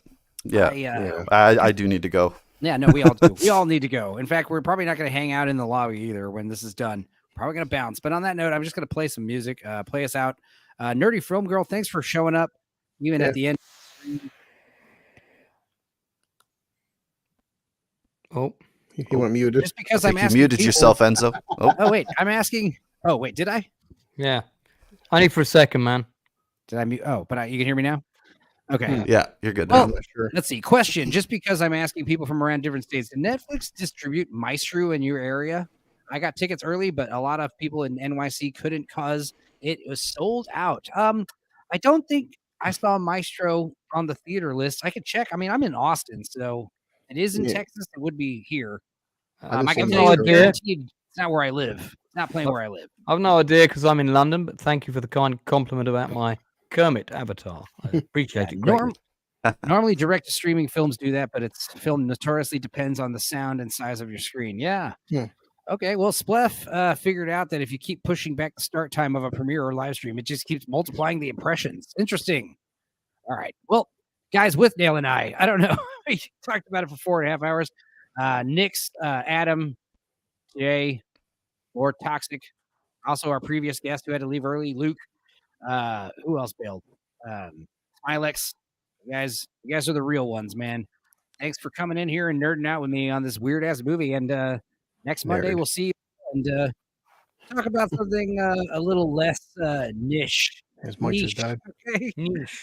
I do need to go. Yeah, no, we all do. We all need to go. In fact, we're probably not going to hang out in the lobby either when this is done. Probably going to bounce. But on that note, I'm just going to play some music, play us out. Nerdy Film Girl, thanks for showing up, even at the end. Oh, you went muted. Just because I'm asking. You muted yourself, Enzo. Oh, wait, I'm asking. Oh, wait, did I? Yeah. I need for a second, man. Did I mute? Oh, but you can hear me now? Okay. Yeah, you're good. Well, let's see. Question. Just because I'm asking people from around different states, did Netflix distribute Maestro in your area? I got tickets early, but a lot of people in NYC couldn't because it was sold out. I don't think I saw Maestro on the theater list. I could check. I mean, I'm in Austin, so it is in Texas. It would be here. I can tell you guaranteed it's not where I live. It's not playing where I live. I've no idea because I'm in London, but thank you for the kind compliment about my Kermit avatar. I appreciate it greatly. Normally, direct-to-streaming films do that, but its film notoriously depends on the sound and size of your screen. Yeah. Okay, well, Splef figured out that if you keep pushing back the start time of a premiere or live stream, it just keeps multiplying the impressions. Interesting. All right. Well, guys, Withnail and I don't know. We talked about it for 4.5 hours. Nick's, Adam, Jay, Lord Toxic. Also, our previous guest who had to leave early, Luke. Who else bailed? Smilex. You guys are the real ones, man. Thanks for coming in here and nerding out with me on this weird ass movie. And next Monday we'll see you and talk about something a little less niche. As much as that. Okay. Niche.